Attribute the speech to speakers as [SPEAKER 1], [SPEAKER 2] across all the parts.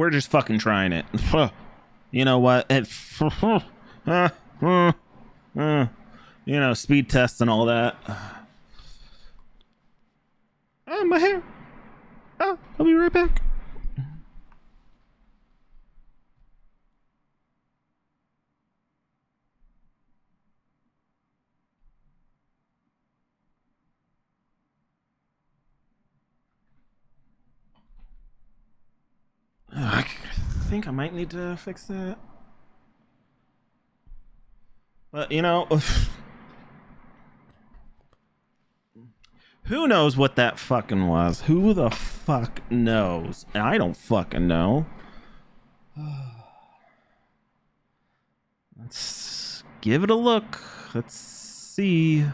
[SPEAKER 1] we're just fucking trying it. You know what? You know, speed tests and all that. Oh, my hair. Oh, I'll be right back. I think I might need to fix that. But, you know, who knows what that fucking was? Who the fuck knows? I don't fucking know. Let's give it a look. Let's see.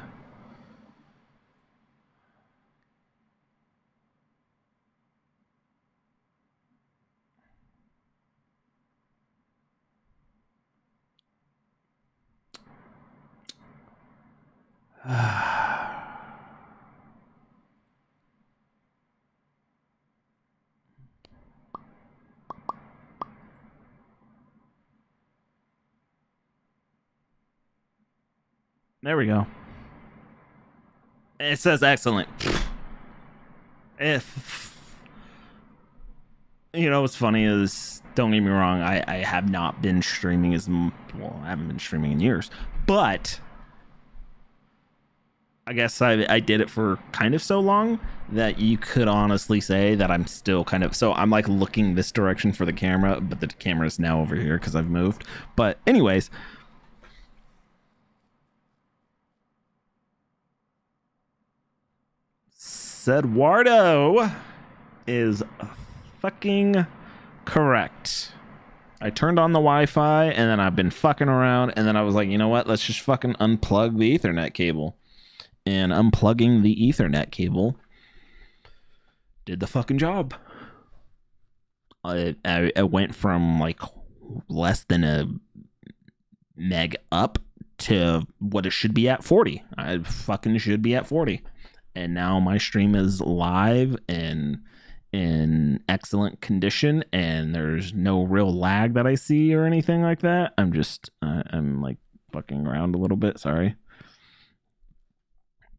[SPEAKER 1] There we go. It says excellent. If you know what's funny is, don't get me wrong, I have not been streaming well, I haven't been streaming in years, but I guess I did it for kind of so long that you could honestly say that I'm still kind of, so I'm like looking this direction for the camera, but the camera is now over here because I've moved. But anyways, Eduardo is fucking correct. I turned on the Wi-Fi and then I've been fucking around, and then I was like, you know what? Let's just fucking unplug the Ethernet cable. And unplugging the Ethernet cable did the fucking job. I went from like less than a meg up to what it should be at 40. I fucking should be at 40. And now my stream is live and in excellent condition, and there's no real lag that I see or anything like that. I'm like fucking around a little bit, sorry.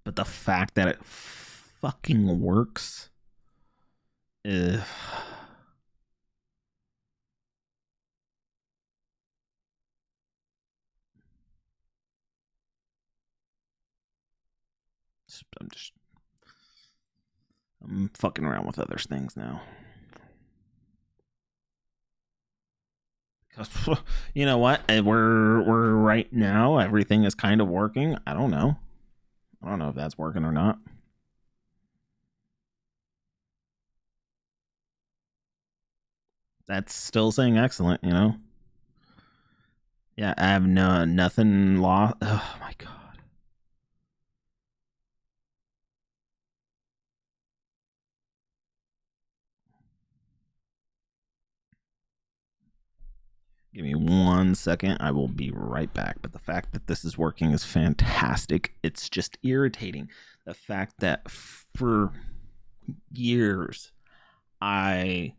[SPEAKER 1] But the fact that it fucking works is... I'm fucking around with other things now. Because, you know what? We're right now, everything is kind of working. I don't know if that's working or not. That's still saying excellent, you know? Yeah, I have nothing lost. Oh my god. Give me 1 second. I will be right back. But the fact that this is working is fantastic. It's just irritating. The fact that for years, I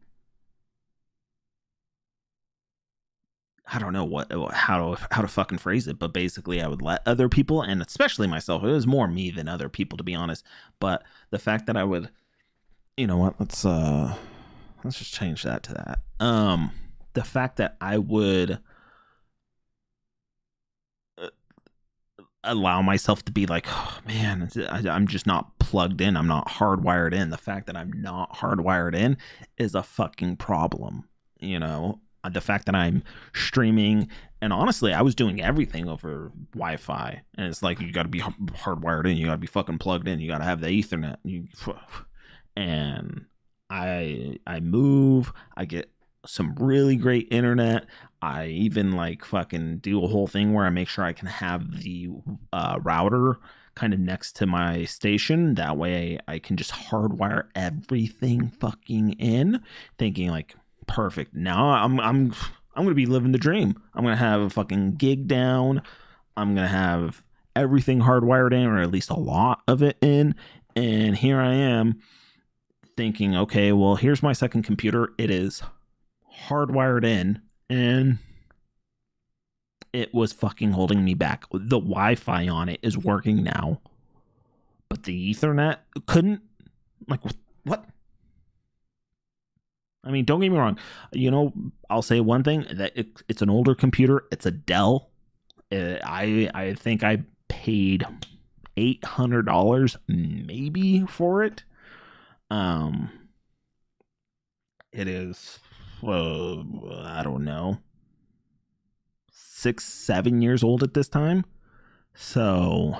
[SPEAKER 1] don't know how to fucking phrase it, but basically I would let other people, and especially myself, it was more me than other people, to be honest. But the fact that I would, you know what, let's just change that to that. The fact that I would allow myself to be like, oh man, I'm just not plugged in. I'm not hardwired in. The fact that I'm not hardwired in is a fucking problem. You know, the fact that I'm streaming, and honestly, I was doing everything over Wi-Fi, and it's like, you got to be hardwired in. You got to be fucking plugged in. You got to have the Ethernet. And I move. I get some really great internet. I even like fucking do a whole thing where I make sure I can have the router kind of next to my station. That way I can just hardwire everything fucking in, thinking like, perfect. Now I'm gonna be living the dream. I'm gonna have a fucking gig down. I'm gonna have everything hardwired in, or at least a lot of it in. And here I am thinking, okay, well, here's my second computer. It is hardwired in, and it was fucking holding me back. The Wi-Fi on it is working now, but the Ethernet couldn't. Like, what? I mean, don't get me wrong. I'll say one thing, that it's an older computer. It's a Dell. I think I paid $800 maybe for it. It is, I don't know, 6-7 years old at this time. So,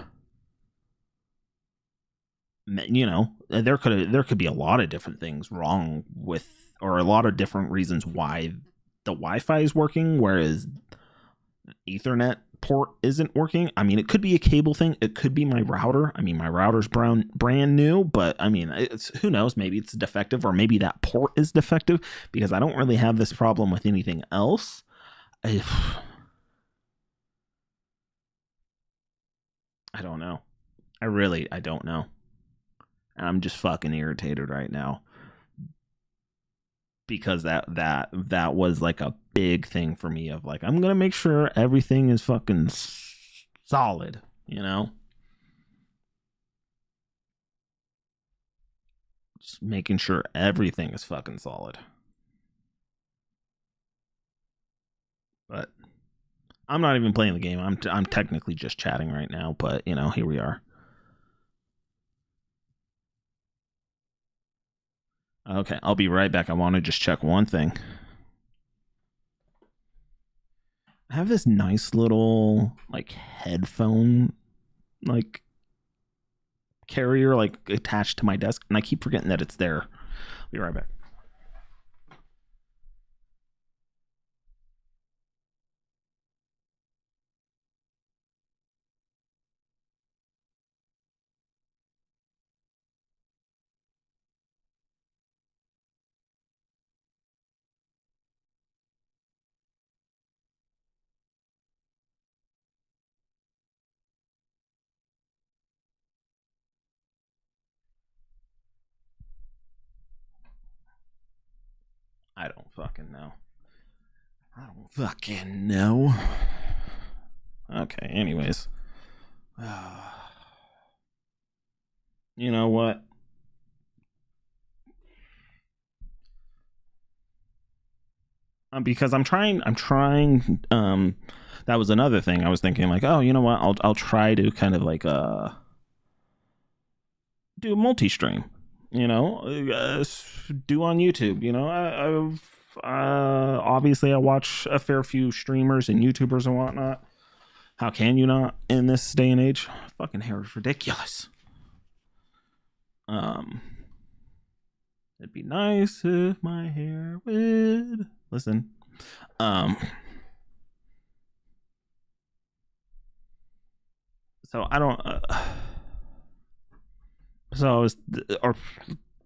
[SPEAKER 1] there could be a lot of different things wrong with, or a lot of different reasons why the Wi-Fi is working, whereas Ethernet port isn't working. I mean, it could be a cable thing. It could be my router. I mean, my router's brand new, but I mean, who knows? Maybe it's defective, or maybe that port is defective, because I don't really have this problem with anything else. I don't know. I don't know. And I'm just fucking irritated right now, because that was like a big thing for me, of like, I'm gonna make sure everything is fucking solid, just making sure everything is fucking solid. But I'm not even playing the game. I'm technically just chatting right now, but here we are. Okay, I'll be right back. I want to just check one thing. I have this nice little like headphone like carrier like attached to my desk, and I keep forgetting that it's there. I'll be right back. I don't fucking know. I don't fucking know. Okay, anyways. You know what? Because I'm trying that was another thing I was thinking, like, oh, you know what? I'll try to kind of like do a multi-stream, do on YouTube. I've obviously I watch a fair few streamers and YouTubers and whatnot. How can you not in this day and age? Fucking hair is ridiculous. It'd be nice if my hair would listen. So I don't. So I was, or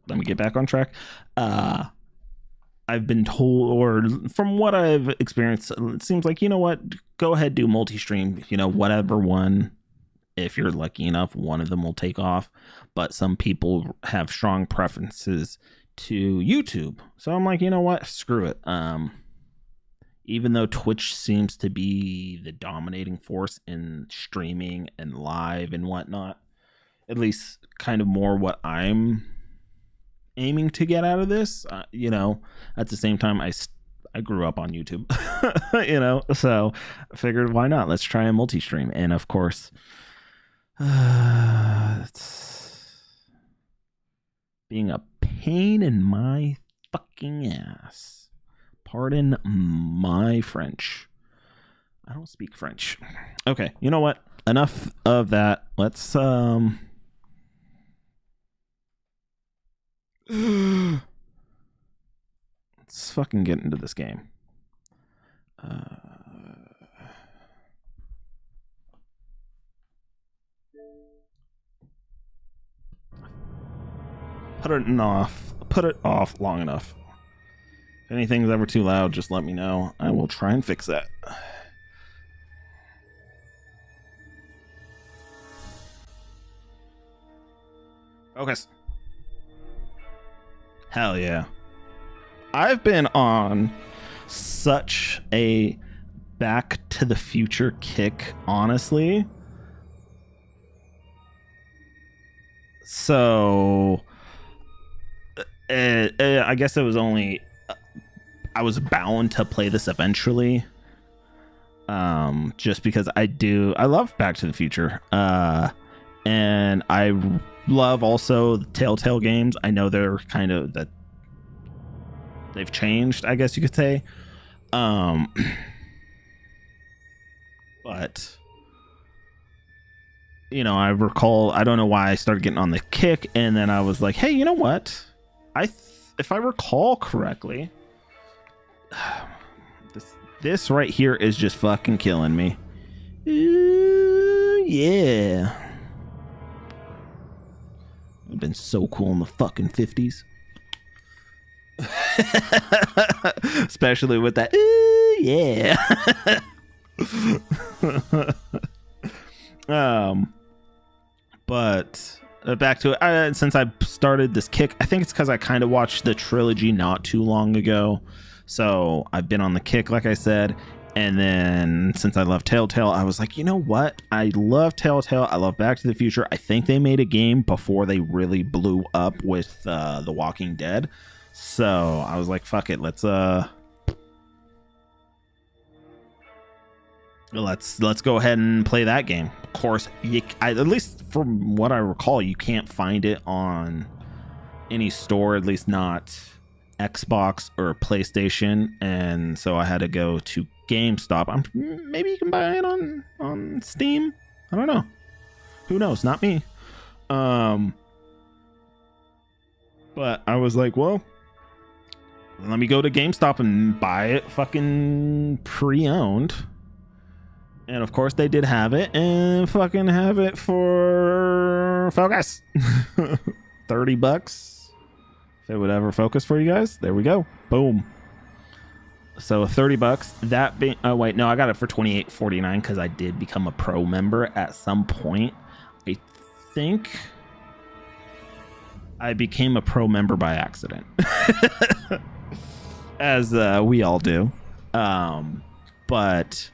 [SPEAKER 1] let me get back on track. I've been told, or from what I've experienced, it seems like, what, go ahead, do multi-stream, whatever one, if you're lucky enough, one of them will take off. But some people have strong preferences to YouTube. So I'm like, you know what, screw it. Even though Twitch seems to be the dominating force in streaming and live and whatnot, at least kind of more what I'm aiming to get out of this, at the same time, I grew up on YouTube, so I figured, why not? Let's try a multi-stream. And of course, it's being a pain in my fucking ass. Pardon my French. I don't speak French. Okay, you know what? Enough of that. Let's let's fucking get into this game. Put it off long enough. If anything's ever too loud, just let me know. I will try and fix that. Focus. Hell yeah. I've been on such a Back to the Future kick, honestly. So I guess it was only I was bound to play this eventually, just because I love Back to the Future, and I love also the Telltale games. I know they're kind of that they've changed, I guess you could say, but you know, I recall, I don't know why I started getting on the kick, and then I was like, hey, you know what? If I recall correctly, this right here is just fucking killing me. Yeah. It would have been so cool in the fucking 50s. Especially with that, yeah. But back to it. Since I started this kick, I think it's because I kind of watched the trilogy not too long ago, so I've been on the kick, like I said. And then since I love Telltale, I was like, you know what? I love Telltale. I love Back to the Future. I think they made a game before they really blew up with The Walking Dead. So I was like, fuck it. Let's go ahead and play that game. Of course, at least from what I recall, you can't find it on any store, at least not Xbox or PlayStation. And so I had to go to GameStop. Maybe you can buy it on Steam. I don't know. Who knows? Not me. But I was like, well, let me go to GameStop and buy it fucking pre-owned. And of course they did have it, and fucking have it for focus. $30. If it would ever focus for you guys, there we go. Boom. So $30. That being, oh wait, no, I got it for $28.49 because I did become a pro member at some point. I think I became a pro member by accident, as we all do. But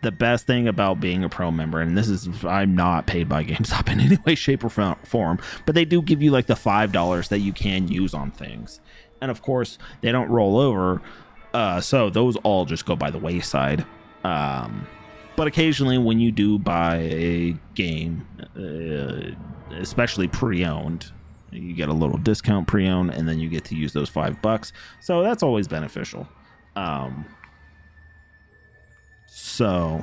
[SPEAKER 1] the best thing about being a pro member, and this is, I'm not paid by GameStop in any way, shape, or form, but they do give you like the $5 that you can use on things. And of course, they don't roll over, so those all just go by the wayside. But occasionally, when you do buy a game, especially pre-owned, you get a little discount pre-owned, and then you get to use those $5. So that's always beneficial. So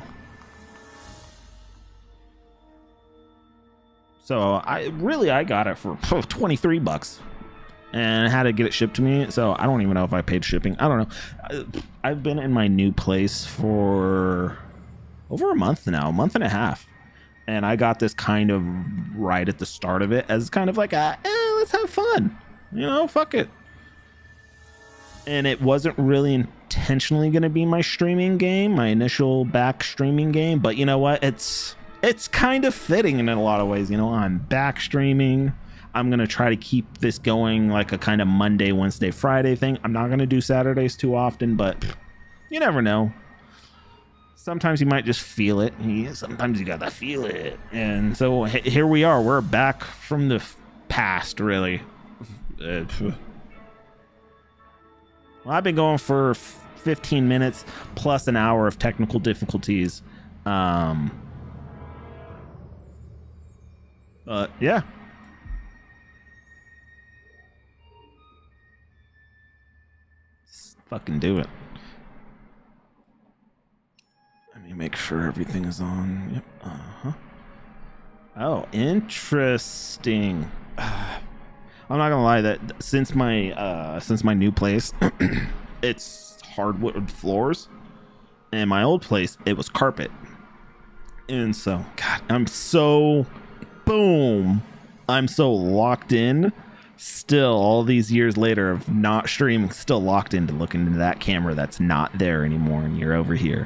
[SPEAKER 1] I got it for $23 and had to get it shipped to me. So I don't even know if I paid shipping. I don't know. I've been in my new place for over a month now, a month and a half. And I got this kind of right at the start of it as kind of like let's have fun. You know, fuck it. And it wasn't really intentionally going to be my streaming game, my initial back streaming game. But you know what? It's kind of fitting in a lot of ways. You know, I'm back streaming. I'm going to try to keep this going like a kind of Monday, Wednesday, Friday thing. I'm not going to do Saturdays too often, but you never know. Sometimes you might just feel it. Sometimes you got to feel it. And so here we are. We're back from the past, really. Well, I've been going for 15 minutes plus an hour of technical difficulties. But yeah. Just fucking do it. Let me make sure everything is on. Yep. Uh-huh. Oh, interesting. I'm not gonna lie, that since my new place, it's hardwood floors, and my old place it was carpet, and so God, I'm so locked in. Still, all these years later of not streaming, still locked into looking into that camera that's not there anymore, and you're over here.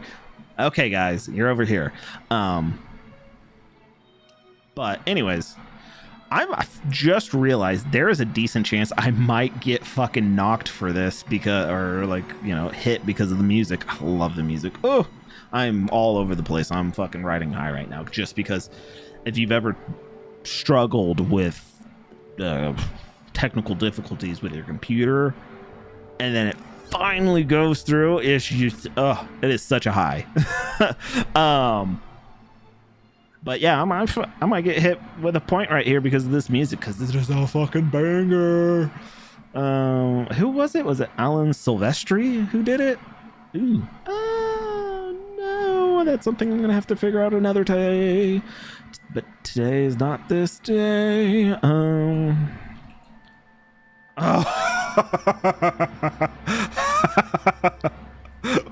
[SPEAKER 1] Okay, guys, you're over here. But anyways. I've just realized there is a decent chance I might get fucking knocked for this because, or like, you know, hit because of the music. I love the music. Oh, I'm all over the place. I'm fucking riding high right now just because if you've ever struggled with technical difficulties with your computer and then it finally goes through, it's just, it is such a high. But yeah, I might get hit with a point right here because of this music, because this is a fucking banger. Who was it? Was it Alan Silvestri who did it? Ooh. No, that's something I'm gonna have to figure out another day. But today is not this day.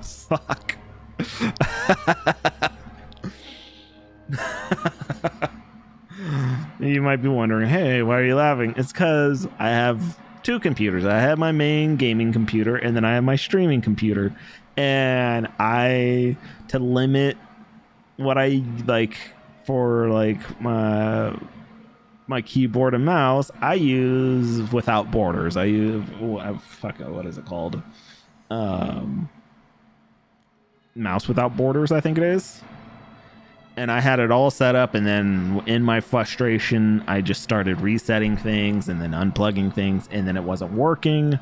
[SPEAKER 1] Fuck. You might be wondering, hey, why are you laughing? It's because I have two computers. I have my main gaming computer and then I have my streaming computer. And to limit what I like for like my keyboard and mouse, I use Without Borders. I use, what is it called? Mouse Without Borders, I think it is. And I had it all set up, and then in my frustration, I just started resetting things and then unplugging things, and then it wasn't working.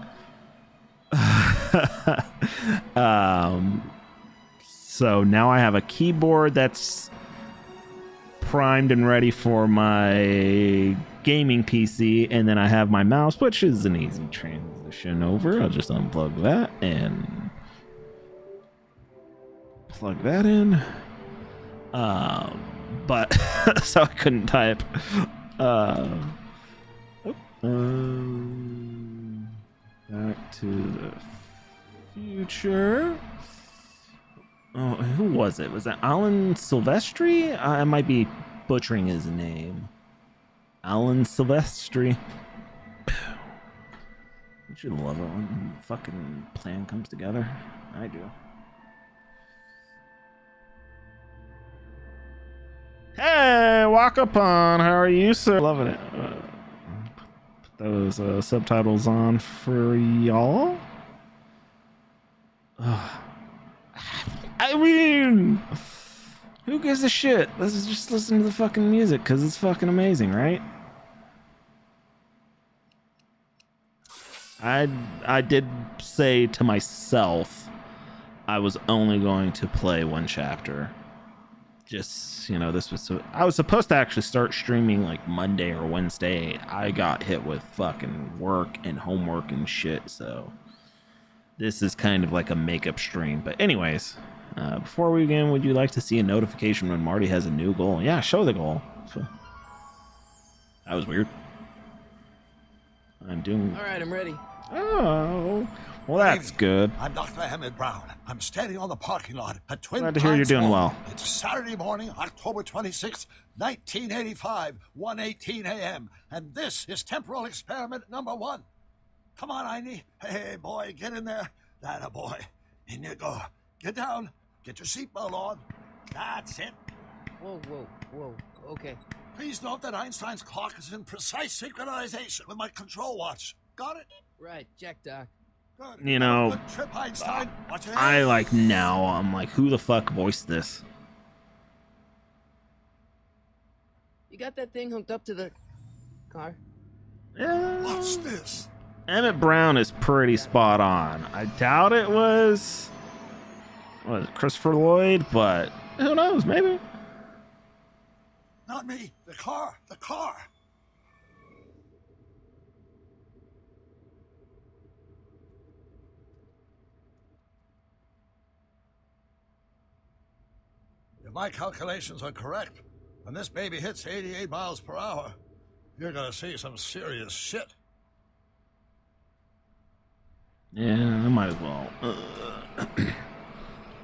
[SPEAKER 1] So now I have a keyboard that's primed and ready for my gaming PC, and then I have my mouse, which is an easy transition over. I'll just unplug that and plug that in. But so I couldn't type. Back to the future. Oh, who was it? Was that Alan Silvestri? I might be butchering his name. Alan Silvestri. You should love it when the fucking plan comes together. I do. Hey, walk upon. How are you, sir? Loving it. Put those subtitles on for y'all. I mean, who gives a shit? Let's just listen to the fucking music because it's fucking amazing, right? I did say to myself I was only going to play one chapter. Just, you know, I was supposed to actually start streaming like Monday or Wednesday. I got hit with fucking work and homework and shit, so this is kind of like a makeup stream. But anyways, before we begin, would you like to see a notification when Marty has a new goal? Yeah, show the goal. So, that was weird. I'm doing...
[SPEAKER 2] All right, I'm ready.
[SPEAKER 1] Oh, well, that's good.
[SPEAKER 3] I'm Dr. Emmett Brown. I'm standing on the parking lot at Twin
[SPEAKER 1] Glad to hear you're doing well.
[SPEAKER 3] It's Saturday morning, October 26th, 1985, 1:18 a.m. And this is temporal experiment number 1. Come on, Einie. Hey, boy, get in there. That a boy. In you go. Get down. Get your seatbelt on. That's it.
[SPEAKER 2] Whoa. Okay.
[SPEAKER 3] Please note that Einstein's clock is in precise synchronization with my control watch. Got it?
[SPEAKER 2] Right, check, Doc.
[SPEAKER 3] Good.
[SPEAKER 1] You know,
[SPEAKER 3] Good trip, Einstein. Watch your
[SPEAKER 1] I
[SPEAKER 3] head.
[SPEAKER 1] like now, I'm like, who the fuck voiced this?
[SPEAKER 2] You got that thing hooked up to the car?
[SPEAKER 1] Yeah.
[SPEAKER 3] Watch this.
[SPEAKER 1] Emmett Brown is pretty spot on. I doubt it was Christopher Lloyd, but who knows, maybe.
[SPEAKER 3] Not me. The car. The car. If my calculations are correct, when this baby hits 88 miles per hour, you're gonna see some serious shit.
[SPEAKER 1] Yeah, I might as well.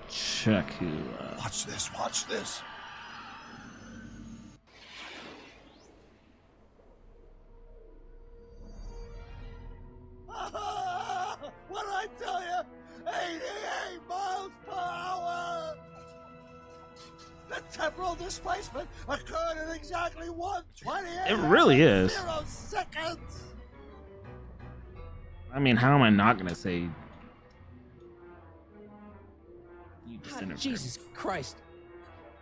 [SPEAKER 1] Check who.
[SPEAKER 3] Watch this. Watch this. What did I tell you? 88 miles per hour! The temporal displacement occurred in exactly 1:28.
[SPEAKER 1] It really is.
[SPEAKER 3] 0 seconds.
[SPEAKER 1] I mean, how am I not gonna say you disintegrate?
[SPEAKER 2] Jesus Christ.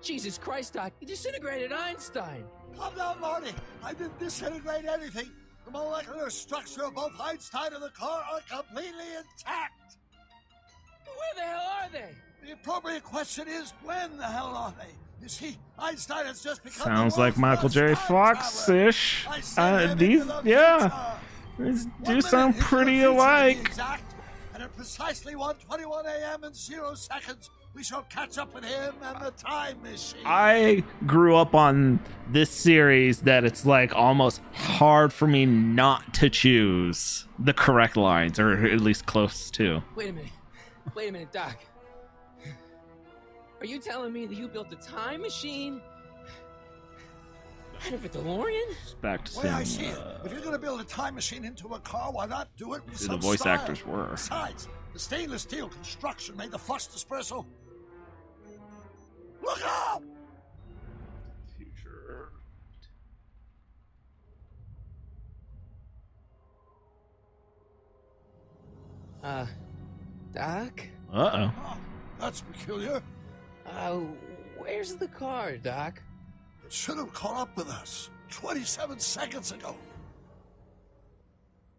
[SPEAKER 2] Jesus Christ, Doc. You disintegrated Einstein.
[SPEAKER 3] Calm down, Marty. I didn't disintegrate anything. The molecular structure of both Einstein and the car are completely intact.
[SPEAKER 2] Where the hell are they?
[SPEAKER 3] The appropriate question is, when the hell are they? You see, Einstein has just become
[SPEAKER 1] Sounds
[SPEAKER 3] the
[SPEAKER 1] like
[SPEAKER 3] world's
[SPEAKER 1] Michael
[SPEAKER 3] first
[SPEAKER 1] J.
[SPEAKER 3] time traveler.
[SPEAKER 1] Fox-ish.
[SPEAKER 3] I sent him
[SPEAKER 1] These,
[SPEAKER 3] into the
[SPEAKER 1] yeah,
[SPEAKER 3] future.
[SPEAKER 1] these
[SPEAKER 3] 1
[SPEAKER 1] do
[SPEAKER 3] minute
[SPEAKER 1] sound
[SPEAKER 3] into the
[SPEAKER 1] pretty
[SPEAKER 3] future, to be
[SPEAKER 1] alike.
[SPEAKER 3] exact, and at precisely 1:21 a.m. and 0 seconds, we shall catch up with him and the time machine.
[SPEAKER 1] I grew up on this series that it's like almost hard for me not to choose the correct lines, or at least close to.
[SPEAKER 2] Wait a minute, Doc. Are you telling me that you built a time machine out of a DeLorean?
[SPEAKER 1] It's back to
[SPEAKER 3] The way I see
[SPEAKER 1] saying
[SPEAKER 3] it, if you're going to build a time machine into a car, why not do it with
[SPEAKER 1] who
[SPEAKER 3] some
[SPEAKER 1] the voice
[SPEAKER 3] style?
[SPEAKER 1] actors were.
[SPEAKER 3] Besides, the stainless steel construction made the flux dispersal. Look out!
[SPEAKER 1] Future.
[SPEAKER 2] Doc?
[SPEAKER 1] Uh-oh.
[SPEAKER 3] Oh, that's peculiar.
[SPEAKER 2] Where's the car, Doc?
[SPEAKER 3] It should have caught up with us 27 seconds ago.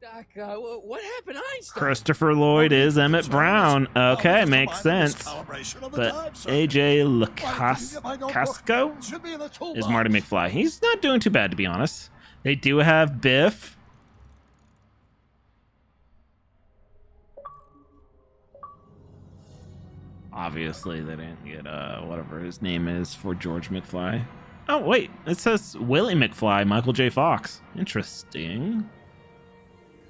[SPEAKER 2] Doc, what happened to Einstein?
[SPEAKER 1] Christopher Lloyd is Emmett Brown. Okay,
[SPEAKER 3] Oh,
[SPEAKER 1] makes sense.
[SPEAKER 3] calibration of the
[SPEAKER 1] But
[SPEAKER 3] time circuit.
[SPEAKER 1] AJ
[SPEAKER 3] Why did you get my notebook?
[SPEAKER 1] Lacasco
[SPEAKER 3] It should be in the
[SPEAKER 1] is
[SPEAKER 3] toolbox.
[SPEAKER 1] Marty McFly. He's not doing too bad, to be honest. They do have Biff. Obviously, they didn't get whatever his name is for George McFly. Oh, wait. It says Willie McFly, Michael J. Fox. Interesting.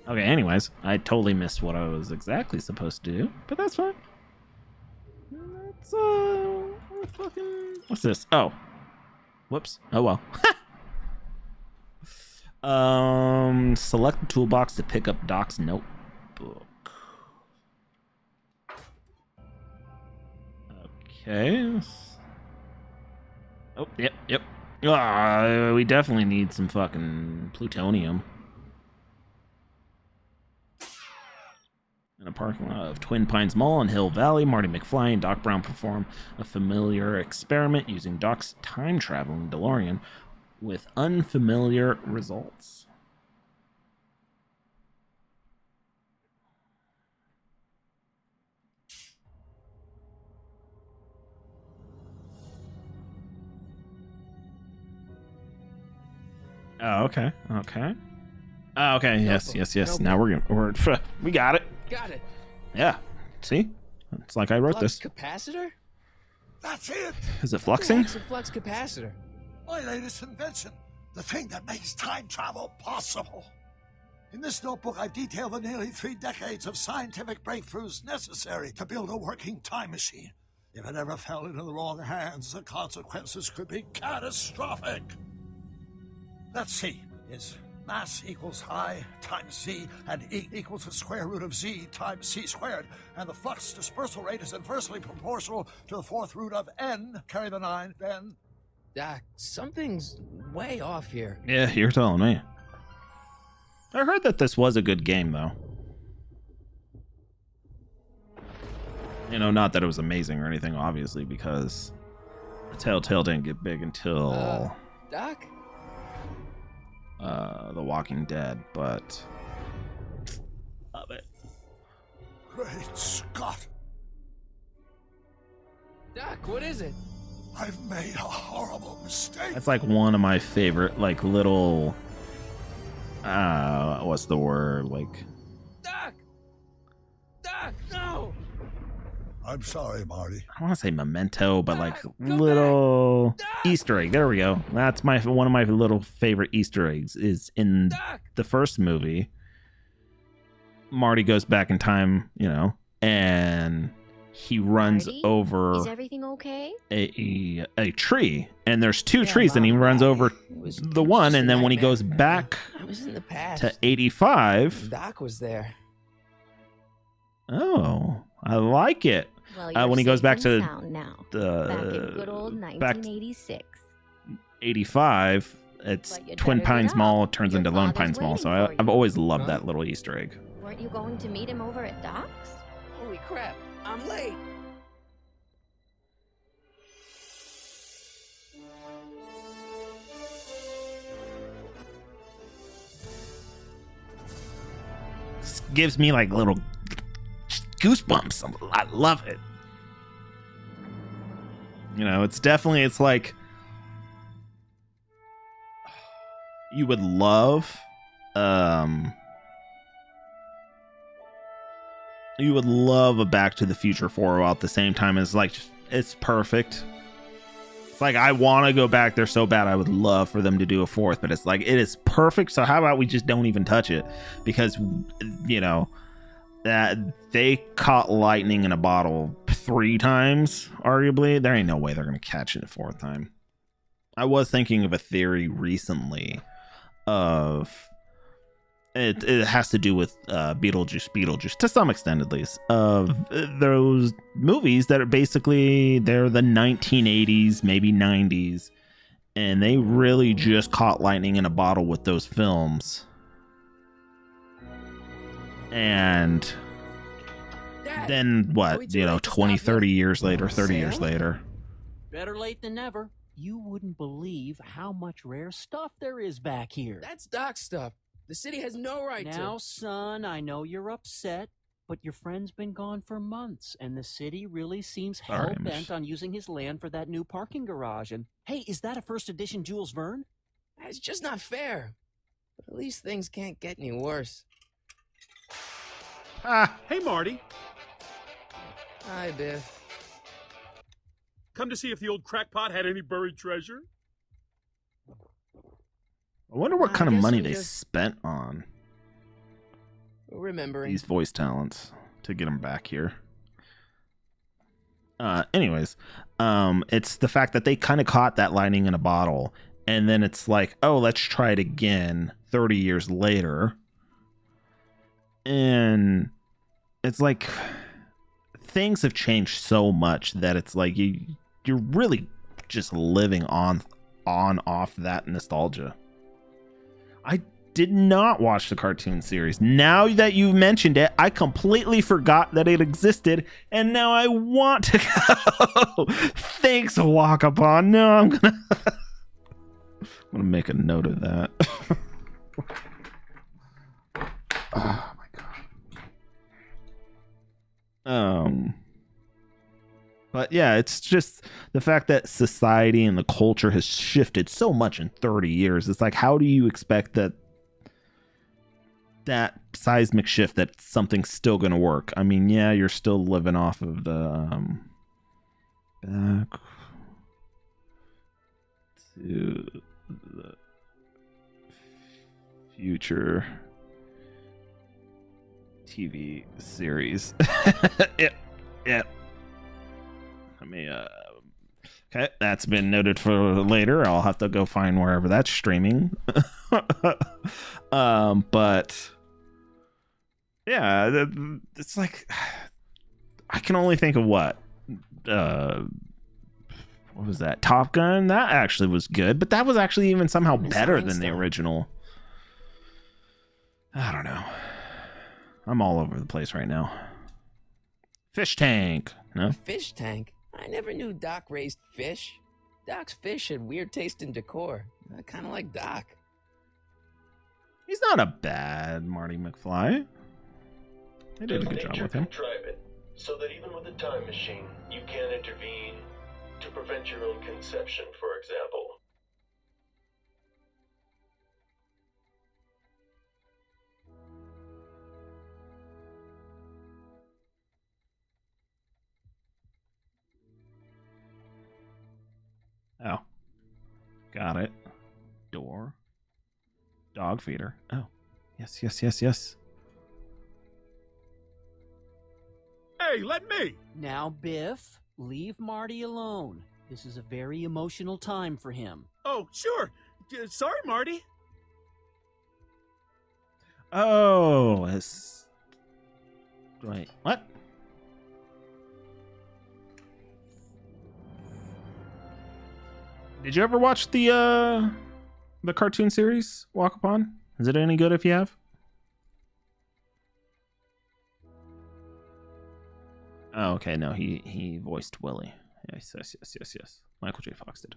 [SPEAKER 1] Okay, anyways. I totally missed what I was exactly supposed to do, but that's fine. That's, fucking... What's this? Oh. Whoops. Oh, well. Select the toolbox to pick up Doc's notebook. Okay. Oh, yep. We definitely need some fucking plutonium. In a parking lot of Twin Pines Mall in Hill Valley, Marty McFly and Doc Brown perform a familiar experiment using Doc's time-traveling DeLorean with unfamiliar results. Oh, okay. Okay. Oh, okay. Yes. Now we're we got it.
[SPEAKER 2] Got it.
[SPEAKER 1] Yeah. See? It's like I wrote
[SPEAKER 2] Flux
[SPEAKER 1] this.
[SPEAKER 2] capacitor?
[SPEAKER 3] That's it.
[SPEAKER 1] Is it
[SPEAKER 2] What the
[SPEAKER 1] fluxing?
[SPEAKER 2] heck's a flux capacitor?
[SPEAKER 3] My latest invention. The thing that makes time travel possible. In this notebook, I've detailed the nearly 3 decades of scientific breakthroughs necessary to build a working time machine. If it ever fell into the wrong hands, the consequences could be catastrophic. Let's see. Is mass equals I times Z, and E equals the square root of Z times C squared, and the flux dispersal rate is inversely proportional to the 4th root of N, carry the 9, then...
[SPEAKER 2] Doc, something's way off here.
[SPEAKER 1] Yeah, you're telling me. I heard that this was a good game, though. You know, not that it was amazing or anything, obviously, because Telltale didn't get big until
[SPEAKER 2] Doc?
[SPEAKER 1] The Walking Dead, but love it.
[SPEAKER 3] Great Scott!
[SPEAKER 2] Doc, what is it?
[SPEAKER 3] I've made a horrible mistake.
[SPEAKER 1] That's like one of my favorite, like, little what's the word? Like,
[SPEAKER 2] Doc! Doc, no!
[SPEAKER 3] I'm sorry, Marty.
[SPEAKER 1] I want to say memento, but like
[SPEAKER 2] Doc,
[SPEAKER 1] little
[SPEAKER 2] back. Doc!
[SPEAKER 1] Easter egg. There we go. That's one of my little favorite Easter eggs is in
[SPEAKER 2] Doc!
[SPEAKER 1] the first movie. Marty goes back in time, you know, and he runs
[SPEAKER 4] Marty?
[SPEAKER 1] over
[SPEAKER 4] Is everything okay?
[SPEAKER 1] a tree, and there's 2
[SPEAKER 2] Yeah,
[SPEAKER 1] trees, and he
[SPEAKER 2] Mom,
[SPEAKER 1] runs
[SPEAKER 2] I
[SPEAKER 1] over
[SPEAKER 2] was
[SPEAKER 1] the one,
[SPEAKER 2] just
[SPEAKER 1] and
[SPEAKER 2] a
[SPEAKER 1] then when he
[SPEAKER 2] nightmare.
[SPEAKER 1] goes back
[SPEAKER 2] I was in the past.
[SPEAKER 1] to 85.
[SPEAKER 2] Doc was there.
[SPEAKER 1] Oh, I like it.
[SPEAKER 4] Well, you're
[SPEAKER 1] when he goes
[SPEAKER 4] safe
[SPEAKER 1] back
[SPEAKER 4] and
[SPEAKER 1] to
[SPEAKER 4] sound now.
[SPEAKER 1] the
[SPEAKER 4] Back in good old
[SPEAKER 1] back
[SPEAKER 4] 1986.
[SPEAKER 1] 85, it's
[SPEAKER 4] But you'd
[SPEAKER 1] Twin
[SPEAKER 4] better
[SPEAKER 1] Pines
[SPEAKER 4] get
[SPEAKER 1] Mall
[SPEAKER 4] up.
[SPEAKER 1] turns
[SPEAKER 4] Your
[SPEAKER 1] into Lone
[SPEAKER 4] father's
[SPEAKER 1] Pines Mall. So
[SPEAKER 4] waiting for
[SPEAKER 1] I've
[SPEAKER 4] you.
[SPEAKER 1] always loved
[SPEAKER 2] Huh?
[SPEAKER 1] that little Easter egg.
[SPEAKER 4] Weren't you going to meet him over at Doc's?
[SPEAKER 2] Holy crap, I'm late.
[SPEAKER 1] This gives me like little goosebumps. I love it. You know, it's like you would love a Back to the Future 4 while at the same time it's like it's perfect. It's like I want to go back there so bad. I would love for them to do a fourth, but it's like it is perfect. So how about we just don't even touch it? Because you know that they caught lightning in a bottle 3 times, arguably. There ain't no way they're gonna catch it a 4th time. I was thinking of a theory recently of it has to do with Beetlejuice to some extent at least, of those movies that are basically they're the 1980s, maybe 90s, and they really just caught lightning in a bottle with those films. And
[SPEAKER 2] Dad,
[SPEAKER 1] then
[SPEAKER 2] are
[SPEAKER 1] what,
[SPEAKER 2] we too
[SPEAKER 1] you know,
[SPEAKER 2] late to
[SPEAKER 1] 20,
[SPEAKER 2] stop
[SPEAKER 1] 30
[SPEAKER 2] yet?
[SPEAKER 1] years later, 30 years
[SPEAKER 2] Sam?
[SPEAKER 1] later.
[SPEAKER 5] Better late than never. You wouldn't believe how much rare stuff there is back here.
[SPEAKER 2] That's Doc stuff. The city has no right
[SPEAKER 5] Now,
[SPEAKER 2] to.
[SPEAKER 5] son, I know you're upset, but your friend's been gone for months, and the city really seems
[SPEAKER 1] Sorry,
[SPEAKER 5] hell-bent on using his land for that new parking garage. And, hey, is that a first edition Jules Verne?
[SPEAKER 2] It's just not fair. But at least things can't get any worse.
[SPEAKER 6] Hey, Marty.
[SPEAKER 2] Hi, Biff.
[SPEAKER 6] Come to see if the old crackpot had any buried treasure?
[SPEAKER 1] I wonder what
[SPEAKER 2] I
[SPEAKER 1] kind of
[SPEAKER 2] guess
[SPEAKER 1] money
[SPEAKER 2] I'm
[SPEAKER 1] they
[SPEAKER 2] just-
[SPEAKER 1] spent on
[SPEAKER 2] Remembering.
[SPEAKER 1] these voice talents to get them back here. Anyways, it's the fact that they kind of caught that lightning in a bottle, and then it's like, oh, let's try it again 30 years later. And it's like things have changed so much that it's like you're really just living on off that nostalgia. I did not watch the cartoon series. Now that you've mentioned it, I completely forgot that it existed, and now I want to go. Thanks, Walk Upon. No, I'm gonna make a note of that. Oh my god. But yeah, it's just the fact that society and the culture has shifted so much in 30 years. It's like, how do you expect that seismic shift that something's still going to work? I mean, yeah, you're still living off of the back to the future TV series. Yeah. Let me okay, that's been noted for later. I'll have to go find wherever that's streaming. But yeah, it's like I can only think of what was that? Top Gun? That actually was good, but that was actually even somehow better than the original. I don't know. I'm all over the place right now. Fish tank. No?
[SPEAKER 2] A fish tank? I never knew Doc raised fish. Doc's fish had weird taste and decor. I kind of like Doc.
[SPEAKER 1] He's not a bad Marty McFly. They did a good job with him.
[SPEAKER 7] Contrive it so that even with a time machine, you can intervene to prevent your own conception, for example.
[SPEAKER 1] Oh. Got it. Door. Dog feeder. Oh. Yes.
[SPEAKER 6] Hey, let me!
[SPEAKER 5] Now, Biff, leave Marty alone. This is a very emotional time for him.
[SPEAKER 6] Oh, sure. Sorry, Marty.
[SPEAKER 1] Oh, it's... Wait, what? Did you ever watch the cartoon series Walk Upon? Is it any good if you have? Oh, okay. No, he voiced Willie. Yes. Michael J. Fox did.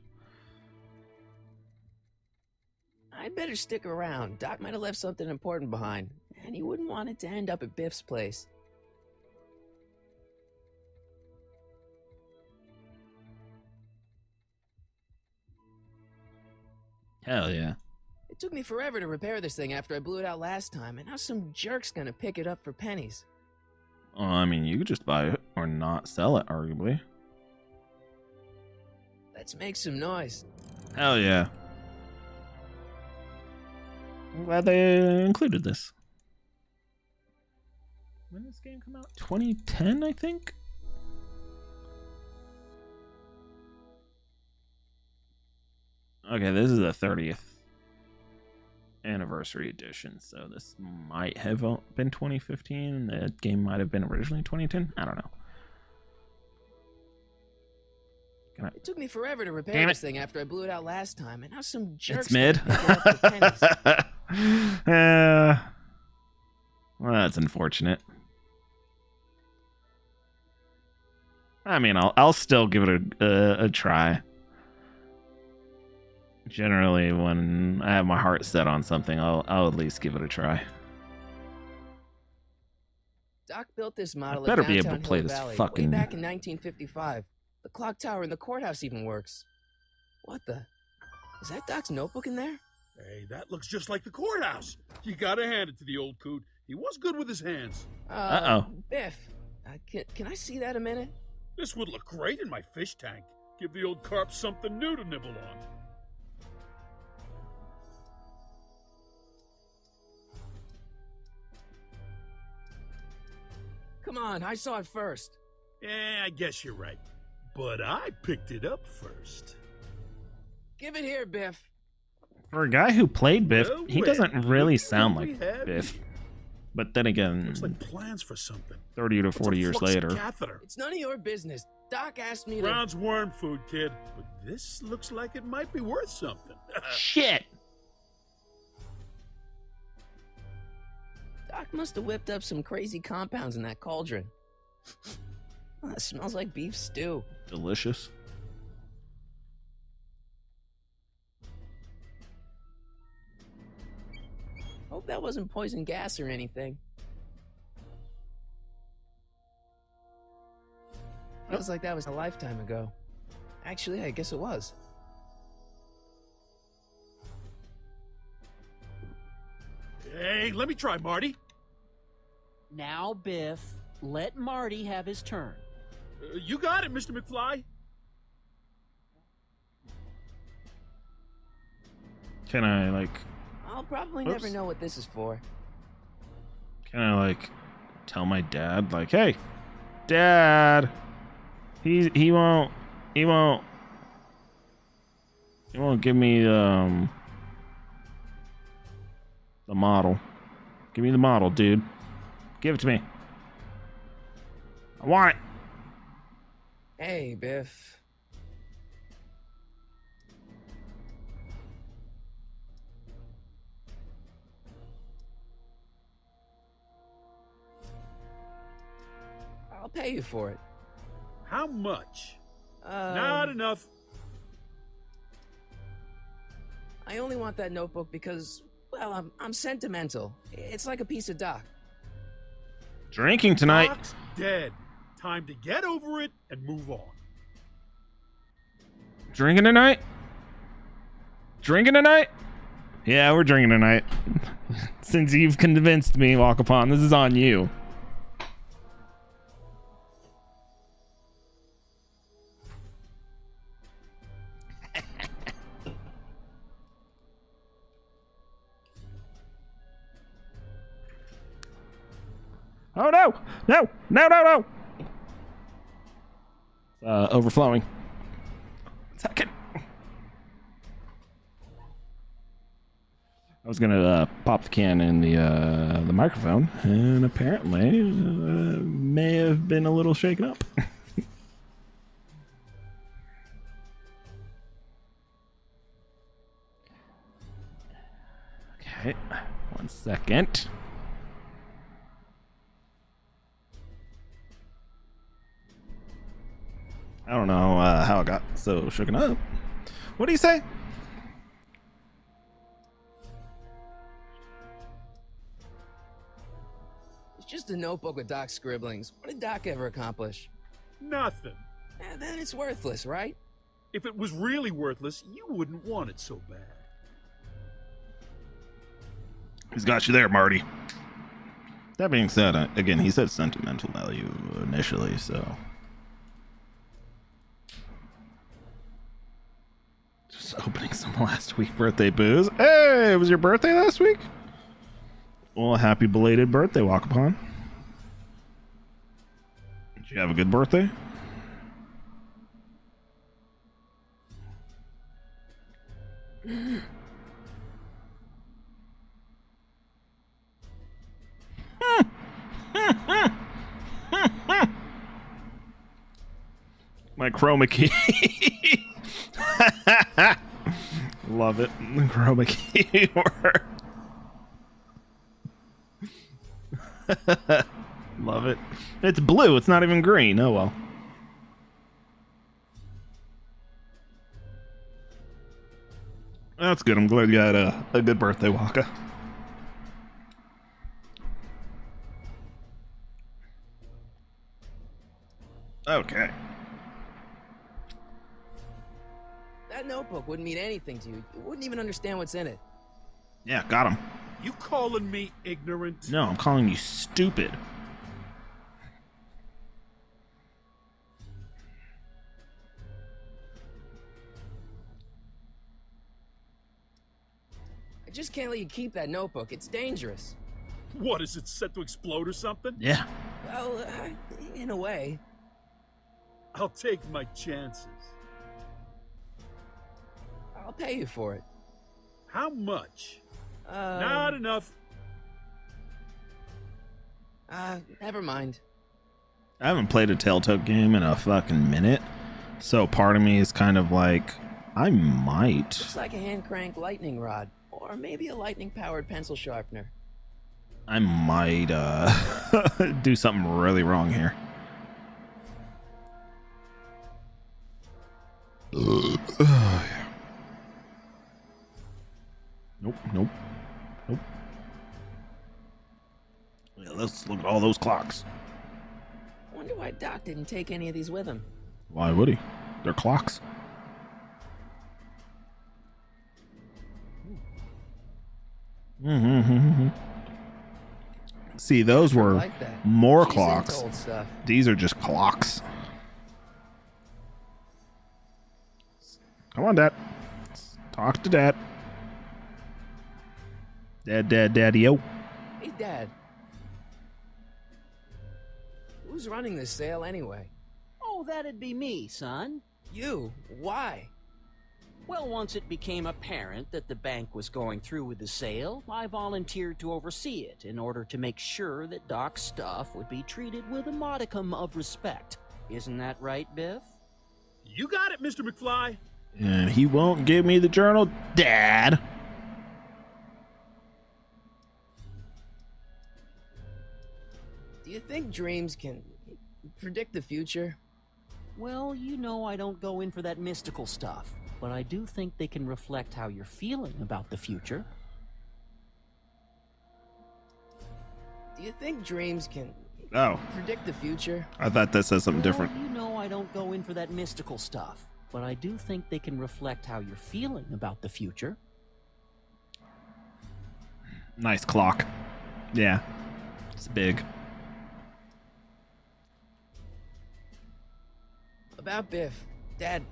[SPEAKER 2] I'd better stick around. Doc might have left something important behind, and he wouldn't want it to end up at Biff's place.
[SPEAKER 1] Hell yeah.
[SPEAKER 2] It took me forever to repair this thing after I blew it out last time, and now some jerk's gonna pick it up for pennies.
[SPEAKER 1] Well, I mean, you could just buy it or not sell it, arguably.
[SPEAKER 2] Let's make some noise.
[SPEAKER 1] Hell yeah. I'm glad they included this. When did this game come out? 2010, I think? Okay, this is the 30th anniversary edition, so this might have been 2015. The game might have been originally 2010. I don't know.
[SPEAKER 2] It took me forever to repair
[SPEAKER 1] Damn it.
[SPEAKER 2] this thing after I blew it out last time, and now some jerk's
[SPEAKER 1] It's mid.
[SPEAKER 2] gonna pick it up for pennies.
[SPEAKER 1] Well, that's unfortunate. I mean, I'll still give it a try. Generally, when I have my heart set on something, I'll at least give it a try.
[SPEAKER 2] Doc built this model
[SPEAKER 1] better
[SPEAKER 2] at
[SPEAKER 1] be able to
[SPEAKER 2] downtown
[SPEAKER 1] play
[SPEAKER 2] Hill
[SPEAKER 1] this
[SPEAKER 2] Valley
[SPEAKER 1] fucking-
[SPEAKER 2] way back in 1955. The clock tower in the courthouse even works. What the? Is that Doc's notebook in there?
[SPEAKER 6] Hey, that looks just like the courthouse. You gotta hand it to the old coot. He was good with his hands.
[SPEAKER 1] Uh-oh.
[SPEAKER 2] Biff, can I see that a minute?
[SPEAKER 6] This would look great in my fish tank. Give the old carp something new to nibble on.
[SPEAKER 2] Come on, I saw it first.
[SPEAKER 6] Yeah, I guess you're right. But I picked it up first.
[SPEAKER 2] Give it here, Biff.
[SPEAKER 1] For a guy who played Biff,
[SPEAKER 6] Well,
[SPEAKER 1] he
[SPEAKER 6] well,
[SPEAKER 1] doesn't really
[SPEAKER 6] look
[SPEAKER 1] sound
[SPEAKER 6] what we
[SPEAKER 1] like
[SPEAKER 6] have
[SPEAKER 1] Biff.
[SPEAKER 6] here.
[SPEAKER 1] But then again,
[SPEAKER 6] Looks like plans for something.
[SPEAKER 1] 30 to
[SPEAKER 6] What's
[SPEAKER 1] 40
[SPEAKER 6] a
[SPEAKER 1] years
[SPEAKER 6] flux
[SPEAKER 1] later.
[SPEAKER 6] catheter?
[SPEAKER 2] It's none of your business. Doc asked me to...
[SPEAKER 6] Brown's worm food, kid. But this looks like it might be worth something.
[SPEAKER 1] Shit!
[SPEAKER 2] Doc must have whipped up some crazy compounds in that cauldron. Oh, it smells like beef stew.
[SPEAKER 1] Delicious.
[SPEAKER 2] Hope that wasn't poison gas or anything. Feels like that was a lifetime ago. Actually, I guess it was.
[SPEAKER 6] Hey, let me try, Marty.
[SPEAKER 5] Now, Biff, let Marty have his turn.
[SPEAKER 6] You got it, Mr. McFly.
[SPEAKER 1] Can I, like...
[SPEAKER 2] I'll probably
[SPEAKER 1] Oops.
[SPEAKER 2] never know what this is for.
[SPEAKER 1] Can I, like, tell my dad, like, hey, Dad, he won't give me the model. Give me the model, dude. Give it to me. I want it.
[SPEAKER 2] Hey, Biff. I'll pay you for it.
[SPEAKER 6] How much? Not enough.
[SPEAKER 2] I only want that notebook because, well, I'm sentimental. It's like a piece of Doc.
[SPEAKER 1] Drinking tonight.
[SPEAKER 6] Doc's dead. Time to get over it and move on.
[SPEAKER 1] Drinking tonight? Drinking tonight? Yeah, we're drinking tonight. Since you've convinced me, Walk Upon, this is on you. Oh no! No! No, no, no! Overflowing. Second. I was gonna pop the can in the microphone, and apparently may have been a little shaken up. second. I don't know how it got so shooken up. What do you say?
[SPEAKER 2] It's just a notebook with Doc's scribblings. What did Doc ever accomplish?
[SPEAKER 6] Nothing.
[SPEAKER 2] Then it's worthless, right?
[SPEAKER 6] If it was really worthless, you wouldn't want it so bad.
[SPEAKER 1] He's got you there, Marty. That being said, again, he said sentimental value initially, so. Just opening some last week birthday booze. Hey, it was your birthday last week? Well, happy belated birthday, Walk-Upon. Did you have a good birthday? My chroma key. Love it. The chroma key work. Love it. It's blue. It's not even green. Oh well. That's good. I'm glad you had a good birthday, Waka. Okay.
[SPEAKER 2] That notebook wouldn't mean anything to you. You wouldn't even understand what's in it.
[SPEAKER 1] Yeah, got him.
[SPEAKER 6] You calling me ignorant?
[SPEAKER 1] No, I'm calling you stupid.
[SPEAKER 2] I just can't let you keep that notebook. It's dangerous.
[SPEAKER 6] What, is it set to explode or something?
[SPEAKER 1] Yeah.
[SPEAKER 2] Well, in a way.
[SPEAKER 6] I'll take my chances.
[SPEAKER 2] I'll pay you for it.
[SPEAKER 6] How much? Not enough.
[SPEAKER 2] Never mind.
[SPEAKER 1] I haven't played a Telltale game in a fucking minute, so part of me is kind of like, I might.
[SPEAKER 2] Looks like a hand-crank lightning rod. Or maybe a lightning-powered pencil sharpener.
[SPEAKER 1] I might do something really wrong here. Nope, nope, nope. Yeah, let's look at all those clocks.
[SPEAKER 2] Wonder why Doc didn't take any of these with him.
[SPEAKER 1] Why would he? They're clocks. See, those were
[SPEAKER 2] Like that.
[SPEAKER 1] more
[SPEAKER 2] She's
[SPEAKER 1] clocks.
[SPEAKER 2] into old stuff.
[SPEAKER 1] These are just clocks. Come on, Dad. Let's talk to Dad. Daddy-o.
[SPEAKER 2] Hey, Dad. Who's running this sale anyway?
[SPEAKER 5] Oh, that'd be me, son.
[SPEAKER 2] You. Why?
[SPEAKER 5] Well, once it became apparent that the bank was going through with the sale, I volunteered to oversee it in order to make sure that Doc's stuff would be treated with a modicum of respect. Isn't that right, Biff?
[SPEAKER 6] You got it, Mr. McFly.
[SPEAKER 1] And he won't give me the journal, Dad.
[SPEAKER 2] Do you think dreams can predict the future?
[SPEAKER 5] Well, you know I don't go in for that mystical stuff, but I do think they can reflect how you're feeling about the future.
[SPEAKER 2] Do you think dreams can
[SPEAKER 1] Oh,
[SPEAKER 2] predict the future?
[SPEAKER 1] I thought that said something different.
[SPEAKER 5] Well, you know I don't go in for that mystical stuff, but I do think they can reflect how you're feeling about the future.
[SPEAKER 1] Nice clock. Yeah, it's big.
[SPEAKER 2] About Biff. Dad,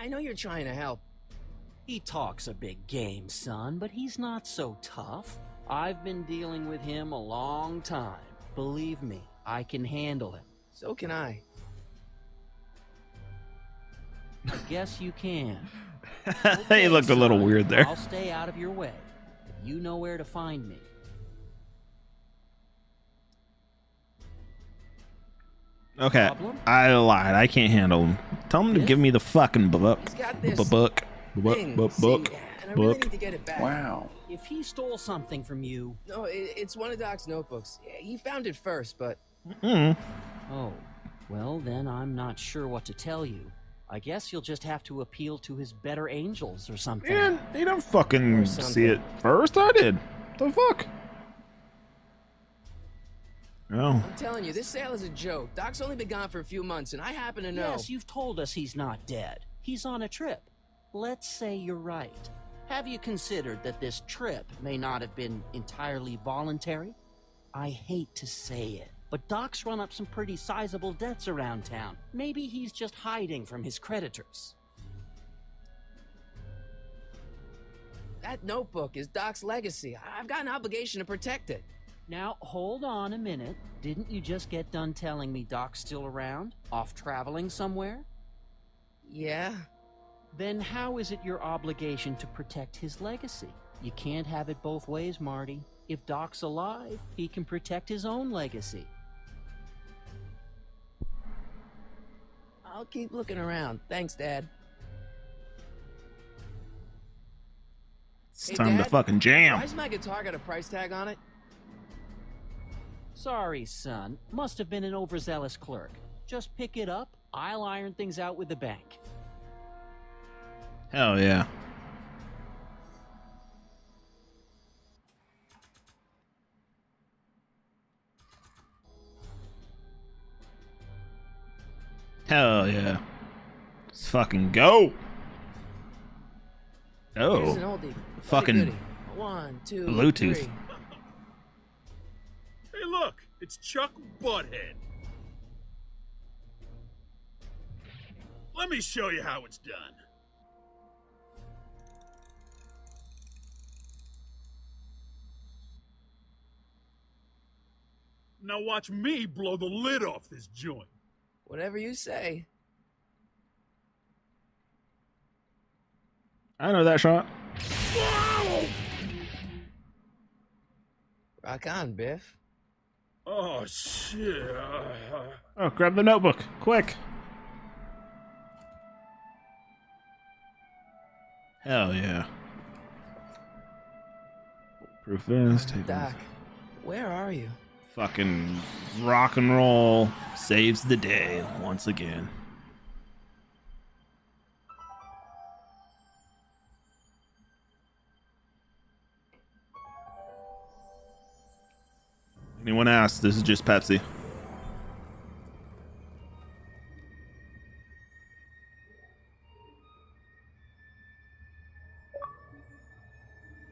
[SPEAKER 2] I know you're trying to help.
[SPEAKER 5] He talks a big game, son, but he's not so tough. I've been dealing with him a long time. Believe me, I can handle him.
[SPEAKER 2] So can I.
[SPEAKER 5] I guess you can.
[SPEAKER 1] He looked a little
[SPEAKER 5] son,
[SPEAKER 1] weird there.
[SPEAKER 5] I'll stay out of your way. You know where to find me.
[SPEAKER 1] Okay,
[SPEAKER 5] Problem?
[SPEAKER 1] I lied. I can't handle him. Tell him to
[SPEAKER 5] Biff?
[SPEAKER 1] give me the fucking book.
[SPEAKER 2] He's got this
[SPEAKER 1] Book.
[SPEAKER 2] thing.
[SPEAKER 1] Book.
[SPEAKER 2] See, and I really
[SPEAKER 1] book.
[SPEAKER 2] need to get it back.
[SPEAKER 6] Wow.
[SPEAKER 5] If he stole something from you...
[SPEAKER 2] No, it's one of Doc's notebooks. Yeah, he found it first, but...
[SPEAKER 1] Mm.
[SPEAKER 5] Oh, well then I'm not sure what to tell you. I guess you'll just have to appeal to his better angels or something.
[SPEAKER 1] Man, they don't fucking
[SPEAKER 2] Or
[SPEAKER 1] see
[SPEAKER 2] something.
[SPEAKER 1] it first. I did. The fuck? Oh.
[SPEAKER 2] I'm telling you, this sale is a joke. Doc's only been gone for a few months, and I happen to know...
[SPEAKER 5] Yes, you've told us he's not dead. He's on a trip. Let's say you're right. Have you considered that this trip may not have been entirely voluntary? I hate to say it, but Doc's run up some pretty sizable debts around town. Maybe he's just hiding from his creditors.
[SPEAKER 2] That notebook is Doc's legacy. I've got an obligation to protect it.
[SPEAKER 5] Now, hold on a minute. Didn't you just get done telling me Doc's still around? Off traveling somewhere?
[SPEAKER 2] Yeah?
[SPEAKER 5] Then how is it your obligation to protect his legacy? You can't have it both ways, Marty. If Doc's alive, he can protect his own legacy.
[SPEAKER 2] I'll keep looking around. Thanks, Dad.
[SPEAKER 1] It's
[SPEAKER 2] Hey,
[SPEAKER 1] time to
[SPEAKER 2] Dad?
[SPEAKER 1] fucking jam.
[SPEAKER 2] Why's my guitar got a price tag on it?
[SPEAKER 5] Sorry, son. Must have been an overzealous clerk. Just pick it up. I'll iron things out with the bank.
[SPEAKER 1] Hell yeah. Hell yeah. Let's fucking go.
[SPEAKER 2] Here's an
[SPEAKER 1] Oh.
[SPEAKER 2] oldie.
[SPEAKER 1] Fucking
[SPEAKER 2] Goody. 1, 2,
[SPEAKER 1] Bluetooth.
[SPEAKER 2] 3.
[SPEAKER 6] Hey, look, it's Chuck Butthead. Let me show you how it's done. Now watch me blow the lid off this joint.
[SPEAKER 2] Whatever you say.
[SPEAKER 1] I know that shot.
[SPEAKER 2] Rock on, Biff.
[SPEAKER 6] Oh, shit.
[SPEAKER 1] Oh, grab the notebook. Quick. Hell yeah. Proof vest. Take
[SPEAKER 2] Doc, where are you?
[SPEAKER 1] fucking rock and roll saves the day once again. Anyone asks, this is just Pepsi.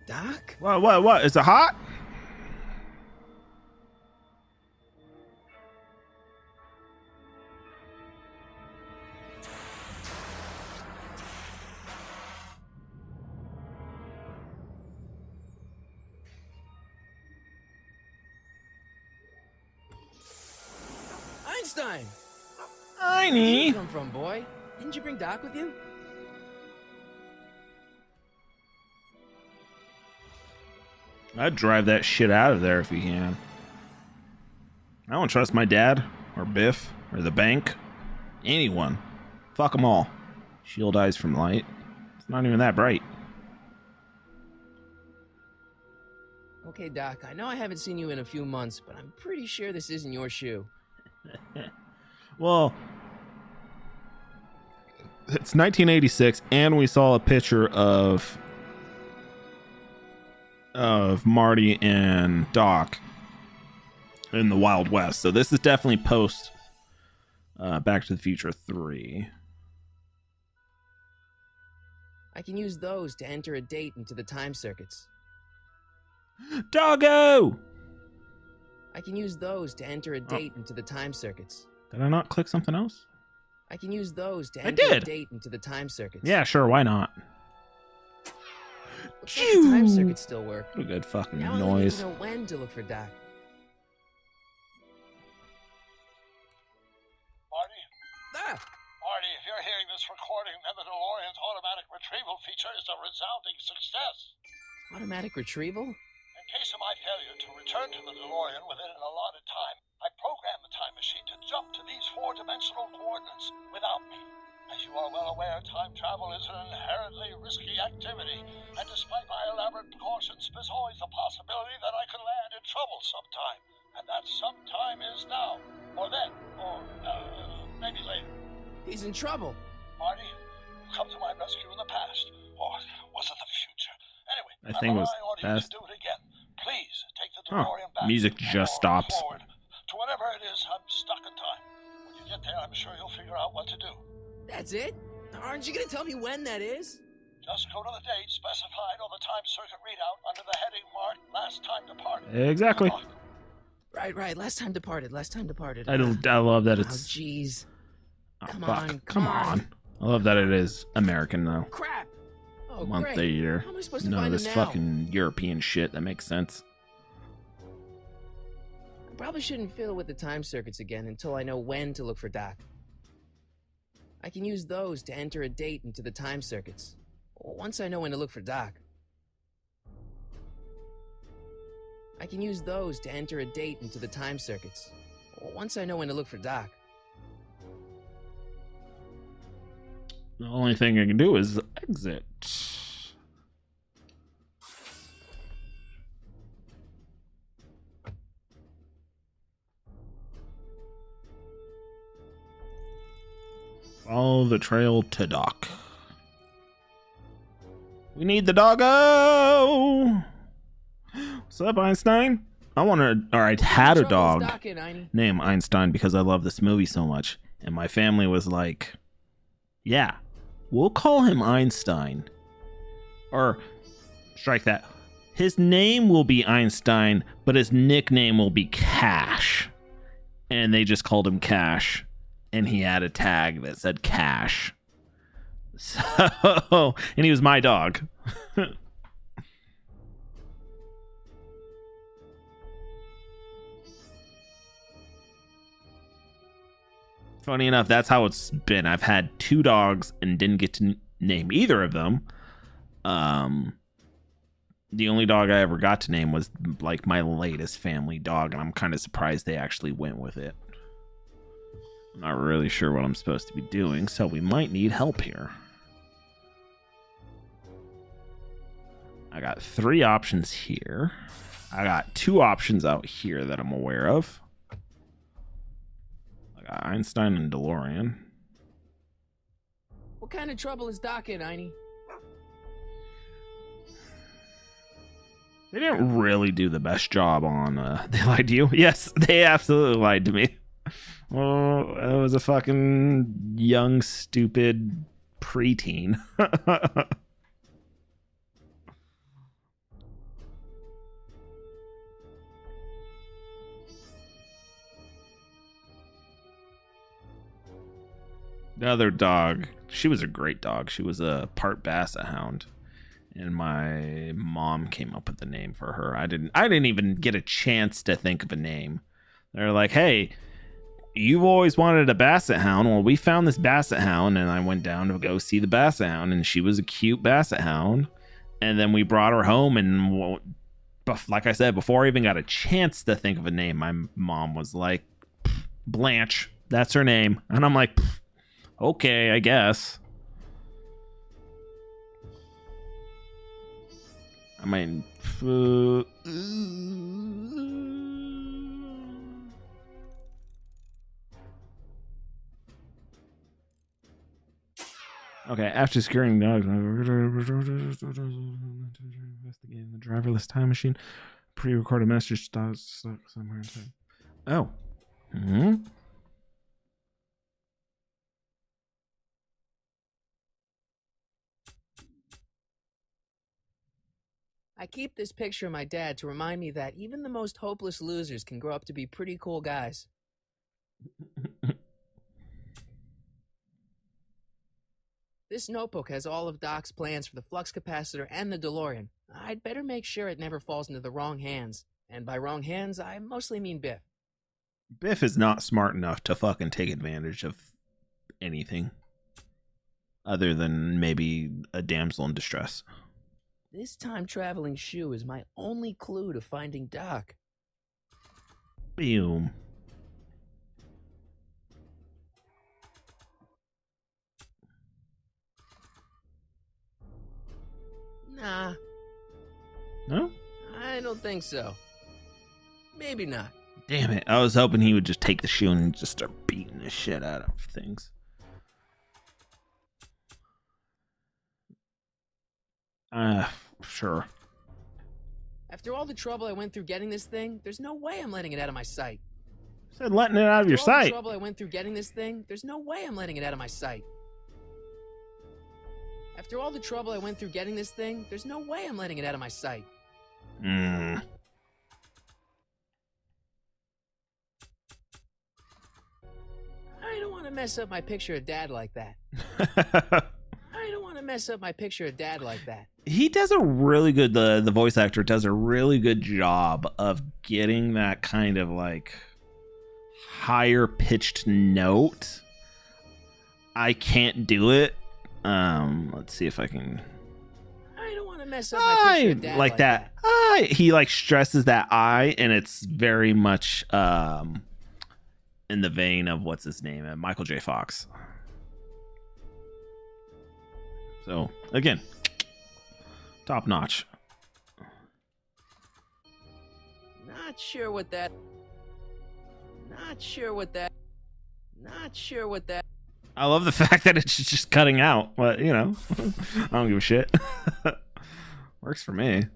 [SPEAKER 2] Doc?
[SPEAKER 1] What? Is it hot?
[SPEAKER 2] Einstein! Where'd
[SPEAKER 1] Tiny.
[SPEAKER 2] you come from, boy? Didn't you bring Doc with you?
[SPEAKER 1] I'd drive that shit out of there if you can. I don't trust my dad, or Biff, or the bank. Anyone. Fuck them all. Shield eyes from light. It's not even that bright.
[SPEAKER 2] Okay, Doc, I know I haven't seen you in a few months, but I'm pretty sure this isn't your shoe.
[SPEAKER 1] Well, it's 1986, and we saw a picture of Marty and Doc in the Wild West. So this is definitely post Back to the Future 3.
[SPEAKER 2] I can use those to enter a date into the time circuits.
[SPEAKER 1] Doggo!
[SPEAKER 2] I can use those to enter a date into the time circuits.
[SPEAKER 1] Did I not click something else?
[SPEAKER 2] I can use those to
[SPEAKER 1] I
[SPEAKER 2] enter a
[SPEAKER 1] did.
[SPEAKER 2] date into the time circuits.
[SPEAKER 1] Yeah, sure, why not?
[SPEAKER 2] Looks like the time circuits still work.
[SPEAKER 1] What a good fucking
[SPEAKER 2] Now I only need
[SPEAKER 1] noise.
[SPEAKER 2] to know when to look for Doc.
[SPEAKER 3] Marty?
[SPEAKER 2] Ah!
[SPEAKER 3] Marty, if you're hearing this recording, then the DeLorean's automatic retrieval feature is a resounding success.
[SPEAKER 2] Automatic retrieval?
[SPEAKER 3] In case of my failure to return to the DeLorean within an allotted time, I programmed the time machine to jump to these four-dimensional coordinates without me. As you you are well aware, time travel is an inherently risky activity, and despite my elaborate precautions, there's always a possibility that I could land in trouble sometime. And that sometime is now, or then, or maybe later.
[SPEAKER 2] He's in trouble.
[SPEAKER 3] Marty, you come to my rescue in the past, or was it the future? Anyway,
[SPEAKER 1] I think it was
[SPEAKER 3] relying on you
[SPEAKER 1] past.
[SPEAKER 3] to do it again. Please take the
[SPEAKER 1] Huh.
[SPEAKER 3] DeLorean back.
[SPEAKER 1] Music just
[SPEAKER 3] or
[SPEAKER 1] stops.
[SPEAKER 3] Forward. To whatever it is, I'm stuck in time. When you get there, I'm sure you'll figure out what to do.
[SPEAKER 2] That's it? Aren't you gonna tell me when that is?
[SPEAKER 3] Just go to the date specified on the time circuit readout under the heading marked Last Time Departed.
[SPEAKER 1] Exactly.
[SPEAKER 3] Good luck.
[SPEAKER 2] Right. Last time departed.
[SPEAKER 1] I love that
[SPEAKER 2] Oh,
[SPEAKER 1] it's.
[SPEAKER 2] jeez.
[SPEAKER 1] Oh,
[SPEAKER 2] Come
[SPEAKER 1] fuck.
[SPEAKER 2] on,
[SPEAKER 1] Come on. I love that it is American though.
[SPEAKER 2] Crap. Oh,
[SPEAKER 1] Month
[SPEAKER 2] great.
[SPEAKER 1] a year.
[SPEAKER 2] How am I supposed to
[SPEAKER 1] No,
[SPEAKER 2] find
[SPEAKER 1] this
[SPEAKER 2] him now?
[SPEAKER 1] fucking European shit. That makes sense.
[SPEAKER 2] I probably shouldn't fiddle with the time circuits again until I know when to look for Doc. I can use those to enter a date into the time circuits. Once I know when to look for Doc. I can use those to enter a date into the time circuits. Once I know when to look for Doc.
[SPEAKER 1] The only thing I can do is exit. Follow the trail to Doc. We need the doggo. What's up, Einstein? I had a
[SPEAKER 2] Trouble's
[SPEAKER 1] dog
[SPEAKER 2] Doc in, Einie.
[SPEAKER 1] named Einstein because I love this movie so much. And my family was like, yeah, we'll call him Einstein. Or, strike that. His name will be Einstein, but his nickname will be Cash. And they just called him Cash. And he had a tag that said Cash. So, and he was my dog. Funny enough, that's how it's been. I've had 2 dogs and didn't get to name either of them. The only dog I ever got to name was like my latest family dog, and I'm kind of surprised they actually went with it. I'm not really sure what I'm supposed to be doing, so we might need help here. I got 3 options here. I got 2 options out here that I'm aware of. I got Einstein and DeLorean.
[SPEAKER 2] What kind of trouble is Doc in, Einie?
[SPEAKER 1] They didn't really do the best job on... They lied to you? Yes, they absolutely lied to me. Oh, I was a fucking young, stupid preteen. The other dog, she was a great dog. She was a part Basset Hound. And my mom came up with the name for her. I didn't even get a chance to think of a name. They're like, hey, you've always wanted a Basset Hound. Well, we found this Basset Hound, and I went down to go see the Basset Hound, and she was a cute Basset Hound. And then we brought her home, and like I said, before I even got a chance to think of a name, my mom was like, Blanche, that's her name. And I'm like, okay, I guess. I mean, okay, after securing dogs, investigating the driverless time machine, pre-recorded message stuck somewhere in time. Oh. Mm-hmm.
[SPEAKER 2] I keep this picture of my dad to remind me that even the most hopeless losers can grow up to be pretty cool guys. This notebook has all of Doc's plans for the flux capacitor and the DeLorean. I'd better make sure it never falls into the wrong hands. And by wrong hands, I mostly mean Biff.
[SPEAKER 1] Biff is not smart enough to fucking take advantage of anything other than maybe a damsel in distress.
[SPEAKER 2] This time-traveling shoe is my only clue to finding Doc. Nah,
[SPEAKER 1] No?
[SPEAKER 2] I don't think so. Maybe not.
[SPEAKER 1] Damn it. I was hoping he would just take the shoe and just start beating the shit out of things. Sure.
[SPEAKER 2] After all the trouble I went through getting this thing, there's no way I'm letting it out of my sight.
[SPEAKER 1] Said letting it out of your
[SPEAKER 2] After all the
[SPEAKER 1] sight.
[SPEAKER 2] trouble I went through getting this thing, there's no way I'm letting it out of my sight. After all the trouble I went through getting this thing, there's no way I'm letting it out of my sight.
[SPEAKER 1] Hmm.
[SPEAKER 2] I don't want to mess up my picture of Dad like that. I don't want to mess up my picture of Dad like that.
[SPEAKER 1] He does a really good, the voice actor does a really good job of getting that kind of like higher pitched note. I can't do it. Let's see if I can.
[SPEAKER 2] I don't want to mess up my picture of Dad
[SPEAKER 1] like that. He like stresses that I, and it's very much in the vein of what's his name, Michael J. Fox. So again, top notch.
[SPEAKER 2] Not sure what that.
[SPEAKER 1] I love the fact that it's just cutting out, but you know, I don't give a shit. Works for me.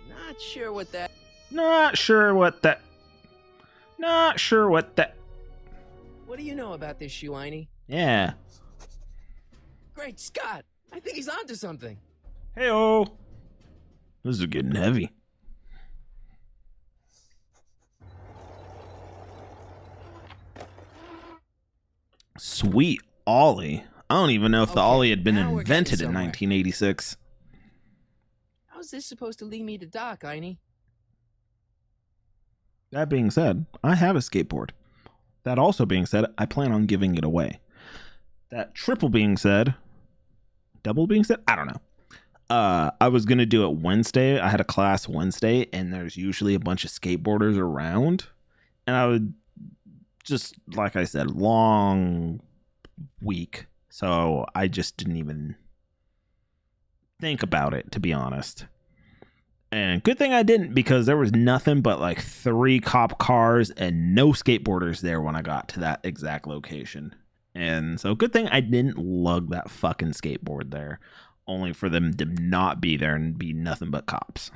[SPEAKER 2] Not sure what that.
[SPEAKER 1] Not sure what that.
[SPEAKER 2] What do you know about this shoe, Einie?
[SPEAKER 1] Yeah.
[SPEAKER 2] Great Scott! I think he's onto something.
[SPEAKER 1] Hey-oh. This is getting heavy. Sweet Ollie. I don't even know if the
[SPEAKER 2] Okay,
[SPEAKER 1] Ollie had been
[SPEAKER 2] now we're getting
[SPEAKER 1] invented in
[SPEAKER 2] somewhere.
[SPEAKER 1] 1986.
[SPEAKER 2] How's this supposed to lead me to Doc, Einie?
[SPEAKER 1] That being said, I have a skateboard. That also being said, I plan on giving it away. That triple being said, double being said, I don't know. I was going to do it Wednesday. I had a class Wednesday, and there's usually a bunch of skateboarders around. And I would just, like I said, long week. So I just didn't even think about it, to be honest. And good thing I didn't, because there was nothing but like 3 cop cars and no skateboarders there when I got to that exact location. And so good thing I didn't lug that fucking skateboard there, only for them to not be there and be nothing but cops.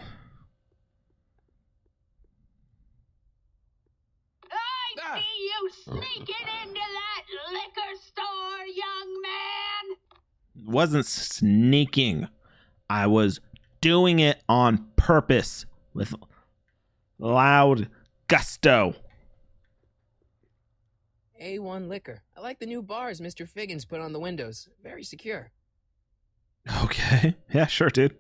[SPEAKER 8] I see you sneaking into that liquor store, young man.
[SPEAKER 1] Wasn't sneaking. I was doing it on purpose with loud gusto.
[SPEAKER 2] A1 liquor. I like the new bars Mr. Figgins put on the windows. Very secure.
[SPEAKER 1] Okay. Yeah, sure, dude.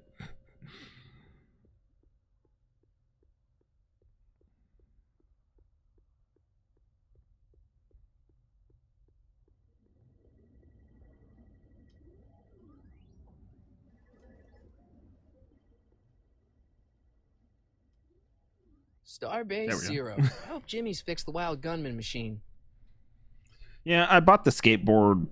[SPEAKER 2] Starbase
[SPEAKER 1] There we go.
[SPEAKER 2] 0. I hope Jimmy's fixed the Wild Gunman machine.
[SPEAKER 1] Yeah, I bought the skateboard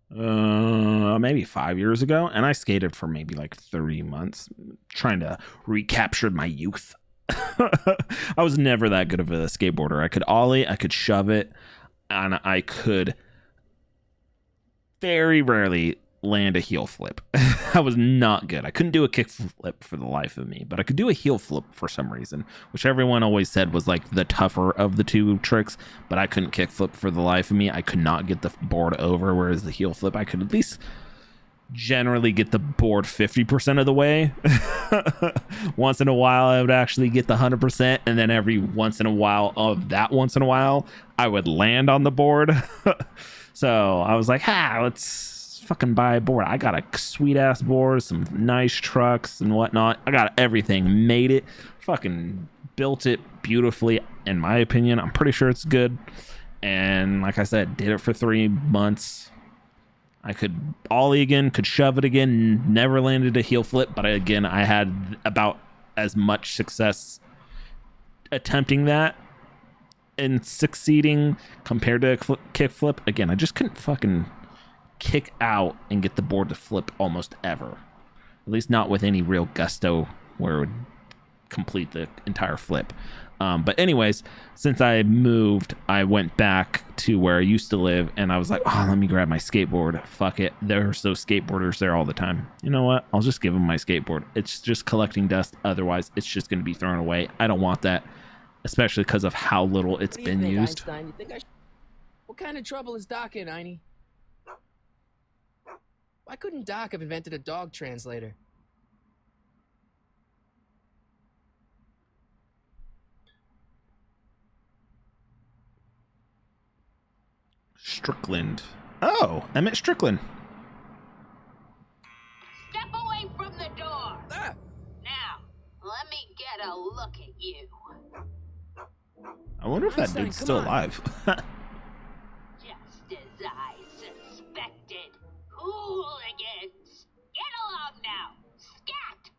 [SPEAKER 1] maybe 5 years ago, and I skated for maybe like 30 months, trying to recapture my youth. I was never that good of a skateboarder. I could ollie, I could shove it, and I could very rarely land a heel flip. I was not good. I couldn't do a kick flip for the life of me, but I could do a heel flip for some reason, which everyone always said was like the tougher of the two tricks, but I couldn't kick flip for the life of me. I could not get the board over, whereas the heel flip, I could at least generally get the board 50% of the way. Once in a while, I would actually get the 100%, and then every once in a while of that once in a while, I would land on the board. So I was like, let's fucking buy a board. I got a sweet ass board, some nice trucks and whatnot. I got everything, made it, fucking built it beautifully. In my opinion, I'm pretty sure it's good. And like I said, did it for 3 months. I could ollie again, could shove it again, never landed a heel flip, but again, I had about as much success attempting that in succeeding compared to a kickflip. Again, I just couldn't fucking kick out and get the board to flip almost ever. At least not with any real gusto where it would complete the entire flip. But anyways, since I moved, I went back to where I used to live, and I was like, oh, let me grab my skateboard. Fuck it. There's those skateboarders there all the time. You know what? I'll just give them my skateboard. It's just collecting dust. Otherwise, it's just going to be thrown away. I don't want that, especially because of how little it's
[SPEAKER 2] What do you
[SPEAKER 1] been
[SPEAKER 2] think,
[SPEAKER 1] used.
[SPEAKER 2] Einstein? You think I What kind of trouble is Doc in, Einie? Why couldn't Doc have invented a dog translator?
[SPEAKER 1] Strickland. Oh, Emmett Strickland.
[SPEAKER 8] Step away from the door.
[SPEAKER 2] Ah!
[SPEAKER 8] Now, let me get a look at you.
[SPEAKER 1] I wonder if that
[SPEAKER 2] Einstein,
[SPEAKER 1] dude's
[SPEAKER 2] come
[SPEAKER 1] still
[SPEAKER 2] on.
[SPEAKER 1] alive.
[SPEAKER 8] Just as I suspected. Hooligans! Get along now! Scat!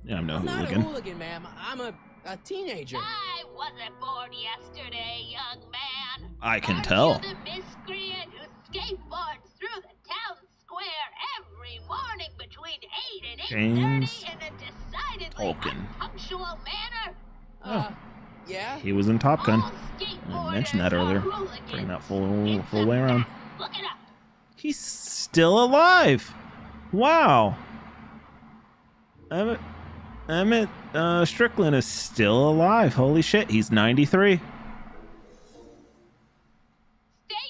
[SPEAKER 1] Yeah, I'm no
[SPEAKER 2] I'm not a
[SPEAKER 1] hooligan.
[SPEAKER 2] hooligan, ma'am. I'm a teenager.
[SPEAKER 8] I wasn't born yesterday, young man.
[SPEAKER 1] I can
[SPEAKER 8] Aren't
[SPEAKER 1] tell.
[SPEAKER 8] you the miscreant who skateboards through the town square every morning between 8 and 8:30
[SPEAKER 1] James
[SPEAKER 8] in a decidedly
[SPEAKER 1] Tolkien.
[SPEAKER 8] unpunctual manner?
[SPEAKER 2] Yeah?
[SPEAKER 1] He was in Top Gun.
[SPEAKER 8] All
[SPEAKER 1] I mentioned that
[SPEAKER 8] skateboarders
[SPEAKER 1] earlier.
[SPEAKER 8] are hooligans.
[SPEAKER 1] Bring that full
[SPEAKER 8] It's
[SPEAKER 1] way
[SPEAKER 8] a
[SPEAKER 1] around.
[SPEAKER 8] fact. Look it up.
[SPEAKER 1] He's still alive. Wow. Emmett Strickland is still alive. Holy shit, he's 93.
[SPEAKER 8] State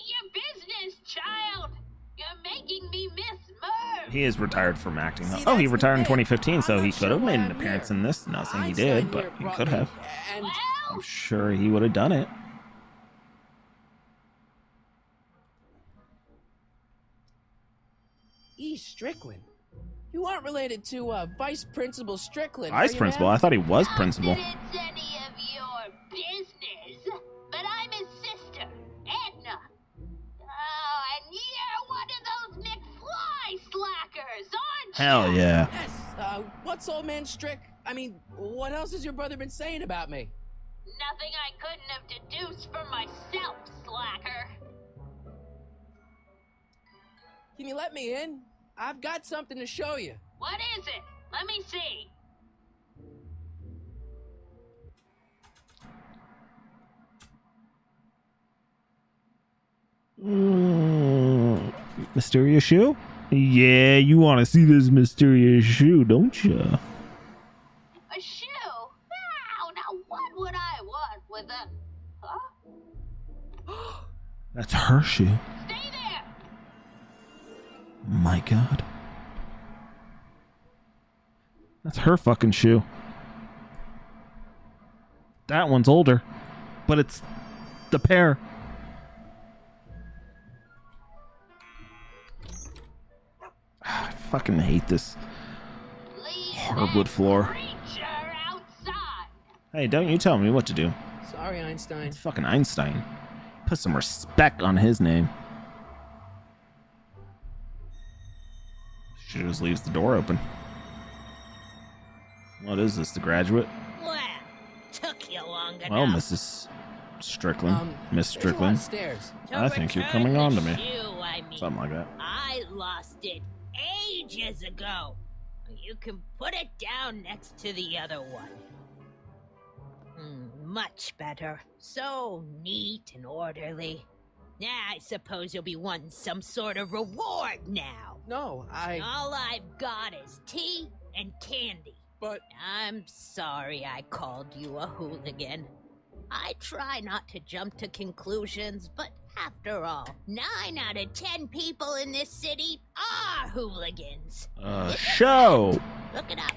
[SPEAKER 8] your business, child. You're making me miss Merv.
[SPEAKER 1] He is retired from acting.
[SPEAKER 2] See,
[SPEAKER 1] Oh, he
[SPEAKER 2] that's the
[SPEAKER 1] retired in
[SPEAKER 2] thing.
[SPEAKER 1] 2015, so
[SPEAKER 2] I'm
[SPEAKER 1] he
[SPEAKER 2] not
[SPEAKER 1] could
[SPEAKER 2] sure
[SPEAKER 1] have
[SPEAKER 2] why
[SPEAKER 1] made an
[SPEAKER 2] I'm
[SPEAKER 1] appearance
[SPEAKER 2] here.
[SPEAKER 1] in this. Not saying he
[SPEAKER 2] Einstein
[SPEAKER 1] did,
[SPEAKER 2] here
[SPEAKER 1] but he
[SPEAKER 2] brought
[SPEAKER 1] could
[SPEAKER 2] me,
[SPEAKER 1] have.
[SPEAKER 2] And
[SPEAKER 8] Well,
[SPEAKER 1] I'm sure he would have done it.
[SPEAKER 2] E. Strickland. You aren't related to Vice Principal Strickland.
[SPEAKER 1] Vice
[SPEAKER 2] are you,
[SPEAKER 1] principal.
[SPEAKER 2] ma'am?
[SPEAKER 1] I thought he was
[SPEAKER 8] not
[SPEAKER 1] principal.
[SPEAKER 8] that it's any of your business, but I'm his sister, Edna. Oh, and you're one of those McFly slackers, aren't you?
[SPEAKER 1] Hell yeah.
[SPEAKER 2] Yes. What's old man Strick? I mean, what else has your brother been saying about me?
[SPEAKER 8] Nothing I couldn't have deduced for myself, slacker.
[SPEAKER 2] Can you let me in? I've got something to show you.
[SPEAKER 8] What is it? Let me see.
[SPEAKER 1] Mysterious shoe? Yeah, you want to see this mysterious shoe, don't you?
[SPEAKER 8] A shoe? Wow, now what would I want with a... Huh?
[SPEAKER 1] That's her shoe.
[SPEAKER 8] Stay there!
[SPEAKER 1] My God. That's her fucking shoe. That one's older, but it's the pair. I fucking hate this
[SPEAKER 8] Leave
[SPEAKER 1] hardwood
[SPEAKER 8] that
[SPEAKER 1] floor.
[SPEAKER 8] creature outside.
[SPEAKER 1] Hey, don't you tell me what to do.
[SPEAKER 2] Sorry, Einstein.
[SPEAKER 1] It's fucking Einstein. Put some respect on his name. She just leaves the door open. What is this, the graduate?
[SPEAKER 9] Well, took you long enough.
[SPEAKER 1] Well, Mrs. Strickland. Miss
[SPEAKER 2] There's a lot
[SPEAKER 1] Strickland.
[SPEAKER 2] of stairs.
[SPEAKER 9] To
[SPEAKER 1] I think you're
[SPEAKER 9] return
[SPEAKER 1] coming
[SPEAKER 9] the
[SPEAKER 1] on to me.
[SPEAKER 9] shoe, I mean.
[SPEAKER 1] Something like that.
[SPEAKER 9] I lost it ages ago. You can put it down next to the other one. Much better. So neat and orderly. Yeah, I suppose you'll be wanting some sort of reward now.
[SPEAKER 2] No,
[SPEAKER 9] All I've got is tea and candy.
[SPEAKER 2] But
[SPEAKER 9] I'm sorry I called you a hooligan. I try not to jump to conclusions, but after all, 9 out of 10 people in this city are hooligans.
[SPEAKER 1] Show!
[SPEAKER 9] Look it up.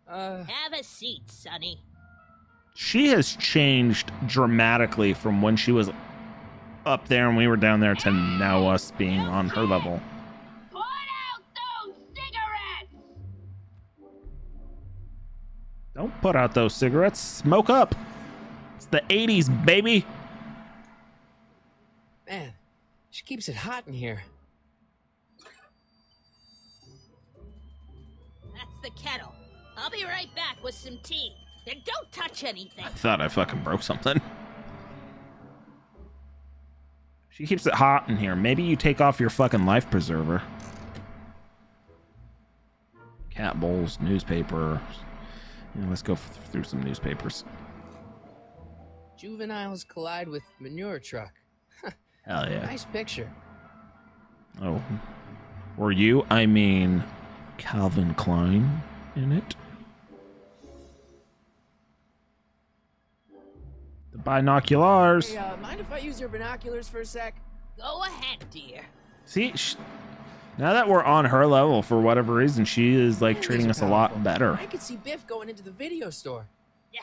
[SPEAKER 9] Have a seat, Sonny.
[SPEAKER 1] She has changed dramatically from when she was up there and we were down there to now us being on her level.
[SPEAKER 8] Put out those cigarettes!
[SPEAKER 1] Don't put out those cigarettes. Smoke up. It's the 80s, baby.
[SPEAKER 2] She keeps it hot in here.
[SPEAKER 9] That's the kettle. I'll be right back with some tea. Then don't touch anything.
[SPEAKER 1] I thought I fucking broke something. She keeps it hot in here. Maybe you take off your fucking life preserver. Cat bowls, newspaper. Yeah, let's go through some newspapers.
[SPEAKER 2] Juveniles collide with manure truck.
[SPEAKER 1] Hell yeah.
[SPEAKER 2] Nice picture.
[SPEAKER 1] Oh. Were you, I mean, Calvin Klein in it? The binoculars.
[SPEAKER 2] Hey, mind if I use your binoculars for a sec?
[SPEAKER 9] Go ahead, dear.
[SPEAKER 1] See, now that we're on her level, for whatever reason, she is like
[SPEAKER 2] Man,
[SPEAKER 1] treating
[SPEAKER 2] these
[SPEAKER 1] us
[SPEAKER 2] are
[SPEAKER 1] a lot
[SPEAKER 2] powerful.
[SPEAKER 1] better.
[SPEAKER 2] I could see Biff going into the video store.
[SPEAKER 9] Yeah,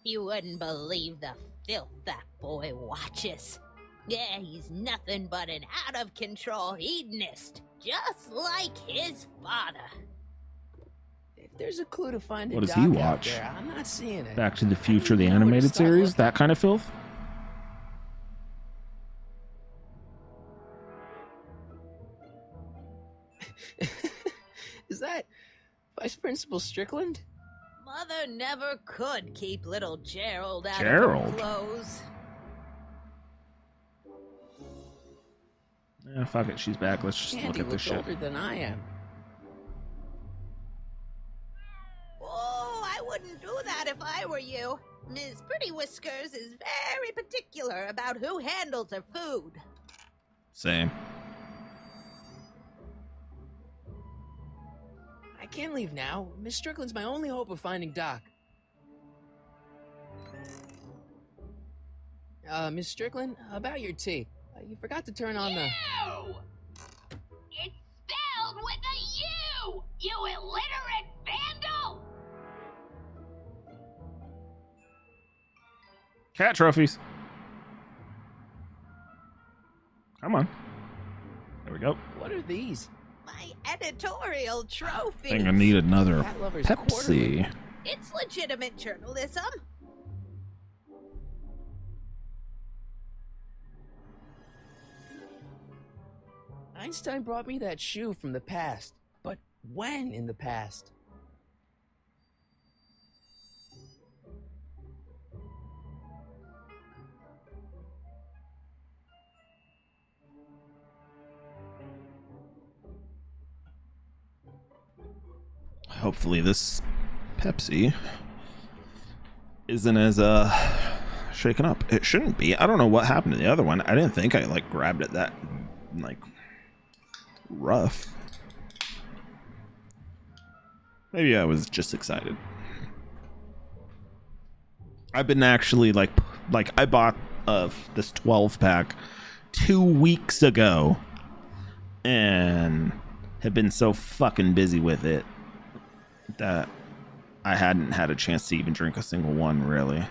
[SPEAKER 9] you wouldn't believe the filth that boy watches. Yeah, he's nothing but an out-of-control hedonist, just like his father.
[SPEAKER 2] If there's a clue to find
[SPEAKER 1] What
[SPEAKER 2] a
[SPEAKER 1] does
[SPEAKER 2] doc
[SPEAKER 1] he
[SPEAKER 2] out
[SPEAKER 1] watch?
[SPEAKER 2] there, I'm not seeing it.
[SPEAKER 1] Back to the Future, the
[SPEAKER 2] I don't know where to
[SPEAKER 1] animated
[SPEAKER 2] start
[SPEAKER 1] series,
[SPEAKER 2] looking.
[SPEAKER 1] that kind of filth.
[SPEAKER 2] Is that Vice Principal Strickland?
[SPEAKER 9] Mother never could keep little Gerald out
[SPEAKER 1] Gerald?
[SPEAKER 9] of her clothes.
[SPEAKER 1] Yeah, fuck it, she's back. Let's just
[SPEAKER 2] Andy
[SPEAKER 1] look at this
[SPEAKER 2] looks
[SPEAKER 1] shit.
[SPEAKER 2] older than I am.
[SPEAKER 9] Oh, I wouldn't do that if I were you. Ms. Pretty Whiskers is very particular about who handles her food.
[SPEAKER 1] Same.
[SPEAKER 2] I can't leave now. Miss Strickland's my only hope of finding Doc. Miss Strickland, about your tea. You forgot to turn on the...
[SPEAKER 8] You! It's spelled with a U! You illiterate vandal!
[SPEAKER 1] Cat trophies. Come on. There we go.
[SPEAKER 2] What are these?
[SPEAKER 9] My editorial trophy.
[SPEAKER 1] I think I need another
[SPEAKER 2] Cat Lover's Quarterly.
[SPEAKER 1] Pepsi.
[SPEAKER 9] It's legitimate journalism.
[SPEAKER 2] Einstein brought me that shoe from the past. But when in the past?
[SPEAKER 1] Hopefully this Pepsi isn't as shaken up. It shouldn't be. I don't know what happened to the other one. I didn't think I like grabbed it that like rough. Maybe I was just excited. I've been actually like I bought this 12 pack 2 weeks ago and have been so fucking busy with it that I hadn't had a chance to even drink a single one, really.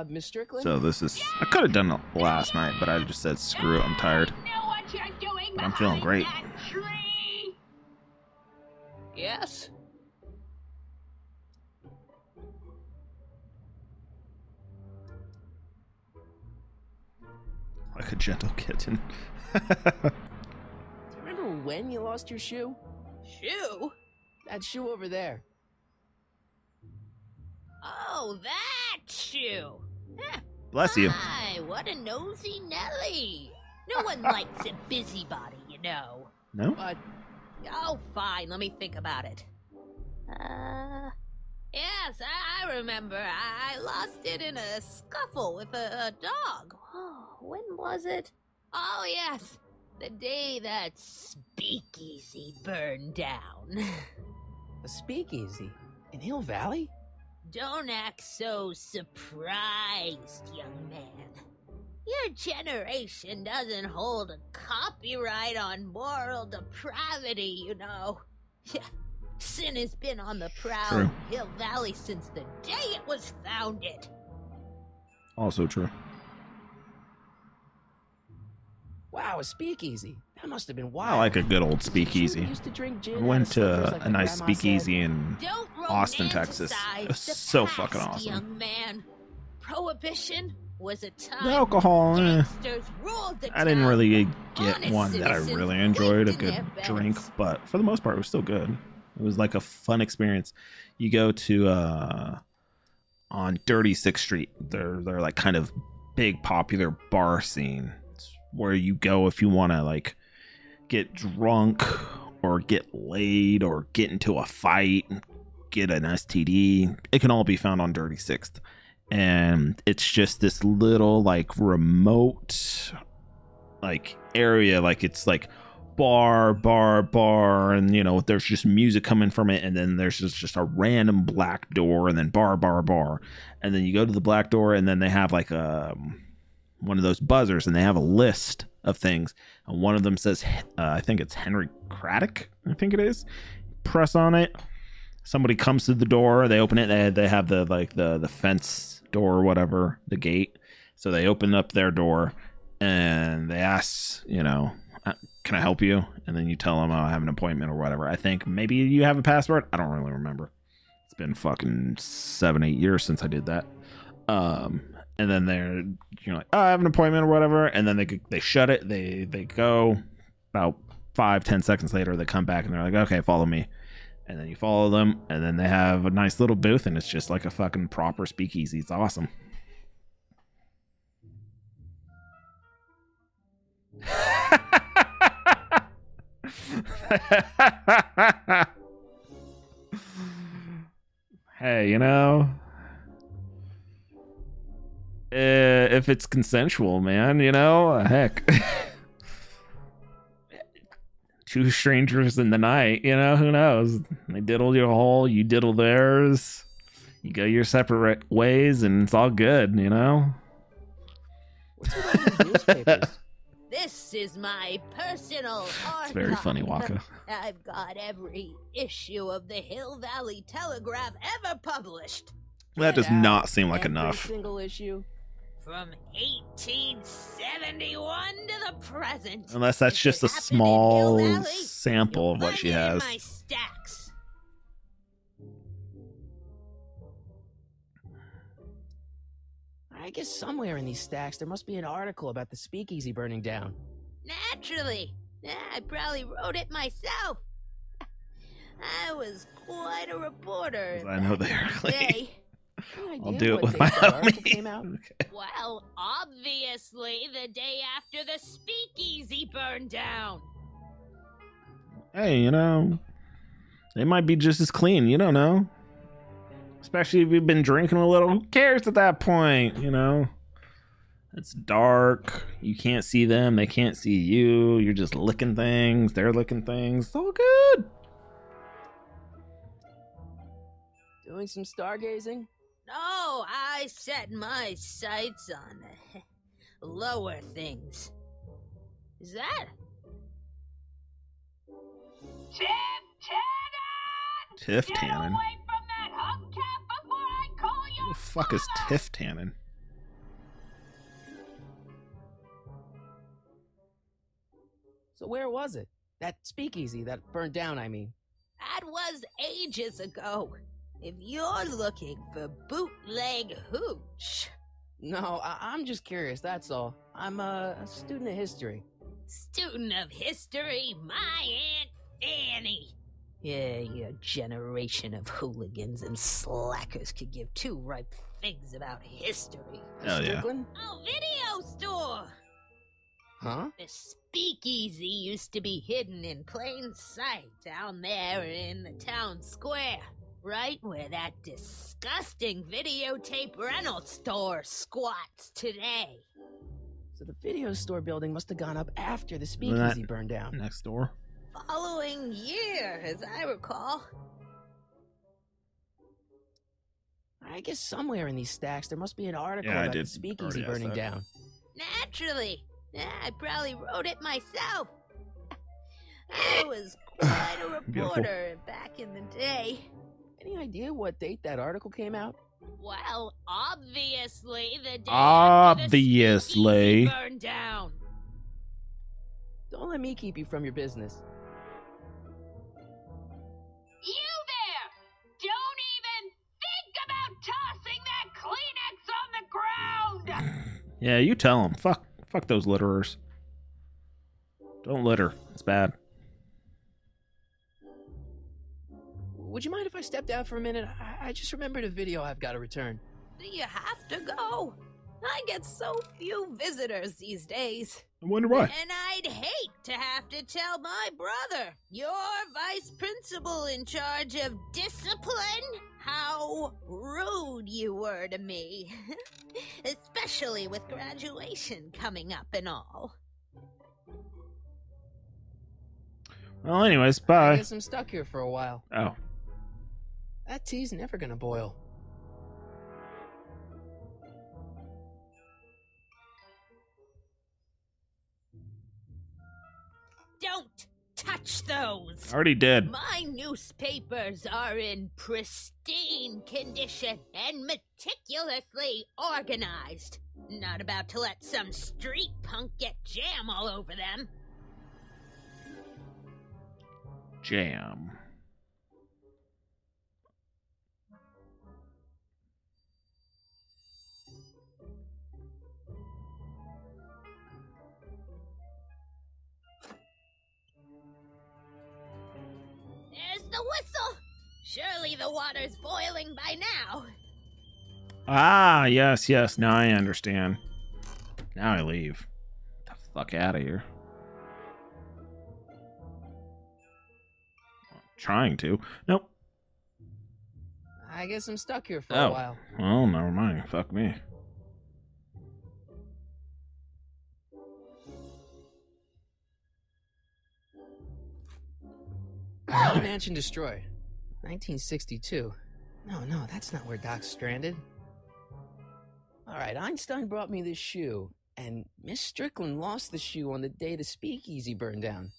[SPEAKER 2] Miss Strickland?
[SPEAKER 1] So this is... I could have done it last night, but I just said, screw it, I'm tired.
[SPEAKER 8] I know what you're doing
[SPEAKER 1] But I'm feeling great.
[SPEAKER 8] behind that tree.
[SPEAKER 2] Yes?
[SPEAKER 1] Like a gentle kitten.
[SPEAKER 2] Do you remember when you lost your shoe?
[SPEAKER 9] Shoe?
[SPEAKER 2] That shoe over there.
[SPEAKER 9] Oh, that shoe. Huh.
[SPEAKER 1] Bless you.
[SPEAKER 9] My, what a nosy Nelly. No one likes a busybody, you know.
[SPEAKER 1] No?
[SPEAKER 2] But
[SPEAKER 9] Oh, fine. Let me think about it. Yes, I remember. I lost it in a scuffle with a dog. Oh, when was it? Oh, yes. The day that speakeasy burned down.
[SPEAKER 2] a speakeasy in Hill Valley?
[SPEAKER 9] Don't act so surprised, young man. Your generation doesn't hold a copyright on moral depravity, you know. Sin has been on the prowl
[SPEAKER 1] True.
[SPEAKER 9] in Hill Valley since the day it was founded.
[SPEAKER 1] Also true.
[SPEAKER 2] Wow, a speakeasy. That must have been
[SPEAKER 1] I
[SPEAKER 2] wild.
[SPEAKER 1] like a good old
[SPEAKER 2] Was it you that
[SPEAKER 1] speakeasy.
[SPEAKER 2] used to drink gin
[SPEAKER 1] I
[SPEAKER 2] out of
[SPEAKER 1] went
[SPEAKER 2] slippers
[SPEAKER 1] to
[SPEAKER 2] like
[SPEAKER 1] a
[SPEAKER 2] my
[SPEAKER 1] nice
[SPEAKER 2] grandma
[SPEAKER 1] speakeasy
[SPEAKER 2] said?
[SPEAKER 1] in
[SPEAKER 9] Don't
[SPEAKER 1] Austin, Texas.
[SPEAKER 9] romanticize
[SPEAKER 1] It was
[SPEAKER 9] the
[SPEAKER 1] so
[SPEAKER 9] past,
[SPEAKER 1] fucking awesome.
[SPEAKER 9] young man. Prohibition was a time
[SPEAKER 1] The alcohol,
[SPEAKER 9] gangsters ruled the
[SPEAKER 1] I didn't
[SPEAKER 9] town.
[SPEAKER 1] really get
[SPEAKER 9] Honest
[SPEAKER 1] one that I
[SPEAKER 9] citizens
[SPEAKER 1] really enjoyed. A
[SPEAKER 9] quaked in
[SPEAKER 1] good
[SPEAKER 9] their
[SPEAKER 1] drink,
[SPEAKER 9] beds.
[SPEAKER 1] but for the most part, it was still good. It was like a fun experience. You go to on Dirty Sixth Street. They're like kind of big popular bar scene. It's where you go if you want to like get drunk or get laid or get into a fight, get an STD. It can all be found on Dirty Sixth. And it's just this little like remote like area, like it's like bar, and you know there's just music coming from it, and then there's just a random black door, and then bar, and then you go to the black door, and then they have like one of those buzzers, and they have a list of things, and one of them says I think it's Henry Craddock, I think it is. Press on it, somebody comes to the door, they open it, they have the like the fence door or whatever, the gate, so they open up their door and they ask, you know, can I help you? And then you tell them, oh, I have an appointment or whatever. I think maybe you have a password. I don't really remember. It's been fucking 7-8 years since I did that. And then you're like, oh, I have an appointment or whatever. And then they shut it. They go about 5-10 seconds later. They come back and they're like, okay, follow me. And then you follow them. And then they have a nice little booth. And it's just like a fucking proper speakeasy. It's awesome. Hey, you know, if it's consensual, man, you know, heck. Two strangers in the night, you know, who knows? They diddle your hole, you diddle theirs, you go your separate ways, and it's all good, you know?
[SPEAKER 2] What's with all these newspapers?
[SPEAKER 9] This is my personal archive.
[SPEAKER 1] It's very funny, Waka.
[SPEAKER 9] I've got every issue of the Hill Valley Telegraph ever published.
[SPEAKER 1] That does not seem like
[SPEAKER 2] Every
[SPEAKER 1] enough.
[SPEAKER 2] single issue.
[SPEAKER 9] From 1871 to the present.
[SPEAKER 1] Unless that's
[SPEAKER 9] If
[SPEAKER 1] just a
[SPEAKER 9] it happened in
[SPEAKER 1] small
[SPEAKER 9] Hill Valley,
[SPEAKER 1] sample
[SPEAKER 9] you'll
[SPEAKER 1] of what
[SPEAKER 9] find
[SPEAKER 1] she
[SPEAKER 9] it in
[SPEAKER 1] has.
[SPEAKER 9] my stacks.
[SPEAKER 2] I guess somewhere in these stacks there must be an article about the speakeasy burning down.
[SPEAKER 9] Naturally. I probably wrote it myself. I was quite a reporter.
[SPEAKER 1] I know they are
[SPEAKER 9] back in the
[SPEAKER 1] clean.
[SPEAKER 9] day.
[SPEAKER 2] Any
[SPEAKER 1] I'll
[SPEAKER 2] idea
[SPEAKER 1] do it
[SPEAKER 2] what
[SPEAKER 1] with
[SPEAKER 2] date
[SPEAKER 1] my
[SPEAKER 2] that article
[SPEAKER 1] homie.
[SPEAKER 2] came out?
[SPEAKER 1] Okay.
[SPEAKER 9] Well, obviously the day after the speakeasy burned down.
[SPEAKER 1] Hey, you know, they might be just as clean. You don't know. Especially if you've been drinking a little. Who cares at that point, you know? It's dark. You can't see them. They can't see you. You're just licking things. They're licking things. It's all good.
[SPEAKER 2] Doing some stargazing?
[SPEAKER 9] No, I set my sights on lower things. Is that?
[SPEAKER 1] Tiff
[SPEAKER 8] Get
[SPEAKER 1] Tannen.
[SPEAKER 8] away from that hubcap before I call
[SPEAKER 1] Who
[SPEAKER 8] your
[SPEAKER 1] the fuck is
[SPEAKER 8] father!
[SPEAKER 1] Tiff Tannen?
[SPEAKER 2] So where was it? That speakeasy that burned down, I mean.
[SPEAKER 9] That was ages ago. If you're looking for bootleg hooch.
[SPEAKER 2] No, I'm just curious, that's all. I'm a student of history.
[SPEAKER 9] Student of history, my Aunt Fanny. Yeah, your generation of hooligans and slackers could give two ripe figs about history.
[SPEAKER 1] Hell yeah.
[SPEAKER 2] Strickland?
[SPEAKER 9] Oh, video store!
[SPEAKER 2] Huh?
[SPEAKER 9] The speakeasy used to be hidden in plain sight down there in the town square. Right where that disgusting videotape rental store squats today.
[SPEAKER 2] So the video store building must have gone up after the speakeasy burned down.
[SPEAKER 1] Next door.
[SPEAKER 9] Following year, as I recall.
[SPEAKER 2] I guess somewhere in these stacks there must be an article
[SPEAKER 1] Yeah, I
[SPEAKER 2] about the
[SPEAKER 1] did
[SPEAKER 2] speakeasy
[SPEAKER 1] already ask
[SPEAKER 2] burning
[SPEAKER 1] that.
[SPEAKER 2] down.
[SPEAKER 9] Naturally. I probably wrote it myself. I was quite a
[SPEAKER 1] Beautiful.
[SPEAKER 9] reporter back in the day.
[SPEAKER 2] Any idea what date that article came out?
[SPEAKER 9] Well, obviously the day
[SPEAKER 1] Obviously.
[SPEAKER 9] after the speakeasy burned down.
[SPEAKER 2] Don't let me keep you from your business.
[SPEAKER 8] You there! Don't even think about tossing that Kleenex on the ground!
[SPEAKER 1] Yeah, you tell them. Fuck those litterers. Don't litter. It's bad.
[SPEAKER 2] Would you mind if I stepped out for a minute? I just remembered a video I've got to return.
[SPEAKER 9] Do you have to go? I get so few visitors these days.
[SPEAKER 1] I wonder why.
[SPEAKER 9] And I'd hate to have to tell my brother, your vice principal in charge of discipline, how rude you were to me. Especially with graduation coming up and all.
[SPEAKER 1] Well, anyways,
[SPEAKER 2] I
[SPEAKER 1] bye.
[SPEAKER 2] guess I'm stuck here for a while.
[SPEAKER 1] Oh.
[SPEAKER 2] That tea's never gonna boil.
[SPEAKER 9] Don't touch those!
[SPEAKER 1] Already did.
[SPEAKER 9] My newspapers are in pristine condition and meticulously organized. Not about to let some street punk get jam all over them.
[SPEAKER 1] Jam.
[SPEAKER 9] There's the whistle! Surely the water's boiling by now.
[SPEAKER 1] Ah, yes. Now I understand. Now I leave. Get the fuck out of here. Trying to. Nope.
[SPEAKER 2] I guess I'm stuck here for
[SPEAKER 1] Oh.
[SPEAKER 2] a while.
[SPEAKER 1] Well, never mind. Fuck me.
[SPEAKER 2] Mansion destroyed. 1962. No, that's not where Doc's stranded. Alright, Einstein brought me this shoe, and Miss Strickland lost the shoe on the day the speakeasy burned down.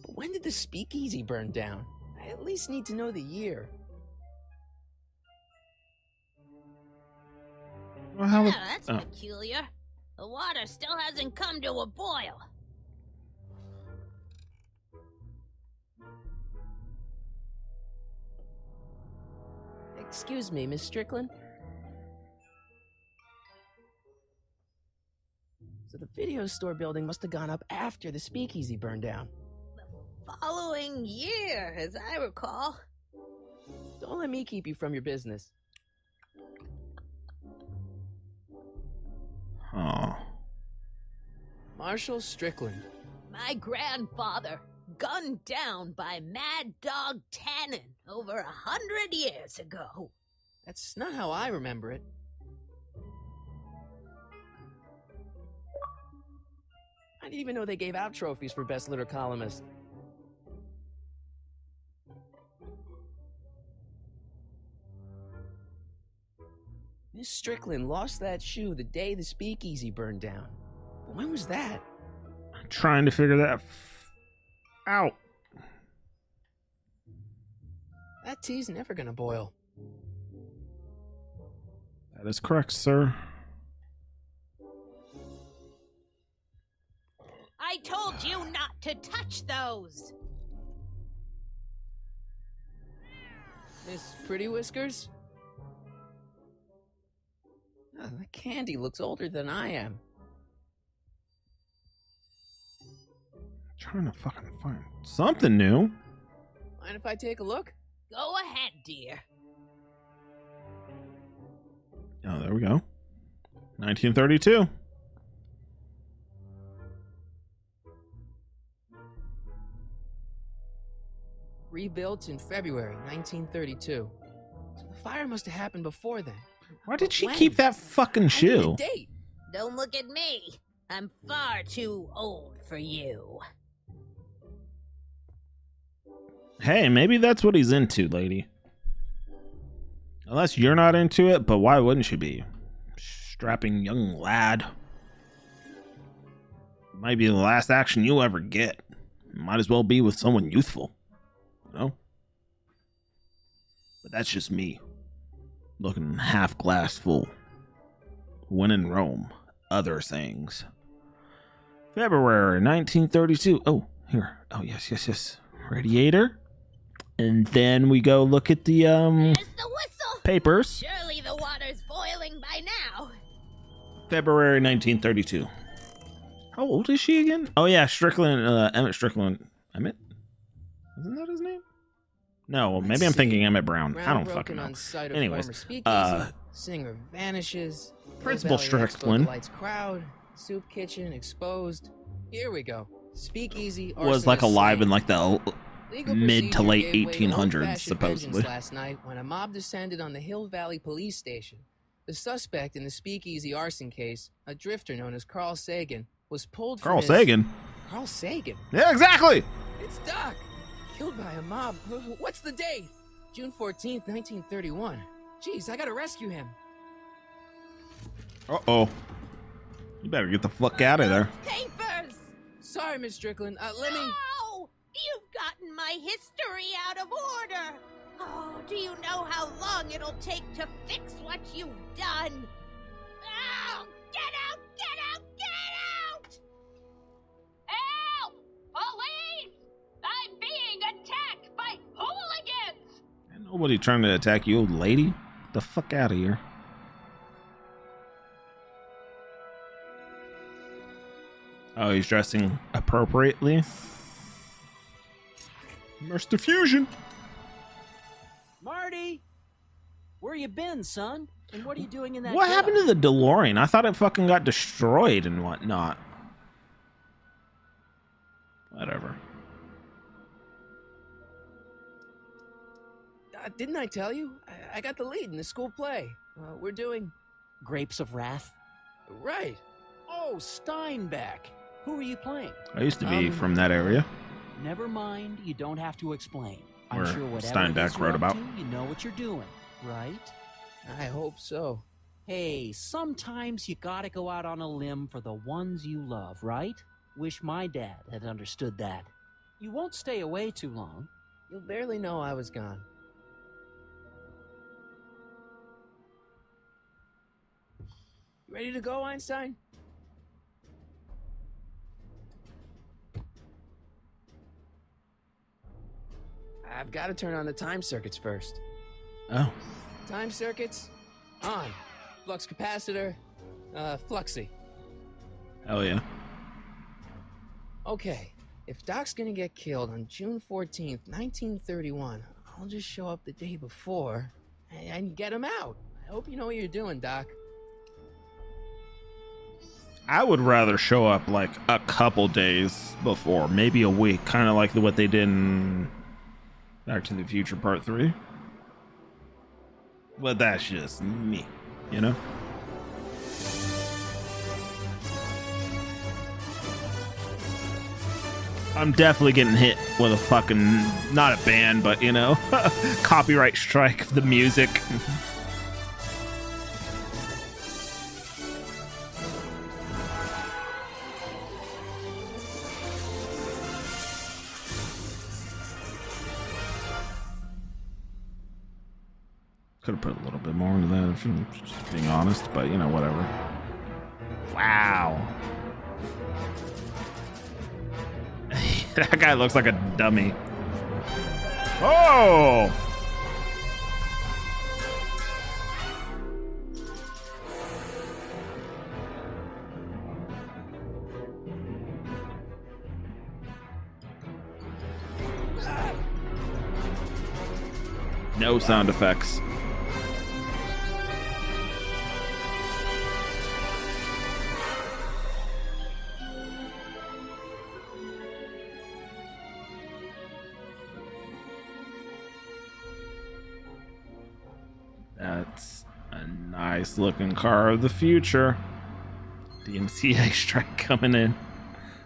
[SPEAKER 2] But when did the speakeasy burn down? I at least need to know the year.
[SPEAKER 1] Well, how
[SPEAKER 9] Yeah, that's peculiar. The water still hasn't come to a boil.
[SPEAKER 2] Excuse me, Miss Strickland? So the video store building must have gone up after the speakeasy burned down.
[SPEAKER 9] Following year, as I recall.
[SPEAKER 2] Don't let me keep you from your business.
[SPEAKER 1] Oh.
[SPEAKER 2] Marshall Strickland.
[SPEAKER 9] My grandfather, gunned down by Mad Dog Tannen over 100 years ago.
[SPEAKER 2] That's not how I remember it. I didn't even know they gave out trophies for best litter columnist. Miss Strickland lost that shoe the day the speakeasy burned down. But when was that?
[SPEAKER 1] I'm trying to figure that out.
[SPEAKER 2] That tea's never gonna boil.
[SPEAKER 1] That is correct, sir.
[SPEAKER 9] I told you not to touch those.
[SPEAKER 2] Miss Pretty Whiskers? Oh, the candy looks older than I am.
[SPEAKER 1] Trying to fucking find something new.
[SPEAKER 2] Mind if I take a look?
[SPEAKER 9] Go ahead, dear.
[SPEAKER 1] Oh, there we go. 1932.
[SPEAKER 2] Rebuilt in February 1932. So the fire must have happened before then.
[SPEAKER 1] Why did she
[SPEAKER 2] When?
[SPEAKER 1] keep that fucking
[SPEAKER 2] I need
[SPEAKER 1] shoe?
[SPEAKER 2] a date.
[SPEAKER 9] Don't look at me. I'm far too old for you.
[SPEAKER 1] Hey, maybe that's what he's into, lady. Unless you're not into it, but why wouldn't you be? Strapping young lad. Might be the last action you'll ever get. Might as well be with someone youthful. You know? But that's just me. Looking half glass full. When in Rome, other things. February 1932. Oh, here. Oh, yes. Radiator. And then we go look at the,
[SPEAKER 9] There's the whistle.
[SPEAKER 1] papers.
[SPEAKER 9] Surely the water's boiling by now.
[SPEAKER 1] February 1932. How old is she again? Oh yeah, Strickland, Emmett Strickland. Emmett? Isn't that his name? No, maybe I'm thinking Emmett Brown. I don't fucking know. Anyways,
[SPEAKER 2] singer vanishes.
[SPEAKER 1] Principal
[SPEAKER 2] Hillbilly Expo
[SPEAKER 1] Strickland
[SPEAKER 2] Delights crowd. Soup kitchen exposed. Here we go. Speakeasy
[SPEAKER 1] was like alive in like the
[SPEAKER 2] Legal
[SPEAKER 1] mid to
[SPEAKER 2] procedure
[SPEAKER 1] late
[SPEAKER 2] gave way to
[SPEAKER 1] 1800s,
[SPEAKER 2] old-fashioned
[SPEAKER 1] supposedly.
[SPEAKER 2] vengeance last night when a mob descended on the Hill Valley Police Station. The suspect in the Speakeasy arson case, a drifter known as Carl Sagan, was pulled from
[SPEAKER 1] Carl
[SPEAKER 2] his...
[SPEAKER 1] Sagan?
[SPEAKER 2] Carl Sagan?
[SPEAKER 1] Yeah, exactly!
[SPEAKER 2] It's Doc! Killed by a mob. What's the date? June 14th, 1931. Jeez, I gotta rescue him.
[SPEAKER 1] Uh-oh. You better get the fuck out of there.
[SPEAKER 9] Papers!
[SPEAKER 2] Sorry, Miss Strickland. Let me...
[SPEAKER 9] No! You've gotten my history out of order! Oh, do you know how long it'll take to fix what you've done? Oh, get out! Get out! Get out!
[SPEAKER 8] Help! Police! I'm being attacked by hooligans!
[SPEAKER 1] Ain't nobody trying to attack you, old lady. Get the fuck out of here. Oh, he's dressing appropriately. Immersed diffusion.
[SPEAKER 5] Marty! Where you been, son? And what are you doing in that
[SPEAKER 1] What
[SPEAKER 5] truck?
[SPEAKER 1] happened to the DeLorean? I thought it fucking got destroyed and whatnot. Whatever.
[SPEAKER 2] Didn't I tell you? I got the lead in the school play. We're doing...
[SPEAKER 5] Grapes of Wrath?
[SPEAKER 2] Right.
[SPEAKER 5] Oh, Steinbeck. Who are you playing?
[SPEAKER 1] I used to be from that area.
[SPEAKER 5] Never mind, you don't have to explain. I'm
[SPEAKER 1] Where
[SPEAKER 5] sure whatever
[SPEAKER 1] Steinbeck
[SPEAKER 5] it is you're
[SPEAKER 1] wrote
[SPEAKER 5] up
[SPEAKER 1] about.
[SPEAKER 5] to, you know what you're doing, right?
[SPEAKER 2] I hope so.
[SPEAKER 5] Hey, sometimes you gotta go out on a limb for the ones you love, right? Wish my dad had understood that. You won't stay away too long.
[SPEAKER 2] You'll barely know I was gone. You ready to go, Einstein? I've got to turn on the time circuits first.
[SPEAKER 1] Oh.
[SPEAKER 2] Time circuits, on. Flux capacitor, fluxy.
[SPEAKER 1] Hell yeah.
[SPEAKER 2] Okay, if Doc's gonna get killed on June 14th, 1931, I'll just show up the day before and get him out. I hope you know what you're doing, Doc.
[SPEAKER 1] I would rather show up like a couple days before, maybe a week, kind of like what they did in Back to the Future Part 3. But that's just me, you know? I'm definitely getting hit with a fucking, not a ban, but you know, copyright strike of the music. Could have put a little bit more into that, if I'm just being honest, but you know, whatever. Wow. That guy looks like a dummy. Oh! No sound effects. That's a nice looking car of the future. DMCA strike coming in.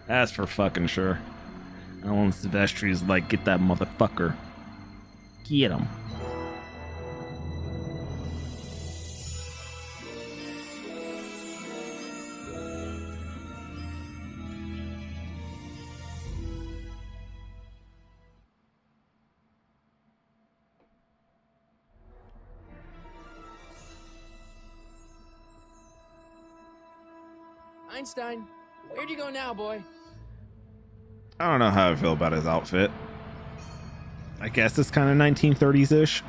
[SPEAKER 1] That's for fucking sure. Alan Silvestri's like, get that motherfucker. Get him.
[SPEAKER 2] Einstein, where'd you go now, boy?
[SPEAKER 1] I don't know how I feel about his outfit. I guess it's kind of 1930s-ish.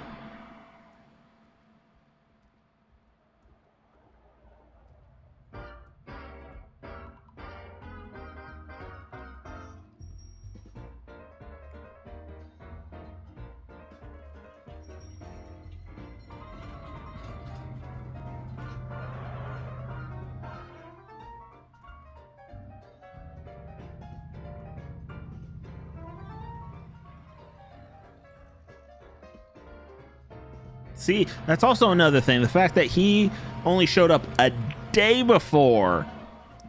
[SPEAKER 1] See, that's also another thing. The fact that he only showed up a day before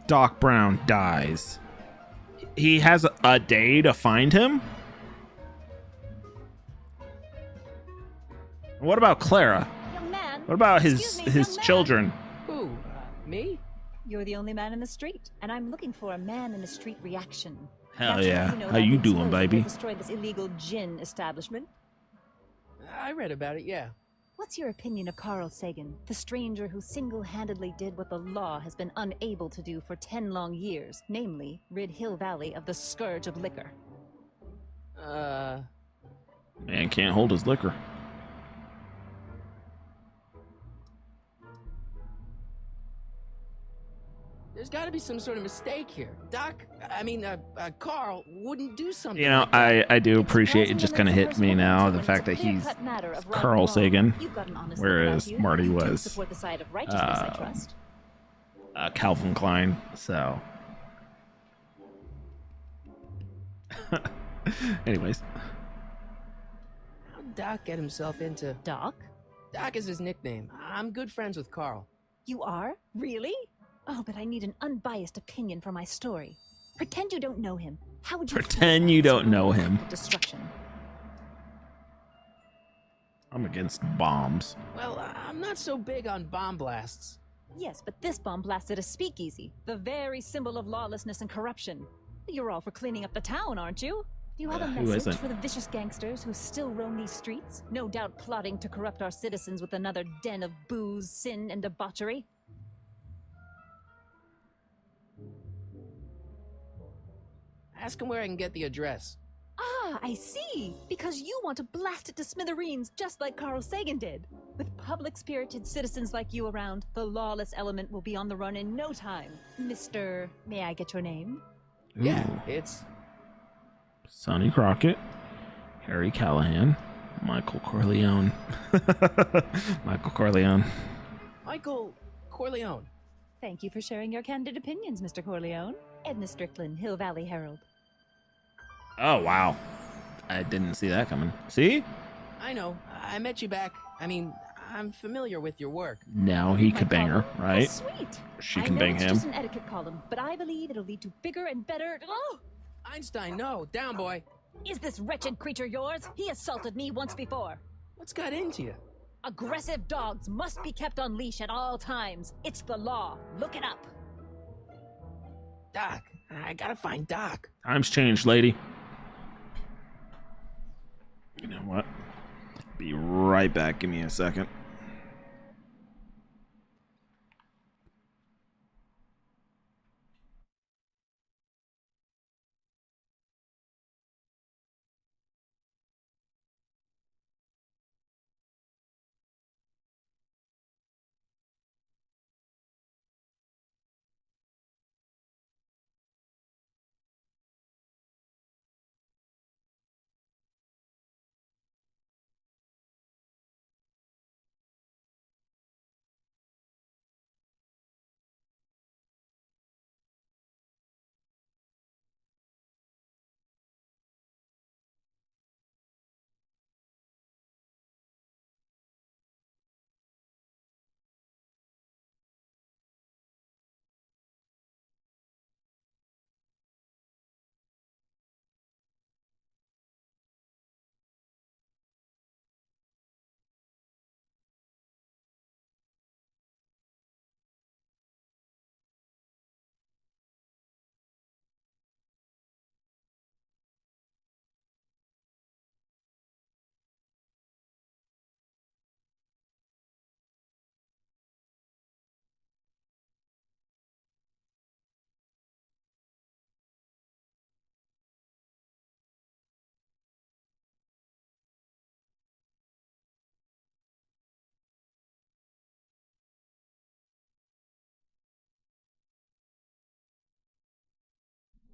[SPEAKER 1] Doc Brown dies. He has a day to find him? What about Clara?
[SPEAKER 10] Young man.
[SPEAKER 1] What about
[SPEAKER 10] Excuse me,
[SPEAKER 1] his
[SPEAKER 10] young man.
[SPEAKER 1] children?
[SPEAKER 2] Who? Me?
[SPEAKER 10] You're the only man in the street, and I'm looking for a man in the street reaction.
[SPEAKER 1] Hell
[SPEAKER 10] Naturally,
[SPEAKER 1] yeah.
[SPEAKER 10] you know
[SPEAKER 1] How
[SPEAKER 10] that
[SPEAKER 1] you
[SPEAKER 10] the
[SPEAKER 1] doing,
[SPEAKER 10] explosion
[SPEAKER 1] baby?
[SPEAKER 10] that destroyed this illegal gin establishment.
[SPEAKER 2] I read about it, yeah.
[SPEAKER 10] What's your opinion of Carl Sagan, the stranger who single-handedly did what the law has been unable to do for 10 long years, namely, rid Hill Valley of the scourge of liquor?
[SPEAKER 1] Man can't hold his liquor.
[SPEAKER 2] There's got to be some sort of mistake here. Carl wouldn't do something.
[SPEAKER 1] You know,
[SPEAKER 2] like that.
[SPEAKER 1] I do appreciate it. Just kind of hit me now the fact that he's Carl Sagan, whereas Marty was Calvin Klein. So, anyways,
[SPEAKER 2] How'd Doc get himself into...
[SPEAKER 10] Doc?
[SPEAKER 2] Doc is his nickname. I'm good friends with Carl.
[SPEAKER 10] You are? Really? Oh, but I need an unbiased opinion for my story. Pretend you don't know him. How would you
[SPEAKER 1] pretend you don't know him.
[SPEAKER 10] Destruction.
[SPEAKER 1] I'm against bombs.
[SPEAKER 2] Well, I'm not so big on bomb blasts.
[SPEAKER 10] Yes, but this bomb blasted a speakeasy, the very symbol of lawlessness and corruption. You're all for cleaning up the town, aren't you? Do you have a
[SPEAKER 1] Who
[SPEAKER 10] message
[SPEAKER 1] isn't?
[SPEAKER 10] for the vicious gangsters who still roam these streets, no doubt plotting to corrupt our citizens with another den of booze, sin, and debauchery?
[SPEAKER 2] Ask him where I can get the address.
[SPEAKER 10] Ah, I see. Because you want to blast it to smithereens just like Carl Sagan did. With public-spirited citizens like you around, the lawless element will be on the run in no time. Mr. May I get your name?
[SPEAKER 2] Yeah,
[SPEAKER 1] Ooh.
[SPEAKER 2] it's...
[SPEAKER 1] Sonny Crockett, Harry Callahan, Michael Corleone. Michael Corleone.
[SPEAKER 2] Michael Corleone.
[SPEAKER 10] Thank you for sharing your candid opinions, Mr. Corleone. Edna Strickland, Hill Valley Herald.
[SPEAKER 1] Oh, wow. I didn't see that coming. See?
[SPEAKER 2] I know. I met you back. I'm familiar with your work.
[SPEAKER 1] Now he could bang her, right?
[SPEAKER 10] Oh, sweet.
[SPEAKER 1] She
[SPEAKER 10] I
[SPEAKER 1] can
[SPEAKER 10] know
[SPEAKER 1] bang
[SPEAKER 10] it's
[SPEAKER 1] him.
[SPEAKER 10] just an etiquette column, but I believe it'll lead to bigger and better... Oh!
[SPEAKER 2] Einstein, no. Down, boy.
[SPEAKER 10] Is this wretched creature yours? He assaulted me once before.
[SPEAKER 2] What's got into you?
[SPEAKER 10] Aggressive dogs must be kept on leash at all times. It's the law. Look it up.
[SPEAKER 2] Doc. I gotta find Doc.
[SPEAKER 1] Times changed, lady. You know what? Be right back. Give me a second.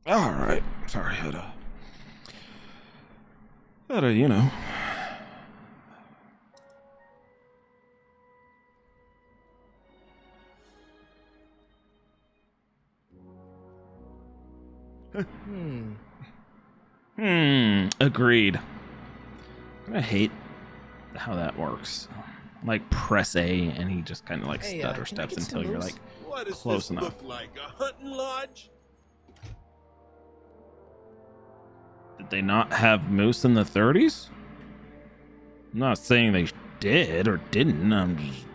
[SPEAKER 1] All right. Sorry, had a, you know. Agreed. I hate how that works. like press A, and he just kind of like
[SPEAKER 2] Hey,
[SPEAKER 1] stutter
[SPEAKER 2] can I
[SPEAKER 1] steps
[SPEAKER 2] get some
[SPEAKER 1] until you're
[SPEAKER 2] moose?
[SPEAKER 1] like
[SPEAKER 6] What does
[SPEAKER 1] close
[SPEAKER 6] this
[SPEAKER 1] enough.
[SPEAKER 6] look like? A hunting lodge?
[SPEAKER 1] Did they not have moose in the 30s? I'm not saying they did or didn't. I'm just,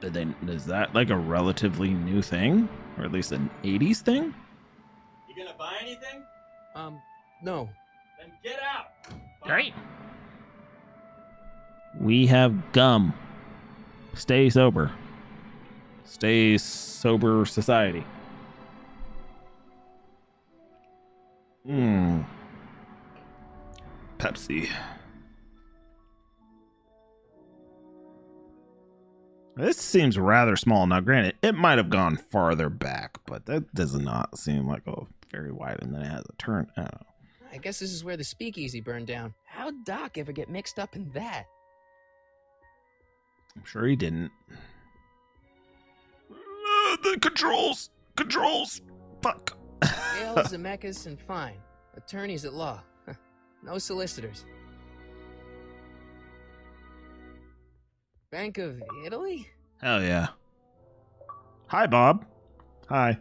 [SPEAKER 1] did they? Is that like a relatively new thing, or at least an 80s thing?
[SPEAKER 11] You gonna buy anything?
[SPEAKER 2] No.
[SPEAKER 11] Then get out.
[SPEAKER 1] Right. We have gum. Stay sober. Stay sober society. Pepsi. This seems rather small. Now, granted, it might have gone farther back, but that does not seem like a very wide, and then it has a turn. I don't know.
[SPEAKER 2] I guess this is where the speakeasy burned down. How'd Doc ever get mixed up in that?
[SPEAKER 1] I'm sure he didn't. The controls! Controls! Fuck.
[SPEAKER 2] Gale, Zemeckis, and Fine. Attorneys at law. No solicitors. Bank of Italy?
[SPEAKER 1] Hell yeah. Hi, Bob. Hi.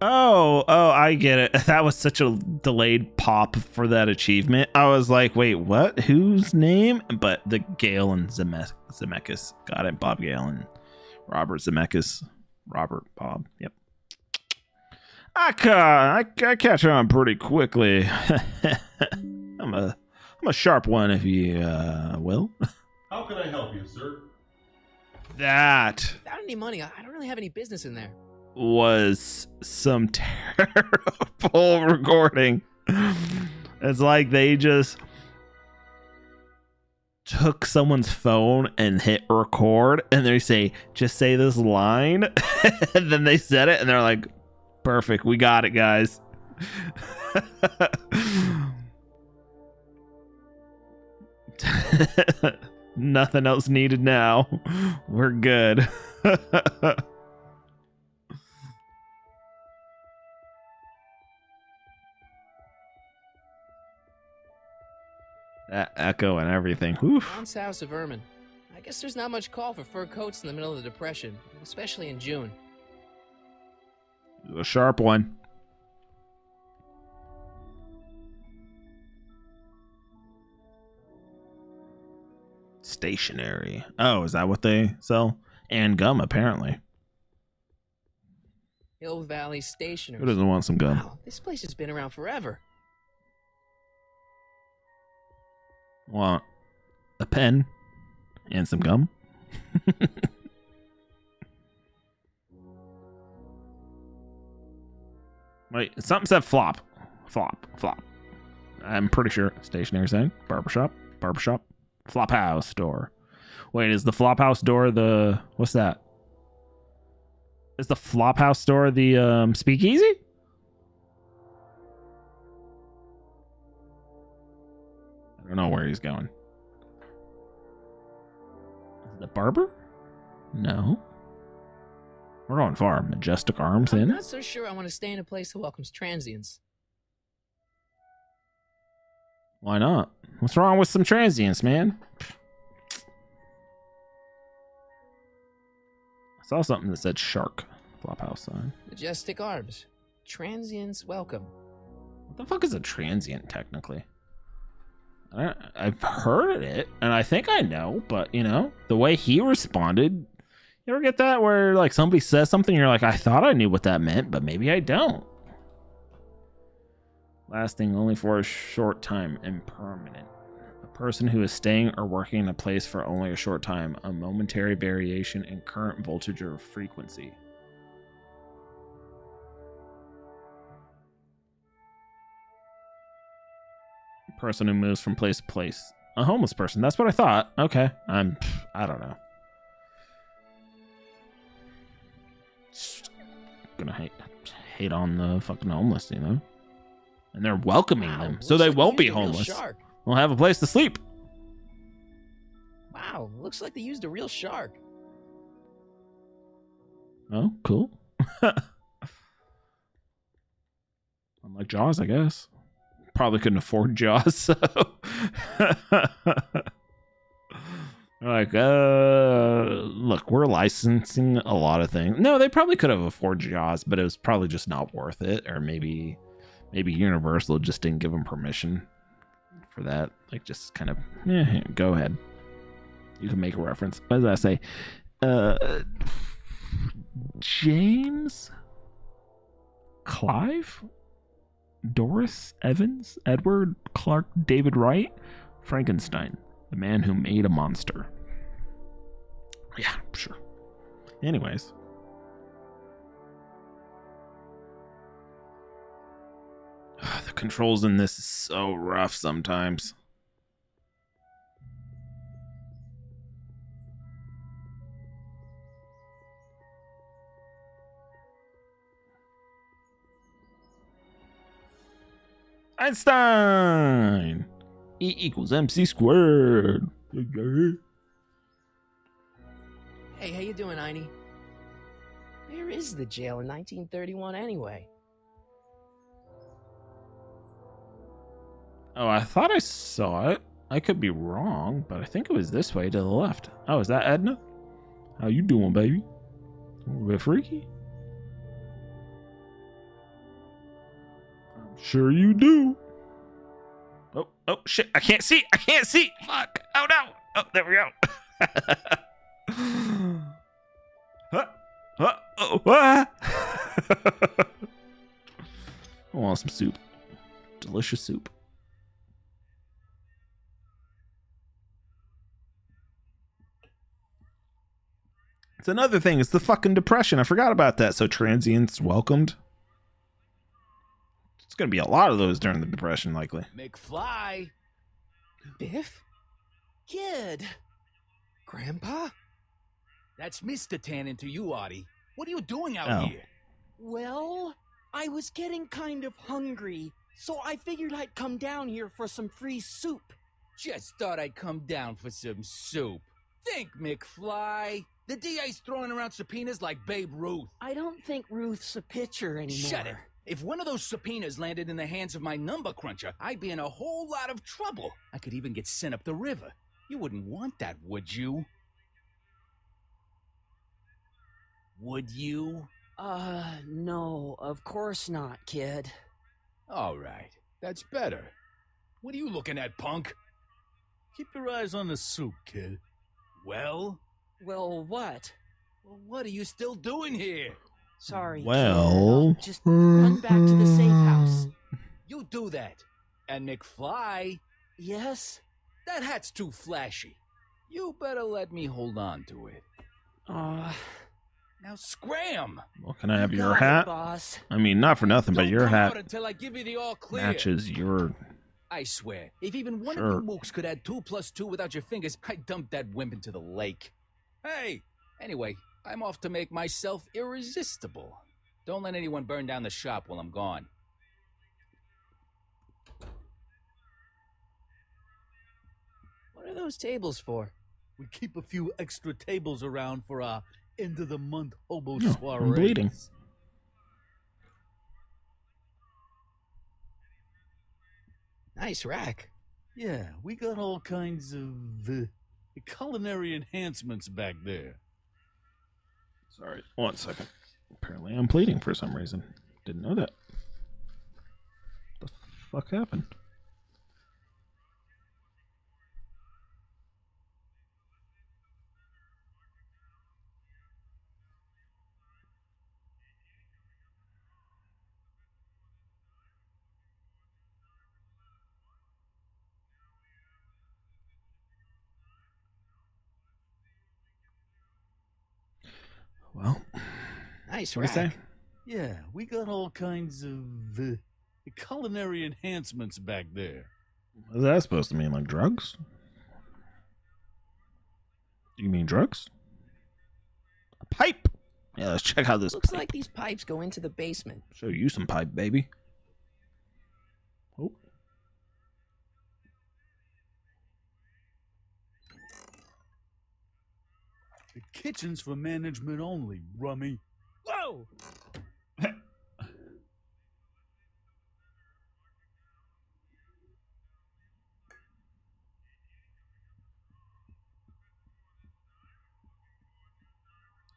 [SPEAKER 1] Oh, I get it. That was such a delayed pop for that achievement. I was like, wait, what? Whose name? But the Gale and Zemeckis. Got it. Bob Gale and Robert Zemeckis. Robert Bob. Yep. I catch on pretty quickly. I'm a sharp one, if you will.
[SPEAKER 6] How can I help you, sir?
[SPEAKER 1] That
[SPEAKER 2] Without any money, I don't really have any business in there.
[SPEAKER 1] was some terrible recording. It's like they just took someone's phone and hit record, and they say, just say this line. And then they said it, and they're like, perfect, we got it, guys. Nothing else needed now. We're good. That echo and everything. Whew.
[SPEAKER 2] Aunt's House of Ermine. I guess there's not much call for fur coats in the middle of the Depression, especially in June.
[SPEAKER 1] A sharp one. Stationery. Oh, is that what they sell? And gum, apparently.
[SPEAKER 2] Hill Valley Stationers.
[SPEAKER 1] Who doesn't want some gum?
[SPEAKER 2] Wow, this place has been around forever.
[SPEAKER 1] Want a pen and some gum? Wait, something said flop. Flop. I'm pretty sure. Stationery saying barbershop. Flop house door. Wait, is the flop house door the... What's that? Is the flop house door the speakeasy? I don't know where he's going. The barber? No. We're going far. Majestic Arms
[SPEAKER 2] I'm
[SPEAKER 1] Inn?
[SPEAKER 2] not so sure I want to stay in a place that welcomes transients.
[SPEAKER 1] Why not? What's wrong with some transients, man? I saw something that said shark. Flophouse sign.
[SPEAKER 2] Majestic Arms. Transients welcome.
[SPEAKER 1] What the fuck is a transient, technically? I've heard it, and I think I know, but, you know, the way he responded... You ever get that where, like, somebody says something, you're like, I thought I knew what that meant, but maybe I don't. Lasting only for a short time, impermanent. A person who is staying or working in a place for only a short time, a momentary variation in current voltage or frequency. A person who moves from place to place. A homeless person, that's what I thought. Okay, I don't know. Gonna hate on the fucking homeless, you know? And they're welcoming them, so they won't be homeless. They'll have a place to sleep.
[SPEAKER 2] Wow, looks like they used a real shark.
[SPEAKER 1] Oh, cool. Unlike Jaws, I guess. probably couldn't afford Jaws, so like, look, we're licensing a lot of things. No, they probably could have afforded Jaws, but it was probably just not worth it, or maybe Universal just didn't give them permission for that. Like, just kind of, yeah, go ahead. You can make a reference. What did I say? James Clive, Doris Evans, Edward Clark, David Wright, Frankenstein, the man who made a monster. Yeah, sure. Anyways. The controls in this is so rough sometimes. Einstein! E equals MC squared.
[SPEAKER 2] Hey, how you doing, Einie? Where is the jail in 1931 anyway?
[SPEAKER 1] Oh, I thought I saw it. I could be wrong, but I think it was this way to the left. Oh, is that Edna? How you doing, baby? A little bit freaky? I'm sure you do. Oh, shit. I can't see. I can't see. Fuck. Oh, no. Oh, there we go. I want some soup. Delicious soup. It's another thing. It's the fucking depression. I forgot about that. So transients welcomed. It's going to be a lot of those during the depression, likely.
[SPEAKER 2] McFly. Biff?
[SPEAKER 12] Kid.
[SPEAKER 2] Grandpa?
[SPEAKER 12] That's Mr. Tannen to you, Artie. What are you doing out here?
[SPEAKER 5] Well, I was getting kind of hungry, so I figured I'd come down here for some free soup.
[SPEAKER 12] Just thought I'd come down for some soup. Think, McFly. The DA's throwing around subpoenas like Babe Ruth.
[SPEAKER 5] I don't think Ruth's a pitcher anymore.
[SPEAKER 12] Shut it. If one of those subpoenas landed in the hands of my number cruncher, I'd be in a whole lot of trouble. I could even get sent up the river. You wouldn't want that, would you? Would you?
[SPEAKER 5] No, of course not, kid.
[SPEAKER 12] All right, that's better. What are you looking at, punk?
[SPEAKER 6] Keep your eyes on the soup, kid.
[SPEAKER 12] Well,
[SPEAKER 5] what?
[SPEAKER 12] Well, what are you still doing here?
[SPEAKER 5] Sorry.
[SPEAKER 1] Well,
[SPEAKER 5] kid. Just run back to the safe house.
[SPEAKER 12] You do that. And McFly?
[SPEAKER 5] Yes?
[SPEAKER 12] That hat's too flashy. You better let me hold on to it. Now scram!
[SPEAKER 1] Well, can I have your
[SPEAKER 5] Got it,
[SPEAKER 1] hat?
[SPEAKER 5] boss.
[SPEAKER 1] I mean, not for nothing, but
[SPEAKER 12] Don't
[SPEAKER 1] your
[SPEAKER 12] come
[SPEAKER 1] hat
[SPEAKER 12] out until I give you the all clear.
[SPEAKER 1] matches your...
[SPEAKER 12] I swear, if even one
[SPEAKER 1] Sure.
[SPEAKER 12] of you mooks could add 2 + 2 without your fingers, I'd dump that wimp into the lake. Hey! Anyway, I'm off to make myself irresistible. Don't let anyone burn down the shop while I'm gone.
[SPEAKER 2] What are those tables for?
[SPEAKER 6] We keep a few extra tables around for our end-of-the-month hobo
[SPEAKER 1] No,
[SPEAKER 6] soirees.
[SPEAKER 1] I'm bleeding.
[SPEAKER 2] Nice rack.
[SPEAKER 6] Yeah, we got all kinds of culinary enhancements back there.
[SPEAKER 1] Sorry, 1 second. Apparently I'm bleeding for some reason. Didn't know that. What the fuck happened? Well,
[SPEAKER 2] Nice
[SPEAKER 1] what do you
[SPEAKER 2] rack.
[SPEAKER 1] say?
[SPEAKER 6] Yeah, we got all kinds of culinary enhancements back there.
[SPEAKER 1] What is that supposed to mean? Like drugs? Do you mean drugs? A pipe? Yeah, let's check out this
[SPEAKER 2] Looks
[SPEAKER 1] pipe.
[SPEAKER 2] like these pipes go into the basement.
[SPEAKER 1] Show you some pipe, baby. Oh.
[SPEAKER 6] The kitchen's for management only, rummy.
[SPEAKER 12] Whoa!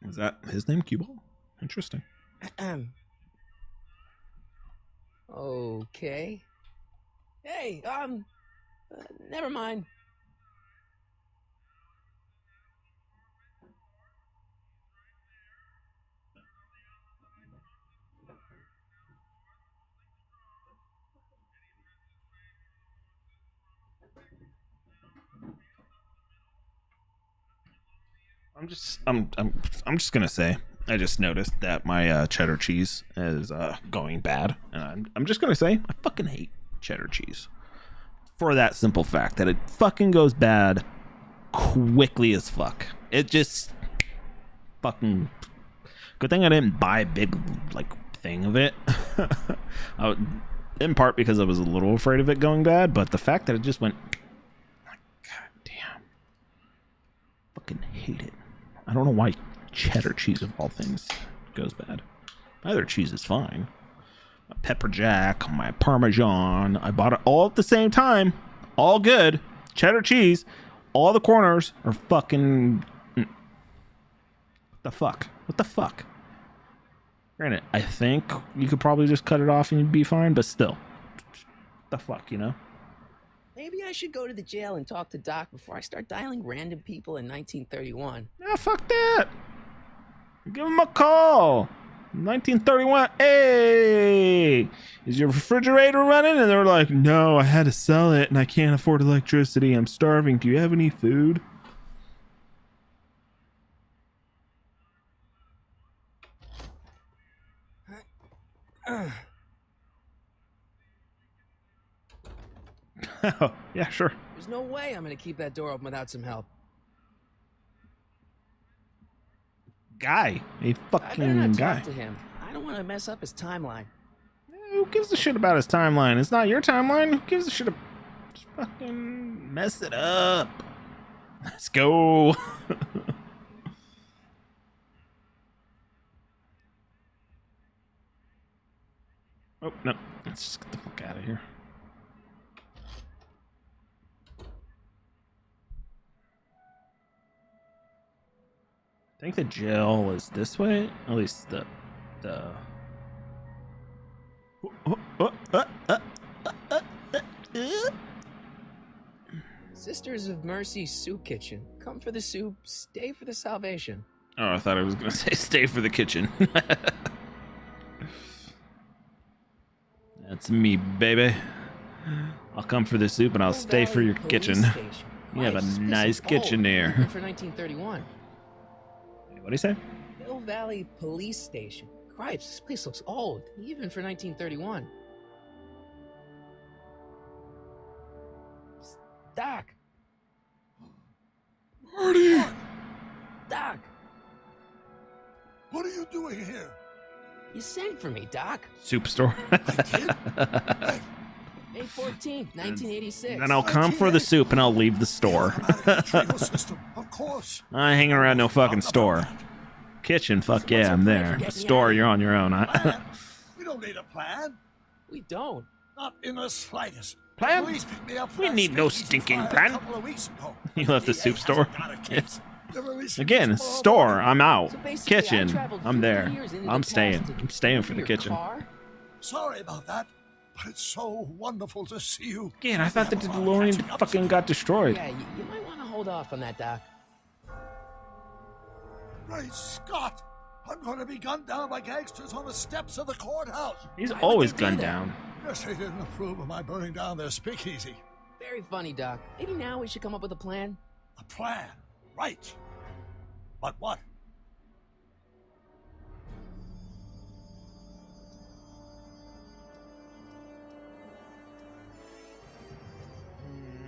[SPEAKER 1] Is that his name, Cue Ball? Interesting.
[SPEAKER 2] Okay. Hey, never mind.
[SPEAKER 1] I'm just gonna say I just noticed that my cheddar cheese is going bad, and I'm just gonna say I fucking hate cheddar cheese for that simple fact that it fucking goes bad quickly as fuck. It just fucking good thing I didn't buy a big like thing of it. In part because I was a little afraid of it going bad, but the fact that it just went, god damn, fucking hate it. I don't know why cheddar cheese of all things goes bad. My other cheese is fine. My pepper jack, my parmesan, I bought it all at the same time. All good. Cheddar cheese. All the corners are fucking... What the fuck? What the fuck? Granted, I think you could probably just cut it off and you'd be fine, but still. What the fuck, you know?
[SPEAKER 2] Maybe I should go to the jail and talk to Doc before I start dialing random people in 1931.
[SPEAKER 1] Nah, fuck that. Give him a call. 1931. Hey, is your refrigerator running? And they're like, no, I had to sell it and I can't afford electricity. I'm starving. Do you have any food? Oh, yeah, sure.
[SPEAKER 2] There's no way I'm gonna keep that door open without some help.
[SPEAKER 1] Guy. A
[SPEAKER 2] I better
[SPEAKER 1] fucking
[SPEAKER 2] not
[SPEAKER 1] guy.
[SPEAKER 2] talk to him. I don't want to mess up his timeline.
[SPEAKER 1] Who gives a shit about his timeline? It's not your timeline. Who gives a shit about... Just fucking mess it up. Let's go. Oh, no. Let's just get the fuck out of here. I think the jail is this way. At least the...
[SPEAKER 2] Sisters of Mercy Soup Kitchen. Come for the soup, stay for the salvation.
[SPEAKER 1] Oh, I thought I was going to say stay for the kitchen. That's me, baby. I'll come for the soup and I'll stay for your kitchen. You have a nice kitchen there.
[SPEAKER 2] For 1931.
[SPEAKER 1] What do you say?
[SPEAKER 2] Mill Valley Police Station. Cripes, this place looks old, even for 1931. Doc!
[SPEAKER 3] Marty!
[SPEAKER 2] Doc!
[SPEAKER 3] What are you doing here?
[SPEAKER 2] You sent for me, Doc.
[SPEAKER 1] Soup store.
[SPEAKER 3] I did?
[SPEAKER 2] May 14th, 1986.
[SPEAKER 1] Then I'll come for the soup and I'll leave the store.
[SPEAKER 3] System, of course.
[SPEAKER 1] I ain't hanging around no fucking store. Kitchen, fuck yeah, I'm there. Store, you're on your own.
[SPEAKER 3] We don't need a plan.
[SPEAKER 2] We don't.
[SPEAKER 3] Not in the slightest.
[SPEAKER 1] Plan?
[SPEAKER 3] Police picked me up for
[SPEAKER 1] We
[SPEAKER 3] that
[SPEAKER 1] need no
[SPEAKER 3] speakeasy
[SPEAKER 1] stinking
[SPEAKER 3] fire
[SPEAKER 1] plan.
[SPEAKER 3] A couple of weeks ago.
[SPEAKER 1] You left the soup store.
[SPEAKER 3] Got a case. They're releasing
[SPEAKER 1] Again,
[SPEAKER 3] me tomorrow
[SPEAKER 1] store,
[SPEAKER 3] morning.
[SPEAKER 1] I'm out.
[SPEAKER 2] So basically, I
[SPEAKER 1] Kitchen,
[SPEAKER 2] traveled
[SPEAKER 1] I'm
[SPEAKER 2] 50
[SPEAKER 1] there.
[SPEAKER 2] years into
[SPEAKER 1] I'm
[SPEAKER 2] the
[SPEAKER 1] staying.
[SPEAKER 2] past to
[SPEAKER 1] I'm staying for the
[SPEAKER 2] your
[SPEAKER 1] kitchen.
[SPEAKER 2] car?
[SPEAKER 3] Sorry about that, but it's so wonderful to see you.
[SPEAKER 1] Again, I thought the
[SPEAKER 3] We have a lot of
[SPEAKER 1] DeLorean
[SPEAKER 3] catching up
[SPEAKER 1] fucking
[SPEAKER 3] to
[SPEAKER 1] got destroyed.
[SPEAKER 2] Yeah, you might want to hold off on that, Doc.
[SPEAKER 3] do. Great Scott! I'm going to be gunned down by gangsters on the steps of the courthouse.
[SPEAKER 1] He's
[SPEAKER 2] Why would
[SPEAKER 1] always
[SPEAKER 2] they do
[SPEAKER 1] gunned
[SPEAKER 2] that?
[SPEAKER 1] down.
[SPEAKER 3] Guess they didn't approve of my burning down their speakeasy.
[SPEAKER 2] Very funny, Doc. Maybe now we should come up with a plan.
[SPEAKER 3] A plan, right? But what?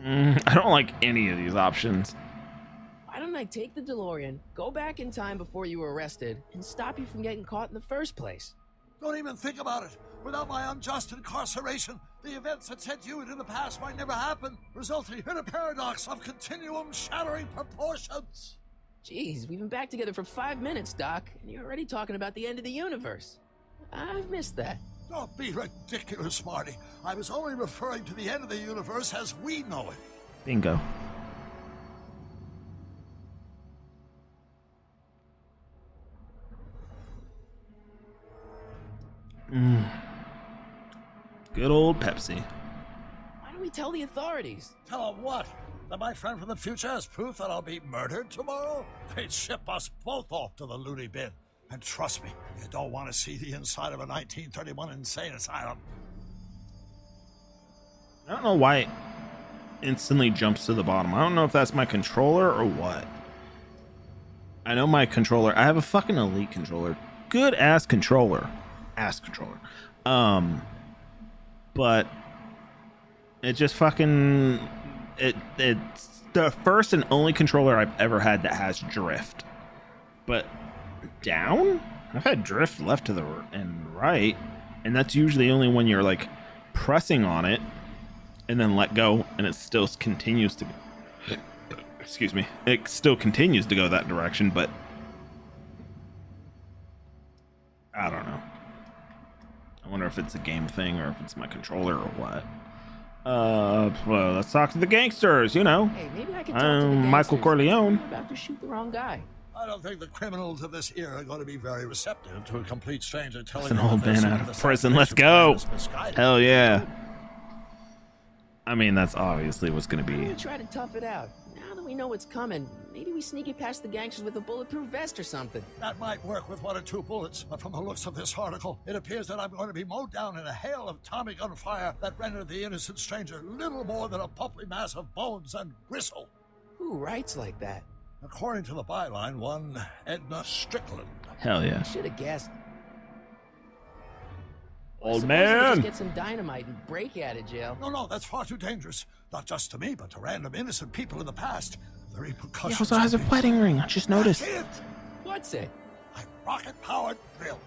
[SPEAKER 1] I don't like any of these options.
[SPEAKER 2] Why don't I take the DeLorean, go back in time before you were arrested, and stop you from getting caught in the first place?
[SPEAKER 3] Don't even think about it. Without my unjust incarceration, the events that sent you into the past might never happen, resulting in a paradox of continuum shattering proportions.
[SPEAKER 2] Jeez, we've been back together for 5 minutes, Doc, and you're already talking about the end of the universe. I've missed that.
[SPEAKER 3] Don't be ridiculous, Marty. I was only referring to the end of the universe as we know it.
[SPEAKER 1] Bingo. Good old Pepsi.
[SPEAKER 2] Why don't we tell the authorities?
[SPEAKER 3] Tell them what? That my friend from the future has proof that I'll be murdered tomorrow? They'd ship us both off to the loony bin. And trust me, you don't want to see the inside of a 1931 insane asylum.
[SPEAKER 1] I don't know why it instantly jumps to the bottom. I don't know if that's my controller or what. I know my controller. I have a fucking elite controller. Good ass controller. But it just fucking it's the first and only controller I've ever had that has drift. But down? I've had drift left to the and right, and that's usually only when you're like pressing on it and then let go, and it still continues to excuse me, it still continues to go that direction, but I don't know. I wonder if it's a game thing or if it's my controller or what. Well, let's talk to the gangsters, you know.
[SPEAKER 2] Hey, maybe I can talk to the gangsters.
[SPEAKER 1] Michael Corleone.
[SPEAKER 2] I'm about to shoot the wrong guy.
[SPEAKER 3] I don't think the criminals of this era are going to be very receptive to a complete stranger telling
[SPEAKER 1] An
[SPEAKER 3] them
[SPEAKER 1] old
[SPEAKER 3] that they're
[SPEAKER 1] man
[SPEAKER 3] seeing
[SPEAKER 1] out
[SPEAKER 3] the
[SPEAKER 1] of prison. Let's
[SPEAKER 3] salvation
[SPEAKER 1] go.
[SPEAKER 3] plan is misguided.
[SPEAKER 1] Hell yeah. I mean, that's obviously what's going to
[SPEAKER 2] Why don't
[SPEAKER 1] be.
[SPEAKER 2] we try to tough it out? Now that we know what's coming, maybe we sneak it past the gangsters with a bulletproof vest or something.
[SPEAKER 3] That might work with 1 or 2 bullets, but from the looks of this article, it appears that I'm going to be mowed down in a hail of Tommy gun fire that rendered the innocent stranger little more than a pulpy mass of bones and gristle.
[SPEAKER 2] Who writes like that?
[SPEAKER 3] According to the byline, one Edna Strickland.
[SPEAKER 1] Hell yeah.
[SPEAKER 2] I should have guessed.
[SPEAKER 1] Old
[SPEAKER 2] Suppose we
[SPEAKER 1] man.
[SPEAKER 2] just get some dynamite and break out of jail.
[SPEAKER 3] No, that's far too dangerous. Not just to me, but to random innocent people in the past. The
[SPEAKER 1] He
[SPEAKER 3] repercussions.
[SPEAKER 1] also has a
[SPEAKER 3] could be-
[SPEAKER 1] wedding ring. I just noticed.
[SPEAKER 3] That's it.
[SPEAKER 2] What's it?
[SPEAKER 3] A rocket-powered drill.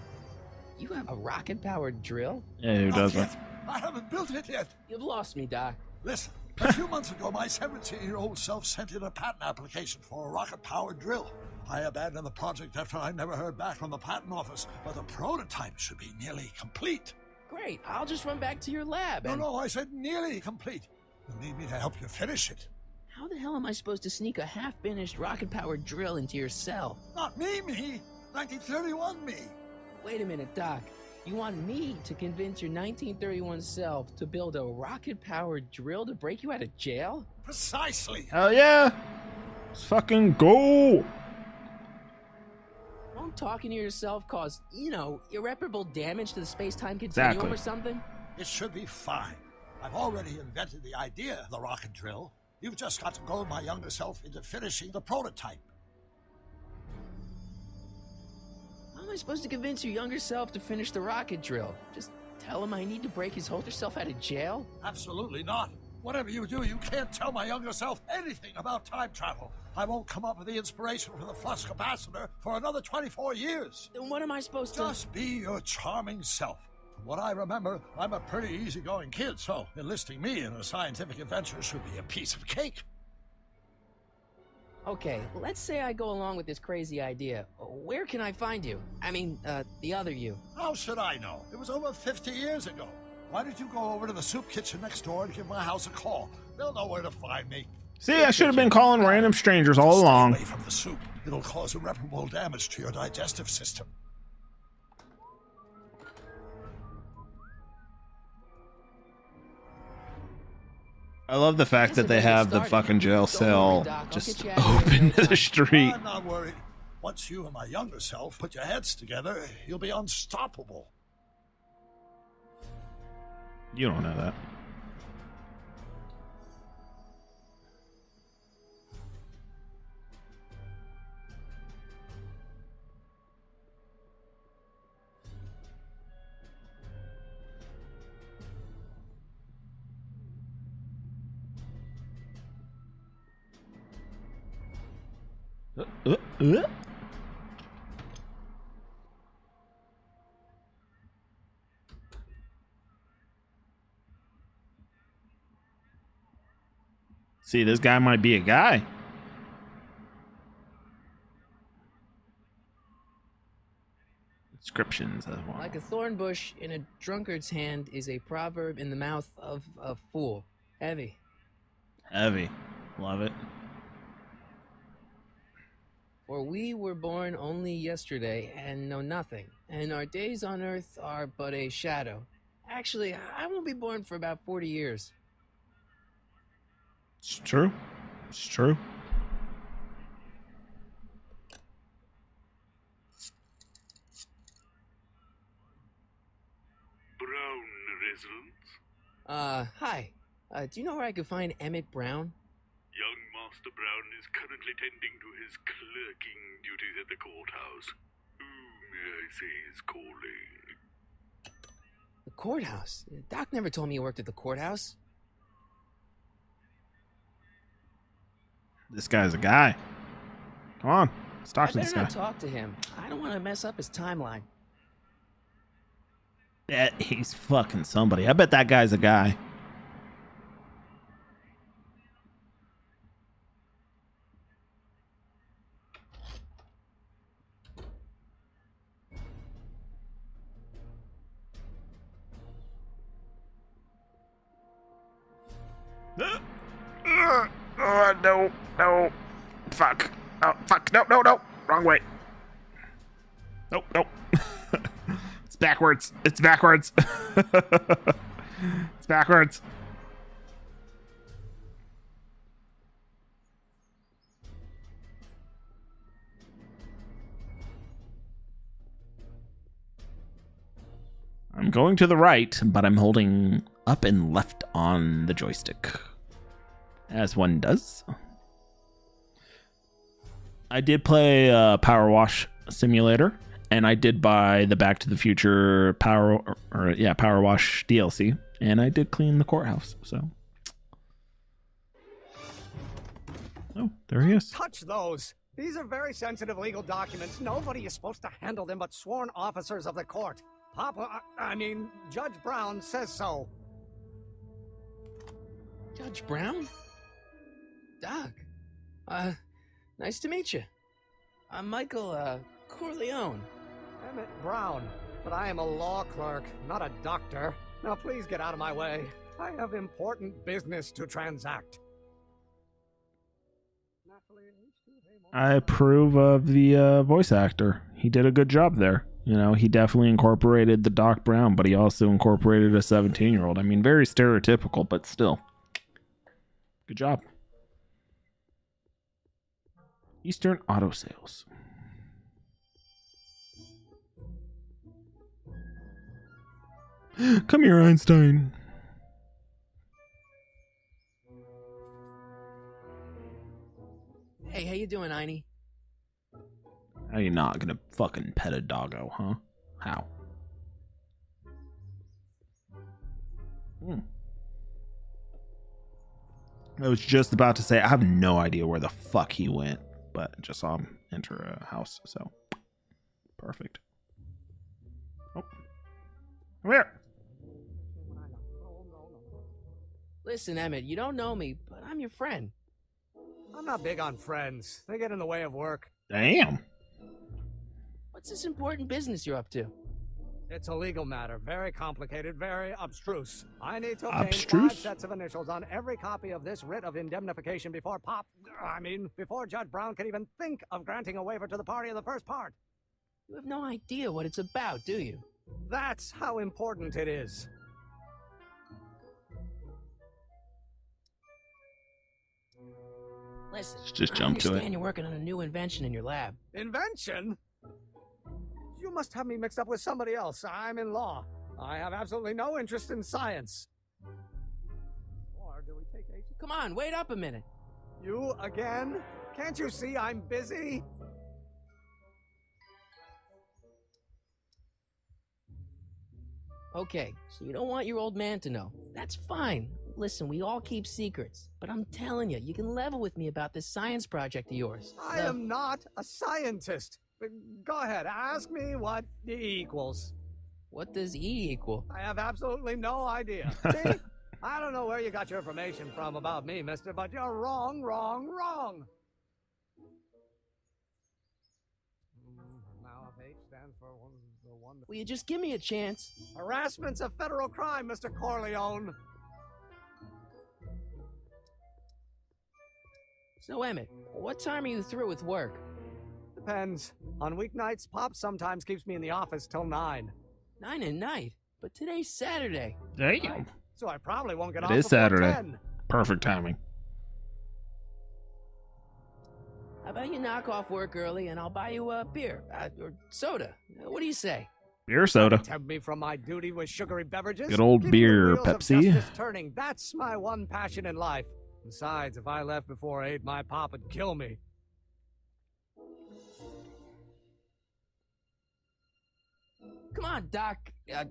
[SPEAKER 2] You have a rocket-powered drill?
[SPEAKER 1] Yeah, who
[SPEAKER 3] Not
[SPEAKER 1] doesn't?
[SPEAKER 3] yet. I haven't built it yet.
[SPEAKER 2] You've lost me, Doc.
[SPEAKER 3] Listen, a few months ago, my 17-year-old self sent in a patent application for a rocket-powered drill. I abandoned the project after I never heard back from the patent office, but the prototype should be nearly complete.
[SPEAKER 2] Great, I'll just run back to your lab and...
[SPEAKER 3] No, I said nearly complete. You'll need me to help you finish it.
[SPEAKER 2] How the hell am I supposed to sneak a half-finished rocket-powered drill into your cell?
[SPEAKER 3] Not me. 1931 me.
[SPEAKER 2] Wait a minute, Doc. You want me to convince your 1931 self to build a rocket-powered drill to break you out of jail?
[SPEAKER 3] Precisely.
[SPEAKER 1] Hell yeah. Let's fucking go.
[SPEAKER 2] Won't talking to yourself cause, irreparable damage to the space-time continuum
[SPEAKER 1] Exactly.
[SPEAKER 2] or something?
[SPEAKER 3] It should be fine. I've already invented the idea of the rocket drill. You've just got to goad my younger self into finishing the prototype.
[SPEAKER 2] How am I supposed to convince your younger self to finish the rocket drill? Just tell him I need to break his older self out of jail?
[SPEAKER 3] Absolutely not. Whatever you do, you can't tell my younger self anything about time travel. I won't come up with the inspiration for the flux capacitor for another 24 years.
[SPEAKER 2] Then what am I supposed to...
[SPEAKER 3] Just be your charming self. From what I remember, I'm a pretty easygoing kid, so enlisting me in a scientific adventure should be a piece of cake.
[SPEAKER 2] Okay, let's say I go along with this crazy idea. Where can I find you? I mean, the other you.
[SPEAKER 3] How should I know? It was over 50 years ago. Why don't you go over to the soup kitchen next door and give my house a call? They'll know where to find me.
[SPEAKER 1] See, I should have been calling random strangers all
[SPEAKER 3] Stay
[SPEAKER 1] along.
[SPEAKER 3] away from the soup. It'll cause irreparable damage to your digestive system.
[SPEAKER 1] I love the fact that they have the fucking jail cell just open to the street.
[SPEAKER 3] I'm not worried. Once you and my younger self put your heads together, you'll be unstoppable.
[SPEAKER 1] You don't know that. Uh. See, this guy might be a guy. Inscriptions as well.
[SPEAKER 2] Like a thorn bush in a drunkard's hand is a proverb in the mouth of a fool. Heavy.
[SPEAKER 1] Heavy. Love it.
[SPEAKER 2] For we were born only yesterday and know nothing, and our days on earth are but a shadow. Actually, I won't be born for about 40 years.
[SPEAKER 1] It's true. It's true.
[SPEAKER 6] Brown residence.
[SPEAKER 2] Hi. Do you know where I could find Emmett Brown?
[SPEAKER 6] Young Master Brown is currently tending to his clerking duties at the courthouse. Who may I say is calling?
[SPEAKER 2] The courthouse? Doc never told me he worked at the courthouse.
[SPEAKER 1] This guy's a guy. Come on. Let's talk to
[SPEAKER 2] I
[SPEAKER 1] this
[SPEAKER 2] better
[SPEAKER 1] guy.
[SPEAKER 2] not talk to him. I don't want to mess up his timeline.
[SPEAKER 1] Bet he's fucking somebody. I bet that guy's a guy. No, no. Fuck. Oh, fuck. No, no, no. Wrong way. Nope, nope. It's backwards. It's backwards. It's backwards. I'm going to the right, but I'm holding up and left on the joystick. As one does. I did play Power Wash Simulator, and I did buy the Back to the Future Power Wash DLC, and I did clean the courthouse. So, oh, there he is.
[SPEAKER 13] Touch those. These are very sensitive legal documents. Nobody is supposed to handle them but sworn officers of the court. Judge Brown says so.
[SPEAKER 2] Judge Brown? Doc. Nice to meet you. I'm Michael, Corleone.
[SPEAKER 13] Emmett Brown, but I am a law clerk, not a doctor. Now please get out of my way. I have important business to transact.
[SPEAKER 1] I approve of the voice actor. He did a good job there. You know, he definitely incorporated the Doc Brown, but he also incorporated a 17-year-old. I mean, very stereotypical, but still. Good job. Eastern Auto Sales. Come here, Einstein.
[SPEAKER 2] Hey, how you doing, Einie?
[SPEAKER 1] How you not gonna fucking pet a doggo, huh? How? I was just about to say, I have no idea where the fuck he went, but I just saw him enter a house, so perfect. Oh, come here.
[SPEAKER 2] Listen, Emmett, you don't know me, but I'm your friend.
[SPEAKER 13] I'm not big on friends. They get in the way of work.
[SPEAKER 1] Damn.
[SPEAKER 2] What's this important business you're up to?
[SPEAKER 13] It's a legal matter. Very complicated, very abstruse. I need to obtain
[SPEAKER 1] Abstruse?
[SPEAKER 13] 5 sets of initials on every copy of this writ of indemnification before before Judge Brown can even think of granting a waiver to the party in the first part.
[SPEAKER 2] You have no idea what it's about, do you?
[SPEAKER 13] That's how important it is.
[SPEAKER 2] Listen,
[SPEAKER 1] Just jump to it.
[SPEAKER 2] I understand you're working on a new invention in your lab.
[SPEAKER 13] Invention? You must have me mixed up with somebody else. I'm in law. I have absolutely no interest in science. Or do we take a...
[SPEAKER 2] Come on, wait up a minute.
[SPEAKER 13] You again? Can't you see I'm busy?
[SPEAKER 2] Okay, so you don't want your old man to know. That's fine. Listen, we all keep secrets. But I'm telling you, you can level with me about this science project of yours.
[SPEAKER 13] I am not a scientist. Go ahead, ask me what E equals.
[SPEAKER 2] What does E equal?
[SPEAKER 13] I have absolutely no idea. See? I don't know where you got your information from about me, mister, but you're wrong, wrong, wrong. Now if H stands for the one...
[SPEAKER 2] Will you just give me a chance?
[SPEAKER 13] Harassment's a federal crime, Mr. Corleone.
[SPEAKER 2] So, Emmett, what time are you through with work?
[SPEAKER 13] Depends. On weeknights, Pop sometimes keeps me in the office till 9.
[SPEAKER 2] 9 at night? But today's Saturday.
[SPEAKER 1] Damn.
[SPEAKER 13] So I probably won't get
[SPEAKER 1] It
[SPEAKER 13] off
[SPEAKER 1] is
[SPEAKER 13] before
[SPEAKER 1] Saturday.
[SPEAKER 13] 10.
[SPEAKER 1] Perfect timing.
[SPEAKER 2] How about you knock off work early and I'll buy you a beer or soda? What do you say?
[SPEAKER 1] Beer soda.
[SPEAKER 13] Tempt me from my duty with sugary beverages.
[SPEAKER 1] Good old
[SPEAKER 13] Keeping the
[SPEAKER 1] beer
[SPEAKER 13] wheels of
[SPEAKER 1] Pepsi.
[SPEAKER 13] justice turning. That's my one passion in life. Besides, if I left before 8, my pop would kill me.
[SPEAKER 2] Come on, Doc.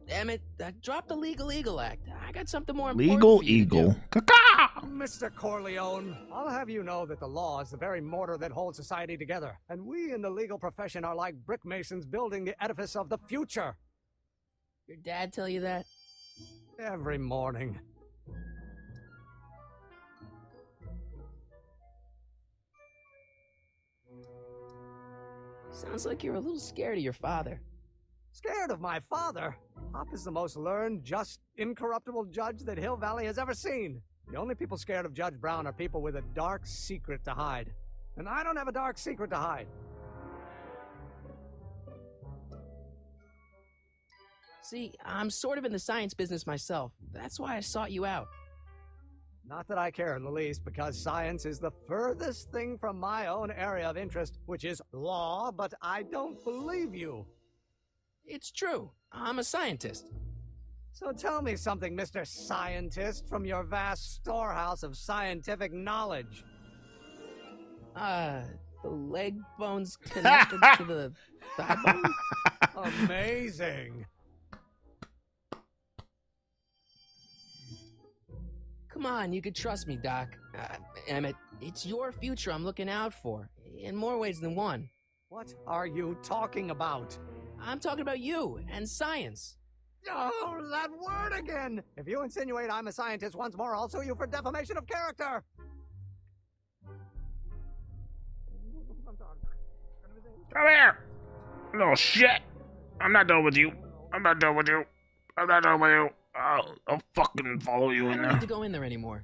[SPEAKER 2] Emmett, drop the Legal Eagle Act. I got something more important
[SPEAKER 1] Legal
[SPEAKER 2] for you to do.
[SPEAKER 1] Eagle. Caca!
[SPEAKER 13] Mr. Corleone, I'll have you know that the law is the very mortar that holds society together. And we in the legal profession are like brick masons building the edifice of the future.
[SPEAKER 2] Your dad tell you that?
[SPEAKER 13] Every morning.
[SPEAKER 2] Sounds like you're a little scared of your father.
[SPEAKER 13] Scared of my father? Pop is the most learned, just, incorruptible judge that Hill Valley has ever seen. The only people scared of Judge Brown are people with a dark secret to hide. And I don't have a dark secret to hide.
[SPEAKER 2] See, I'm sort of in the science business myself. That's why I sought you out.
[SPEAKER 13] Not that I care in the least, because science is the furthest thing from my own area of interest, which is law, but I don't believe you.
[SPEAKER 2] It's true. I'm a scientist.
[SPEAKER 13] So tell me something, Mr. Scientist, from your vast storehouse of scientific knowledge.
[SPEAKER 2] The leg bone's connected to the thigh bone?
[SPEAKER 13] Amazing.
[SPEAKER 2] Come on, you could trust me, Doc. Emmett, it's your future I'm looking out for, in more ways than one.
[SPEAKER 13] What are you talking about?
[SPEAKER 2] I'm talking about you and science.
[SPEAKER 13] Oh, that word again! If you insinuate I'm a scientist once more, I'll sue you for defamation of character!
[SPEAKER 1] Come here! Little shit! I'm not done with you. I'm not done with you. I'm not done with you. I'll fucking follow you in
[SPEAKER 2] I don't
[SPEAKER 1] there.
[SPEAKER 2] need to go in there anymore.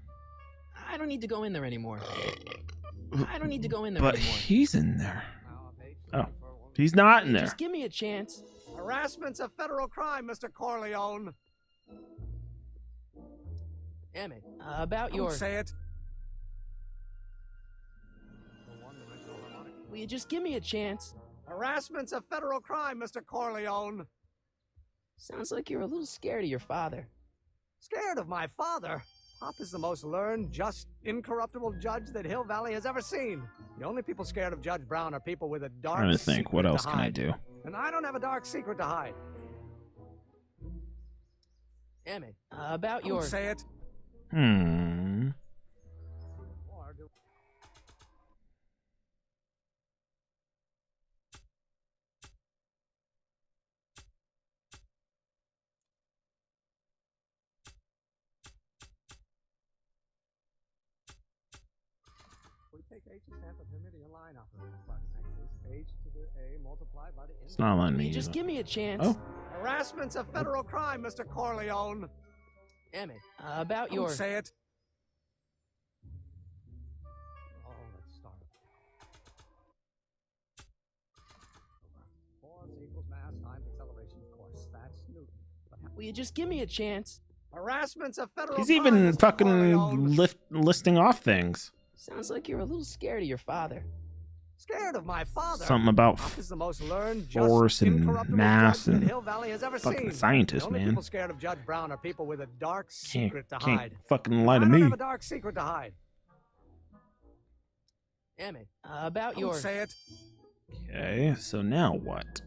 [SPEAKER 2] I don't need to go in there anymore. I don't need to go in there
[SPEAKER 1] But
[SPEAKER 2] anymore.
[SPEAKER 1] he's in there. Oh, he's not in there.
[SPEAKER 2] Just give me a chance.
[SPEAKER 13] Harassment's a federal crime, Mr. Corleone.
[SPEAKER 2] Emmett, about
[SPEAKER 13] Don't
[SPEAKER 2] your...
[SPEAKER 13] say it.
[SPEAKER 2] Will you just give me a chance?
[SPEAKER 13] Harassment's a federal crime, Mr. Corleone.
[SPEAKER 2] Sounds like you're a little scared of your father.
[SPEAKER 13] Scared of my father? Pop is the most learned, just, incorruptible judge that Hill Valley has ever seen. The only people scared of Judge Brown are people with a dark
[SPEAKER 1] I'm trying to
[SPEAKER 13] secret
[SPEAKER 1] think, what
[SPEAKER 13] to
[SPEAKER 1] else can I
[SPEAKER 13] hide.
[SPEAKER 1] do?
[SPEAKER 13] And I don't have a dark secret to hide.
[SPEAKER 2] Emmett, about
[SPEAKER 13] Don't
[SPEAKER 2] your...
[SPEAKER 13] say it. We take H as half of Hermitian line operator. H to the A multiplied by the...
[SPEAKER 1] It's not letting
[SPEAKER 2] Will
[SPEAKER 1] me
[SPEAKER 2] you
[SPEAKER 1] use
[SPEAKER 2] just
[SPEAKER 1] it.
[SPEAKER 2] give me a chance?
[SPEAKER 1] Oh.
[SPEAKER 13] Harassment's a federal crime, Mr. Corleone.
[SPEAKER 2] Emmett, about
[SPEAKER 13] Don't
[SPEAKER 2] your...
[SPEAKER 13] say it. Oh, let's start. Force equals mass times acceleration, of course. That's Newton.
[SPEAKER 2] Will you just give me a chance?
[SPEAKER 13] Harassment's a federal
[SPEAKER 1] He's
[SPEAKER 13] crime,
[SPEAKER 1] even
[SPEAKER 13] Mr. Corleone.
[SPEAKER 1] fucking listing off things.
[SPEAKER 2] Sounds like you're a little scared of your father.
[SPEAKER 13] Scared of my father?
[SPEAKER 1] Something about
[SPEAKER 13] Pop is the most learned, just,
[SPEAKER 1] force and
[SPEAKER 13] incorruptible
[SPEAKER 1] mass
[SPEAKER 13] judge that
[SPEAKER 1] and
[SPEAKER 13] Hill Valley has ever
[SPEAKER 1] fucking
[SPEAKER 13] seen.
[SPEAKER 1] scientist,
[SPEAKER 13] The only
[SPEAKER 1] man.
[SPEAKER 13] people scared of Judge Brown are people with a dark secret to
[SPEAKER 1] Can't
[SPEAKER 13] hide.
[SPEAKER 1] fucking lie to
[SPEAKER 13] I
[SPEAKER 1] me.
[SPEAKER 13] don't have a dark secret to hide.
[SPEAKER 2] Emmett, about
[SPEAKER 13] Don't
[SPEAKER 2] your...
[SPEAKER 13] say it.
[SPEAKER 1] Okay, so now what?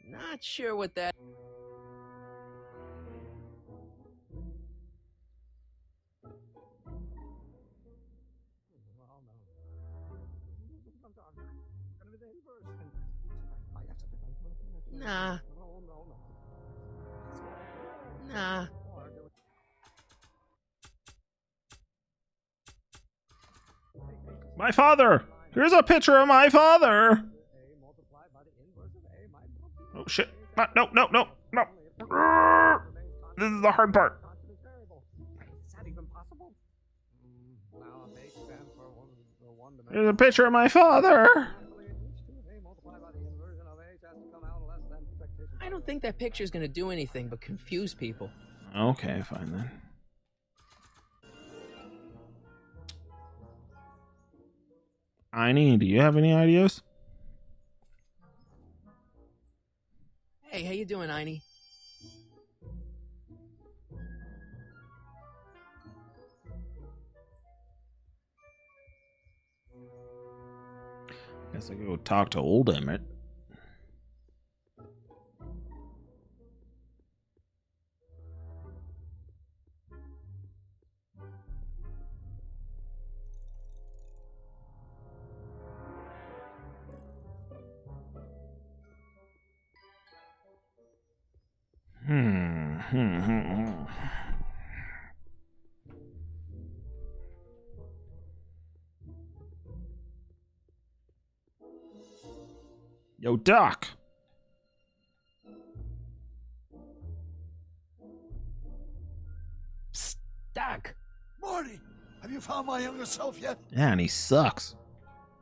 [SPEAKER 2] Not sure what that... Nah. Nah.
[SPEAKER 1] My father! Here's a picture of my father! Oh shit. No, no, no, no. This is the hard part.
[SPEAKER 13] Is that even possible? Now a base stand for one
[SPEAKER 1] There's a picture of my father.
[SPEAKER 2] I don't think that picture's gonna do anything but confuse people.
[SPEAKER 1] Okay, fine then. Aini, do you have any ideas?
[SPEAKER 2] Hey, how you doing, Aini?
[SPEAKER 1] Guess I go talk to old Emmett. Yo, Doc.
[SPEAKER 2] Psst, Doc.
[SPEAKER 3] Marty, have you found my younger self yet?
[SPEAKER 1] Yeah, and he sucks.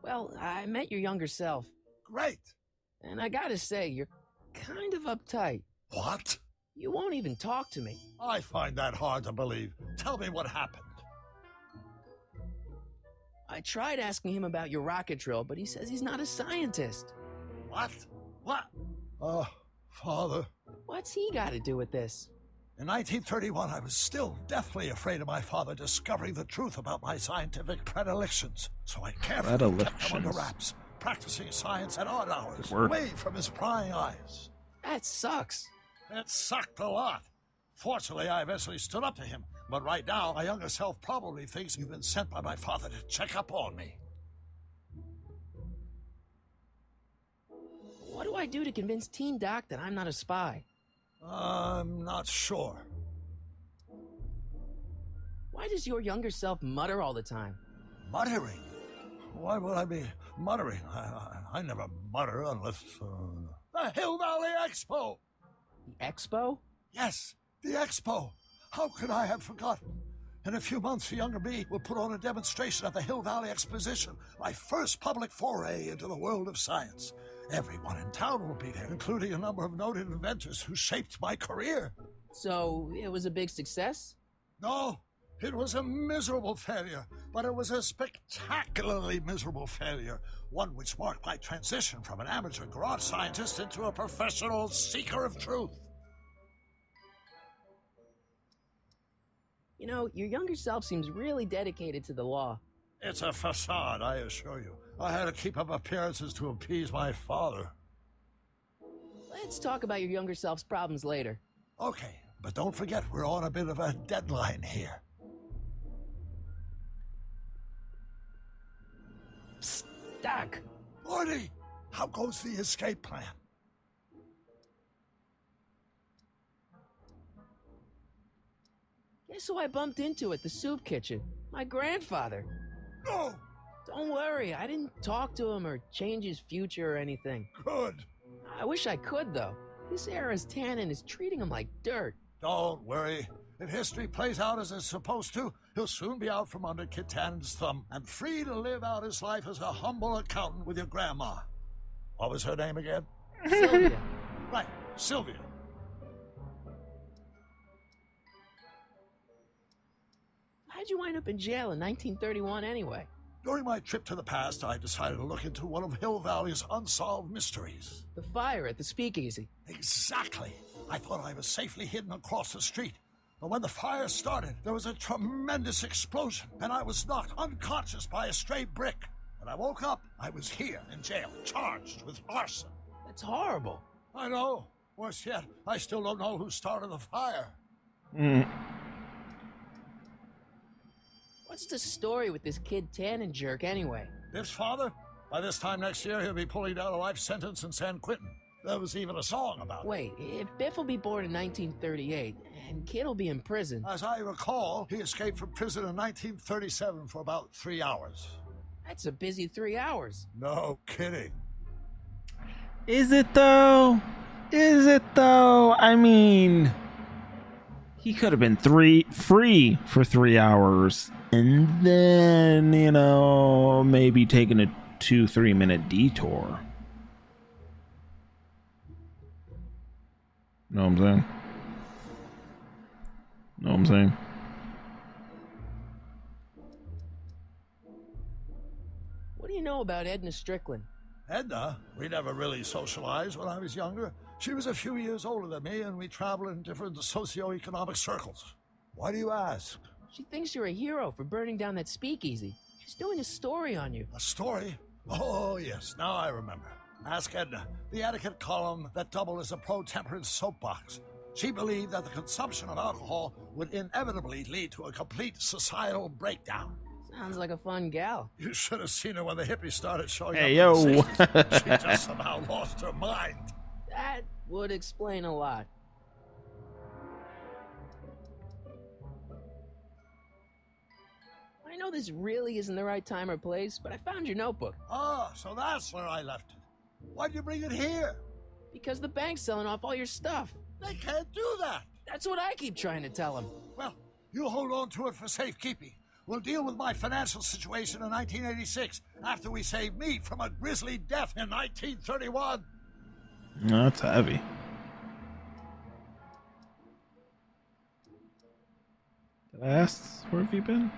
[SPEAKER 2] Well, I met your younger self.
[SPEAKER 3] Great.
[SPEAKER 2] And I gotta say, you're kind of uptight.
[SPEAKER 3] What?
[SPEAKER 2] You won't even talk to me.
[SPEAKER 3] I find that hard to believe. Tell me what happened.
[SPEAKER 2] I tried asking him about your rocket drill, but he says he's not a scientist.
[SPEAKER 3] What? What? Father.
[SPEAKER 2] What's he got to do with this?
[SPEAKER 3] In 1931, I was still deathly afraid of my father discovering the truth about my scientific predilections. So I carefully kept them under wraps, practicing science at odd hours, away from his prying eyes.
[SPEAKER 2] That sucks.
[SPEAKER 3] It sucked a lot. Fortunately, I eventually stood up to him. But right now, my younger self probably thinks you've been sent by my father to check up on me.
[SPEAKER 2] What do I do to convince Teen Doc that I'm not a spy?
[SPEAKER 3] I'm not sure.
[SPEAKER 2] Why does your younger self mutter all the time?
[SPEAKER 3] Muttering? Why would I be muttering? I never mutter unless... The Hill Valley Expo!
[SPEAKER 2] The Expo?
[SPEAKER 3] Yes, the Expo. How could I have forgotten? In a few months, the younger me will put on a demonstration at the Hill Valley Exposition, my first public foray into the world of science. Everyone in town will be there, including a number of noted inventors who shaped my career.
[SPEAKER 2] So, it was a big success?
[SPEAKER 3] No, it was a miserable failure, but it was a spectacularly miserable failure, one which marked my transition from an amateur garage scientist into a professional seeker of truth.
[SPEAKER 2] You know, your younger self seems really dedicated to the law.
[SPEAKER 3] It's a facade, I assure you. I had to keep up appearances to appease my father.
[SPEAKER 2] Let's talk about your younger self's problems later.
[SPEAKER 3] Okay, but don't forget we're on a bit of a deadline here.
[SPEAKER 2] Psst, Doc.
[SPEAKER 3] Marty, how goes the escape plan?
[SPEAKER 2] Guess who I bumped into at the soup kitchen? My grandfather.
[SPEAKER 3] No!
[SPEAKER 2] Don't worry, I didn't talk to him or change his future or anything.
[SPEAKER 3] Good.
[SPEAKER 2] I wish I could, though. This era's tannin is treating him like dirt.
[SPEAKER 3] Don't worry. If history plays out as it's supposed to, he'll soon be out from under Kit Tannen's thumb and free to live out his life as a humble accountant with your grandma. What was her name again?
[SPEAKER 2] Sylvia.
[SPEAKER 3] Right, Sylvia.
[SPEAKER 2] How'd you wind up in jail in 1931 anyway?
[SPEAKER 3] During my trip to the past, I decided to look into one of Hill Valley's unsolved mysteries.
[SPEAKER 2] The fire at the speakeasy.
[SPEAKER 3] Exactly. I thought I was safely hidden across the street. But when the fire started, there was a tremendous explosion, and I was knocked unconscious by a stray brick. When I woke up, I was here in jail, charged with arson.
[SPEAKER 2] That's horrible.
[SPEAKER 3] I know. Worse yet, I still don't know who started the fire.
[SPEAKER 2] What's the story with this kid Tannen jerk anyway?
[SPEAKER 3] Biff's father? By this time next year, he'll be pulling down a life sentence in San Quentin. There was even a song about it.
[SPEAKER 2] Wait, if Biff will be born in 1938, and Kid will be in prison...
[SPEAKER 3] As I recall, he escaped from prison in 1937 for about 3 hours.
[SPEAKER 2] That's a busy 3 hours.
[SPEAKER 3] No kidding.
[SPEAKER 1] Is it though? Is it though? I mean, he could have been free for 3 hours and then, you know, maybe taking a 2-3 minute detour. Know what I'm saying? Know what I'm saying?
[SPEAKER 2] What do you know about Edna Strickland?
[SPEAKER 3] Edna? We never really socialized when I was younger. She was a few years older than me, and we traveled in different socio-economic circles. Why do you ask?
[SPEAKER 2] She thinks you're a hero for burning down that speakeasy. She's doing a story on you.
[SPEAKER 3] A story? Oh, yes, now I remember. Ask Edna, the etiquette column that doubled as a pro-temperance soapbox. She believed that the consumption of alcohol would inevitably lead to a complete societal breakdown.
[SPEAKER 2] Sounds like a fun gal.
[SPEAKER 3] You should have seen her when the hippies started showing
[SPEAKER 1] Hey,
[SPEAKER 3] up
[SPEAKER 1] yo.
[SPEAKER 3] in the 60s. She just somehow lost her mind.
[SPEAKER 2] That would explain a lot. I know this really isn't the right time or place, but I found your notebook.
[SPEAKER 3] Ah, so that's where I left it. Why'd you bring it here?
[SPEAKER 2] Because the bank's selling off all your stuff.
[SPEAKER 3] They can't do that.
[SPEAKER 2] That's what I keep trying to tell them.
[SPEAKER 3] Well, you hold on to it for safekeeping. We'll deal with my financial situation in 1986 after we save me from a grisly death in 1931.
[SPEAKER 1] No, that's heavy. Did I ask, where have you been?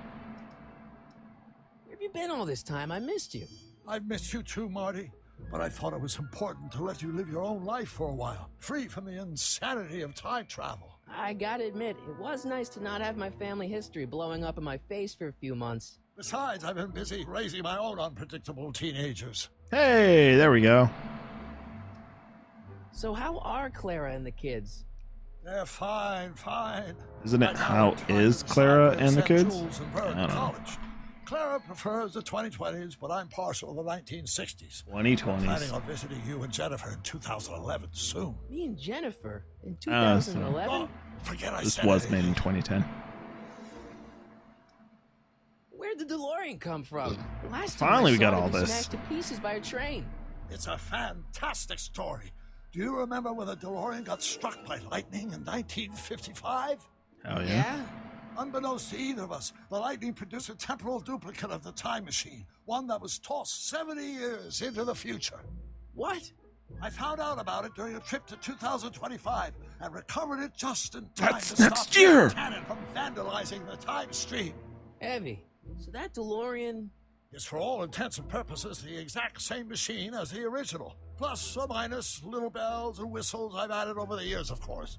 [SPEAKER 2] Where have you been all this time? I missed you.
[SPEAKER 3] I've missed you too, Marty. But I thought it was important to let you live your own life for a while, free from the insanity of time travel.
[SPEAKER 2] I gotta admit, it was nice to not have my family history blowing up in my face for a few months.
[SPEAKER 3] Besides, I've been busy raising my own unpredictable teenagers.
[SPEAKER 1] Hey, there we go.
[SPEAKER 2] So how are Clara and the kids?
[SPEAKER 3] They're fine.
[SPEAKER 1] Isn't it how is Clara and the kids?
[SPEAKER 3] I
[SPEAKER 1] I don't know.
[SPEAKER 3] Clara prefers the 2020s, but I'm partial to the 1960s.
[SPEAKER 1] 2020s.
[SPEAKER 3] I'm planning on visiting you and Jennifer in 2011 soon.
[SPEAKER 2] Me and Jennifer in
[SPEAKER 1] so
[SPEAKER 2] 2011?
[SPEAKER 3] Oh, forget I
[SPEAKER 1] This
[SPEAKER 3] said
[SPEAKER 1] was
[SPEAKER 3] it.
[SPEAKER 1] made in 2010.
[SPEAKER 2] Where'd the DeLorean come from? Last
[SPEAKER 1] Finally, we
[SPEAKER 2] time I
[SPEAKER 1] got
[SPEAKER 2] saw it,
[SPEAKER 1] all
[SPEAKER 2] it was
[SPEAKER 1] this.
[SPEAKER 2] smashed to pieces by a train.
[SPEAKER 3] It's a fantastic story. Do you remember when the DeLorean got struck by lightning in 1955?
[SPEAKER 1] Hell yeah.
[SPEAKER 3] Unbeknownst to either of us, the lightning produced a temporal duplicate of the time machine, one that was tossed 70 years into the future.
[SPEAKER 2] What?
[SPEAKER 3] I found out about it during a trip to 2025 and recovered it just in time
[SPEAKER 1] That's
[SPEAKER 3] to
[SPEAKER 1] next
[SPEAKER 3] stop
[SPEAKER 1] year.
[SPEAKER 3] the cannon from vandalizing the time stream.
[SPEAKER 2] Evie, so that DeLorean...
[SPEAKER 3] Is for all intents and purposes the exact same machine as the original, plus or minus little bells and whistles I've added over the years, of course.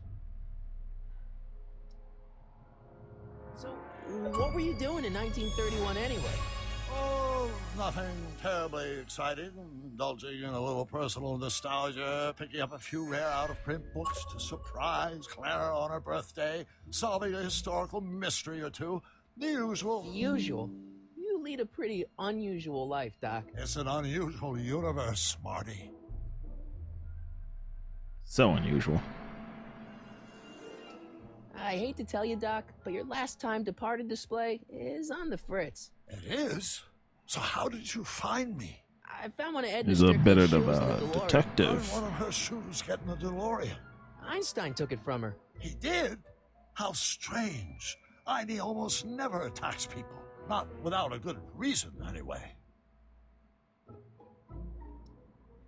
[SPEAKER 2] So, what were you doing in 1931 anyway?
[SPEAKER 3] Oh, nothing terribly exciting. Indulging in a little personal nostalgia, picking up a few rare out-of-print books to surprise Clara on her birthday, solving a historical mystery or two. The usual.
[SPEAKER 2] The usual? You lead a pretty unusual life, Doc.
[SPEAKER 3] It's an unusual universe, Marty.
[SPEAKER 1] So unusual.
[SPEAKER 2] I hate to tell you, Doc, but your last time departed display is on the fritz.
[SPEAKER 3] It is? So how did you find me?
[SPEAKER 2] I found one of Edna
[SPEAKER 1] He's a
[SPEAKER 2] Strickland's
[SPEAKER 1] bit of
[SPEAKER 2] shoes in
[SPEAKER 1] a
[SPEAKER 2] the DeLorean.
[SPEAKER 1] detective.
[SPEAKER 3] One of her shoes getting the DeLorean.
[SPEAKER 2] Einstein took it from her.
[SPEAKER 3] He did? How strange. Heidi almost never attacks people. Not without a good reason, anyway.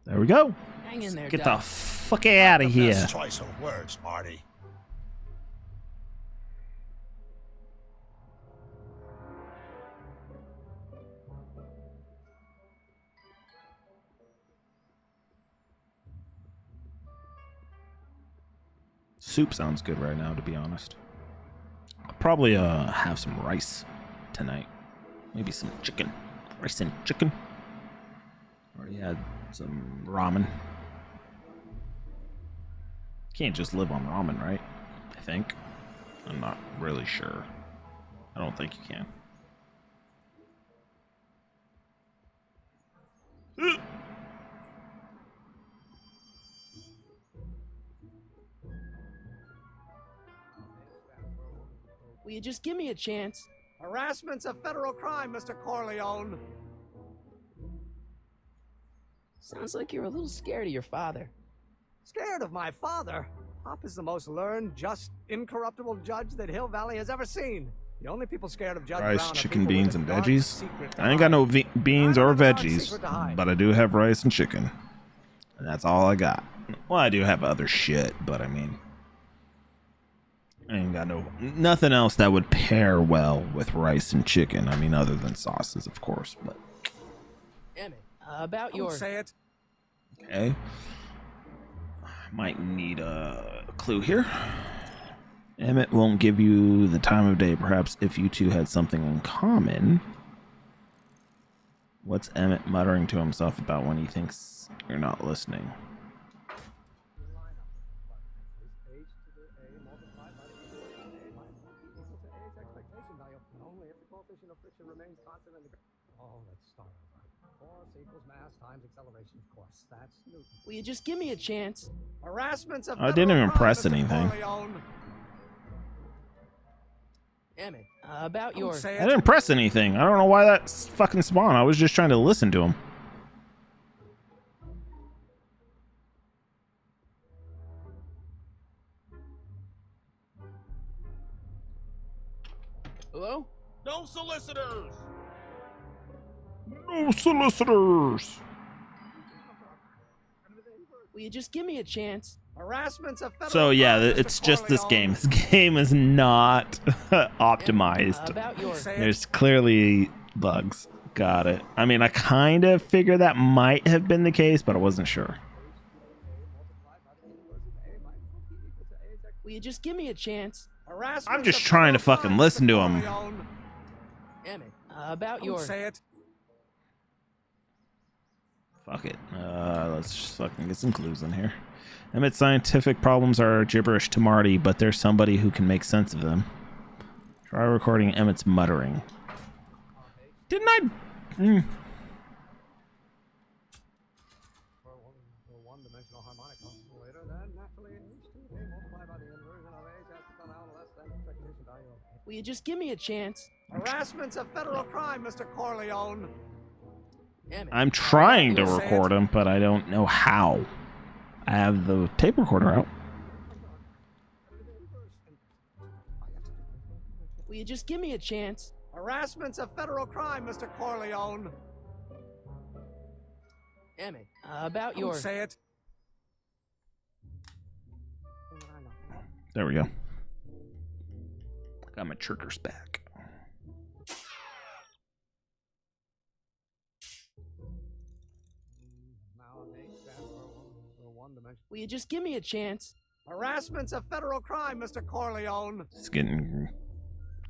[SPEAKER 1] There we go.
[SPEAKER 2] Hang in there,
[SPEAKER 1] Get
[SPEAKER 2] Doc.
[SPEAKER 1] the fuck out of here.
[SPEAKER 3] Best choice of words, Marty.
[SPEAKER 1] Soup sounds good right now, to be honest. I'll probably have some rice tonight. Maybe some chicken. Rice and chicken. Already had some ramen. Can't just live on ramen, right? I think. I'm not really sure. I don't think you can.
[SPEAKER 2] Will you just give me a chance?
[SPEAKER 13] Harassment's a federal crime, Mr. Corleone.
[SPEAKER 2] Sounds like you're a little scared of your father.
[SPEAKER 13] Scared of my father? Pop is the most learned, just, incorruptible judge that Hill Valley has ever seen. The only people scared of Judge
[SPEAKER 1] Rice,
[SPEAKER 13] Brown are
[SPEAKER 1] chicken,
[SPEAKER 13] people
[SPEAKER 1] beans,
[SPEAKER 13] with a
[SPEAKER 1] and
[SPEAKER 13] dark
[SPEAKER 1] veggies.
[SPEAKER 13] secret to
[SPEAKER 1] I ain't got
[SPEAKER 13] hide.
[SPEAKER 1] no beans or
[SPEAKER 13] I don't have a dark
[SPEAKER 1] veggies,
[SPEAKER 13] secret to hide.
[SPEAKER 1] but I do have rice and chicken. And that's all I got. Well, I do have other shit, but I mean, I ain't got nothing else that would pair well with rice and chicken. I mean, other than sauces, of course, but.
[SPEAKER 2] Emmett, about your...
[SPEAKER 13] Don't say it.
[SPEAKER 1] Okay. Might need a clue here. Emmett won't give you the time of day, perhaps if you two had something in common. What's Emmett muttering to himself about when he thinks you're not listening?
[SPEAKER 13] Oh, let's start over. Force equals mass times acceleration, of course. That's Newton.
[SPEAKER 2] Will you just give me a chance?
[SPEAKER 13] Harassment's a
[SPEAKER 1] I didn't
[SPEAKER 13] federal
[SPEAKER 1] even
[SPEAKER 13] crime,
[SPEAKER 1] press
[SPEAKER 13] Mr.
[SPEAKER 1] anything.
[SPEAKER 13] Corleone.
[SPEAKER 2] Emmett, about
[SPEAKER 13] Don't
[SPEAKER 2] your...
[SPEAKER 13] say
[SPEAKER 1] I
[SPEAKER 13] it.
[SPEAKER 1] didn't press anything. I don't know why that fucking spawned. I was just trying to listen to him.
[SPEAKER 2] Hello?
[SPEAKER 11] No solicitors!
[SPEAKER 1] No solicitors!
[SPEAKER 2] Will you just give me a chance?
[SPEAKER 13] Harassment's a federal
[SPEAKER 1] So yeah,
[SPEAKER 13] crime, Mr.
[SPEAKER 1] it's just this
[SPEAKER 13] Corleone.
[SPEAKER 1] game. This game is not optimized.
[SPEAKER 2] About your...
[SPEAKER 13] Say it.
[SPEAKER 1] There's clearly bugs. Got it. I mean, I kind of figured that might have been the case, but I wasn't sure.
[SPEAKER 2] Will you just give me a chance?
[SPEAKER 13] Harassment's
[SPEAKER 1] I'm just
[SPEAKER 13] a
[SPEAKER 1] trying to
[SPEAKER 13] federal
[SPEAKER 1] fucking
[SPEAKER 13] crime,
[SPEAKER 1] listen
[SPEAKER 13] Mr.
[SPEAKER 1] to him.
[SPEAKER 13] Corleone.
[SPEAKER 2] Emmett, about
[SPEAKER 13] Don't
[SPEAKER 2] your...
[SPEAKER 13] say it.
[SPEAKER 1] Fuck it. Let's just fucking get some clues in here. Emmett's scientific problems are gibberish to Marty, but there's somebody who can make sense of them. Try recording Emmett's muttering. Didn't I?
[SPEAKER 13] For a one-dimensional harmonic oscillator, then naturally H2A multiplied by the inversion of H has to come out less than expectation value of H.
[SPEAKER 2] Will you just give me a chance?
[SPEAKER 13] Harassment's a federal crime, Mr. Corleone.
[SPEAKER 2] Emmett,
[SPEAKER 1] I'm trying to
[SPEAKER 13] Say it.
[SPEAKER 1] record him, but I don't know how. I have the tape recorder out.
[SPEAKER 2] will you just give me a chance?
[SPEAKER 13] Harassment's a federal crime, Mr. Corleone.
[SPEAKER 2] Emmett, about
[SPEAKER 13] Don't
[SPEAKER 2] your...
[SPEAKER 13] say it.
[SPEAKER 1] There we go. Got my triggers back.
[SPEAKER 2] Will you just give me a chance?
[SPEAKER 13] Harassment's a federal crime, Mr. Corleone.
[SPEAKER 1] It's getting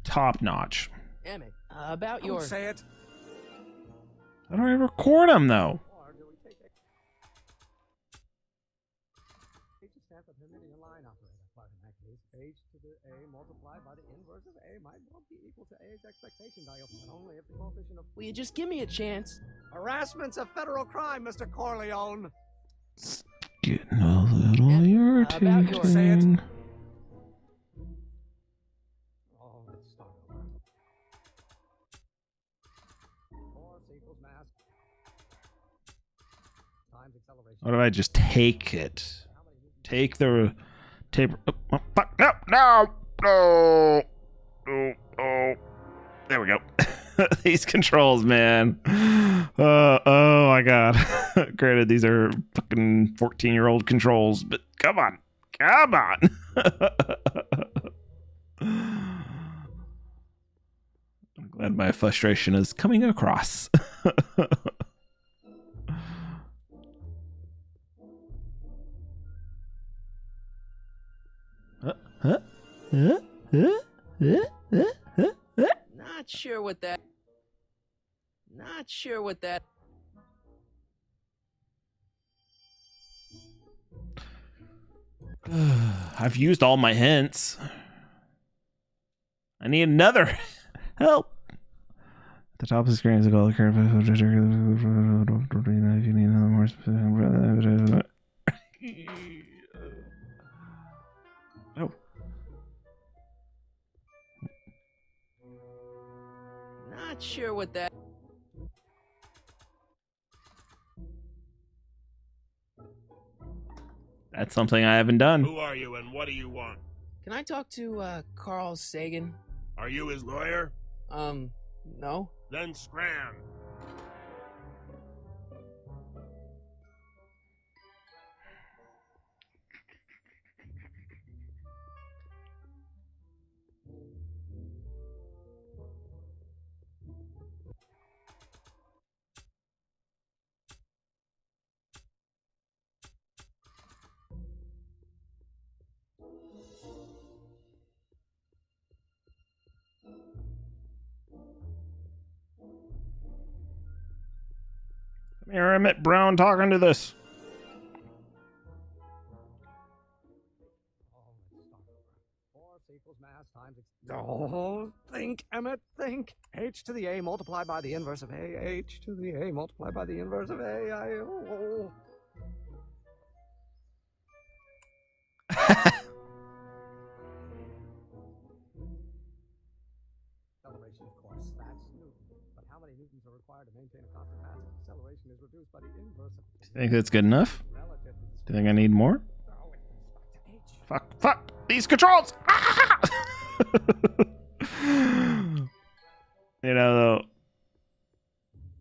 [SPEAKER 1] top notch.
[SPEAKER 2] Emmett, about
[SPEAKER 13] Don't
[SPEAKER 2] your...
[SPEAKER 13] say it.
[SPEAKER 1] How do I record him though?
[SPEAKER 13] Or do we take it? H stands for Hermitian line operator. But in that case, H to the A multiplied by the inverse of A might well be equal to A's expectation value, but only if the coefficient of...
[SPEAKER 2] Will you just give me a chance?
[SPEAKER 13] Harassment's a federal crime, Mr. Corleone.
[SPEAKER 1] Getting a little
[SPEAKER 2] about your...
[SPEAKER 13] Say it.
[SPEAKER 1] irritating.
[SPEAKER 13] Oh, let's start over. Force equals mass times acceleration.
[SPEAKER 1] What if I just take it? Take the tape. Oh, fuck. No, no, no. Oh. There we go. These controls, man. Oh my god. Granted, these are fucking 14-year-old controls, but come on. Come on. I'm glad my frustration is coming across.
[SPEAKER 2] Not sure what that... Not sure what that...
[SPEAKER 1] I've used all my hints. I need another help. At the top of the screen is a color curve. If you need another more specific. Oh.
[SPEAKER 2] Not sure what that...
[SPEAKER 1] That's something I haven't done.
[SPEAKER 11] Who are you and what do you want?
[SPEAKER 2] Can I talk to, Carl Sagan?
[SPEAKER 11] Are you his lawyer?
[SPEAKER 2] No.
[SPEAKER 11] Then scram.
[SPEAKER 1] Come here, Emmett Brown talking to this.
[SPEAKER 13] Oh, think, Emmett, think. H to the A multiplied by the inverse of A. H to the A multiplied by the inverse of A. Acceleration, of course, that's Newton. But how many newtons are required to maintain a constant mass? Acceleration is reduced by the inverse of...
[SPEAKER 1] Do you think that's good enough? Do you think I need more? Fuck! These controls! Ah! You know,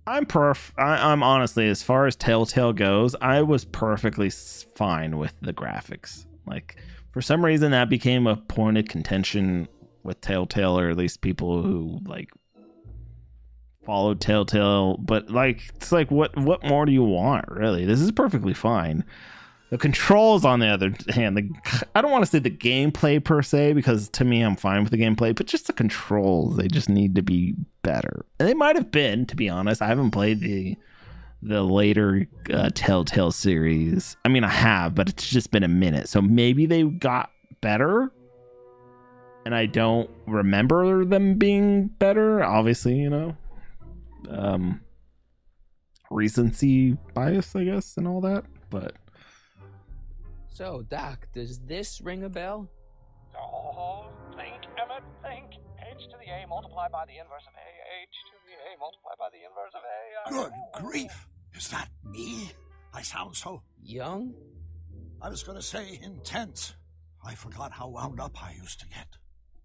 [SPEAKER 1] I'm honestly, as far as Telltale goes, I was perfectly fine with the graphics. Like, for some reason, that became a point of contention with Telltale, or at least people who like followed Telltale. But like, it's like, what more do you want, really? This is perfectly fine. The controls, on the other hand, I don't want to say the gameplay per se, because to me, I'm fine with the gameplay, but just the controls, they just need to be better. And they might have been, to be honest. I haven't played the later Telltale series. I mean, I have, but it's just been a minute. So maybe they got better, and I don't remember them being better. Obviously, you know, recency bias, I guess, and all that, but...
[SPEAKER 2] So, Doc, does this ring a bell?
[SPEAKER 13] Oh, think, Emmett, think. H to the A multiplied by the inverse of A. H to the A multiplied by the inverse of A.
[SPEAKER 3] Good grief! Is that me? I sound so...
[SPEAKER 2] Young?
[SPEAKER 3] I was gonna say intense. I forgot how wound up I used to get.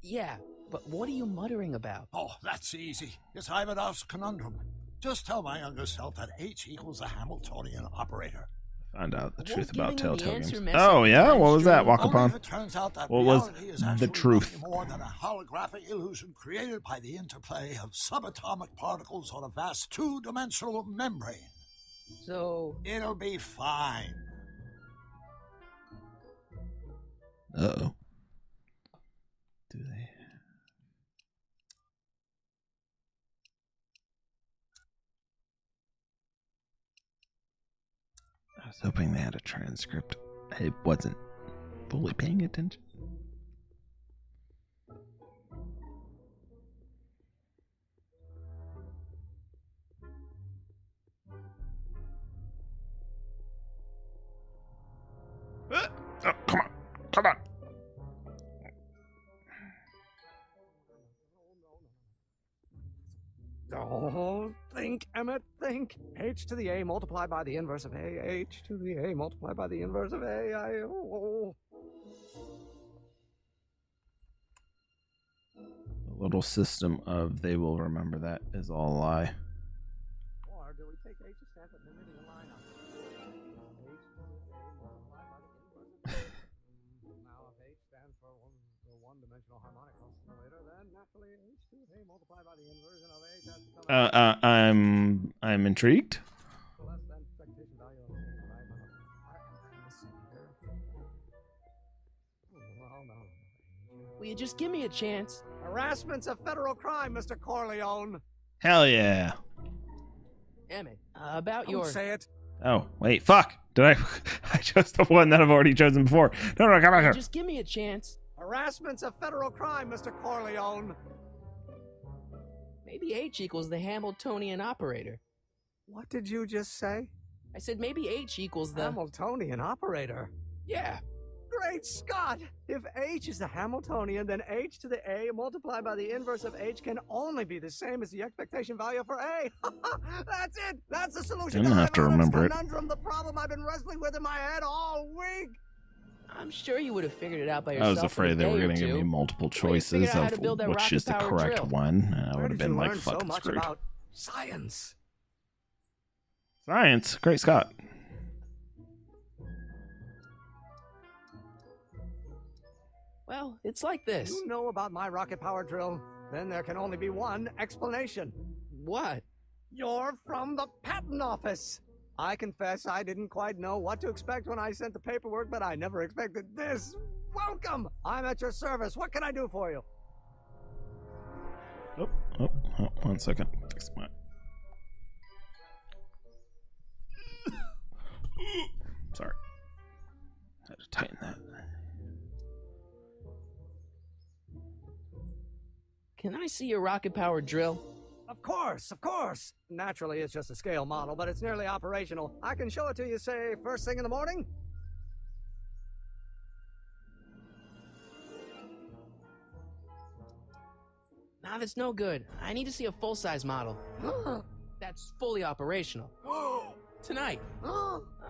[SPEAKER 2] Yeah, but what are you muttering about?
[SPEAKER 3] Oh, that's easy. It's Ivanov's conundrum. Just tell my younger self that H equals a Hamiltonian operator.
[SPEAKER 1] Found out the truth about
[SPEAKER 2] giving him the
[SPEAKER 1] Telltale
[SPEAKER 2] answer
[SPEAKER 1] games.
[SPEAKER 2] messes
[SPEAKER 1] Oh
[SPEAKER 2] with
[SPEAKER 1] yeah,
[SPEAKER 2] time
[SPEAKER 1] what was that?
[SPEAKER 2] stream.
[SPEAKER 1] Walk
[SPEAKER 3] Only
[SPEAKER 1] upon.
[SPEAKER 3] if it turns out that
[SPEAKER 1] What was
[SPEAKER 3] reality is
[SPEAKER 1] the
[SPEAKER 3] actually
[SPEAKER 1] truth?
[SPEAKER 3] nothing more than a holographic illusion created by the interplay of subatomic particles on a vast two-dimensional membrane.
[SPEAKER 2] So...
[SPEAKER 3] It'll be fine.
[SPEAKER 1] Uh-oh. Do they? I was hoping they had a transcript. I wasn't fully paying attention. Oh, come on. Come on.
[SPEAKER 13] Oh, think, Emmett, think. H to the A multiplied by the inverse of A. H to the A multiplied by the inverse of A.
[SPEAKER 1] The little system of they will remember that is all a lie.
[SPEAKER 13] Or do we take H to stand for limiting a line up? H to the A multiplied by the inverse of A. Now, if H stands for the one-dimensional harmonic oscillator, then naturally H to the A multiplied by the inversion of H has to come
[SPEAKER 1] I'm intrigued.
[SPEAKER 13] less than expectation value of A right? Well, no.
[SPEAKER 2] Will you just give me a chance?
[SPEAKER 13] Harassment's a federal crime, Mr. Corleone.
[SPEAKER 1] Hell yeah.
[SPEAKER 2] Emmett, about
[SPEAKER 13] Don't
[SPEAKER 2] your...
[SPEAKER 13] say it.
[SPEAKER 1] Oh, wait, fuck. Did I chose the one that I've already chosen before. No, come back here.
[SPEAKER 2] Just give me a chance.
[SPEAKER 13] Harassment's a federal crime, Mr. Corleone.
[SPEAKER 2] Maybe H equals the Hamiltonian operator.
[SPEAKER 13] What did you just say?
[SPEAKER 2] I said maybe H equals the...
[SPEAKER 13] Hamiltonian operator.
[SPEAKER 2] Yeah.
[SPEAKER 13] Great Scott! If H is the Hamiltonian, then H to the A multiplied by the inverse of H can only be the same as the expectation value for A. That's it! That's the solution
[SPEAKER 1] Didn't have to remember it.
[SPEAKER 13] conundrum, the problem I've been wrestling with in my head all week!
[SPEAKER 2] I'm sure you would have figured it out by
[SPEAKER 1] I
[SPEAKER 2] yourself.
[SPEAKER 1] was afraid they were going to give me multiple choices
[SPEAKER 2] out how to
[SPEAKER 1] of
[SPEAKER 2] build that
[SPEAKER 1] which is the
[SPEAKER 2] rocket-powered
[SPEAKER 1] correct
[SPEAKER 2] drill?
[SPEAKER 1] one, and I
[SPEAKER 13] Where
[SPEAKER 1] would have
[SPEAKER 13] did you
[SPEAKER 1] been like
[SPEAKER 13] learn so
[SPEAKER 1] fucking
[SPEAKER 13] much
[SPEAKER 1] screwed.
[SPEAKER 13] about science?
[SPEAKER 1] Science, great Scott.
[SPEAKER 2] Well, it's like this.
[SPEAKER 13] You know about my rocket power drill? Then there can only be one explanation.
[SPEAKER 2] What?
[SPEAKER 13] You're from the patent office. I confess I didn't quite know what to expect when I sent the paperwork, but I never expected this. Welcome! I'm at your service. What can I do for you?
[SPEAKER 1] Oh, 1 second. Fix my... Sorry. Had to tighten that.
[SPEAKER 2] Can I see your rocket-powered drill?
[SPEAKER 13] Of course, of course. Naturally, it's just a scale model, but it's nearly operational. I can show it to you, say, first thing in the morning?
[SPEAKER 2] Nah, that's no good. I need to see a full-size model. That's fully operational. Tonight.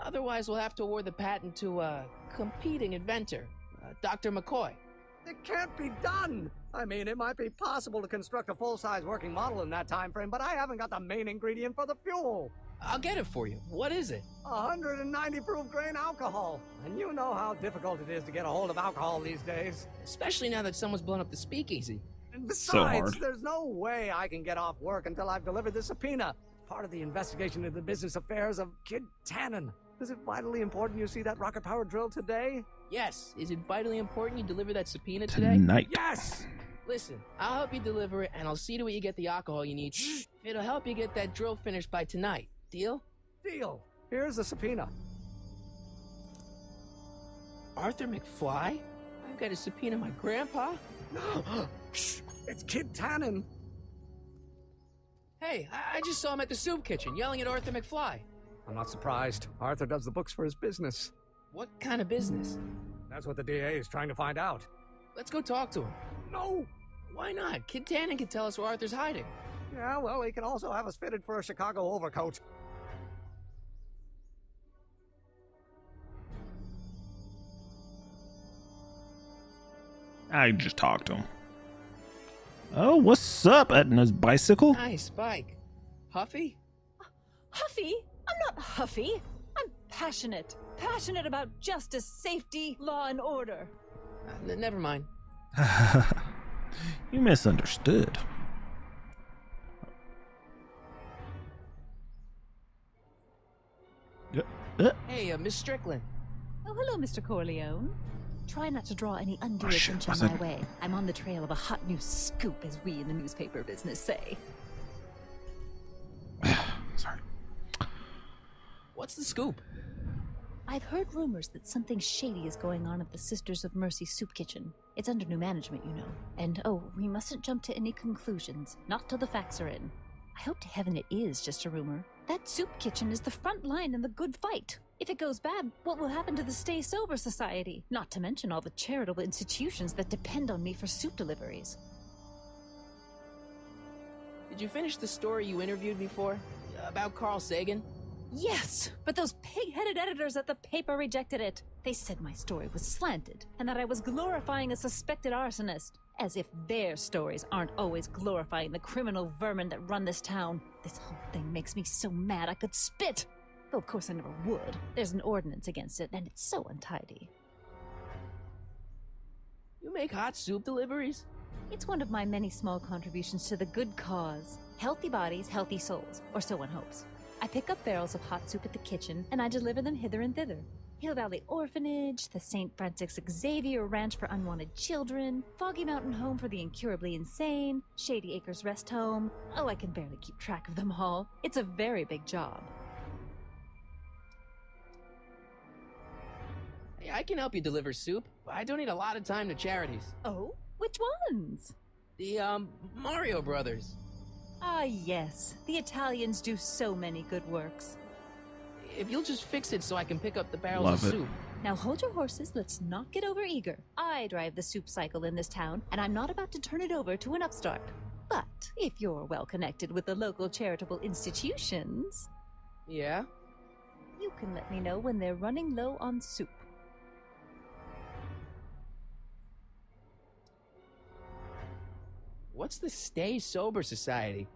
[SPEAKER 2] Otherwise, we'll have to award the patent to a competing inventor, Dr. McCoy.
[SPEAKER 13] It can't be done! I mean, it might be possible to construct a full-size working model in that time frame, but I haven't got the main ingredient for the fuel.
[SPEAKER 2] I'll get it for you. What is it?
[SPEAKER 13] 190 proof grain alcohol. And you know how difficult it is to get a hold of alcohol these days.
[SPEAKER 2] Especially now that someone's blown up the speakeasy.
[SPEAKER 13] And
[SPEAKER 1] So
[SPEAKER 13] besides,
[SPEAKER 1] hard.
[SPEAKER 13] there's no way I can get off work until I've delivered the subpoena. Part of the investigation into the business affairs of Kid Tannen. Is it vitally important you see that rocket-powered drill today?
[SPEAKER 2] Yes. Is it vitally important you deliver that subpoena today?
[SPEAKER 1] Tonight.
[SPEAKER 13] Yes!
[SPEAKER 2] Listen, I'll help you deliver it, and I'll see to it you get the alcohol you need. It'll help you get that drill finished by tonight. Deal?
[SPEAKER 13] Deal. Here's the subpoena.
[SPEAKER 2] Arthur McFly? I've got to subpoena my grandpa?
[SPEAKER 13] No! Shh! It's Kid Tannen!
[SPEAKER 2] Hey, I just saw him at the soup kitchen yelling at Arthur McFly.
[SPEAKER 13] I'm not surprised. Arthur does the books for his business.
[SPEAKER 2] What kind of business?
[SPEAKER 13] That's what the DA is trying to find out.
[SPEAKER 2] Let's go talk to him.
[SPEAKER 13] No!
[SPEAKER 2] Why not? Kid Tannen can tell us where Arthur's hiding.
[SPEAKER 13] Yeah, well, he can also have us fitted for a Chicago overcoat.
[SPEAKER 1] I just talked to him. Oh, what's up, Edna's bicycle?
[SPEAKER 2] Nice bike. Huffy?
[SPEAKER 10] Huffy? I'm not huffy. I'm passionate. Passionate about justice, safety, law, and order.
[SPEAKER 2] Never mind.
[SPEAKER 1] You misunderstood.
[SPEAKER 2] Hey, Miss Strickland.
[SPEAKER 10] Oh, hello, Mr. Corleone. Try not to draw any undue
[SPEAKER 1] shit,
[SPEAKER 10] attention
[SPEAKER 1] what's
[SPEAKER 10] my
[SPEAKER 1] that?
[SPEAKER 10] way. I'm on the trail of a hot new scoop, as we in the newspaper business say.
[SPEAKER 1] Sorry.
[SPEAKER 2] What's the scoop?
[SPEAKER 10] I've heard rumors that something shady is going on at the Sisters of Mercy soup kitchen. It's under new management, you know. And oh, we mustn't jump to any conclusions, not till the facts are in. I hope to heaven it is just a rumor. That soup kitchen is the front line in the good fight. If it goes bad, what will happen to the Stay Sober Society? Not to mention all the charitable institutions that depend on me for soup deliveries.
[SPEAKER 2] Did you finish the story you interviewed me for? About Carl Sagan?
[SPEAKER 10] Yes, but those pig-headed editors at the paper rejected it. They said my story was slanted, and that I was glorifying a suspected arsonist. As if their stories aren't always glorifying the criminal vermin that run this town. This whole thing makes me so mad I could spit. Though of course I never would. There's an ordinance against it, and it's so untidy.
[SPEAKER 2] You make hot soup deliveries?
[SPEAKER 10] It's one of my many small contributions to the good cause. Healthy bodies, healthy souls, or so one hopes. I pick up barrels of hot soup at the kitchen, and I deliver them hither and thither. Hill Valley Orphanage, the St. Francis Xavier Ranch for Unwanted Children, Foggy Mountain Home for the Incurably Insane, Shady Acres Rest Home. Oh, I can barely keep track of them all. It's a very big job.
[SPEAKER 2] Hey, I can help you deliver soup. I donate a lot of time to charities.
[SPEAKER 10] Oh? Which ones?
[SPEAKER 2] The, Mario Brothers.
[SPEAKER 10] Ah, yes. The Italians do so many good works.
[SPEAKER 2] If you'll just fix it so I can pick up the barrels
[SPEAKER 1] Love
[SPEAKER 2] of
[SPEAKER 1] it.
[SPEAKER 2] soup.
[SPEAKER 10] Now hold your horses, let's not get over eager. I drive the soup cycle in this town, and I'm not about to turn it over to an upstart. But if you're well connected with the local charitable institutions,
[SPEAKER 2] Yeah?
[SPEAKER 10] you can let me know when they're running low on soup.
[SPEAKER 2] What's the Stay Sober Society?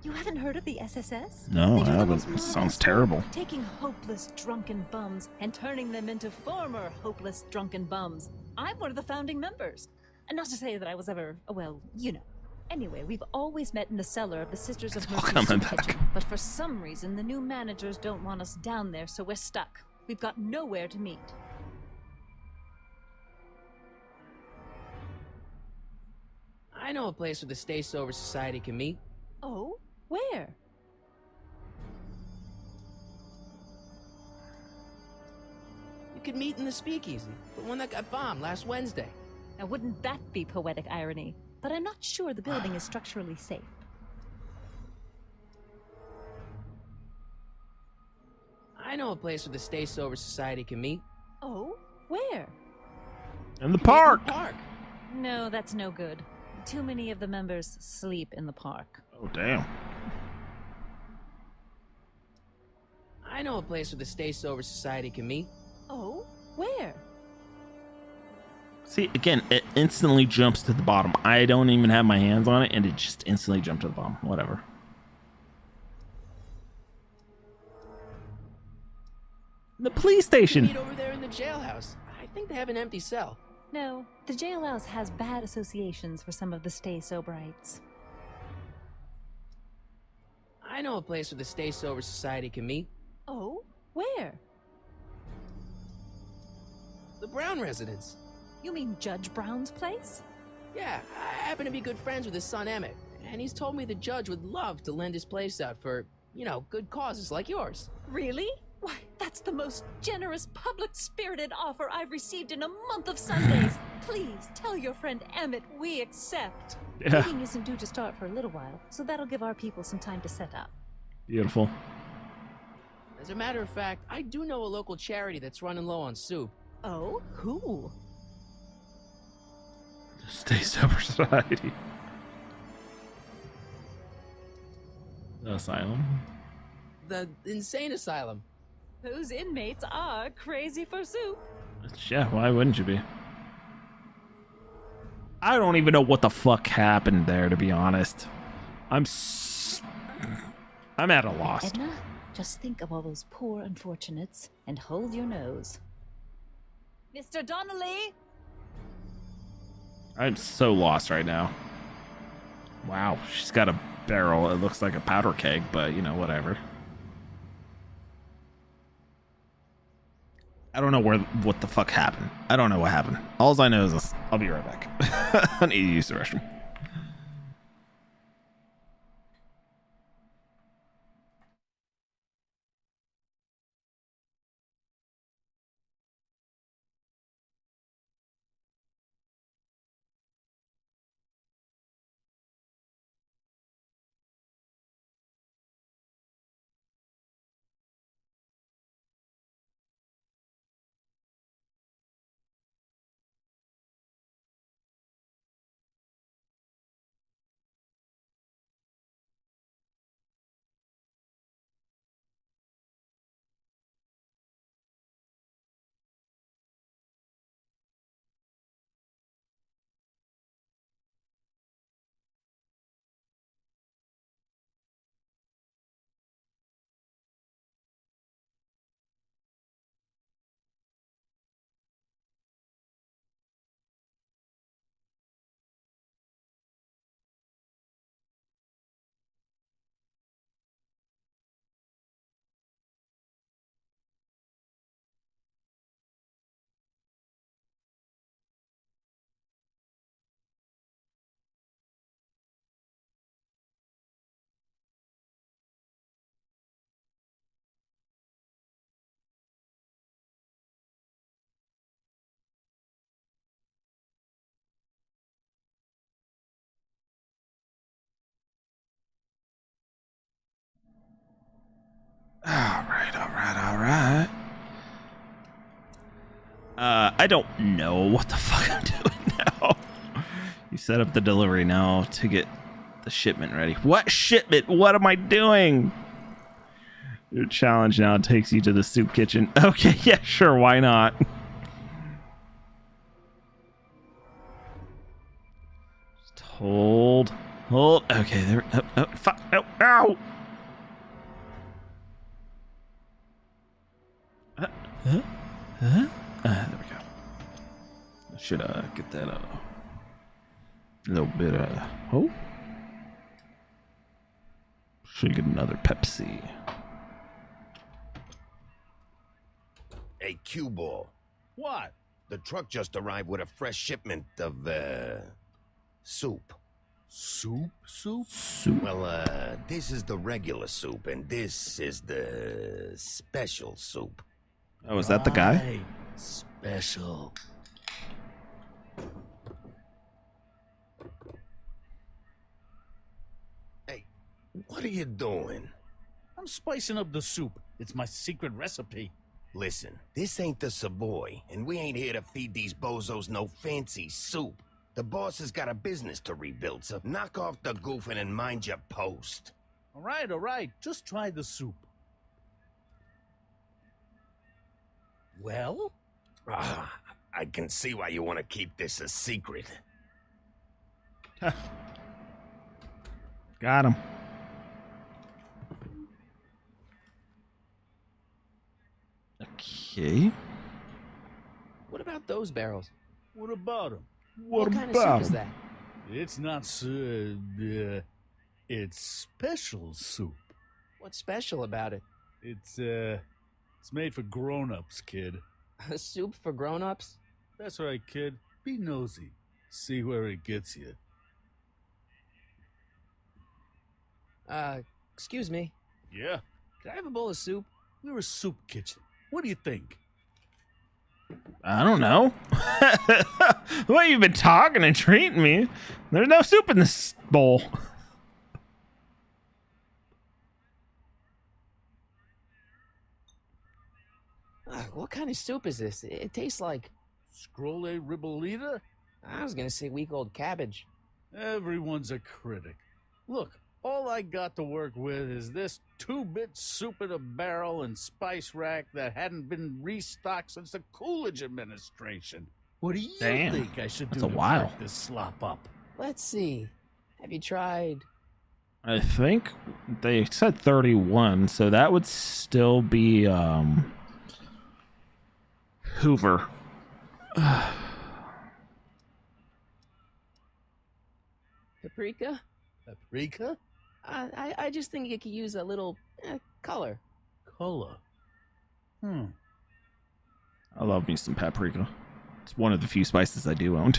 [SPEAKER 10] You haven't heard of the SSS?
[SPEAKER 1] No,
[SPEAKER 10] They
[SPEAKER 1] I
[SPEAKER 10] do the
[SPEAKER 1] haven't.
[SPEAKER 10] most
[SPEAKER 1] It
[SPEAKER 10] marvelous
[SPEAKER 1] sounds
[SPEAKER 10] work,
[SPEAKER 1] terrible.
[SPEAKER 10] taking hopeless drunken bums and turning them into former hopeless drunken bums. I'm one of the founding members. And not to say that I was ever, well, you know. Anyway, we've always met in the cellar of the Sisters of Mercy
[SPEAKER 1] coming
[SPEAKER 10] soup
[SPEAKER 1] back.
[SPEAKER 10] kitchen. But for some reason, the new managers don't want us down there, so we're stuck. We've got nowhere to meet.
[SPEAKER 2] I know a place where the Stay Sober Society can meet.
[SPEAKER 10] Oh? Where?
[SPEAKER 2] You could meet in the Speakeasy, the one that got bombed last Wednesday.
[SPEAKER 10] Now, wouldn't that be poetic irony? But I'm not sure the building is structurally safe.
[SPEAKER 2] I know a place where the Stay Sober Society can meet.
[SPEAKER 10] Oh? Where?
[SPEAKER 1] In the park.
[SPEAKER 2] Park.
[SPEAKER 10] No, that's no good. Too many of the members sleep in the park.
[SPEAKER 1] Oh, damn.
[SPEAKER 2] I know a place where the Stay Sober Society can meet.
[SPEAKER 10] Oh? Where?
[SPEAKER 1] See, again, it instantly jumps to the bottom. I don't even have my hands on it, and it just instantly jumped to the bottom. Whatever. The police station.
[SPEAKER 2] Meet over there in the jailhouse. I think they have an empty cell.
[SPEAKER 10] No, the jailhouse has bad associations for some of the Stay Soberites.
[SPEAKER 2] I know a place where the Stay Sober Society can meet.
[SPEAKER 10] Oh? Where?
[SPEAKER 2] The Brown residence.
[SPEAKER 10] You mean Judge Brown's place?
[SPEAKER 2] Yeah, I happen to be good friends with his son Emmett, and he's told me the judge would love to lend his place out for, you know, good causes like yours.
[SPEAKER 10] Really? Why, that's the most generous, public-spirited offer I've received in a month of Sundays. Please tell your friend Emmett we accept.
[SPEAKER 1] Yeah.
[SPEAKER 10] Meeting isn't due to start for a little while, so that'll give our people some time to set up.
[SPEAKER 1] Beautiful.
[SPEAKER 2] As a matter of fact, I do know a local charity that's running low on soup.
[SPEAKER 10] Oh? Who?
[SPEAKER 1] Stay Sober Society. The asylum.
[SPEAKER 2] The insane asylum.
[SPEAKER 10] Those inmates are crazy for soup.
[SPEAKER 1] Yeah, why wouldn't you be? I don't even know what the fuck happened there, to be honest. I'm at a loss.
[SPEAKER 10] Edna, just think of all those poor unfortunates and hold your nose. Mr. Donnelly!
[SPEAKER 1] I'm so lost right now. Wow, she's got a barrel. It looks like a powder keg, but you know, whatever. I don't know what the fuck happened. I don't know what happened. All I know is this. I'll be right back. I need to use the restroom. Alright. I don't know what the fuck I'm doing now. You set up the delivery now to get the shipment ready. What shipment? What am I doing? Your challenge now takes you to the soup kitchen. Okay, yeah, sure, why not? Just hold Hold. Okay, there. Oh, fuck. Oh, ow! There we go. I should get that little bit oh. Should get another Pepsi.
[SPEAKER 14] Hey, cue ball.
[SPEAKER 12] What?
[SPEAKER 14] The truck just arrived with a fresh shipment of, soup.
[SPEAKER 12] Soup?
[SPEAKER 1] Soup.
[SPEAKER 14] Well, this is the regular soup, and this is the special soup.
[SPEAKER 1] Oh, is that the guy?
[SPEAKER 12] Right. Special.
[SPEAKER 14] Hey, what are you doing?
[SPEAKER 12] I'm spicing up the soup. It's my secret recipe.
[SPEAKER 14] Listen, this ain't the Savoy, and we ain't here to feed these bozos no fancy soup. The boss has got a business to rebuild, so knock off the goofing and mind your post.
[SPEAKER 12] All right. Just try the soup. Well?
[SPEAKER 14] I can see why you want to keep this a secret.
[SPEAKER 1] Got him. Okay.
[SPEAKER 2] What about those barrels?
[SPEAKER 12] What about him?
[SPEAKER 2] What kind of soup is that?
[SPEAKER 12] It's not it's special soup.
[SPEAKER 2] What's special about it?
[SPEAKER 12] It's made for grown-ups, kid.
[SPEAKER 2] A soup for grown-ups?
[SPEAKER 12] That's right, kid. Be nosy. See where it gets you.
[SPEAKER 2] Excuse me.
[SPEAKER 12] Yeah?
[SPEAKER 2] Can I have a bowl of soup?
[SPEAKER 12] We're a soup kitchen. What do you think?
[SPEAKER 1] I don't know. The way you've been talking and treating me, there's no soup in this bowl.
[SPEAKER 2] What kind of soup is this? It tastes like...
[SPEAKER 12] Scrolle ribollita?
[SPEAKER 2] I was gonna say week-old cabbage.
[SPEAKER 12] Everyone's a critic. Look, all I got to work with is this 2-bit soup in a barrel and spice rack that hadn't been restocked since the Coolidge administration. What do you think I should do
[SPEAKER 1] That's a
[SPEAKER 12] to
[SPEAKER 1] while.
[SPEAKER 12] break this slop up?
[SPEAKER 2] Let's see. Have you tried...
[SPEAKER 1] I think they said 31, so that would still be Hoover.
[SPEAKER 2] Paprika?
[SPEAKER 12] Paprika?
[SPEAKER 2] I just think it could use a little color.
[SPEAKER 12] Color?
[SPEAKER 1] I love me some paprika. It's one of the few spices I do own.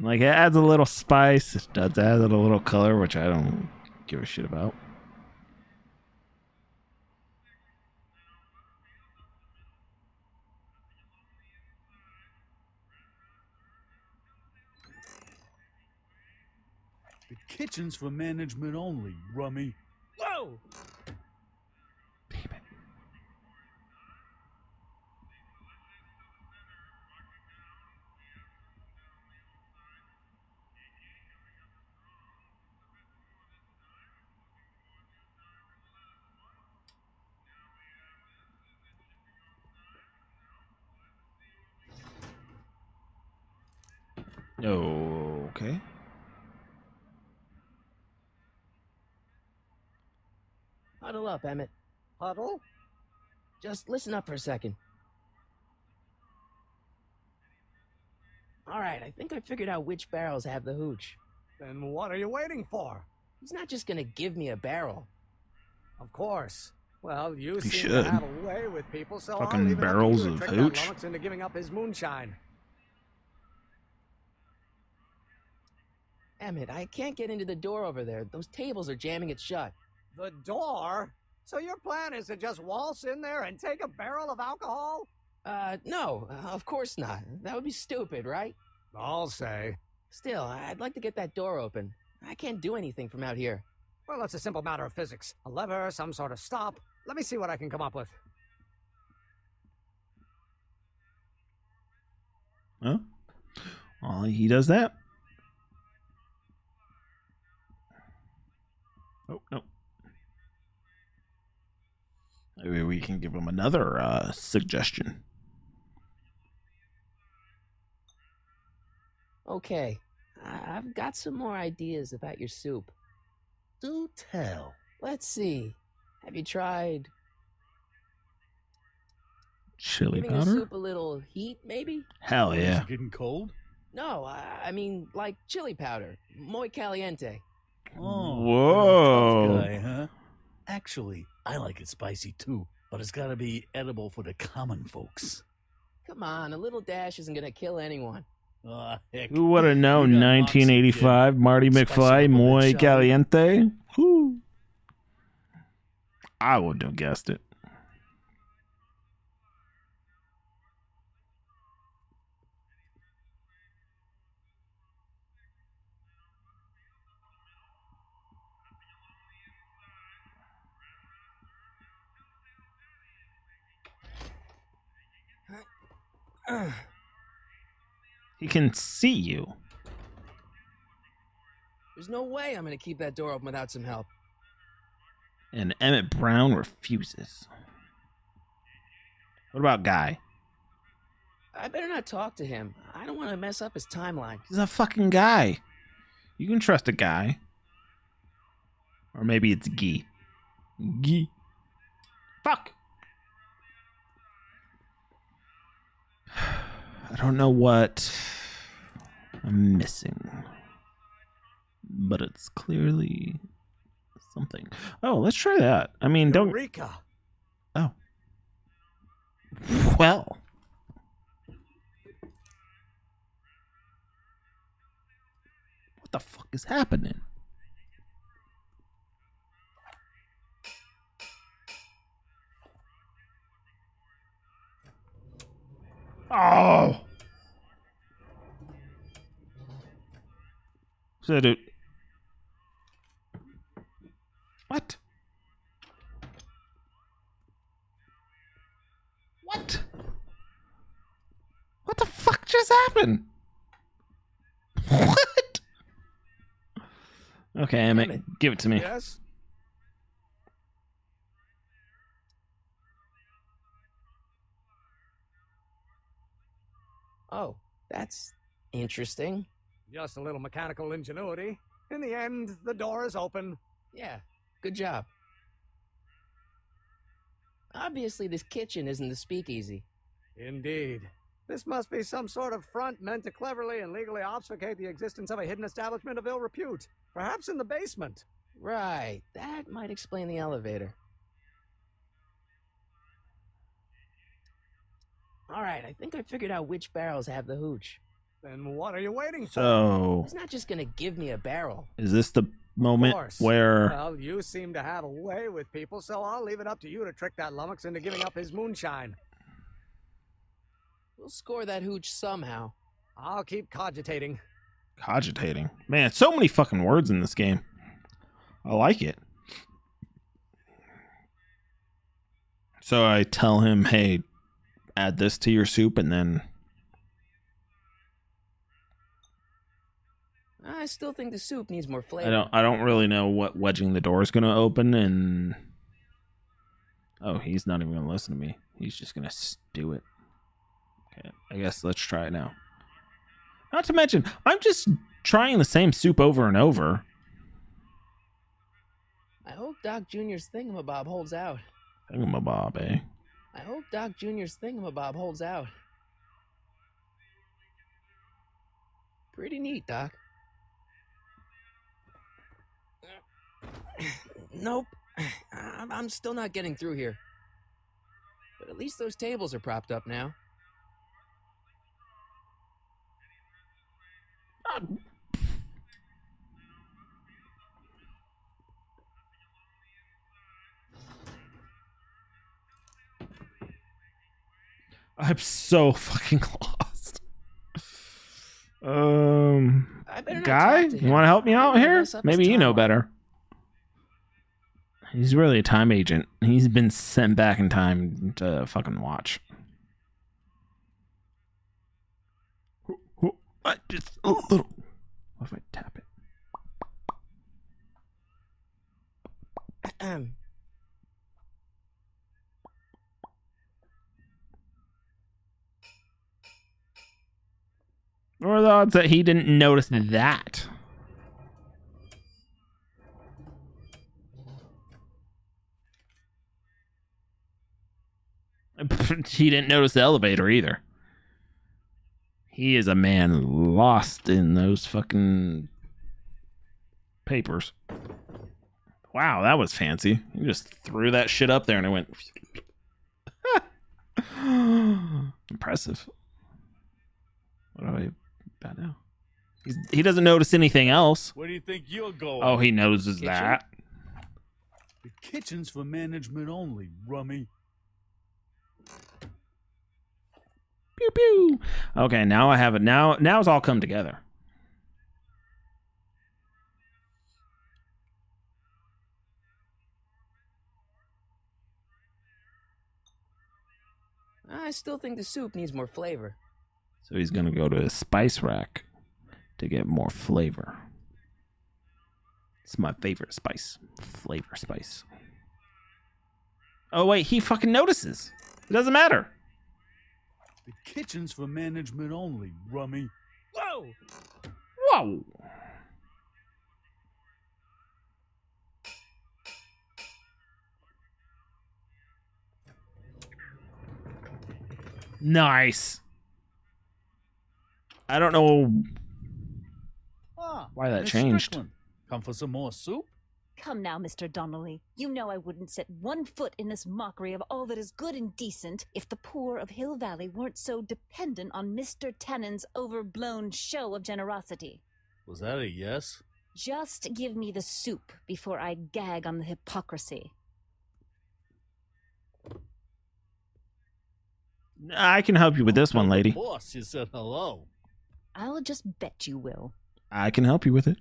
[SPEAKER 1] Like, it adds a little spice. It does add a little color, which I don't give a shit about.
[SPEAKER 12] The kitchen's for management only, rummy.
[SPEAKER 2] Whoa!
[SPEAKER 1] Okay.
[SPEAKER 2] Huddle up, Emmett.
[SPEAKER 13] Huddle?
[SPEAKER 2] Just listen up for a second. Alright, I think I figured out which barrels have the hooch.
[SPEAKER 13] Then what are you waiting for?
[SPEAKER 2] He's not just gonna give me a barrel.
[SPEAKER 13] Of course. Well, you
[SPEAKER 1] He
[SPEAKER 13] seem
[SPEAKER 1] should.
[SPEAKER 13] to have a way with people, so
[SPEAKER 1] Fucking
[SPEAKER 13] I'll leave it up to
[SPEAKER 1] barrels
[SPEAKER 13] you to
[SPEAKER 1] of
[SPEAKER 13] trick
[SPEAKER 1] hooch.
[SPEAKER 13] that Lummox into giving up his moonshine.
[SPEAKER 2] Emmett, I can't get into the door over there. Those tables are jamming it shut.
[SPEAKER 13] The door? So your plan is to just waltz in there and take a barrel of alcohol?
[SPEAKER 2] No, of course not. That would be stupid, right?
[SPEAKER 13] I'll say.
[SPEAKER 2] Still, I'd like to get that door open. I can't do anything from out here.
[SPEAKER 13] Well, it's a simple matter of physics. A lever, some sort of stop. Let me see what I can come up with.
[SPEAKER 1] Huh? Well, he does that. Oh, no. Maybe we can give him another suggestion.
[SPEAKER 2] Okay, I've got some more ideas about your soup.
[SPEAKER 12] Do tell.
[SPEAKER 2] Let's see. Have you tried
[SPEAKER 1] Chili
[SPEAKER 2] giving your
[SPEAKER 1] powder?
[SPEAKER 2] soup a little heat, maybe?
[SPEAKER 1] Hell
[SPEAKER 12] Is
[SPEAKER 1] yeah.
[SPEAKER 12] it getting cold?
[SPEAKER 2] No, I mean like chili powder. Muy caliente.
[SPEAKER 12] Oh,
[SPEAKER 1] Whoa.
[SPEAKER 12] you're a tough guy, huh? Actually, I like it spicy too, but it's gotta be edible for the common folks.
[SPEAKER 2] Come on, a little dash isn't gonna kill anyone.
[SPEAKER 12] Heck,
[SPEAKER 1] Who would have known
[SPEAKER 12] you got moxie,
[SPEAKER 1] 1985
[SPEAKER 12] kid.
[SPEAKER 1] Marty
[SPEAKER 12] Spice it
[SPEAKER 1] McFly,
[SPEAKER 12] up a bit,
[SPEAKER 1] Muy
[SPEAKER 12] shall we?
[SPEAKER 1] Caliente? Whew. I wouldn't have guessed it. He can see you.
[SPEAKER 2] There's no way I'm gonna keep that door open without some help.
[SPEAKER 1] And Emmett Brown refuses. What about Guy?
[SPEAKER 2] I better not talk to him. I don't want to mess up his timeline.
[SPEAKER 1] He's a fucking guy. You can trust a guy. Or maybe it's Guy. Guy. Fuck. I don't know what I'm missing. But it's clearly something. Oh, let's try that. I mean, don't...
[SPEAKER 13] Eureka!
[SPEAKER 1] Oh. Well. What the fuck is happening? Oh! So, dude. What? What? What the fuck just happened? What? Okay, Emmett, give it to me.
[SPEAKER 13] Yes?
[SPEAKER 2] Oh, that's interesting.
[SPEAKER 13] Just a little mechanical ingenuity. In the end, the door is open.
[SPEAKER 2] Yeah, good job. Obviously, this kitchen isn't the speakeasy.
[SPEAKER 13] Indeed. This must be some sort of front meant to cleverly and legally obfuscate the existence of a hidden establishment of ill repute. Perhaps in the basement.
[SPEAKER 2] Right, that might explain the elevator. Alright, I think I figured out which barrels have the hooch.
[SPEAKER 13] Then what are you waiting for?
[SPEAKER 1] So,
[SPEAKER 2] He's not just gonna give me a barrel.
[SPEAKER 1] is this the
[SPEAKER 13] Of
[SPEAKER 1] moment
[SPEAKER 13] course.
[SPEAKER 1] where...
[SPEAKER 13] Well, you seem to have a way with people, so I'll leave it up to you to trick that lummox into giving up his moonshine.
[SPEAKER 2] We'll score that hooch somehow.
[SPEAKER 13] I'll keep cogitating.
[SPEAKER 1] Cogitating. Man, so many fucking words in this game. I like it. So I tell him, hey, add this to your soup, and then...
[SPEAKER 2] I still think the soup needs more flavor.
[SPEAKER 1] I don't really know what wedging the door is going to open, and... Oh, he's not even going to listen to me. He's just going to do it. Okay, I guess let's try it now. Not to mention, I'm just trying the same soup over and over.
[SPEAKER 2] I hope Doc Jr.'s thingamabob holds out.
[SPEAKER 1] Thingamabob, eh?
[SPEAKER 2] I hope Doc Jr.'s thingamabob holds out. Pretty neat, Doc. Nope. I'm still not getting through here. But at least those tables are propped up now.
[SPEAKER 1] I'm so fucking lost.
[SPEAKER 2] I better not
[SPEAKER 1] Guy,
[SPEAKER 2] talk to
[SPEAKER 1] you
[SPEAKER 2] him.
[SPEAKER 1] want to help me
[SPEAKER 2] I don't
[SPEAKER 1] out
[SPEAKER 2] wanna
[SPEAKER 1] here?
[SPEAKER 2] mess up his
[SPEAKER 1] Maybe you know
[SPEAKER 2] timeline.
[SPEAKER 1] better. He's really a time agent. He's been sent back in time to fucking watch. Just a little. What if I tap it? Or are the odds that he didn't notice that? He didn't notice the elevator either. He is a man lost in those fucking papers. Wow, that was fancy. You just threw that shit up there and it went. Impressive. What do I about now? He doesn't notice anything else.
[SPEAKER 12] Where do you think you're going?
[SPEAKER 1] Oh, he notices
[SPEAKER 12] Kitchen?
[SPEAKER 1] that.
[SPEAKER 12] The kitchen's for management only, rummy.
[SPEAKER 1] Pew pew. Okay, now I have it. Now it's all come together.
[SPEAKER 2] I still think the soup needs more flavor.
[SPEAKER 1] So he's gonna go to a spice rack to get more flavor. It's my favorite spice. Flavor spice. Oh wait, he fucking notices. It doesn't matter.
[SPEAKER 12] The kitchen's for management only, rummy.
[SPEAKER 2] Whoa!
[SPEAKER 1] Whoa! Nice. I don't know why that
[SPEAKER 12] Miss
[SPEAKER 1] changed.
[SPEAKER 12] Strickland, come for some more soup?
[SPEAKER 10] Come now, Mr. Donnelly. You know I wouldn't set one foot in this mockery of all that is good and decent if the poor of Hill Valley weren't so dependent on Mr. Tennant's overblown show of generosity.
[SPEAKER 12] Was that a yes?
[SPEAKER 10] Just give me the soup before I gag on the hypocrisy.
[SPEAKER 1] I can help you with this one, lady.
[SPEAKER 12] Boss, you said hello.
[SPEAKER 10] I'll just bet you will.
[SPEAKER 1] I can help you with it.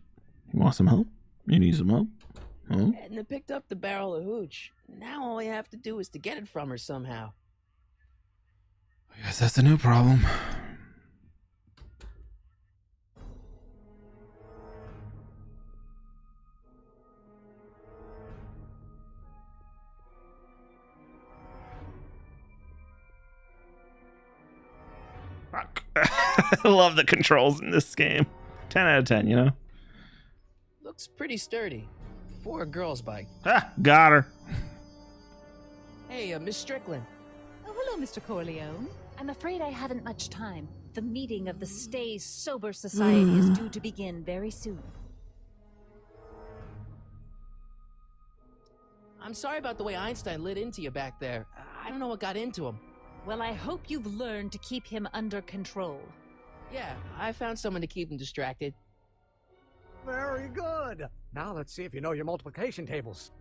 [SPEAKER 1] You want some help? You need some help? Huh?
[SPEAKER 2] Edna picked up the barrel of hooch. Now all I have to do is to get it from her somehow.
[SPEAKER 1] I guess that's a new problem. Fuck. I love the controls in this game. 10 out of 10, you know?
[SPEAKER 2] Looks pretty sturdy. For a girl's bike.
[SPEAKER 1] Ah, got her.
[SPEAKER 2] Hey, Miss Strickland.
[SPEAKER 10] Oh, hello, Mr. Corleone. I'm afraid I haven't much time. The meeting of the Stay Sober Society is due to begin very soon.
[SPEAKER 2] I'm sorry about the way Einstein lit into you back there. I don't know what got into him.
[SPEAKER 10] Well, I hope you've learned to keep him under control.
[SPEAKER 2] Yeah, I found someone to keep him distracted.
[SPEAKER 13] Very good. Now let's see if you know your multiplication tables.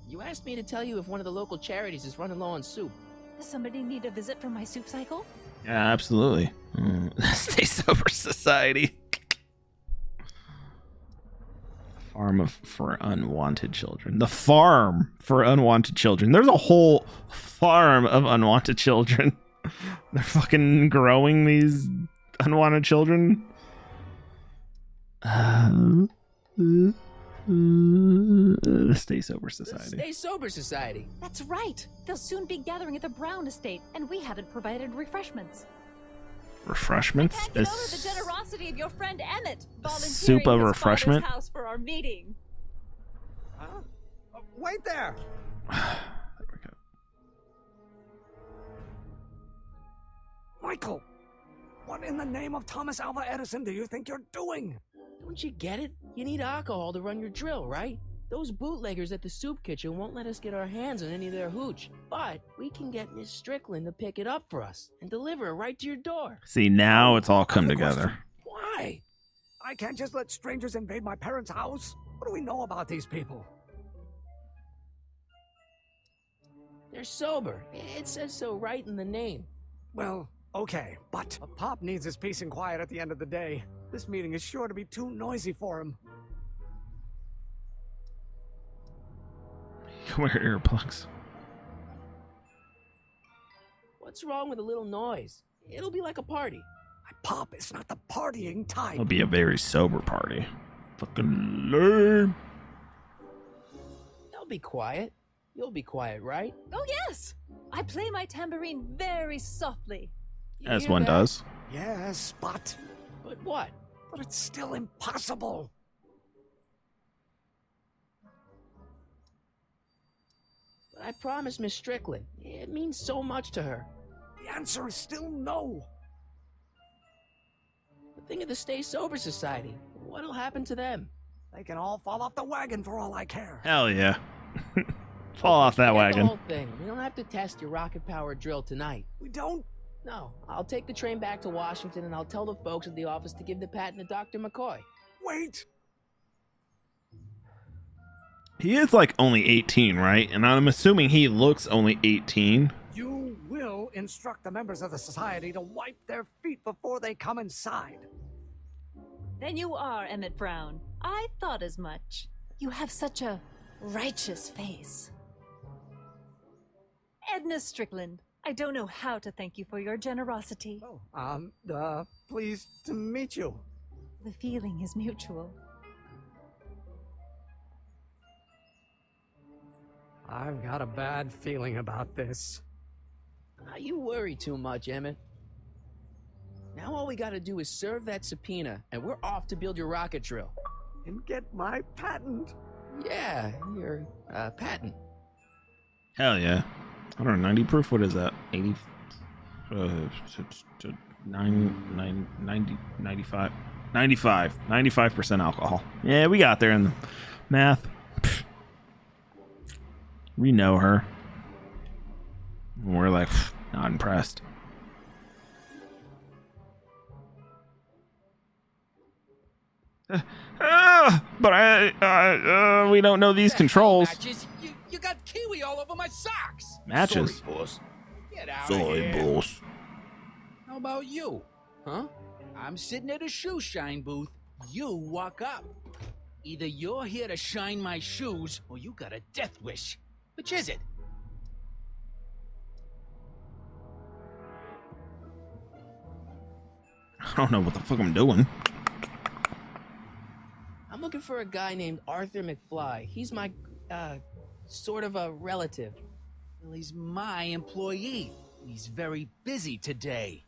[SPEAKER 2] You asked me to tell you if one of the local charities is running low on soup.
[SPEAKER 10] Does somebody need a visit from my soup cycle?
[SPEAKER 1] Yeah, absolutely. Stay Sober Society. For unwanted children. The farm for unwanted children. There's a whole farm of unwanted children. They're fucking growing these unwanted children. The Stay Sober Society.
[SPEAKER 2] The Stay Sober Society.
[SPEAKER 10] That's right. They'll soon be gathering at the Brown estate, and we haven't provided refreshments.
[SPEAKER 1] Refreshments?
[SPEAKER 10] I can't get over the generosity of your friend Emmett volunteering
[SPEAKER 1] soup of
[SPEAKER 10] his
[SPEAKER 1] refreshment?
[SPEAKER 10] father's house for our meeting.
[SPEAKER 13] Huh? Wait there!
[SPEAKER 1] There we go.
[SPEAKER 13] Michael! What in the name of Thomas Alva Edison do you think you're doing?
[SPEAKER 2] Don't you get it? You need alcohol to run your drill, right? Those bootleggers at the soup kitchen won't let us get our hands on any of their hooch. But we can get Miss Strickland to pick it up for us and deliver it right to your door.
[SPEAKER 1] See, now it's all come together.
[SPEAKER 2] Why?
[SPEAKER 13] I can't just let strangers invade my parents' house. What do we know about these people?
[SPEAKER 2] They're sober. It says so right in the name.
[SPEAKER 13] Well, okay, but a Pop needs his peace and quiet at the end of the day. This meeting is sure to be too noisy for him.
[SPEAKER 1] Wear earplugs.
[SPEAKER 2] What's wrong with a little noise? It'll be like a party.
[SPEAKER 13] Pop, it's not the partying type.
[SPEAKER 1] It'll be a very sober party. Fucking lame.
[SPEAKER 2] They'll be quiet. You'll be quiet, right?
[SPEAKER 10] Oh, yes! I play my tambourine very softly.
[SPEAKER 2] You
[SPEAKER 1] As
[SPEAKER 2] hear
[SPEAKER 1] one
[SPEAKER 2] that?
[SPEAKER 1] does.
[SPEAKER 13] Yes, but
[SPEAKER 2] But what?
[SPEAKER 13] it's still impossible.
[SPEAKER 2] But I promised Miss Strickland. It means so much to her.
[SPEAKER 13] The answer is still no.
[SPEAKER 2] But think of the Stay Sober Society. What'll happen to them?
[SPEAKER 13] They can all fall off the wagon for all I care.
[SPEAKER 1] Hell yeah. Fall off that
[SPEAKER 2] Forget
[SPEAKER 1] wagon.
[SPEAKER 2] The whole thing. We don't have to test your rocket-powered drill tonight.
[SPEAKER 13] We don't?
[SPEAKER 2] No. I'll take the train back to Washington and I'll tell the folks at the office to give the patent to Dr. McCoy.
[SPEAKER 13] Wait!
[SPEAKER 1] He is like only 18, right? And I'm assuming he looks only 18.
[SPEAKER 13] You will instruct the members of the society to wipe their feet before they come inside.
[SPEAKER 10] Then you are Emmett Brown. I thought as much. You have such a righteous face. Edna Strickland, I don't know how to thank you for your generosity.
[SPEAKER 13] Pleased to meet you.
[SPEAKER 10] The feeling is mutual.
[SPEAKER 13] I've got a bad feeling about this.
[SPEAKER 2] You worry too much, Emmett. Now all we gotta do is serve that subpoena, and we're off to build your rocket drill.
[SPEAKER 13] And get my patent.
[SPEAKER 2] Yeah, your patent.
[SPEAKER 1] Hell yeah. 190 proof? What is that? 80? 95. 95% alcohol. Yeah, we got there in the math. We know her. We're like, not impressed. But we don't know these controls.
[SPEAKER 15] Matches. You got kiwi all over my socks.
[SPEAKER 1] Matches.
[SPEAKER 14] Sorry, boss.
[SPEAKER 15] Get out
[SPEAKER 14] Sorry,
[SPEAKER 15] of here.
[SPEAKER 14] boss.
[SPEAKER 15] How about you? Huh? I'm sitting at a shoe shine booth. You walk up. Either you're here to shine my shoes, or you got a death wish. Which is it?
[SPEAKER 1] I don't know what the fuck I'm doing.
[SPEAKER 2] I'm looking for a guy named Arthur McFly. He's my, sort of a relative.
[SPEAKER 15] Well, he's my employee. He's very busy today.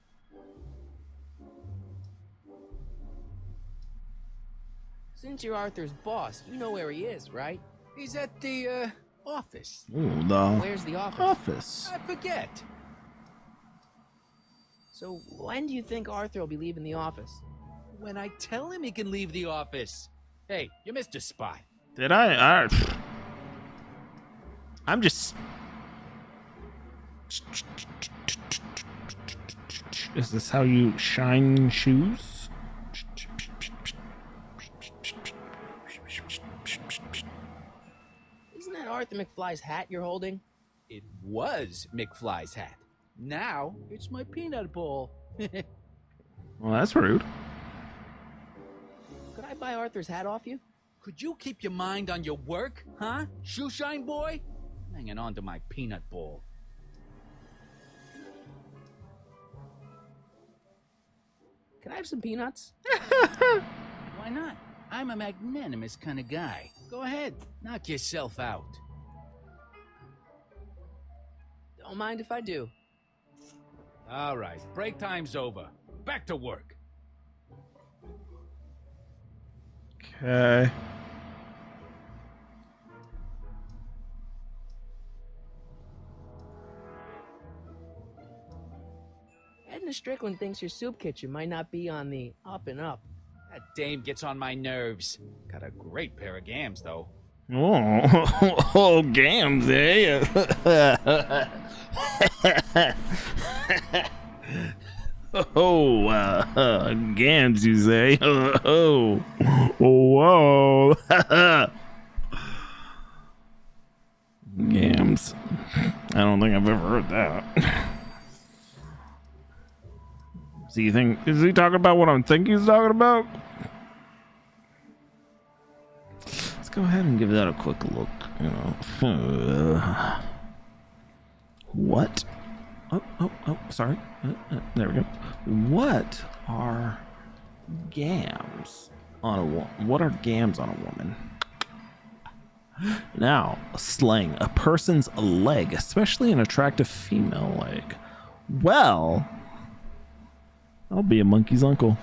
[SPEAKER 2] Since you're Arthur's boss, you know where he is, right?
[SPEAKER 15] He's at the, office.
[SPEAKER 1] Ooh, the
[SPEAKER 2] Where's the office?
[SPEAKER 1] office.
[SPEAKER 15] I forget.
[SPEAKER 2] So when do you think Arthur will be leaving the office?
[SPEAKER 15] When I tell him he can leave the office. Hey, you missed a spot.
[SPEAKER 1] Did I? I'm just... Is this how you shine shoes?
[SPEAKER 2] Isn't that Arthur McFly's hat you're holding?
[SPEAKER 15] It was McFly's hat. Now, it's my peanut bowl.
[SPEAKER 1] Well, that's rude.
[SPEAKER 2] Could I buy Arthur's hat off you?
[SPEAKER 15] Could you keep your mind on your work, huh? Shoeshine boy? Hanging on to my peanut bowl.
[SPEAKER 2] Can I have some peanuts?
[SPEAKER 15] Why not? I'm a magnanimous kind of guy. Go ahead, knock yourself out.
[SPEAKER 2] Don't mind if I do.
[SPEAKER 15] All right, break time's over. Back to work.
[SPEAKER 1] Okay.
[SPEAKER 2] Edna Strickland thinks your soup kitchen might not be on the up and up.
[SPEAKER 15] That dame gets on my nerves. Got a great pair of gams, though.
[SPEAKER 1] Oh, gams, eh? Gams, you say? Oh, whoa. Gams. I don't think I've ever heard that. So you think, is he talking about what I'm thinking he's talking about? Let's go ahead and give that a quick look. You know, what? Oh, sorry. There we go. What are gams on a woman? What are gams on a woman? Now, slang, a person's leg, especially an attractive female leg. Well, I'll be a monkey's uncle.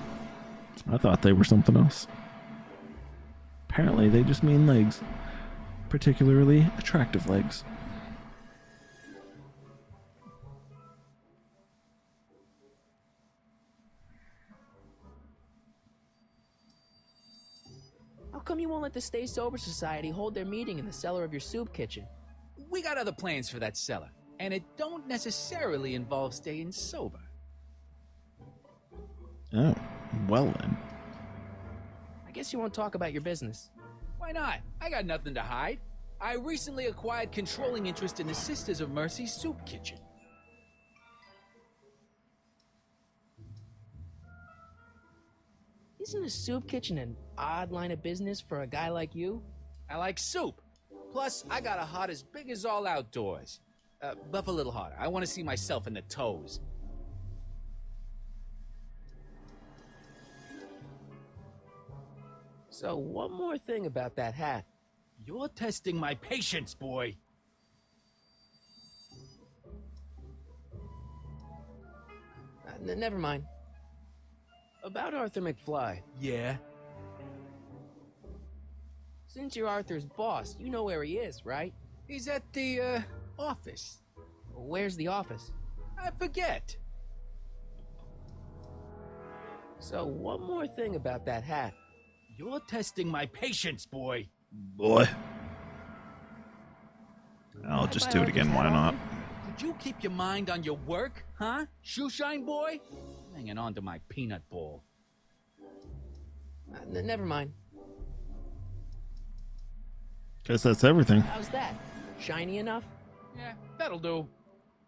[SPEAKER 1] I thought they were something else. Apparently, they just mean legs. Particularly attractive legs.
[SPEAKER 2] How come you won't let the Stay Sober Society hold their meeting in the cellar of your soup kitchen?
[SPEAKER 15] We got other plans for that cellar, and it don't necessarily involve staying sober.
[SPEAKER 1] Oh, well then.
[SPEAKER 2] I guess you won't talk about your business.
[SPEAKER 15] Why not? I got nothing to hide. I recently acquired controlling interest in the Sisters of Mercy soup kitchen.
[SPEAKER 2] Isn't a soup kitchen an odd line of business for a guy like you?
[SPEAKER 15] I like soup. Plus, I got a heart as big as all outdoors. Buff a little harder. I want to see myself in the toes.
[SPEAKER 2] So, one more thing about that hat.
[SPEAKER 15] You're testing my patience, boy.
[SPEAKER 2] Never mind. About Arthur McFly.
[SPEAKER 15] Yeah?
[SPEAKER 2] Since you're Arthur's boss, you know where he is, right?
[SPEAKER 15] He's at the, office.
[SPEAKER 2] Where's the office?
[SPEAKER 15] I forget.
[SPEAKER 2] So, one more thing about that hat.
[SPEAKER 15] You're testing my patience, boy.
[SPEAKER 1] Boy. I'll just do it again, why not?
[SPEAKER 15] Could you keep your mind on your work, huh? Shoeshine boy? Hanging on to my peanut ball.
[SPEAKER 2] Never mind.
[SPEAKER 1] Guess that's everything.
[SPEAKER 2] How's that? Shiny enough?
[SPEAKER 15] Yeah, that'll do.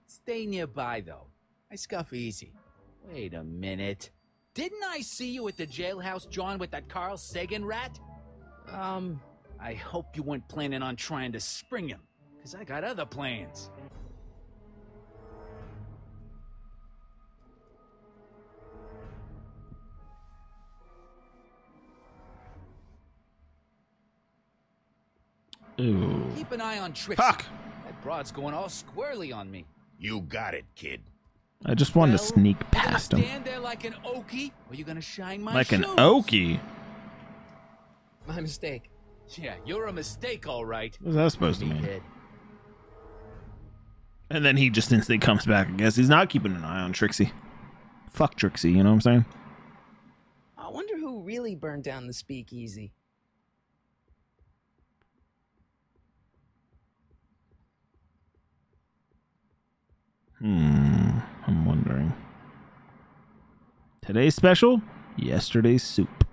[SPEAKER 15] Stay nearby, though. I scuff easy. Wait a minute. Didn't I see you at the jailhouse, John, with that Carl Sagan rat? I hope you weren't planning on trying to spring him, because I got other plans.
[SPEAKER 1] Ooh.
[SPEAKER 15] Keep an eye on Trixie.
[SPEAKER 1] Fuck!
[SPEAKER 15] That broad's going all squirrely on me.
[SPEAKER 14] You got it, kid.
[SPEAKER 1] I just wanted to sneak past him.
[SPEAKER 15] Stand there like an okie, or you gonna shine my
[SPEAKER 1] Like
[SPEAKER 15] shoes?
[SPEAKER 1] an okie?
[SPEAKER 2] My mistake.
[SPEAKER 15] Yeah, you're a mistake, all right.
[SPEAKER 1] What's that supposed to mean?
[SPEAKER 15] Meathead.
[SPEAKER 1] And then he just instantly comes back. I guess he's not keeping an eye on Trixie. Fuck Trixie, you know what I'm saying?
[SPEAKER 2] I wonder who really burned down the speakeasy.
[SPEAKER 1] I'm wondering. Today's special? Yesterday's soup.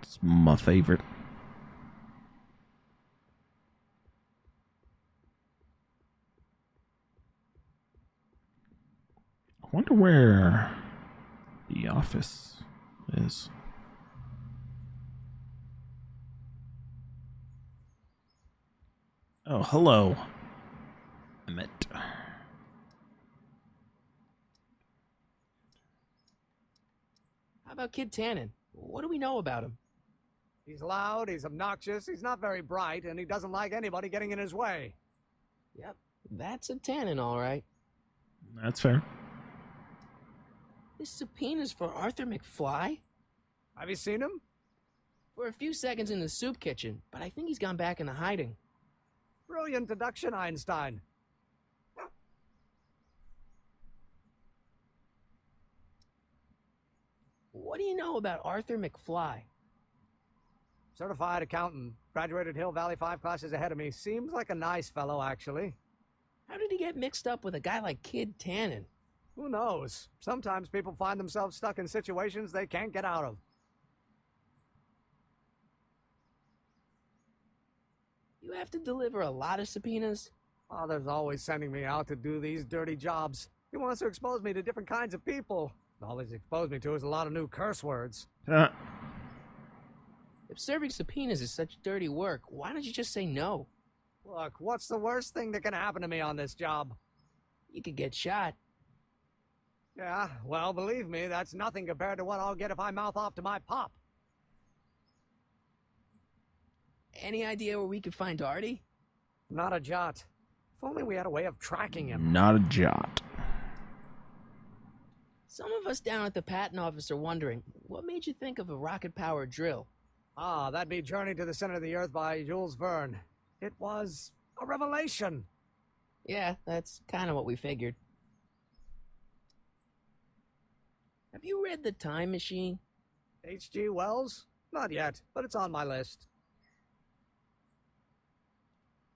[SPEAKER 1] It's my favorite. I wonder where the office is. Oh, hello, Emmett.
[SPEAKER 2] How about Kid Tannen? What do we know about him?
[SPEAKER 13] He's loud, he's obnoxious, he's not very bright, and he doesn't like anybody getting in his way.
[SPEAKER 2] Yep, that's a Tannen, all right.
[SPEAKER 1] That's fair.
[SPEAKER 2] This subpoena's for Arthur McFly?
[SPEAKER 13] Have you seen him?
[SPEAKER 2] For a few seconds in the soup kitchen, but I think he's gone back into hiding.
[SPEAKER 13] Brilliant deduction, Einstein.
[SPEAKER 2] What do you know about Arthur McFly?
[SPEAKER 13] Certified accountant, graduated Hill Valley 5 classes ahead of me. Seems like a nice fellow, actually.
[SPEAKER 2] How did he get mixed up with a guy like Kid Tannen?
[SPEAKER 13] Who knows? Sometimes people find themselves stuck in situations they can't get out of.
[SPEAKER 2] You have to deliver a lot of subpoenas?
[SPEAKER 13] Father's always sending me out to do these dirty jobs. He wants to expose me to different kinds of people. All he's exposed me to is a lot of new curse words.
[SPEAKER 2] If serving subpoenas is such dirty work, why don't you just say no?
[SPEAKER 13] Look, what's the worst thing that can happen to me on this job?
[SPEAKER 2] You could get shot.
[SPEAKER 13] Yeah, well, believe me, that's nothing compared to what I'll get if I mouth off to my pop.
[SPEAKER 2] Any idea where we could find Artie?
[SPEAKER 13] Not a jot. If only we had a way of tracking him.
[SPEAKER 1] Not a jot.
[SPEAKER 2] Some of us down at the patent office are wondering, what made you think of a rocket-powered drill?
[SPEAKER 13] Ah, that'd be Journey to the Center of the Earth by Jules Verne. It was a revelation.
[SPEAKER 2] Yeah, that's kind of what we figured. Have you read The Time Machine?
[SPEAKER 13] H.G. Wells? Not yet, but it's on my list.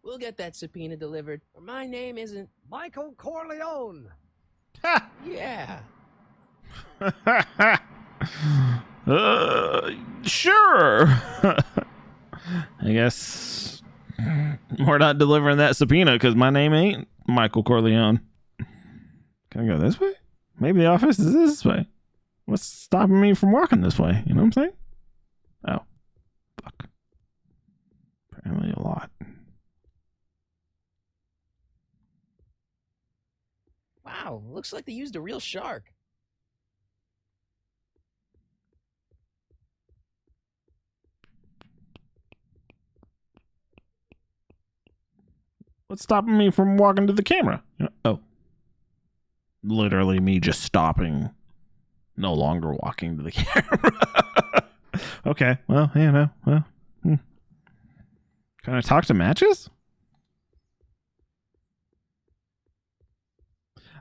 [SPEAKER 2] We'll get that subpoena delivered, or my name isn't...
[SPEAKER 13] Michael Corleone!
[SPEAKER 2] Yeah.
[SPEAKER 1] Sure. I guess we're not delivering that subpoena because my name ain't Michael Corleone. Can I go this way? Maybe the office is this way. What's stopping me from walking this way? You know what I'm saying? Oh, fuck. Apparently a lot.
[SPEAKER 2] Wow, looks like they used a real shark.
[SPEAKER 1] What's stopping me from walking to the camera? Oh. Literally me just stopping. No longer walking to the camera. Okay, well, well. Can I talk to Matches?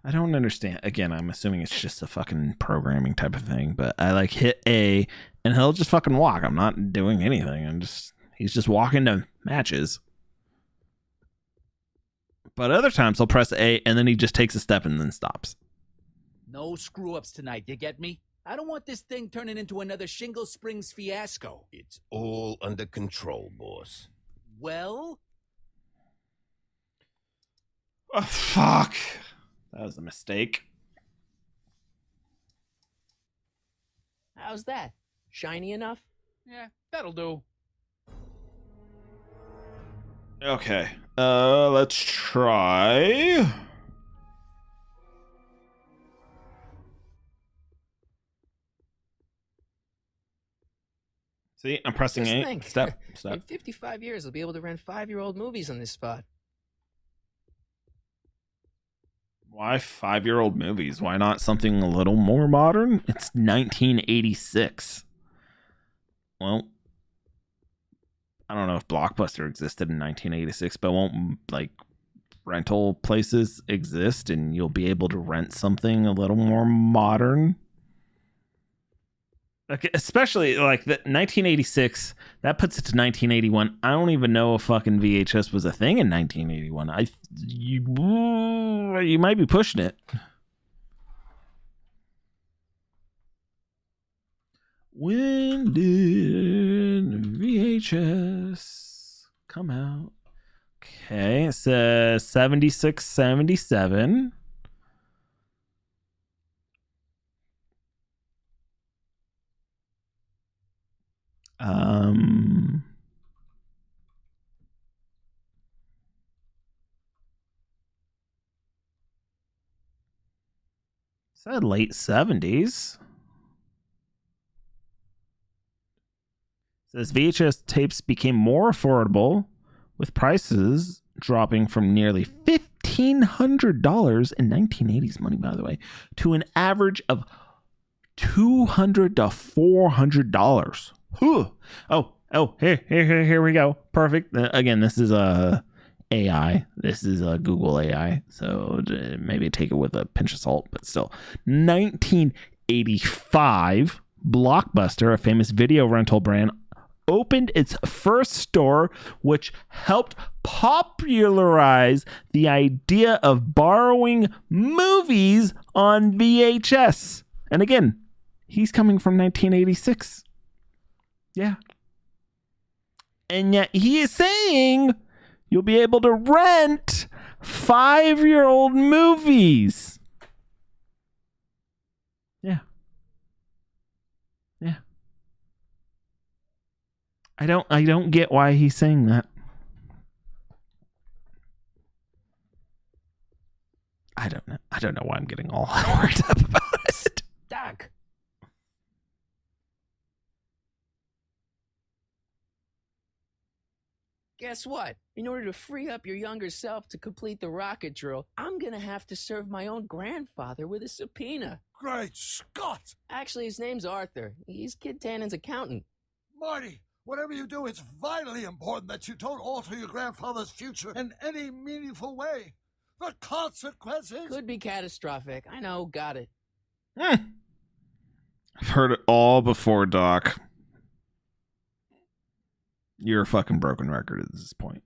[SPEAKER 1] I don't understand. Again, I'm assuming it's just a fucking programming type of thing, but I like hit A and he'll just fucking walk. I'm not doing anything. He's just walking to Matches. But other times he'll press A and then he just takes a step and then stops.
[SPEAKER 15] No screw-ups tonight, you get me? I don't want this thing turning into another Shingle Springs fiasco.
[SPEAKER 14] It's all under control, boss.
[SPEAKER 15] Well?
[SPEAKER 1] Oh, fuck. That was a mistake.
[SPEAKER 2] How's that? Shiny enough?
[SPEAKER 15] Yeah, that'll do.
[SPEAKER 1] Okay. Let's try. See, I'm pressing
[SPEAKER 2] Just
[SPEAKER 1] A.
[SPEAKER 2] think.
[SPEAKER 1] Step.
[SPEAKER 2] In 55 years, I'll be able to rent 5-year-old movies on this spot.
[SPEAKER 1] Why 5-year-old movies? Why not something a little more modern? It's 1986. Well, I don't know if Blockbuster existed in 1986, but won't rental places exist and you'll be able to rent something a little more modern? Like, especially like the 1986, that puts it to 1981. I don't even know if fucking VHS was a thing in 1981. You might be pushing it. When did VHS come out? Okay, it says 76, 77. Said late 70s. Says VHS tapes became more affordable, with prices dropping from nearly $1,500 in 1980s money, by the way, to an average of $200 to $400. Here we go. Perfect. Again, this is AI. This is a Google AI, so maybe take it with a pinch of salt, but still. 1985, Blockbuster, a famous video rental brand, opened its first store, which helped popularize the idea of borrowing movies on VHS. And again, he's coming from 1986. Yeah. And yet he is saying you'll be able to rent 5-year-old movies. Yeah. Yeah. I don't get why he's saying that. I don't know. I don't know why I'm getting all worked up about it.
[SPEAKER 2] Doc. Guess what? In order to free up your younger self to complete the rocket drill, I'm gonna have to serve my own grandfather with a subpoena.
[SPEAKER 3] Great Scott!
[SPEAKER 2] Actually, his name's Arthur. He's Kid Tannen's accountant.
[SPEAKER 3] Marty, whatever you do, it's vitally important that you don't alter your grandfather's future in any meaningful way. The consequences
[SPEAKER 2] could be catastrophic. I know, got it.
[SPEAKER 1] I've heard it all before, Doc. You're a fucking broken record at this point.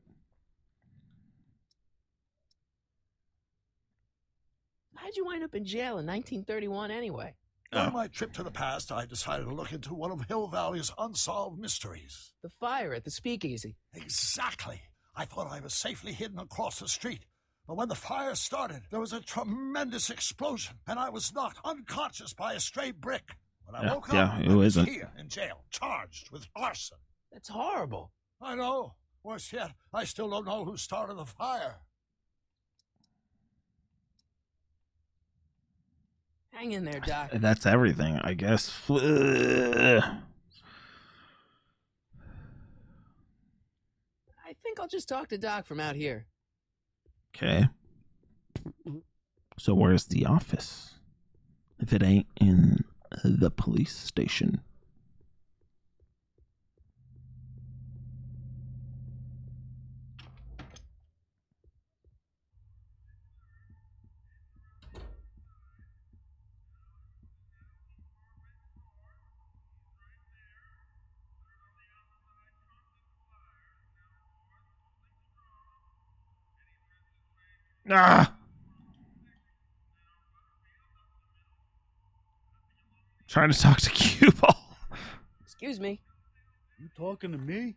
[SPEAKER 2] How'd you wind up in jail in 1931 anyway?
[SPEAKER 3] On my trip to the past, I decided to look into one of Hill Valley's unsolved mysteries.
[SPEAKER 2] The fire at the speakeasy.
[SPEAKER 3] Exactly. I thought I was safely hidden across the street. But when the fire started, there was a tremendous explosion, and I was knocked unconscious by a stray brick. When I woke up, I was here in jail, charged with arson.
[SPEAKER 2] That's horrible.
[SPEAKER 3] I know. Worse yet, I still don't know who started the fire.
[SPEAKER 2] Hang in there, Doc.
[SPEAKER 1] That's everything, I guess.
[SPEAKER 2] I think I'll just talk to Doc from out here.
[SPEAKER 1] Okay. So where's the office? If it ain't in the police station. Ah! Trying to talk to Cue Ball.
[SPEAKER 2] Excuse me.
[SPEAKER 12] You talking to me?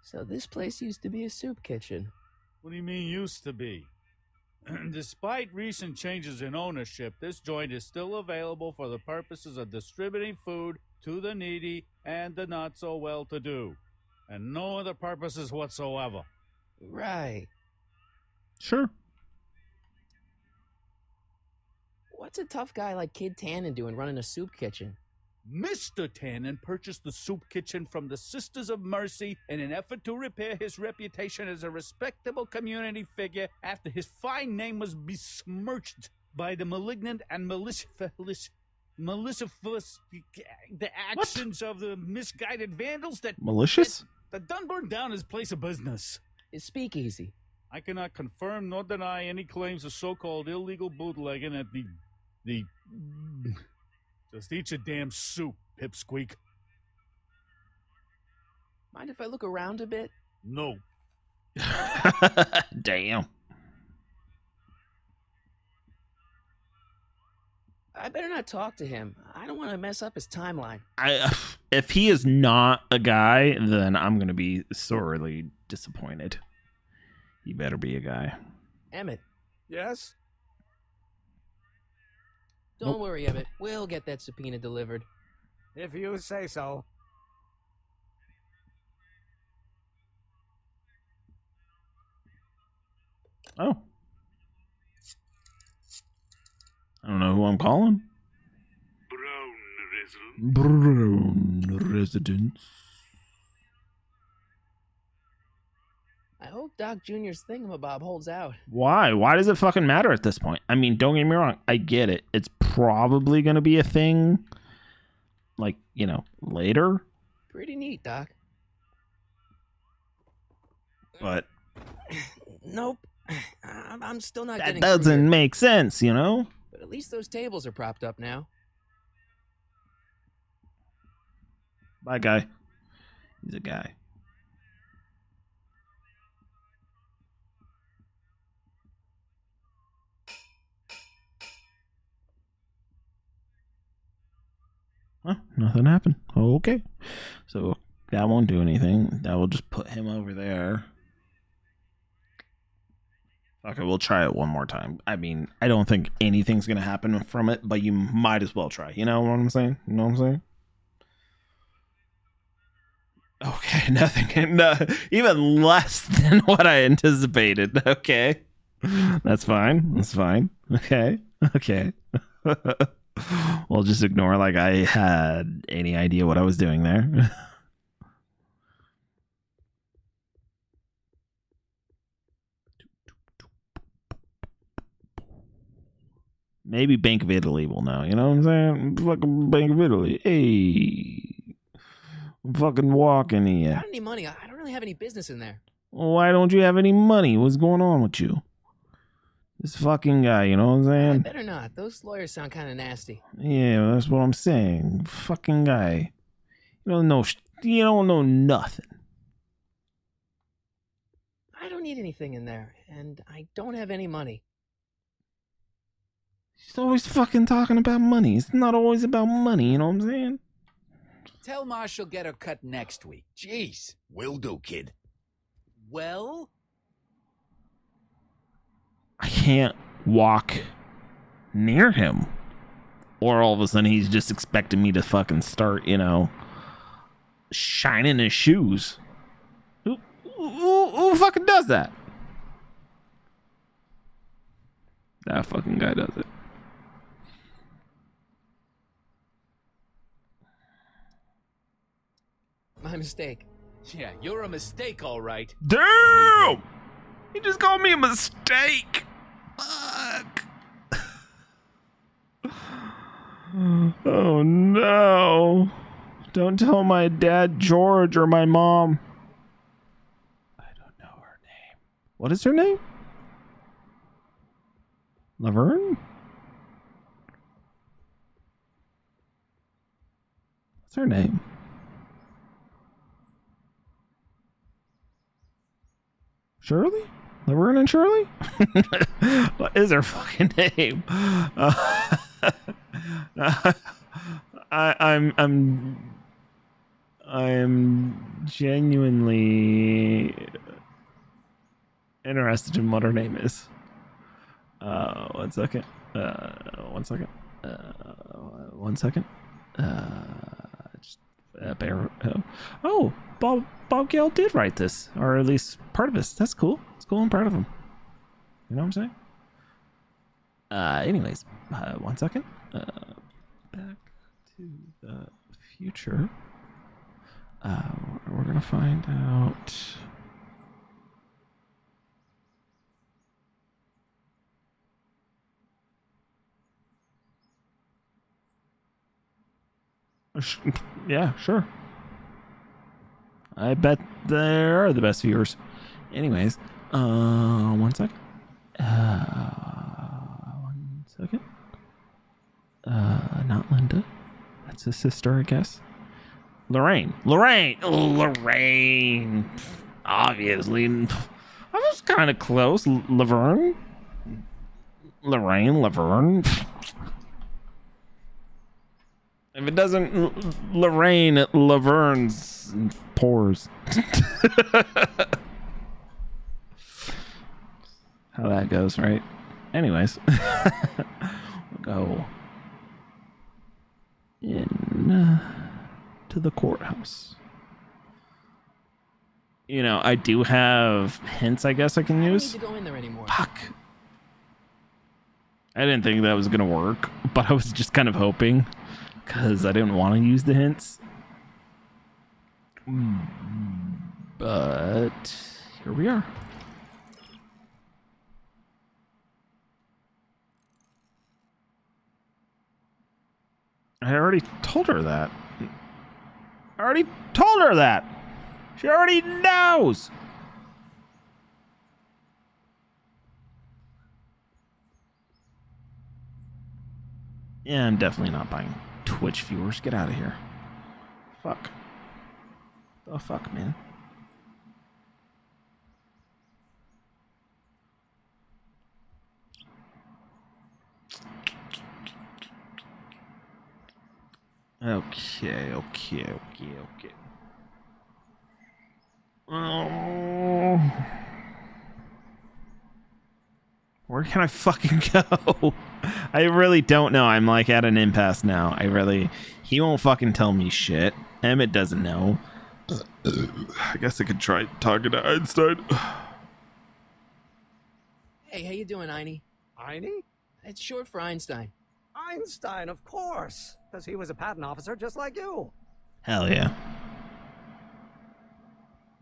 [SPEAKER 2] So this place used to be a soup kitchen.
[SPEAKER 12] What do you mean used to be? Despite recent changes in ownership, this joint is still available for the purposes of distributing food to the needy and the not so well-to-do. And no other purposes whatsoever.
[SPEAKER 2] Right.
[SPEAKER 1] Sure.
[SPEAKER 2] What's a tough guy like Kid Tannen doing running a soup kitchen?
[SPEAKER 12] Mr. Tannen purchased the soup kitchen from the Sisters of Mercy in an effort to repair his reputation as a respectable community figure after his fine name was besmirched by the malignant and malicious the actions of the misguided vandals that
[SPEAKER 1] malicious
[SPEAKER 12] that done burned down his place of business.
[SPEAKER 2] His speakeasy.
[SPEAKER 12] I cannot confirm nor deny any claims of so-called illegal bootlegging at the just eat your damn soup, pipsqueak.
[SPEAKER 2] Mind if I look around a bit?
[SPEAKER 12] No.
[SPEAKER 1] Damn.
[SPEAKER 2] I better not talk to him. I don't want to mess up his timeline.
[SPEAKER 1] If he is not a guy, then I'm going to be sorely disappointed. He better be a guy.
[SPEAKER 2] Emmett.
[SPEAKER 13] Yes?
[SPEAKER 2] Don't worry, Emmett. We'll get that subpoena delivered.
[SPEAKER 13] If you say so.
[SPEAKER 1] Oh. I don't know who I'm calling. Brown residence.
[SPEAKER 2] I hope Doc Jr.'s thingamabob holds out.
[SPEAKER 1] Why? Why does it fucking matter at this point? I mean, don't get me wrong. I get it. It's probably going to be a thing, like, you know, later.
[SPEAKER 2] Pretty neat, Doc.
[SPEAKER 1] But
[SPEAKER 2] nope. I'm still not
[SPEAKER 1] that
[SPEAKER 2] getting
[SPEAKER 1] doesn't make sense, you know?
[SPEAKER 2] But at least those tables are propped up now.
[SPEAKER 1] Bye, guy. He's a guy. Well, nothing happened. Okay. So that won't do anything. That will just put him over there. Okay, we'll try it one more time. I mean, I don't think anything's going to happen from it, but you might as well try. You know what I'm saying? You know what I'm saying? Okay, nothing. No, even less than what I anticipated. Okay. That's fine. That's fine. Okay. Okay. Well, just ignore like I had any idea what I was doing there. Maybe Bank of Italy will know. You know what I'm saying? Fucking Bank of Italy. Hey, I'm fucking walking
[SPEAKER 2] I
[SPEAKER 1] here.
[SPEAKER 2] don't need money. I don't really have any business in there.
[SPEAKER 1] Why don't you have any money? What's going on with you? This fucking guy, you know what I'm
[SPEAKER 2] I
[SPEAKER 1] saying?
[SPEAKER 2] better not. Those lawyers sound kind of nasty.
[SPEAKER 1] Yeah, that's what I'm saying. Fucking guy. You don't know. You don't know nothing.
[SPEAKER 2] I don't need anything in there, and I don't have any money.
[SPEAKER 1] She's always fucking talking about money. It's not always about money, you know what I'm saying?
[SPEAKER 15] Tell Ma she'll get her cut next week. Jeez.
[SPEAKER 14] Will do, kid.
[SPEAKER 15] Well?
[SPEAKER 1] I can't walk near him. Or all of a sudden he's just expecting me to fucking start, you know, shining his shoes. Who fucking does that? That fucking guy does it.
[SPEAKER 2] My mistake.
[SPEAKER 15] Yeah, you're a mistake, all right.
[SPEAKER 1] Damn! He just called me a mistake. Fuck. Oh no. Don't tell my dad George or my mom. I don't know her name. What is her name? Laverne? What's her name? Shirley? Laverne and Shirley? What is her fucking name? I'm genuinely interested in what her name is. One second. One second. One second. Just bear. Oh, Bob Gale did write this, or at least part of this. That's cool. It's cool. I'm proud of him. You know what I'm saying? Anyways, 1 second. Back to the future. We're gonna find out. Yeah, sure. I bet they're the best viewers. Anyways, 1 second. 1 second. Not Linda. That's his sister, I guess. Lorraine. Obviously. I was kind of close. Laverne. If it doesn't Lorraine, Laverne's pores. How that goes, right? Anyways, we'll go in to the courthouse. You know, I do have hints, I guess I can use.
[SPEAKER 2] I don't need to go in there anymore.
[SPEAKER 1] Fuck. I didn't think that was gonna work, but I was just kind of hoping. Because I didn't want to use the hints. But here we are. I already told her that. She already knows. Yeah, I'm definitely not buying Twitch viewers. Get out of here. Fuck. The fuck, man. Okay. Oh. Where can I fucking go? I really don't know. I'm like at an impasse now. He won't fucking tell me shit. Emmett doesn't know. I guess I could try talking to Einstein.
[SPEAKER 2] Hey, how you doing, Einie?
[SPEAKER 13] Einie?
[SPEAKER 2] It's short for Einstein.
[SPEAKER 13] Einstein, of course. Because he was a patent officer just like you.
[SPEAKER 1] Hell yeah.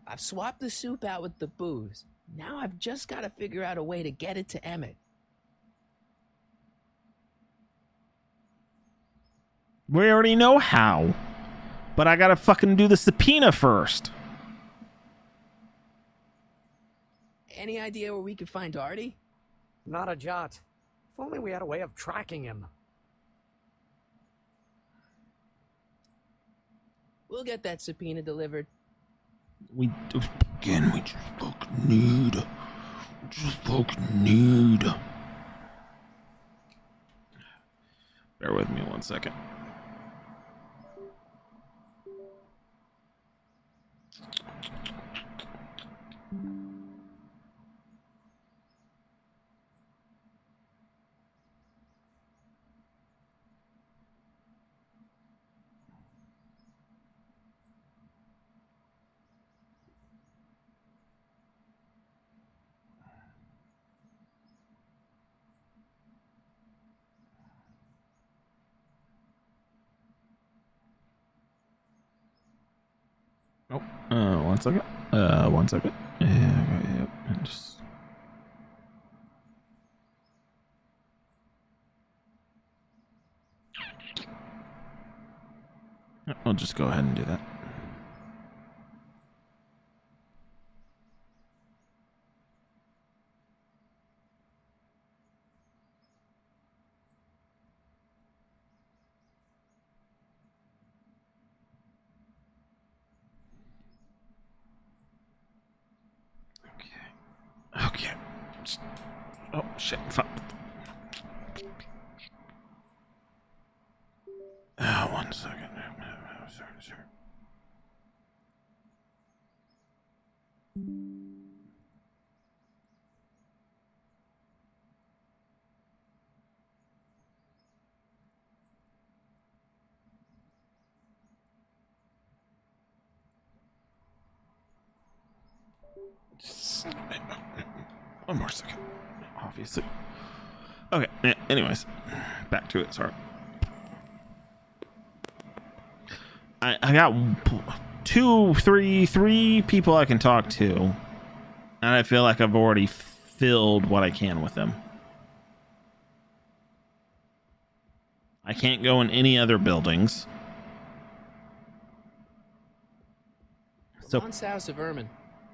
[SPEAKER 2] I've swapped the soup out with the booze. Now I've just got to figure out a way to get it to Emmett.
[SPEAKER 1] We already know how. But I gotta fucking do the subpoena first.
[SPEAKER 2] Any idea where we could find Artie?
[SPEAKER 13] Not a jot. If only we had a way of tracking him.
[SPEAKER 2] We'll get that subpoena delivered.
[SPEAKER 1] We just fucking need. Bear with me 1 second. Oh, 1 second. 1 second. Yeah, just. I'll just go ahead and do that. Okay. Oh, shit. Fuck. 1 second. Sorry. One more second. Obviously. Okay. Anyways, back to it. Sorry. I got three people I can talk to, and I feel like I've already filled what I can with them. I can't go in any other buildings.
[SPEAKER 2] On south of Ermin.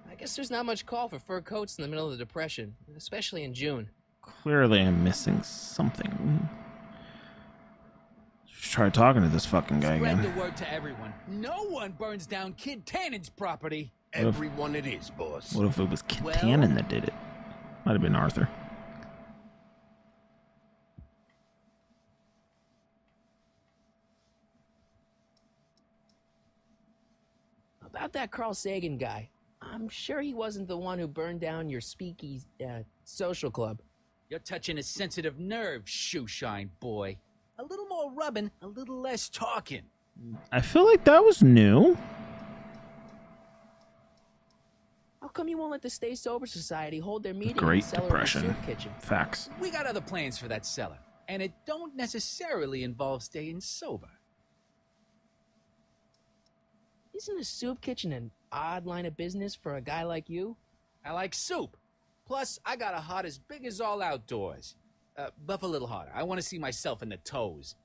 [SPEAKER 2] I guess there's not much call for fur coats in the middle of the Depression, especially in June.
[SPEAKER 1] Clearly I'm missing something. Just try talking to this fucking guy
[SPEAKER 15] Spread
[SPEAKER 1] again.
[SPEAKER 15] the word to everyone. No one burns down Kid Tannen's property.
[SPEAKER 14] Everyone it is, boss.
[SPEAKER 1] What if it was Kid Tannen that did it? Might have been Arthur.
[SPEAKER 2] About that Carl Sagan guy. I'm sure he wasn't the one who burned down your speakeasy social club.
[SPEAKER 15] You're touching a sensitive nerve, shoeshine boy. A little more rubbing, a little less talking.
[SPEAKER 1] I feel like that was new.
[SPEAKER 2] How come you won't let the Stay Sober Society hold their meeting in
[SPEAKER 1] Great
[SPEAKER 2] the cellar
[SPEAKER 1] Depression.
[SPEAKER 2] of the soup kitchen?
[SPEAKER 1] Facts.
[SPEAKER 15] We got other plans for that cellar, and it don't necessarily involve staying sober.
[SPEAKER 2] Isn't a soup kitchen an odd line of business for a guy like you?
[SPEAKER 15] I like soup. Plus, I got a heart as big as all outdoors. Buff a little harder. I want to see myself in the toes.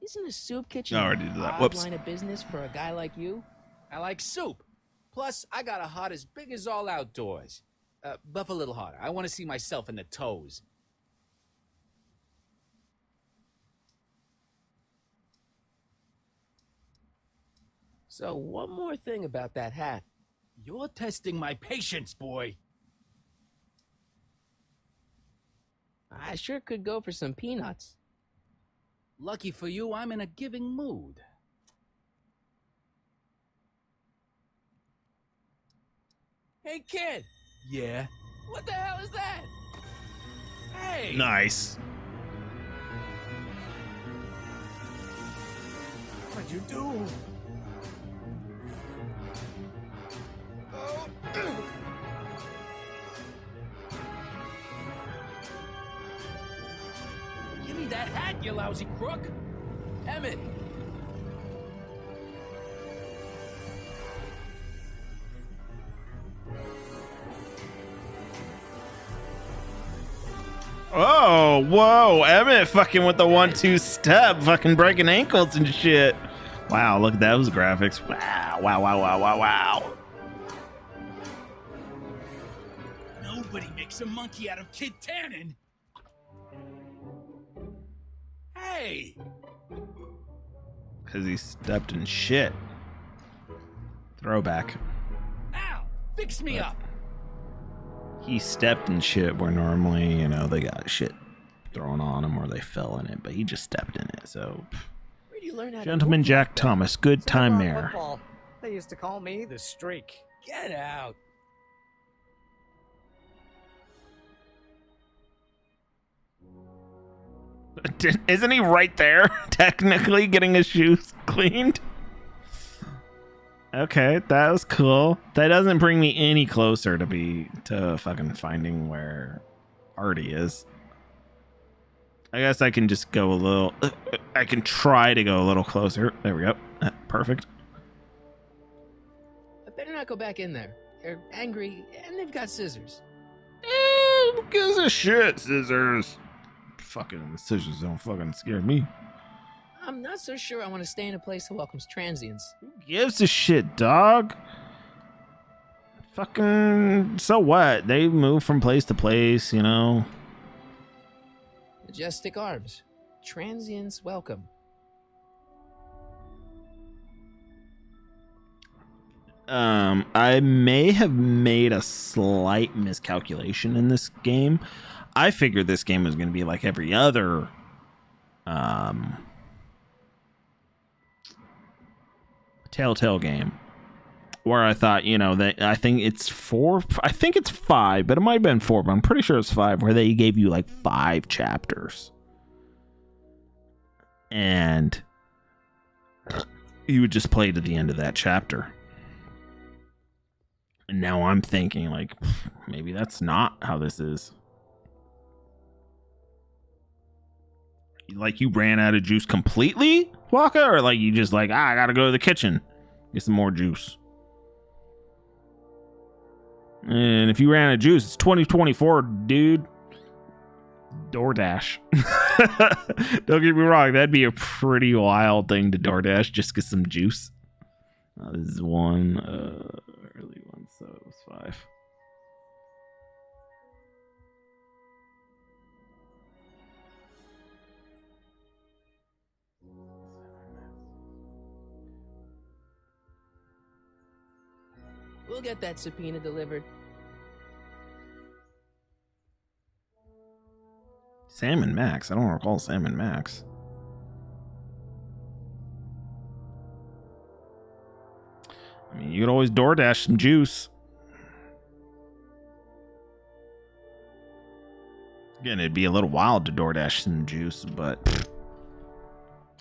[SPEAKER 2] Isn't a soup kitchen
[SPEAKER 1] I already
[SPEAKER 2] an
[SPEAKER 1] did that.
[SPEAKER 2] odd
[SPEAKER 1] Whoops.
[SPEAKER 2] line of business for a guy like you?
[SPEAKER 15] I like soup. Plus, I got a heart as big as all outdoors. Buff a little harder. I want to see myself in the toes.
[SPEAKER 2] So, one more thing about that hat.
[SPEAKER 15] You're testing my patience, boy.
[SPEAKER 2] I sure could go for some peanuts.
[SPEAKER 15] Lucky for you, I'm in a giving mood.
[SPEAKER 2] Hey, kid!
[SPEAKER 15] Yeah?
[SPEAKER 2] What the hell is that?
[SPEAKER 15] Hey!
[SPEAKER 1] Nice.
[SPEAKER 13] What'd you do?
[SPEAKER 15] you lousy crook. Emmett!
[SPEAKER 1] Oh, whoa. Emmett fucking with the 1-2 step, fucking breaking ankles and shit. Wow, look at those graphics. Wow, wow, wow, wow, wow, wow.
[SPEAKER 15] Nobody makes a monkey out of Kid Tannen. Hey!
[SPEAKER 1] Because he stepped in shit. Throwback.
[SPEAKER 15] Ow! Fix me up!
[SPEAKER 1] He stepped in shit where normally, you know, they got shit thrown on him or they fell in it, but he just stepped in it, so...
[SPEAKER 2] Where do you learn how
[SPEAKER 1] Gentleman
[SPEAKER 2] to
[SPEAKER 1] Jack Thomas, good time
[SPEAKER 13] Summer
[SPEAKER 1] mayor.
[SPEAKER 13] football. They used to call me the Streak.
[SPEAKER 2] Get out.
[SPEAKER 1] Isn't he right there, technically getting his shoes cleaned? Okay, that was cool. That doesn't bring me any closer to fucking finding where Artie is. I guess I can just go a little... I can try to go a little closer. There we go. Perfect.
[SPEAKER 2] I better not go back in there. They're angry, and they've got scissors.
[SPEAKER 1] Who gives a shit, scissors? Fucking scissors don't fucking scare me.
[SPEAKER 2] I'm not so sure I want to stay in a place that welcomes transients.
[SPEAKER 1] Who gives a shit, dog? Fucking... So what? They move from place to place, you know?
[SPEAKER 2] Majestic arms. Transients welcome.
[SPEAKER 1] I may have made a slight miscalculation in this game. I figured this game was going to be like every other Telltale game, where I thought, you know, that I think it's 4, I think it's 5, but it might have been 4, but I'm pretty sure it's 5, where they gave you like 5 chapters. And you would just play to the end of that chapter. And now I'm thinking, like, maybe that's not how this is. Like, you ran out of juice completely, Waka? Or like, you just like, I gotta go to the kitchen, get some more juice. And if you ran out of juice, it's 2024, dude. DoorDash. Don't get me wrong, that'd be a pretty wild thing to DoorDash, just get some juice. This is one early one, so it was 5.
[SPEAKER 2] We'll get that subpoena delivered.
[SPEAKER 1] Sam and Max. I don't recall Sam and Max. I mean, you could always DoorDash some juice. Again, it'd be a little wild to DoorDash some juice, but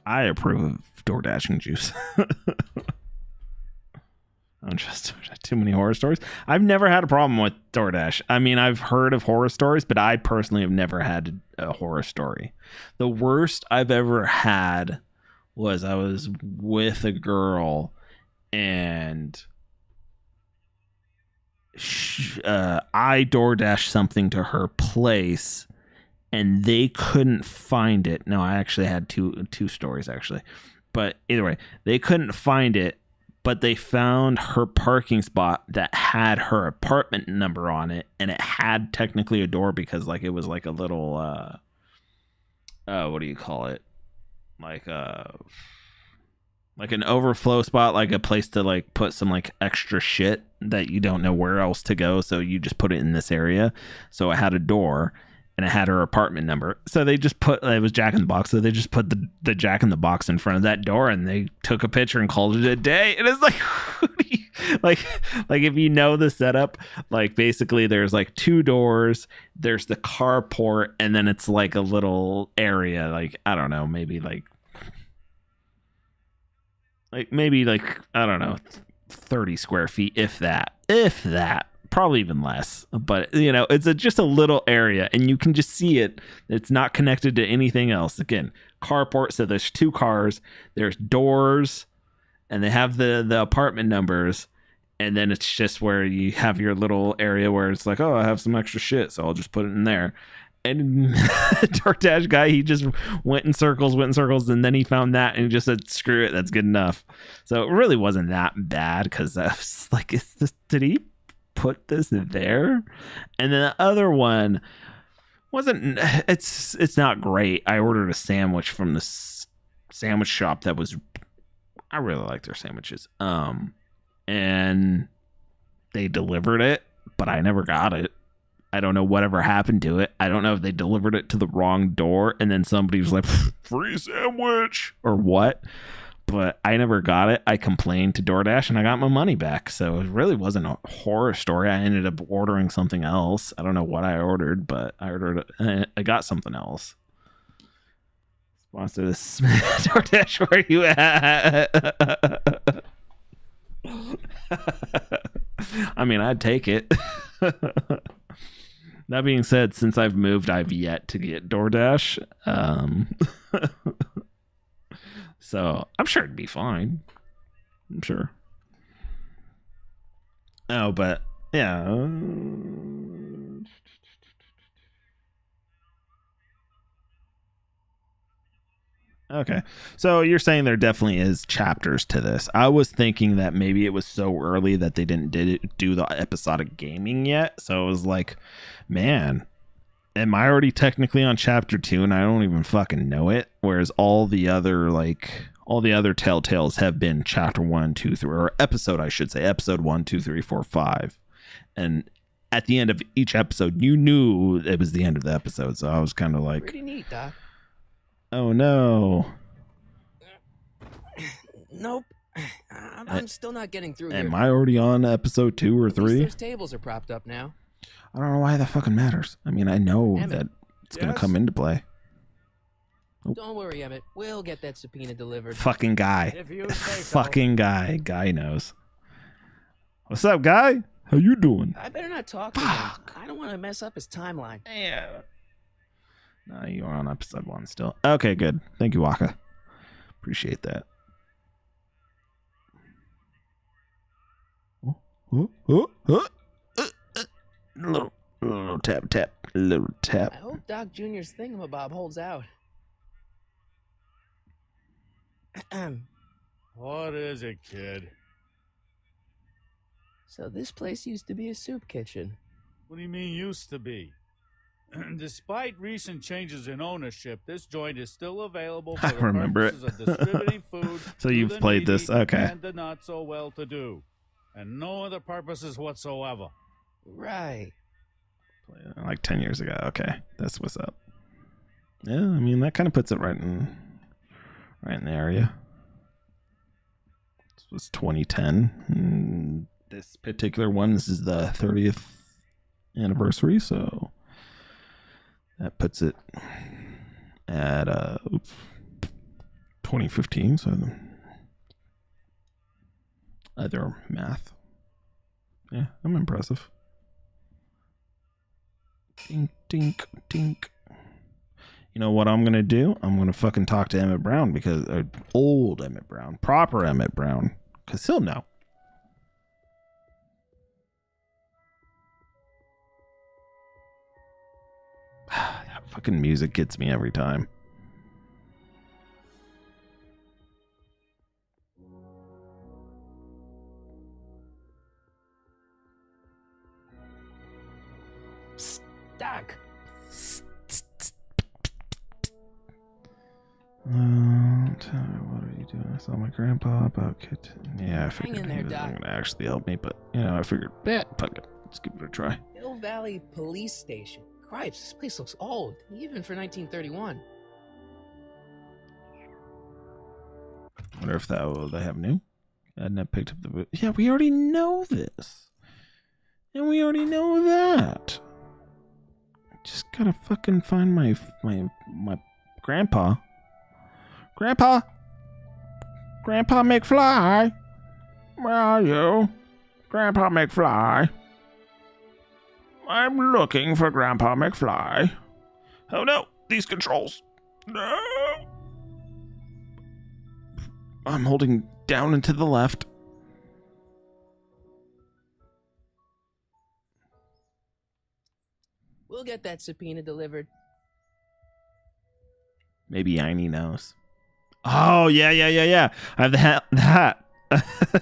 [SPEAKER 1] I approve of DoorDashing juice. I don't trust too many horror stories. I've never had a problem with DoorDash. I mean, I've heard of horror stories, but I personally have never had a horror story. The worst I've ever had was I was with a girl and I DoorDashed something to her place and they couldn't find it. No, I actually had two stories actually. But either way, they couldn't find it. But they found her parking spot that had her apartment number on it, and it had technically a door because, like, it was like a little, what do you call it? Like an overflow spot, like a place to like put some like extra shit that you don't know where else to go, so you just put it in this area. So it had a door. And it had her apartment number. So they just put, it was Jack in the Box. So they just put the Jack in the Box in front of that door and they took a picture and called it a day. And it's like, like if you know the setup, like basically there's like 2 doors, there's the carport, and then it's like a little area. Like, I don't know, maybe like, I don't know, 30 square feet, if that. Probably even less, but you know, it's just a little area and you can just see it. It's not connected to anything else. Again, carport. So there's 2 cars, there's doors, and they have the apartment numbers. And then it's just where you have your little area where it's like, oh, I have some extra shit, so I'll just put it in there. And DoorDash guy, he just went in circles, and then he found that and he just said, screw it, that's good enough. So it really wasn't that bad, because I was like, did he put this there? And then the other one wasn't, it's not great. I ordered a sandwich from this sandwich shop that was, I really like their sandwiches. And they delivered it, but I never got it. I don't know whatever happened to it. I don't know if they delivered it to the wrong door and then somebody was like, free sandwich or what, but I never got it. I complained to DoorDash and I got my money back. So it really wasn't a horror story. I ended up ordering something else. I don't know what I ordered, but I got something else. Sponsor this DoorDash, where you at? I mean, I'd take it. That being said, since I've moved, I've yet to get DoorDash. So I'm sure it'd be fine. I'm sure. Oh, but yeah. Okay, so you're saying there definitely is chapters to this. I was thinking that maybe it was so early that they didn't do the episodic gaming yet. So it was like, man, am I already technically on chapter 2 and I don't even fucking know it? Whereas all the other Telltales have been chapter 1, 2, 3, or episode, I should say, episode 1, 2, 3, 4, 5. And at the end of each episode, you knew it was the end of the episode. So I was kind of like,
[SPEAKER 2] Pretty neat, Doc.
[SPEAKER 1] oh no.
[SPEAKER 2] Nope. I'm still not getting through here.
[SPEAKER 1] Am I already on episode 2 or 3?
[SPEAKER 2] Those tables are propped up now.
[SPEAKER 1] I don't know why that fucking matters. I mean, I know
[SPEAKER 2] Emmett.
[SPEAKER 1] that it's going to come into play.
[SPEAKER 2] Don't worry, Emmett. We'll get that subpoena delivered.
[SPEAKER 1] Fucking guy.
[SPEAKER 13] If you say so.
[SPEAKER 1] Fucking guy. Guy knows. What's up, guy? How you doing?
[SPEAKER 2] I better not talk to him. I don't want to mess up his timeline.
[SPEAKER 1] Yeah. No, you are on episode 1 still. Okay, good. Thank you, Waka. Appreciate that. Little tap. Little tap.
[SPEAKER 2] I hope Doc Jr.'s thingamabob holds out.
[SPEAKER 12] What is it, kid?
[SPEAKER 2] So this place used to be a soup kitchen.
[SPEAKER 12] What do you mean used to be? Despite recent changes in ownership, this joint is still available for the purposes of distributing food.
[SPEAKER 1] So you've played this, okay.
[SPEAKER 12] And the not so well-to-do, and no other purposes whatsoever.
[SPEAKER 2] Right.
[SPEAKER 1] Like 10 years ago. Okay, that's what's up. Yeah, I mean that kind of puts it right in the area. This was 2010. And this particular one, this is the 30th anniversary, so that puts it at 2015. So other math. Yeah, I'm impressive. Dink, dink, dink. You know what I'm gonna do? I'm gonna fucking talk to Emmett Brown, because old Emmett Brown, proper Emmett Brown, because he'll know. That fucking music gets me every time.
[SPEAKER 2] Psst, Doc.
[SPEAKER 1] Tell me, what are you doing? I saw my grandpa about kid. Yeah, I figured
[SPEAKER 2] in there,
[SPEAKER 1] he wasn't
[SPEAKER 2] Doc.
[SPEAKER 1] going to actually help me, but I figured, fuck it, let's give it a try.
[SPEAKER 2] Hill Valley Police Station. Cripes, this place looks old, even for 1931.
[SPEAKER 1] Wonder if they have new. I hadn't have picked up the. Yeah, we already know this, and we already know that. Just gotta fucking find my grandpa. Grandpa McFly, where are you? Grandpa McFly. I'm looking for Grandpa McFly. Oh no, these controls. No. I'm holding down and to the left.
[SPEAKER 2] We'll get that subpoena delivered.
[SPEAKER 1] Maybe Yaini knows. Oh, yeah. I have that.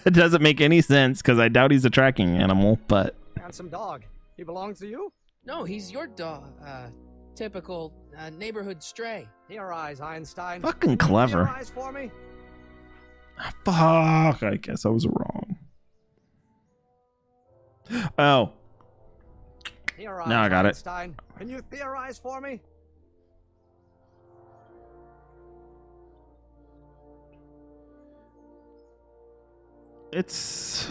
[SPEAKER 1] It doesn't make any sense because I doubt he's a tracking animal, but...
[SPEAKER 13] Handsome dog. He belongs to you?
[SPEAKER 2] No, he's your dog. Typical neighborhood stray.
[SPEAKER 13] Theorize, Einstein.
[SPEAKER 1] Fucking clever.
[SPEAKER 13] Theorize for me?
[SPEAKER 1] Fuck, I guess I was wrong. Oh.
[SPEAKER 13] Theorize,
[SPEAKER 1] now I got
[SPEAKER 13] Einstein. Can you theorize for me?
[SPEAKER 1] It's...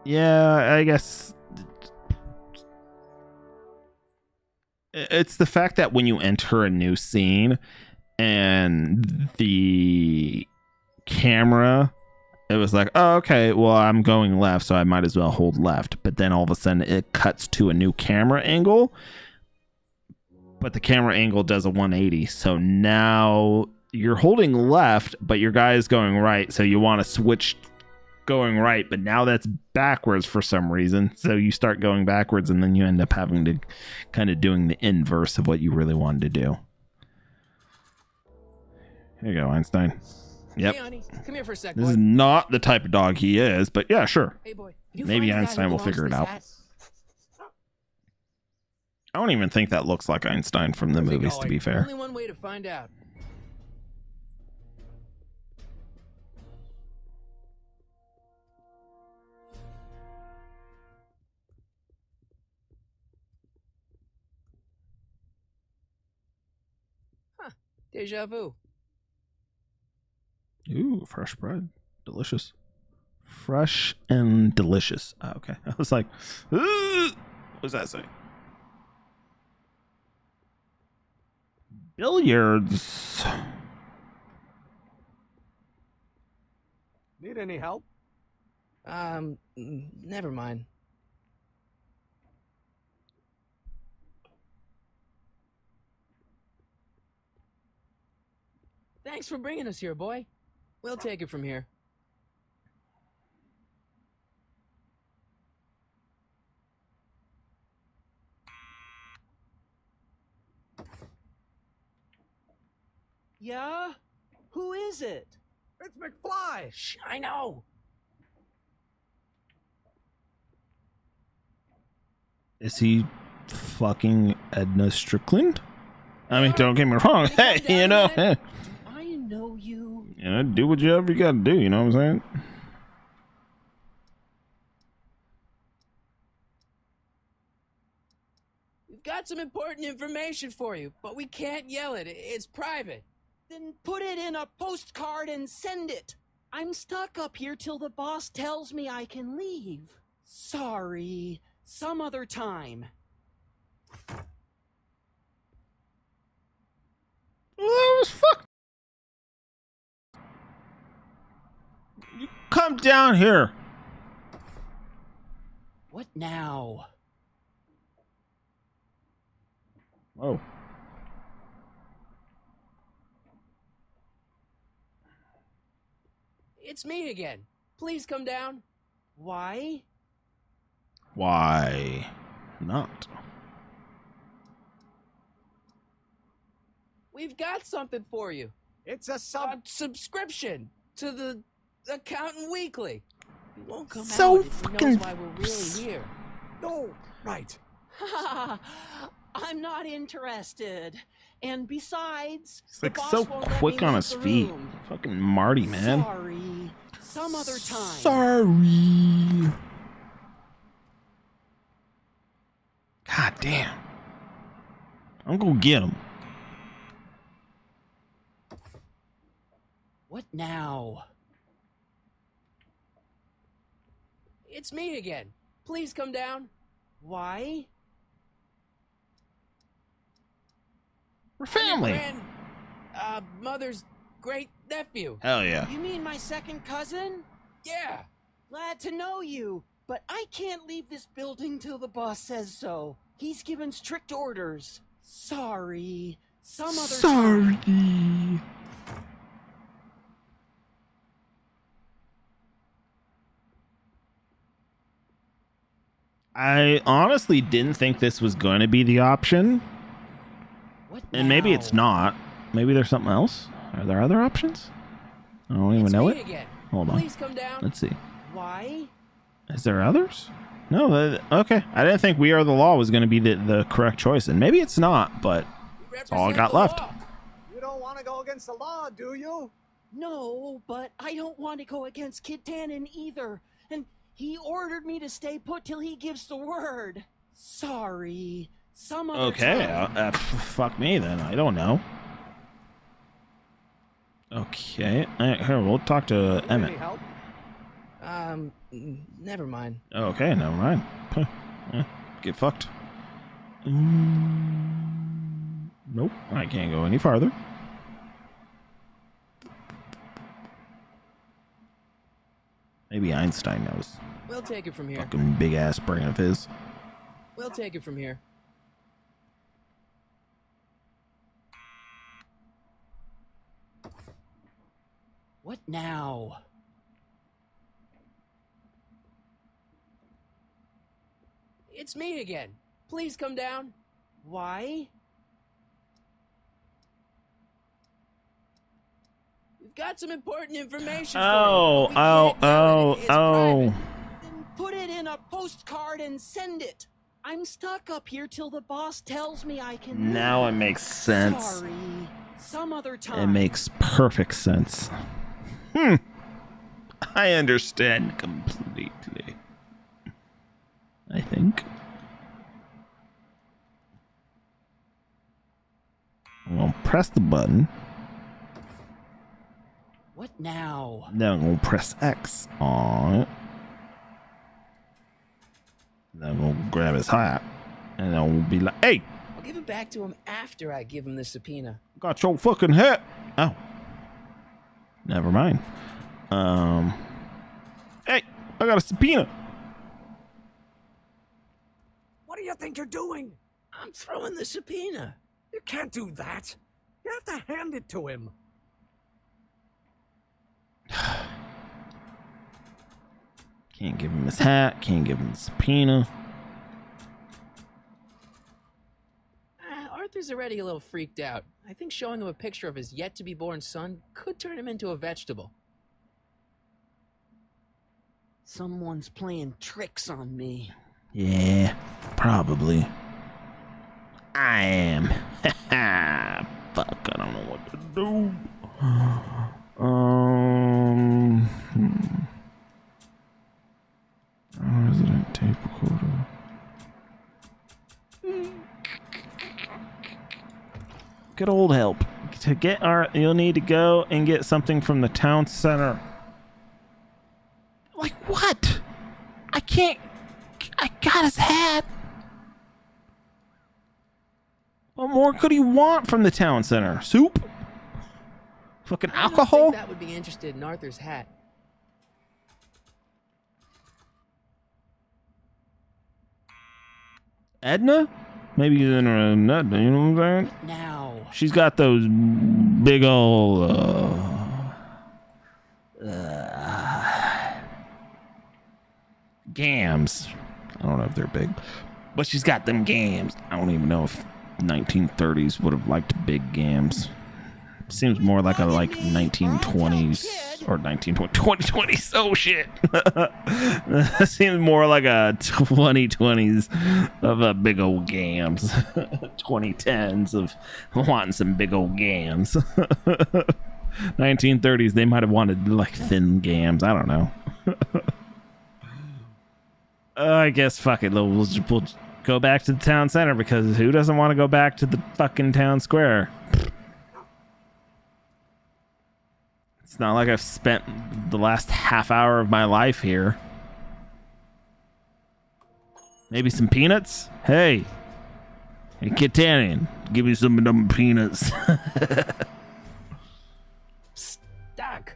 [SPEAKER 1] Yeah, I guess... It's the fact that when you enter a new scene and the camera, it was like, oh, okay, well, I'm going left, so I might as well hold left. But then all of a sudden it cuts to a new camera angle, but the camera angle does a 180. So now you're holding left, but your guy is going right. So you want to switch going right, but now that's backwards for some reason. So you start going backwards and then you end up having to kind of doing the inverse of what you really wanted to do. Here you go, Einstein. Yep.
[SPEAKER 2] Hey, honey, come here for a sec.
[SPEAKER 1] This
[SPEAKER 2] boy.
[SPEAKER 1] is not the type of dog he is, but yeah, sure.
[SPEAKER 2] Hey, boy. You
[SPEAKER 1] Maybe
[SPEAKER 2] find the guy
[SPEAKER 1] Einstein
[SPEAKER 2] who
[SPEAKER 1] will
[SPEAKER 2] belongs
[SPEAKER 1] figure
[SPEAKER 2] to
[SPEAKER 1] it
[SPEAKER 2] this
[SPEAKER 1] out.
[SPEAKER 2] hat?
[SPEAKER 1] I don't even think that looks like Einstein from the movies, to be fair.
[SPEAKER 2] Only one way to find out. Huh. Deja vu.
[SPEAKER 1] Ooh, fresh bread. Delicious. Fresh and delicious. Oh, okay. I was like, ooh, what does that say? Billiards.
[SPEAKER 13] Need any help?
[SPEAKER 2] Never mind. Thanks for bringing us here, boy. We'll take it from here.
[SPEAKER 5] Yeah? Who is it?
[SPEAKER 13] It's McFly!
[SPEAKER 2] Shh, I know!
[SPEAKER 1] Is he fucking Edna Strickland? I mean, don't get me wrong. Hey, you know,
[SPEAKER 5] Do I know you?
[SPEAKER 1] do whatever you gotta do, you know what I'm saying?
[SPEAKER 2] We've got some important information for you, but we can't yell it. It's private.
[SPEAKER 5] Then put it in a postcard and send it. I'm stuck up here till the boss tells me I can leave. Sorry. Some other time.
[SPEAKER 1] Well, fuck. You come down here.
[SPEAKER 5] What now?
[SPEAKER 1] Oh.
[SPEAKER 2] It's me again. Please come down.
[SPEAKER 5] Why?
[SPEAKER 1] Why not?
[SPEAKER 2] We've got something for you.
[SPEAKER 13] It's a
[SPEAKER 2] subscription to the Accountant Weekly. He won't come
[SPEAKER 1] So
[SPEAKER 2] out if he
[SPEAKER 1] fucking
[SPEAKER 2] knows why we're really here.
[SPEAKER 13] No, right.
[SPEAKER 5] I'm not interested. And besides,
[SPEAKER 1] It's
[SPEAKER 5] the
[SPEAKER 1] like
[SPEAKER 5] boss
[SPEAKER 1] so
[SPEAKER 5] won't let
[SPEAKER 1] quick
[SPEAKER 5] me
[SPEAKER 1] on
[SPEAKER 5] leave
[SPEAKER 1] his
[SPEAKER 5] the
[SPEAKER 1] feet.
[SPEAKER 5] room.
[SPEAKER 1] Fucking Marty, man.
[SPEAKER 5] Sorry. Some other time.
[SPEAKER 1] Sorry. God damn. I'm gonna get him.
[SPEAKER 5] What now?
[SPEAKER 2] It's me again. Please come down.
[SPEAKER 5] Why?
[SPEAKER 1] We're family.
[SPEAKER 2] Mother's great nephew.
[SPEAKER 1] Hell yeah.
[SPEAKER 5] You mean my second cousin?
[SPEAKER 2] Yeah.
[SPEAKER 5] Glad to know you, but I can't leave this building till the boss says so. He's given strict orders. Sorry. Some other time.
[SPEAKER 1] Sorry. I honestly didn't think this was going to be the option. And maybe it's not. Maybe there's something else. Are there other options? I don't even know it.
[SPEAKER 2] Again.
[SPEAKER 1] Hold on.
[SPEAKER 2] Please come down.
[SPEAKER 1] Let's see.
[SPEAKER 2] Why?
[SPEAKER 1] Is there others? No. Okay. I didn't think We Are the Law was going to be the correct choice. And maybe it's not, but that's all I got left.
[SPEAKER 13] You don't want to go against the law, do you?
[SPEAKER 5] No, but I don't want to go against Kid Tannen either. And he ordered me to stay put till he gives the word. Sorry. Some other
[SPEAKER 1] Okay.
[SPEAKER 5] time.
[SPEAKER 1] Fuck me then. I don't know. Okay. Here, we'll talk to Emmett.
[SPEAKER 2] Never mind.
[SPEAKER 1] Okay, never mind. Get fucked. Nope, I can't go any farther. Maybe Einstein knows.
[SPEAKER 2] We'll take it from here.
[SPEAKER 1] Fucking big ass brain of his.
[SPEAKER 2] We'll take it from here.
[SPEAKER 5] What now?
[SPEAKER 2] It's me again. Please come down.
[SPEAKER 5] Why?
[SPEAKER 2] We've got some important information
[SPEAKER 1] Oh,
[SPEAKER 2] for you.
[SPEAKER 1] oh.
[SPEAKER 5] Then put it in a postcard and send it. I'm stuck up here till the boss tells me I can.
[SPEAKER 1] Now it makes sense.
[SPEAKER 5] Sorry. Some other time.
[SPEAKER 1] It makes perfect sense. I understand completely. I think. I'm gonna press the button.
[SPEAKER 5] What now?
[SPEAKER 1] Then I'm gonna press X on it. Then I'm gonna grab his hat. And then we'll be like, hey!
[SPEAKER 2] I'll give it back to him after I give him the subpoena.
[SPEAKER 1] Got your fucking hat! Oh. Never mind. Hey! I got a subpoena!
[SPEAKER 13] What do you think you're doing?
[SPEAKER 2] I'm throwing the subpoena.
[SPEAKER 13] You can't do that. You have to hand it to him.
[SPEAKER 1] Can't give him his hat. Can't give him the subpoena.
[SPEAKER 2] Arthur's already a little freaked out. I think showing him a picture of his yet-to-be-born son could turn him into a vegetable.
[SPEAKER 5] Someone's playing tricks on me.
[SPEAKER 1] Yeah, probably. I am. Fuck, I don't know what to do. Resident tape recorder. Good old help. To get you'll need to go and get something from the town center. Like what? I can't. I got his hat. What more could he want from the town center? Soup? Fucking
[SPEAKER 2] I don't
[SPEAKER 1] alcohol?
[SPEAKER 2] think that would be interested in Arthur's hat.
[SPEAKER 1] Edna? Maybe he's in her nut, you know what I'm saying?
[SPEAKER 5] Now.
[SPEAKER 1] She's got those big ol' gams. I don't know if they're big, but she's got them gams. I don't even know if 1930s would have liked big gams. Seems more like a 1920s or 2020s. Oh shit! Seems more like a 2020s of a big old gams. 2010s of wanting some big old gams. 1930s they might have wanted like thin gams. I don't know. I guess fuck it. We'll go back to the town center because who doesn't want to go back to the fucking town square? It's not like I've spent the last half hour of my life here. Maybe some peanuts? Hey, Kid Tannen, give me some of them peanuts.
[SPEAKER 2] Doc.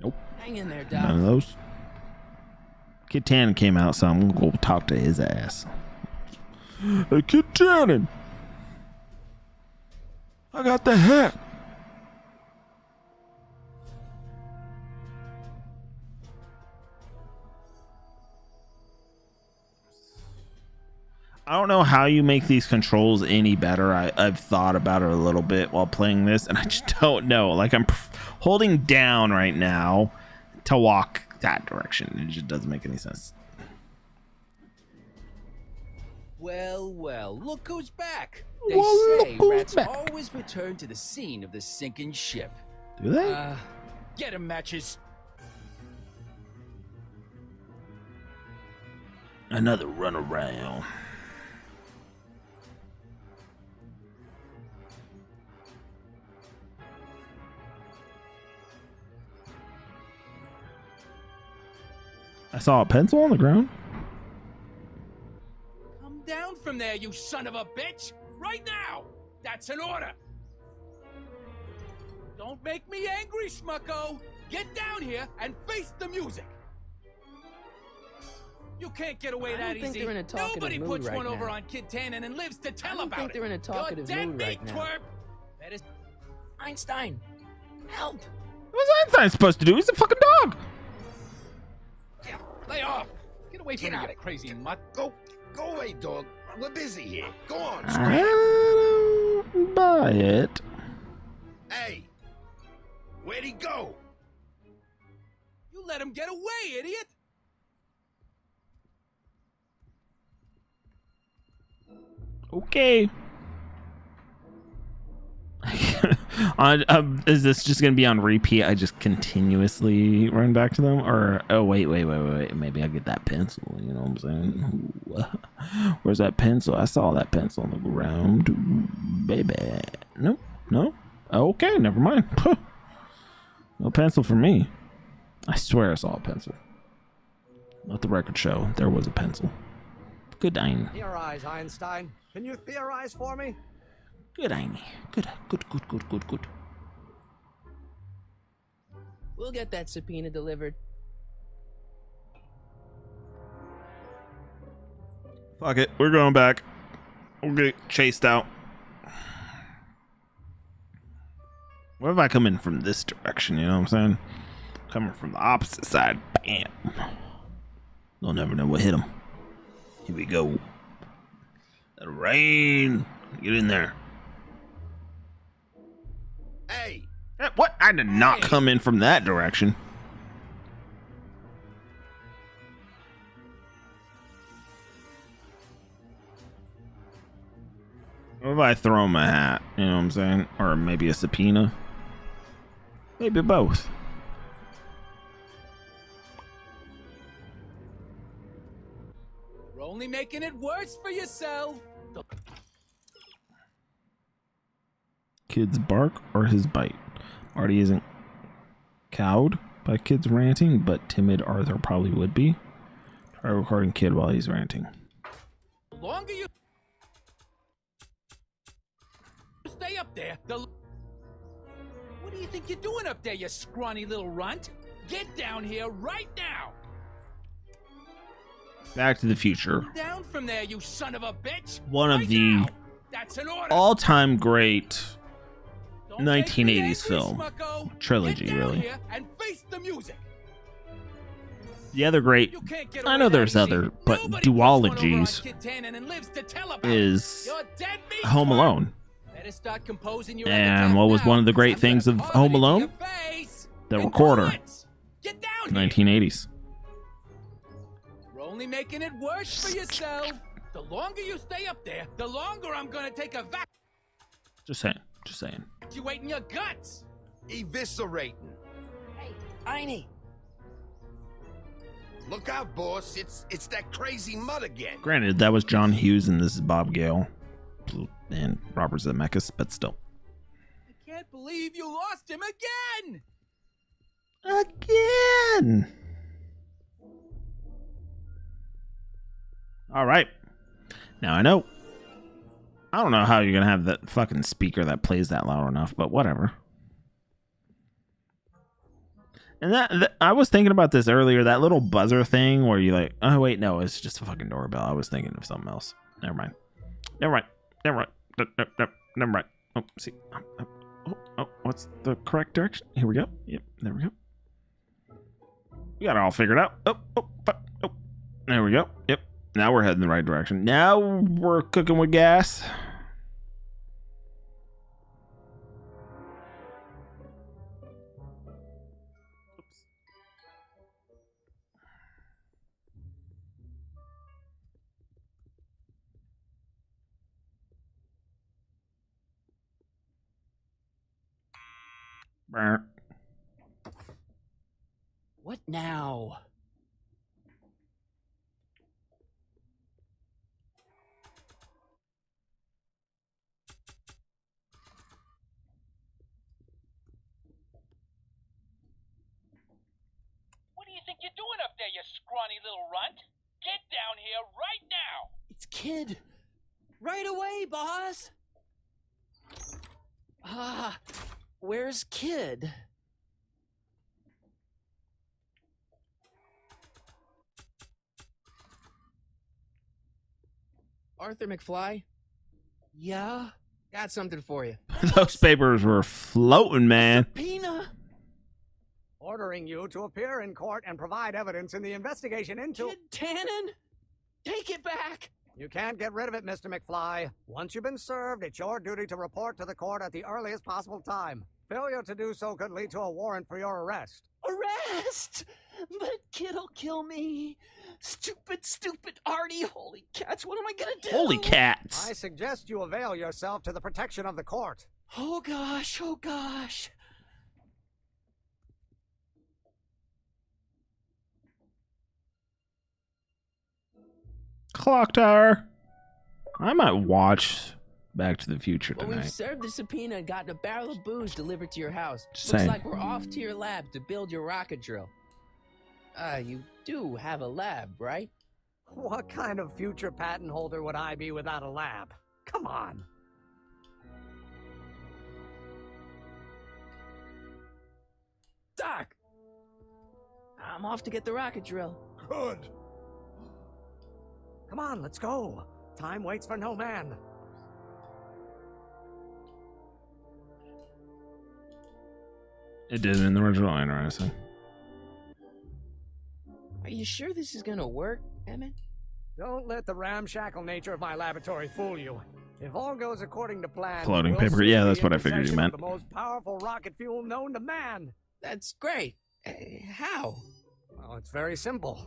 [SPEAKER 1] Nope.
[SPEAKER 2] Hang in there,
[SPEAKER 1] None
[SPEAKER 2] Doc.
[SPEAKER 1] of those. Kid Tannen came out, so I'm gonna go talk to his ass. Hey, Kid Tannen, I got the hat. I don't know how you make these controls any better. I've thought about it a little bit while playing this, and I just don't know. Like, I'm holding down right now to walk that direction. It just doesn't make any sense.
[SPEAKER 15] Well, well, look who's back. They
[SPEAKER 1] Well,
[SPEAKER 15] say
[SPEAKER 1] look who's
[SPEAKER 15] rats
[SPEAKER 1] back.
[SPEAKER 15] always return to the scene of the sinking ship.
[SPEAKER 1] Do they?
[SPEAKER 15] Get 'em, Matches.
[SPEAKER 1] Another run around. I saw a pencil on the ground.
[SPEAKER 15] Come down from there, you son of a bitch! Right now! That's an order! Don't make me angry, Smucko! Get down here and face the music! You can't get away
[SPEAKER 2] I don't
[SPEAKER 15] that
[SPEAKER 2] think
[SPEAKER 15] easy.
[SPEAKER 2] they're in a talkative
[SPEAKER 15] Nobody
[SPEAKER 2] mood
[SPEAKER 15] puts
[SPEAKER 2] right
[SPEAKER 15] one over
[SPEAKER 2] now.
[SPEAKER 15] on Kid Tannen and lives to tell
[SPEAKER 2] I don't
[SPEAKER 15] about
[SPEAKER 2] think
[SPEAKER 15] it.
[SPEAKER 2] they're in a talkative
[SPEAKER 15] You're dead
[SPEAKER 2] mood
[SPEAKER 15] meat,
[SPEAKER 2] right now.
[SPEAKER 15] twerp! That is...
[SPEAKER 2] Einstein, help!
[SPEAKER 1] What's Einstein supposed to do? He's a fucking dog.
[SPEAKER 15] Lay off! Get away from
[SPEAKER 14] Get
[SPEAKER 15] me,
[SPEAKER 14] out
[SPEAKER 15] you crazy mutt!
[SPEAKER 14] Go away, dog. We're busy here. Go on,
[SPEAKER 1] I
[SPEAKER 14] scram.
[SPEAKER 1] don't buy it.
[SPEAKER 14] Hey, where'd he go?
[SPEAKER 15] You let him get away, idiot!
[SPEAKER 1] Okay. Is this just gonna be on repeat? I just continuously run back to them, or oh wait, maybe I get that pencil. You know what I'm saying? Ooh, where's that pencil? I saw that pencil on the ground, ooh, baby. Nope, no. Okay, never mind. No pencil for me. I swear I saw a pencil. Let the record show there was a pencil. Good dang.
[SPEAKER 13] Theorize, Einstein. Can you theorize for me?
[SPEAKER 1] Good dang. Good.
[SPEAKER 2] We'll get that subpoena delivered.
[SPEAKER 1] Fuck it, we're going back. We'll get chased out. What if I come in from this direction? You know what I'm saying? Coming from the opposite side. Bam. They'll never know what hit them. Here we go. Let it rain. Get in there.
[SPEAKER 14] Hey.
[SPEAKER 1] What? I did not come in from that direction. What if I throw him a hat? You know what I'm saying? Or maybe a subpoena? Maybe both.
[SPEAKER 15] You're only making it worse for yourself!
[SPEAKER 1] Kids bark or his bite. Artie isn't cowed by kids ranting, but timid Arthur probably would be. Try recording kid while he's ranting.
[SPEAKER 15] The longer you stay up there, the... What do you think you're doing up there, you scrawny little runt? Get down here right now!
[SPEAKER 1] Back to the Future.
[SPEAKER 15] Down from there, you son of a bitch!
[SPEAKER 1] One of
[SPEAKER 15] Right
[SPEAKER 1] the
[SPEAKER 15] now. That's an order!
[SPEAKER 1] all-time great
[SPEAKER 15] Don't make me
[SPEAKER 1] 1980s
[SPEAKER 15] angry,
[SPEAKER 1] film.
[SPEAKER 15] Smucko.
[SPEAKER 1] Trilogy,
[SPEAKER 15] Get down
[SPEAKER 1] really.
[SPEAKER 15] here and face the music.
[SPEAKER 1] The other great,
[SPEAKER 15] You can't get
[SPEAKER 1] I
[SPEAKER 15] away
[SPEAKER 1] know
[SPEAKER 15] that
[SPEAKER 1] there's
[SPEAKER 15] easy.
[SPEAKER 1] other, but
[SPEAKER 15] Nobody puts one over on
[SPEAKER 1] duologies
[SPEAKER 15] Kid Tannen and lives to tell about it.
[SPEAKER 1] is
[SPEAKER 15] You're dead meat,
[SPEAKER 1] Home
[SPEAKER 15] twerp.
[SPEAKER 1] Alone.
[SPEAKER 15] Better start composing your
[SPEAKER 1] And
[SPEAKER 15] epitaph
[SPEAKER 1] what was
[SPEAKER 15] now,
[SPEAKER 1] one of the
[SPEAKER 15] 'cause
[SPEAKER 1] great
[SPEAKER 15] I'm
[SPEAKER 1] things
[SPEAKER 15] gonna
[SPEAKER 1] of
[SPEAKER 15] carve
[SPEAKER 1] Home
[SPEAKER 15] it into
[SPEAKER 1] Alone?
[SPEAKER 15] your face
[SPEAKER 1] The
[SPEAKER 15] and
[SPEAKER 1] recorder.
[SPEAKER 15] bullets. Get down here.
[SPEAKER 1] 1980s.
[SPEAKER 15] You're only making it worse for yourself. The longer you stay up there, the longer I'm gonna take a
[SPEAKER 1] Just saying. Just saying.
[SPEAKER 15] evacuating your guts.
[SPEAKER 14] Eviscerating.
[SPEAKER 2] Hey, Einie.
[SPEAKER 14] Look out, boss. It's that crazy mud again.
[SPEAKER 1] Granted, that was John Hughes and this is Bob Gale and Robert Zemeckis, but still.
[SPEAKER 15] I can't believe you lost him again.
[SPEAKER 1] Again. All right. Now I know. I don't know how you're going to have that fucking speaker that plays that loud enough, but whatever. And that I was thinking about this earlier, that little buzzer thing where you like, oh wait, no, it's just a fucking doorbell. I was thinking of something else. Never mind. Never mind. Oh, see. Oh, what's the correct direction? Here we go. Yep, there we go. We got it all figured out. Oh, fuck. Oh, there we go. Yep. Now we're heading the right direction. Now we're cooking with gas. Brr.
[SPEAKER 5] What now?
[SPEAKER 16] What do you think you're doing up there, you scrawny little runt? Get down here right now!
[SPEAKER 5] It's Kid. Right away, boss. Where's Kid?
[SPEAKER 2] Arthur McFly?
[SPEAKER 5] Yeah?
[SPEAKER 2] Got something for you.
[SPEAKER 1] Those papers were floating, man.
[SPEAKER 5] Subpoena?
[SPEAKER 13] Ordering you to appear in court and provide evidence in the investigation into...
[SPEAKER 5] Kid Tannen? Take it back!
[SPEAKER 13] You can't get rid of it, Mr. McFly. Once you've been served, it's your duty to report to the court at the earliest possible time. Failure to do so could lead to a warrant for your arrest.
[SPEAKER 5] Arrest! But Kid'll kill me. Stupid, stupid Artie. Holy cats, what am I gonna do?
[SPEAKER 1] Holy cats.
[SPEAKER 13] I suggest you avail yourself to the protection of the court.
[SPEAKER 5] Oh gosh, oh gosh.
[SPEAKER 1] Clock tower. I might watch Back to the Future
[SPEAKER 2] Well,
[SPEAKER 1] tonight.
[SPEAKER 2] we've served the subpoena and gotten a barrel of booze delivered to your house.
[SPEAKER 1] Just
[SPEAKER 2] Looks
[SPEAKER 1] saying.
[SPEAKER 2] like we're off to your lab to build your rocket drill. You do have a lab, right?
[SPEAKER 13] What kind of future patent holder would I be without a lab? Come on.
[SPEAKER 2] Doc! I'm off to get the rocket drill.
[SPEAKER 3] Good.
[SPEAKER 13] Come on, let's go. Time waits for no man.
[SPEAKER 1] It did in the original, interesting.
[SPEAKER 2] Are you sure this is gonna work, Emmett?
[SPEAKER 13] Don't let the ramshackle nature of my laboratory fool you. If all goes according to plan,
[SPEAKER 1] Floating
[SPEAKER 13] we'll
[SPEAKER 1] paper.
[SPEAKER 13] soon
[SPEAKER 1] Yeah,
[SPEAKER 13] be
[SPEAKER 1] that's
[SPEAKER 13] in
[SPEAKER 1] what I figured you
[SPEAKER 13] possession of
[SPEAKER 1] meant.
[SPEAKER 13] The most powerful rocket fuel known to man.
[SPEAKER 2] That's great. How?
[SPEAKER 13] Well, it's very simple.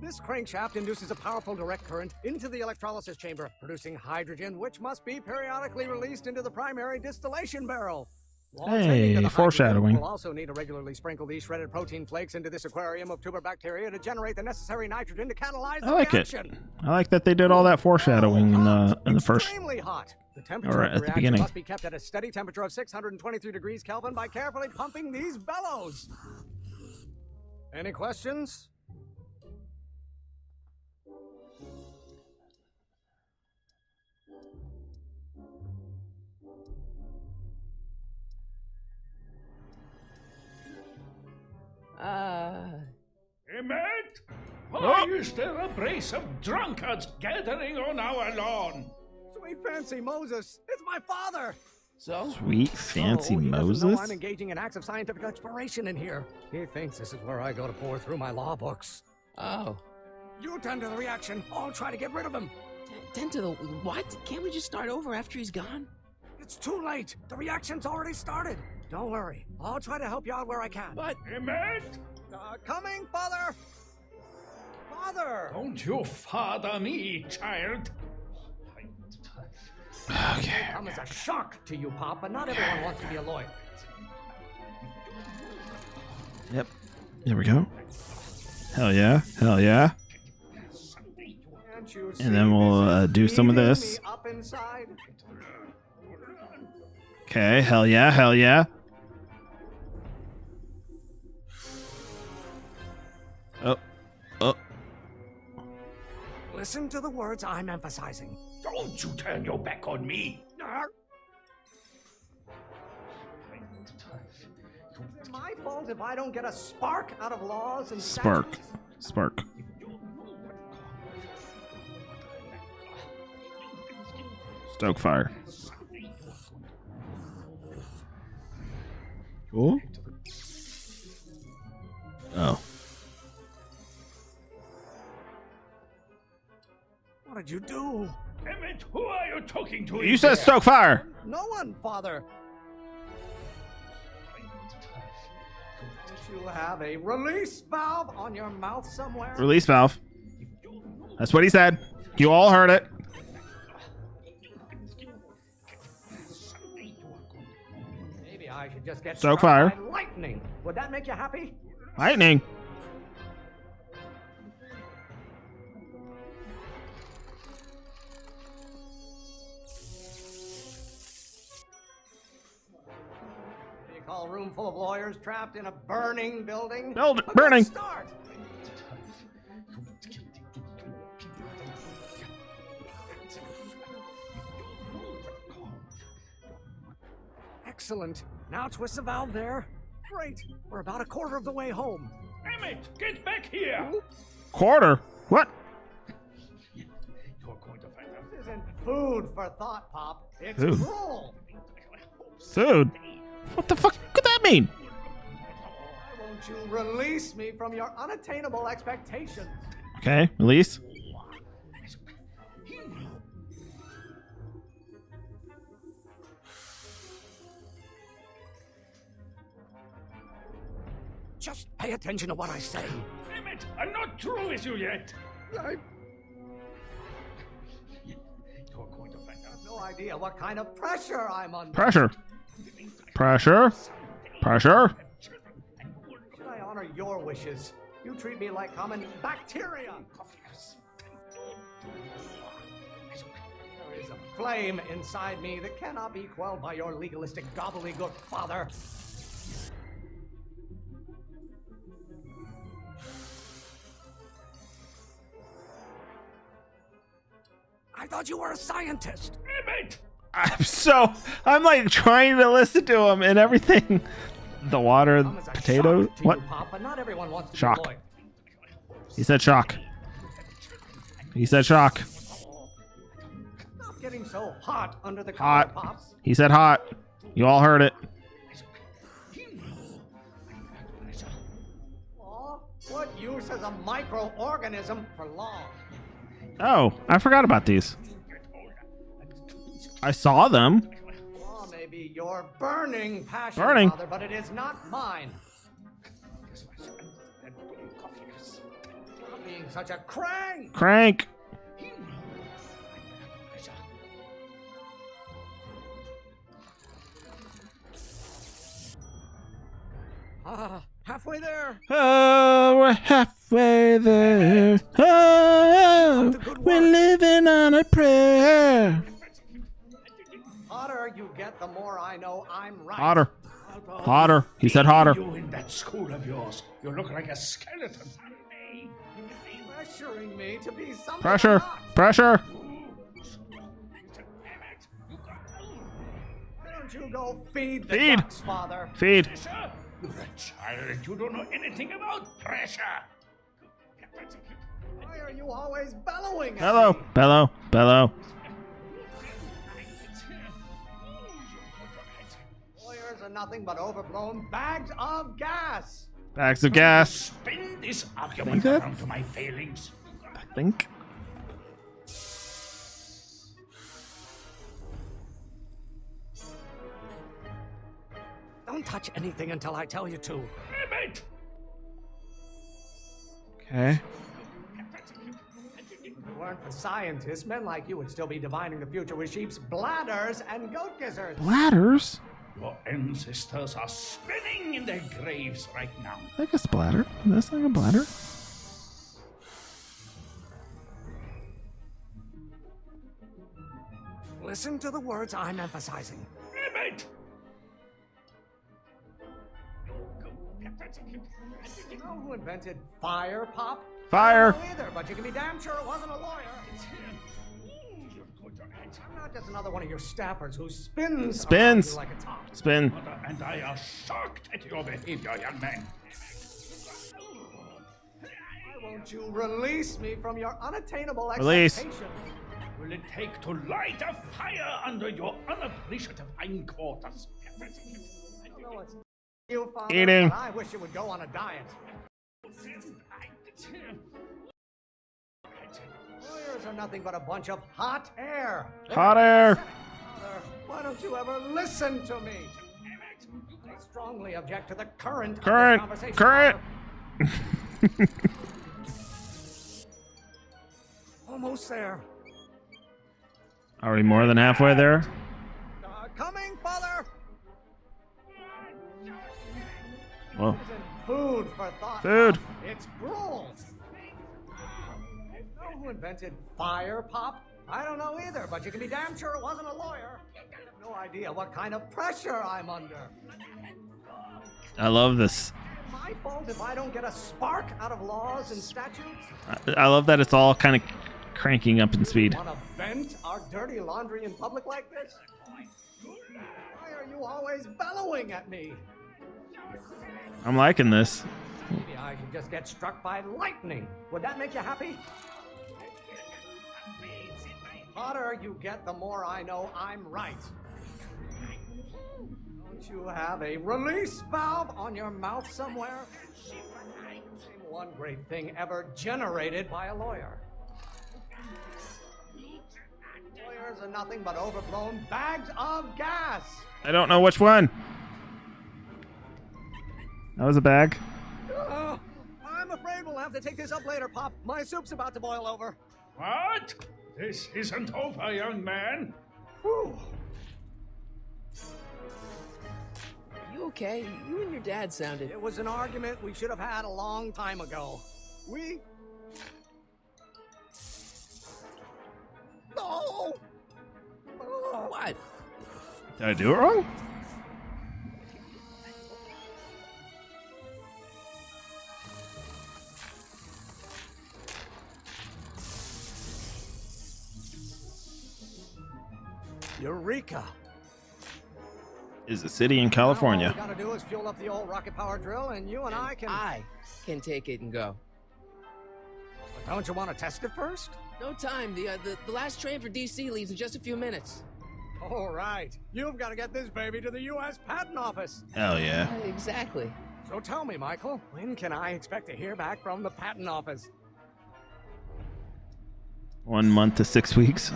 [SPEAKER 13] This crankshaft induces a powerful direct current into the electrolysis chamber, producing hydrogen, which must be periodically released into the primary distillation barrel. While tending to
[SPEAKER 1] Hey,
[SPEAKER 13] the hydrogen,
[SPEAKER 1] foreshadowing.
[SPEAKER 13] We'll also need to regularly sprinkle these shredded protein flakes into this aquarium of tuber bacteria to generate the necessary nitrogen to catalyze
[SPEAKER 1] I
[SPEAKER 13] the
[SPEAKER 1] like it.
[SPEAKER 13] reaction.
[SPEAKER 1] I like that they did all that foreshadowing in the first,
[SPEAKER 13] Extremely hot. The temperature
[SPEAKER 1] or
[SPEAKER 13] of
[SPEAKER 1] at
[SPEAKER 13] the
[SPEAKER 1] the
[SPEAKER 13] reaction
[SPEAKER 1] beginning.
[SPEAKER 13] must be kept at a steady temperature of 623 degrees Kelvin by carefully pumping these bellows. Any questions?
[SPEAKER 11] Emmett? Why is there a brace of drunkards gathering on our lawn?
[SPEAKER 13] Sweet fancy Moses, it's my father.
[SPEAKER 2] So?
[SPEAKER 1] Sweet fancy
[SPEAKER 13] He doesn't
[SPEAKER 1] Moses.
[SPEAKER 13] know I'm engaging in acts of scientific exploration in here. He thinks this is where I go to pour through my law books.
[SPEAKER 2] Oh.
[SPEAKER 13] You tend to the reaction. I'll try to get rid of him.
[SPEAKER 2] Tend to the what? Can't we just start over after he's gone?
[SPEAKER 13] It's too late. The reaction's already started. Don't worry. I'll try to help you out where I can.
[SPEAKER 2] But
[SPEAKER 11] Emmett?
[SPEAKER 13] Coming, father. Father.
[SPEAKER 11] Don't you father me, child.
[SPEAKER 1] Okay.
[SPEAKER 13] Come as a shock to you, Pop, but not everyone wants to be a lawyer.
[SPEAKER 1] Yep. There we go. Hell yeah. Hell yeah. And then we'll do some of this.
[SPEAKER 13] Up inside.
[SPEAKER 1] Okay. Hell yeah. Hell yeah. Oh. Oh.
[SPEAKER 13] Listen to the words I'm emphasizing.
[SPEAKER 11] Don't you turn your back on me.
[SPEAKER 13] Is it my fault if I don't get a spark out of laws and
[SPEAKER 1] Spark.
[SPEAKER 13] statutes?
[SPEAKER 1] Spark. Stoke fire. Cool. Oh.
[SPEAKER 13] did you do?
[SPEAKER 11] Emmett, who are you talking to?
[SPEAKER 1] You said stoke fire.
[SPEAKER 13] No one, Father. Don't you have a release valve on your mouth somewhere?
[SPEAKER 1] Release valve. That's what he said. You all heard it.
[SPEAKER 13] Maybe I should just get
[SPEAKER 1] Stoke
[SPEAKER 13] struck
[SPEAKER 1] fire.
[SPEAKER 13] by lightning. Would that make you happy?
[SPEAKER 1] Lightning.
[SPEAKER 13] You call a room full of lawyers trapped in a burning building?
[SPEAKER 1] Burning.
[SPEAKER 13] Start. Excellent. Now twist the valve there. Great. We're about a quarter of the way home.
[SPEAKER 11] Emmett, get back here!
[SPEAKER 1] Quarter. What?
[SPEAKER 11] You're going to find out.
[SPEAKER 13] This isn't food for thought, Pop. It's
[SPEAKER 1] Food.
[SPEAKER 13] cruel.
[SPEAKER 1] Dude. What the fuck could that mean?
[SPEAKER 13] Why won't you release me from your unattainable expectations?
[SPEAKER 1] Okay, release.
[SPEAKER 13] Just pay attention to what I say.
[SPEAKER 11] Emmett, I'm not through with you yet.
[SPEAKER 13] I
[SPEAKER 11] You're going to find out.
[SPEAKER 13] have no idea what kind of pressure I'm under.
[SPEAKER 1] Pressure. Pressure. Pressure.
[SPEAKER 13] Should I honor your wishes? You treat me like common bacteria. There is a flame inside me that cannot be quelled by your legalistic gobbledygook, Father. I thought you were a scientist.
[SPEAKER 11] Emmett!
[SPEAKER 1] I'm like trying to listen to him and everything. The water, potato. What?
[SPEAKER 13] Pop, but not everyone wants to
[SPEAKER 1] Shock.
[SPEAKER 13] be a lawyer.
[SPEAKER 1] He said shock. He said shock.
[SPEAKER 13] Stop getting so hot under the collar,
[SPEAKER 1] Hot.
[SPEAKER 13] Pop.
[SPEAKER 1] He said hot. You all heard it.
[SPEAKER 13] Aw, what use is a microorganism for law?
[SPEAKER 1] Oh, I forgot about these. I saw them.
[SPEAKER 13] Law may be your burning passion,
[SPEAKER 1] Burning.
[SPEAKER 13] Father, but it is not mine. Stop being such a crank.
[SPEAKER 1] Crank.
[SPEAKER 13] Halfway there.
[SPEAKER 1] Oh, we're halfway there. Oh, we're living on a prayer.
[SPEAKER 13] Hotter you get, the more I know I'm right.
[SPEAKER 1] Hotter. Hotter. He said hotter.
[SPEAKER 11] You in that school of yours. You look like a skeleton.
[SPEAKER 13] Pressuring me to be something
[SPEAKER 1] Pressure.
[SPEAKER 13] I'm not.
[SPEAKER 1] Pressure.
[SPEAKER 13] Why don't you go feed the
[SPEAKER 1] Feed.
[SPEAKER 13] ducks, Father?
[SPEAKER 1] Feed.
[SPEAKER 11] Pressure? You're a child. You don't know anything about pressure.
[SPEAKER 13] Why are you always bellowing at
[SPEAKER 1] Bellow.
[SPEAKER 13] me?
[SPEAKER 1] Bellow. Bellow.
[SPEAKER 13] Lawyers are nothing but overblown bags of gas.
[SPEAKER 1] Bags of gas.
[SPEAKER 11] Spin this argument
[SPEAKER 1] that-
[SPEAKER 11] around to my failings.
[SPEAKER 1] I think.
[SPEAKER 13] Don't touch anything until I tell you to.
[SPEAKER 11] Emmett!
[SPEAKER 1] Okay.
[SPEAKER 13] If it weren't for scientists, men like you would still be divining the future with sheep's bladders and goat gizzards.
[SPEAKER 1] Bladders?
[SPEAKER 11] Your ancestors are spinning in their graves right now.
[SPEAKER 1] Like a splatter. That's like a bladder.
[SPEAKER 13] Listen to the words I'm emphasizing.
[SPEAKER 11] Emmett!
[SPEAKER 13] You know who invented fire, Pop?
[SPEAKER 1] Fire.
[SPEAKER 13] I don't know either, but you can be damn sure it wasn't a lawyer. I'm not just another one of your staffers who spins around you like a top.
[SPEAKER 1] Spin.
[SPEAKER 11] Mother and I are shocked at your behavior, young man.
[SPEAKER 13] Why won't you release me from your unattainable
[SPEAKER 1] Release.
[SPEAKER 13] expectations?
[SPEAKER 11] Will it take to light a fire under your unappreciative hindquarters?
[SPEAKER 13] I know it's you, Father,
[SPEAKER 1] Eating.
[SPEAKER 13] but I wish you would go on a diet. Lawyers are nothing but a bunch of hot air.
[SPEAKER 1] Hot air.
[SPEAKER 13] Father, why don't you ever listen to me? I strongly object to the current of this conversation.
[SPEAKER 1] Current.
[SPEAKER 13] Almost there.
[SPEAKER 1] Are we more than halfway there?
[SPEAKER 13] Coming, Father.
[SPEAKER 1] Well,
[SPEAKER 13] Food for thought.
[SPEAKER 1] Food.
[SPEAKER 13] It's gruel. You know who invented fire, Pop? I don't know either, but you can be damn sure it wasn't a lawyer. I have no idea what kind of pressure I'm under.
[SPEAKER 1] I love this.
[SPEAKER 13] My fault if I don't get a spark out of laws and statutes?
[SPEAKER 1] I love that it's all kind of cranking up in speed.
[SPEAKER 13] Want to vent our dirty laundry in public like this? Why are you always bellowing at me?
[SPEAKER 1] I'm liking this.
[SPEAKER 13] Maybe I should just get struck by lightning. Would that make you happy? The hotter you get, the more I know I'm right. Don't you have a release valve on your mouth somewhere? Name one great thing ever generated by a lawyer. Lawyers are nothing but overblown bags of gas.
[SPEAKER 1] I don't know which one. That was a bag.
[SPEAKER 13] I'm afraid we'll have to take this up later, Pop. My soup's about to boil over.
[SPEAKER 11] What? This isn't over, young man.
[SPEAKER 13] Whew.
[SPEAKER 2] Are you okay? You and your dad sounded...
[SPEAKER 13] It was an argument we should have had a long time ago. We... No! Oh.
[SPEAKER 2] What?
[SPEAKER 1] Did I do it wrong?
[SPEAKER 13] Eureka!
[SPEAKER 1] Is a city in California.
[SPEAKER 13] All we gotta do is fuel up the old rocket power drill, and you and I can
[SPEAKER 2] take it and go.
[SPEAKER 13] But don't you want to test it first?
[SPEAKER 2] No time. The last train for DC leaves in just a few minutes.
[SPEAKER 13] All right. You've got to get this baby to the U.S. Patent Office.
[SPEAKER 1] Hell yeah.
[SPEAKER 2] Exactly.
[SPEAKER 13] So tell me, Michael, when can I expect to hear back from the Patent Office?
[SPEAKER 1] 1 month to 6 weeks.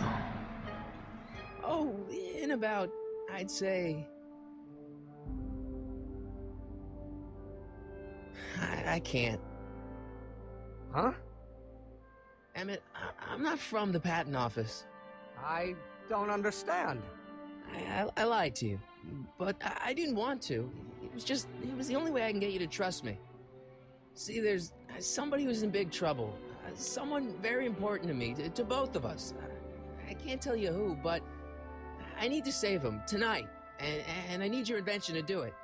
[SPEAKER 2] Oh, in about, I'd say... I can't.
[SPEAKER 13] Huh?
[SPEAKER 2] Emmett, I'm not from the patent office.
[SPEAKER 13] I don't understand.
[SPEAKER 2] I lied to you, but I didn't want to. It was the only way I can get you to trust me. See, there's somebody who's in big trouble. Someone very important to me, to both of us. I can't tell you who, but I need to save him tonight, and I need your invention to do it.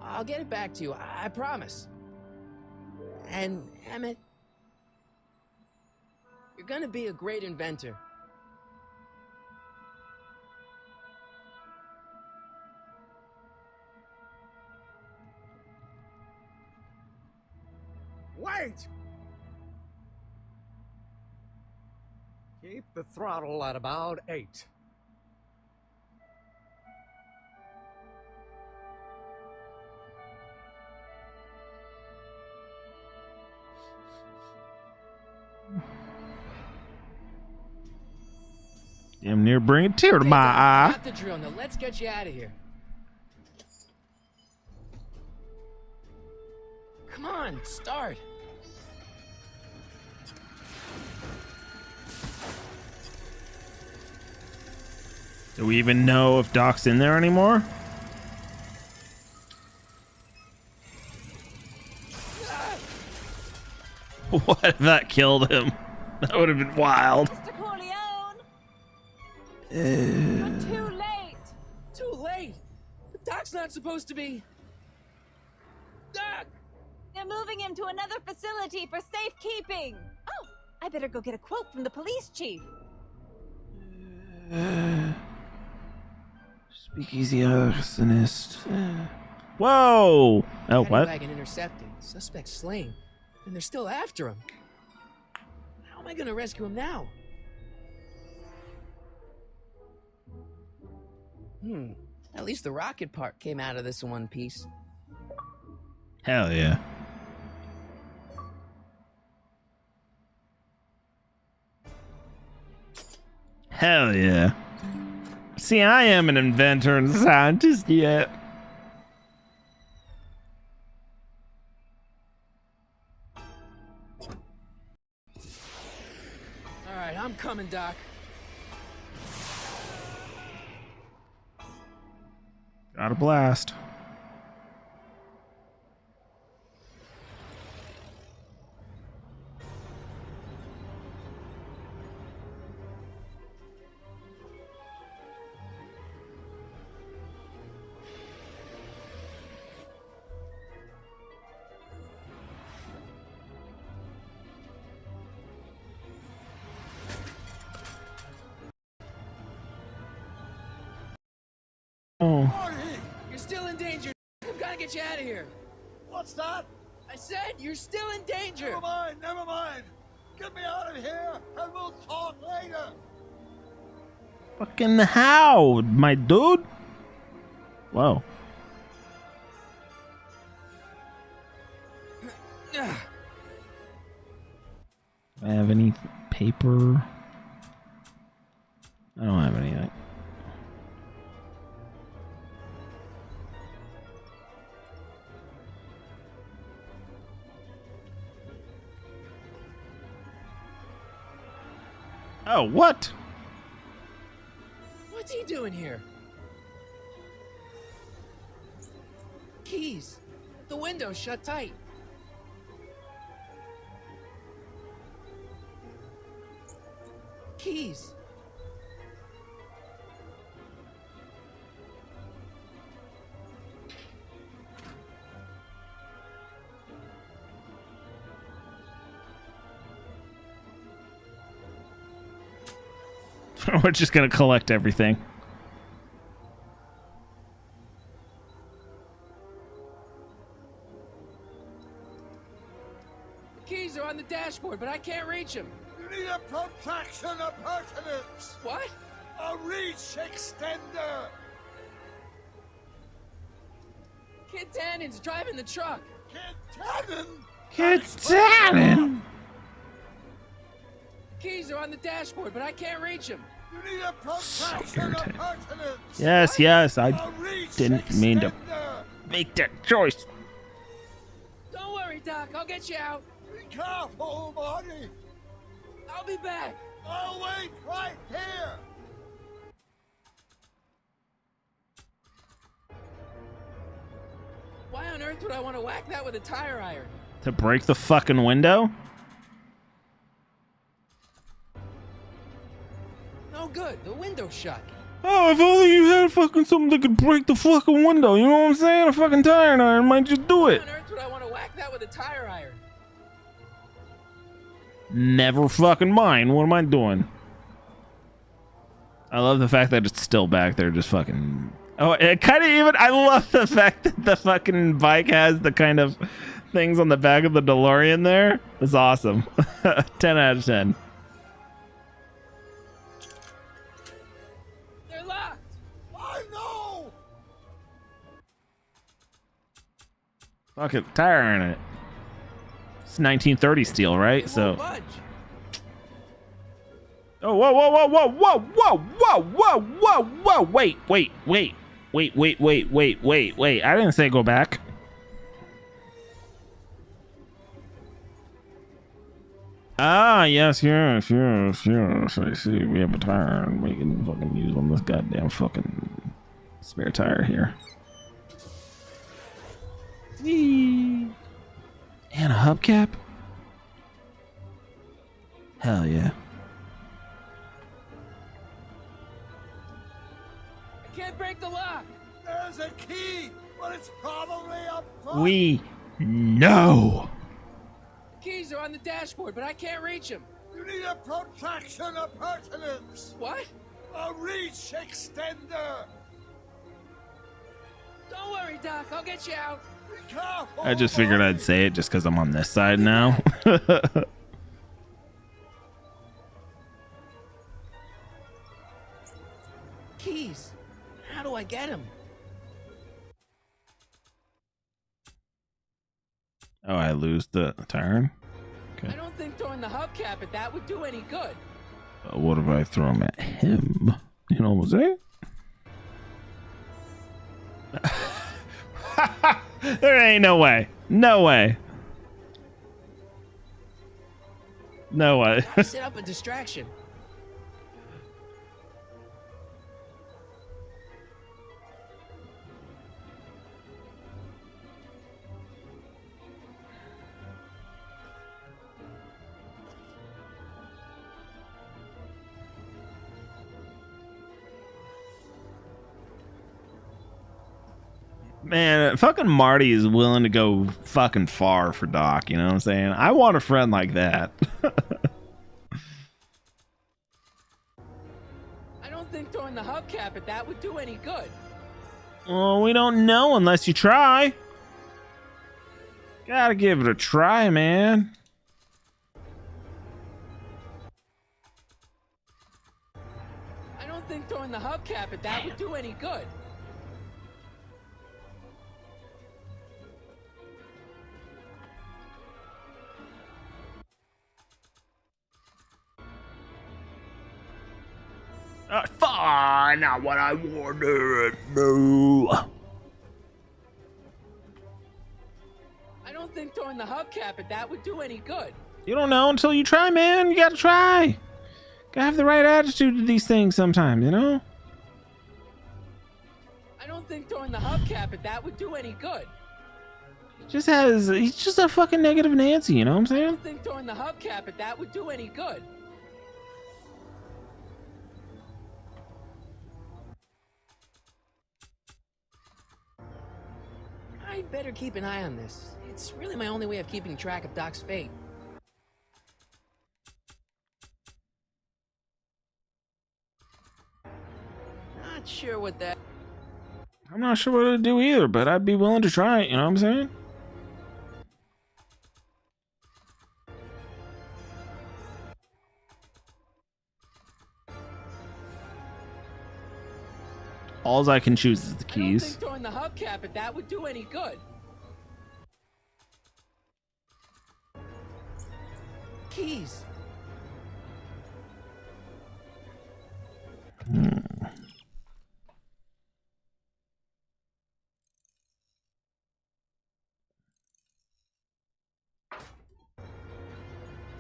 [SPEAKER 2] I'll get it back to you, I promise. And, Emmett, you're gonna be a great inventor.
[SPEAKER 13] Wait! Keep the throttle at about 8.
[SPEAKER 1] Damn near bring a tear to my eye.
[SPEAKER 2] Got the drill. Now let's get you out of here. Come on, start.
[SPEAKER 1] Do we even know if Doc's in there anymore? What if that killed him? That would have been wild.
[SPEAKER 10] Mr. Corleone!
[SPEAKER 1] You're
[SPEAKER 10] too late!
[SPEAKER 2] Too late? The Doc's not supposed to be... Doc!
[SPEAKER 10] They're moving him to another facility for safekeeping! Oh, I better go get a quote from the police chief.
[SPEAKER 1] Speakeasy arsonist. Whoa! Oh, what?
[SPEAKER 2] Wagon intercepted. Suspect slain. And they're still after him. How am I gonna rescue him now? At least the rocket part came out of this in one piece.
[SPEAKER 1] Hell yeah. Hell yeah. See, I am an inventor and scientist yet.
[SPEAKER 2] All right, I'm coming, Doc.
[SPEAKER 1] Got a blast. Oh.
[SPEAKER 2] Marty! You're still in danger. I've got to get you out of here.
[SPEAKER 3] What's that?
[SPEAKER 2] I said you're still in danger.
[SPEAKER 3] Never mind, never mind. Get me out of here, and we'll talk later.
[SPEAKER 1] Fucking how, my dude? Whoa. Do I have any paper? I don't have anything. Oh, what?
[SPEAKER 2] What's he doing here? Keys. The window's shut tight. Keys.
[SPEAKER 1] We're just gonna collect everything.
[SPEAKER 2] The keys are on the dashboard, but I can't reach them.
[SPEAKER 3] You need a protraction appurtenance.
[SPEAKER 2] What?
[SPEAKER 3] A reach extender.
[SPEAKER 2] Kid Tannen's driving the truck.
[SPEAKER 3] Kid Tannen?
[SPEAKER 1] Kid Tannen!
[SPEAKER 2] Keys are on the dashboard, but I can't reach them.
[SPEAKER 3] You need a protraction appurtenance.
[SPEAKER 1] Yes, yes, I didn't mean to make that choice.
[SPEAKER 2] Don't worry, Doc. I'll get you out.
[SPEAKER 3] Be careful, Marty.
[SPEAKER 2] I'll be back.
[SPEAKER 3] I'll wait right here.
[SPEAKER 2] Why on earth would I want to whack that with a tire iron?
[SPEAKER 1] To break the fucking window?
[SPEAKER 2] No good. The window's shut.
[SPEAKER 1] Oh, if only you had fucking something that could break the fucking window. You know what I'm saying? A fucking tire iron might just do it.
[SPEAKER 2] Why on earth would I want to whack that with a tire iron?
[SPEAKER 1] Never fucking mind. What am I doing? I love the fact that it's still back there, just fucking. Oh, it kind of even. I love the fact that the fucking bike has the kind of things on the back of the DeLorean there. It's awesome. 10 out of 10.
[SPEAKER 2] They're locked.
[SPEAKER 3] I know.
[SPEAKER 1] Fuck it, tire iron it. It's 1930 steel, right?
[SPEAKER 2] It
[SPEAKER 1] So.
[SPEAKER 2] won't budge.
[SPEAKER 1] Oh, whoa, whoa, whoa, whoa, whoa, whoa, whoa, whoa, whoa, whoa, wait. I didn't say go back. Ah, yes. I see. We have a tire and we can fucking use on this goddamn fucking spare tire here. Whee! And a hubcap? Hell yeah.
[SPEAKER 2] I can't break the lock.
[SPEAKER 3] There's a key, but it's probably up front.
[SPEAKER 1] We know.
[SPEAKER 2] The keys are on the dashboard, but I can't reach them.
[SPEAKER 3] You need a protraction appurtenance.
[SPEAKER 2] What?
[SPEAKER 3] A reach extender.
[SPEAKER 2] Don't worry, Doc. I'll get you out.
[SPEAKER 3] Be careful.
[SPEAKER 1] I just figured I'd say it just because I'm on this side now.
[SPEAKER 2] Keys. How do I get them?
[SPEAKER 1] Oh, I lose the turn?
[SPEAKER 2] I don't think throwing the hubcap at that would do any good.
[SPEAKER 1] What if I throw him at him? You know what I'm saying? There ain't no way. No way. No way.
[SPEAKER 2] Set up a distraction.
[SPEAKER 1] Man, fucking Marty is willing to go fucking far for Doc, you know what I'm saying? I want a friend like that.
[SPEAKER 2] I don't think throwing the hubcap at that would do any good.
[SPEAKER 1] Well, we don't know unless you try. Gotta give it a try, man.
[SPEAKER 2] I don't think throwing the hubcap at that would do any good.
[SPEAKER 1] Fine, not what I wanted. No.
[SPEAKER 2] I don't think throwing the hubcap at that would do any good.
[SPEAKER 1] You don't know until you try, man. You gotta try. Gotta have the right attitude to these things sometimes, you know?
[SPEAKER 2] I don't think throwing the hubcap at that would do any good.
[SPEAKER 1] He's just a fucking negative Nancy, you know what I'm
[SPEAKER 2] I
[SPEAKER 1] saying?
[SPEAKER 2] don't think throwing the hubcap at that would do any good. I'd better keep an eye on this. It's really my only way of keeping track of Doc's fate. Not sure what that...
[SPEAKER 1] I'm not sure what to do either, but I'd be willing to try it, you know what I'm saying? Alls I can choose is the
[SPEAKER 2] I don't
[SPEAKER 1] keys.
[SPEAKER 2] think throwing the hubcap at that would do any good. Keys.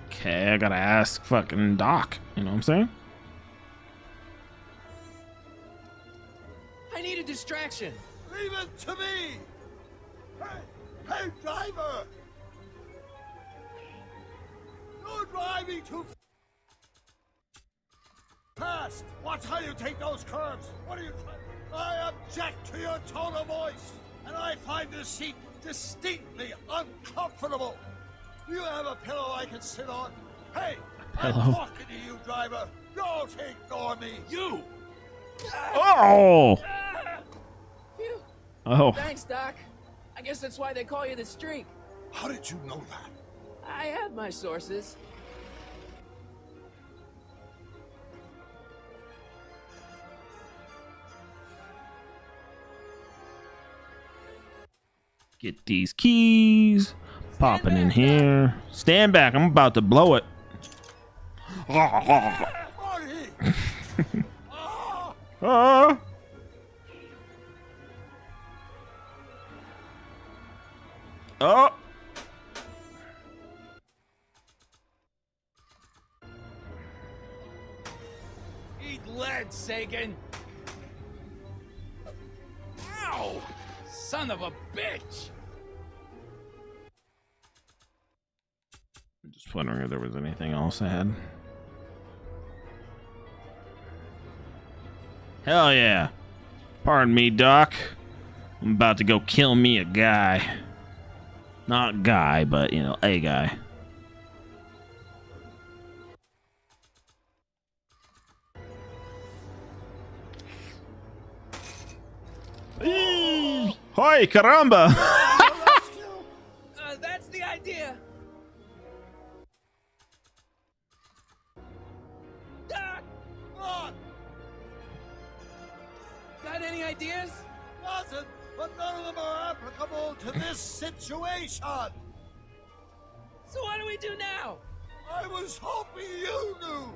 [SPEAKER 1] Okay, I gotta ask fucking Doc, you know what I'm saying?
[SPEAKER 2] I need a distraction.
[SPEAKER 3] Leave it to me! Hey, driver! You're driving too fast! Watch how you take those curves! What are you trying? I object to your tone of voice! And I find this seat distinctly uncomfortable! Do you have a pillow I can sit on? Hey, I'm
[SPEAKER 1] Pillow?
[SPEAKER 3] talking to you, driver! Don't ignore me! You!
[SPEAKER 1] Oh!
[SPEAKER 2] Phew.
[SPEAKER 1] Oh.
[SPEAKER 2] Thanks, Doc. I guess that's why they call you the Streak.
[SPEAKER 3] How did you know that?
[SPEAKER 2] I have my sources.
[SPEAKER 1] Get these keys. Popping in here. Stand back. I'm about to blow it. Ah. Oh.
[SPEAKER 15] Eat lead, Sagan! Ow! Son of a bitch!
[SPEAKER 1] I'm just wondering if there was anything else I had. Hell yeah. Pardon me, Doc. I'm about to go kill me a guy. Not guy, but, you know, a guy. Hi, caramba!
[SPEAKER 2] That's the idea. Doc! Got any ideas?
[SPEAKER 3] Doesn't, but none of them are applicable to this situation.
[SPEAKER 2] So what do we do now?
[SPEAKER 3] I was hoping you knew.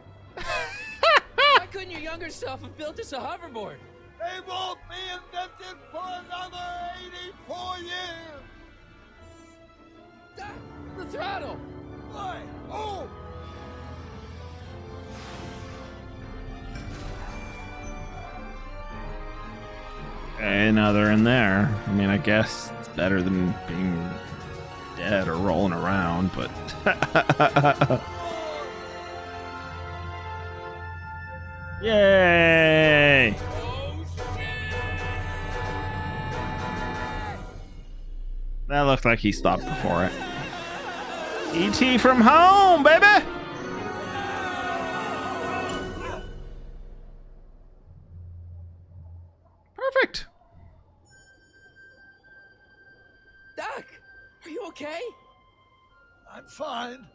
[SPEAKER 2] Why couldn't your younger self have built us a hoverboard?
[SPEAKER 3] They won't be invented for another 84 years.
[SPEAKER 2] The throttle!
[SPEAKER 3] Why? Oh!
[SPEAKER 1] Okay, now they're in there. I mean, I guess it's better than being dead or rolling around, but... Yay! That looked like he stopped before it. E.T. from home, baby! Perfect.
[SPEAKER 2] Doc, are you okay?
[SPEAKER 3] I'm fine.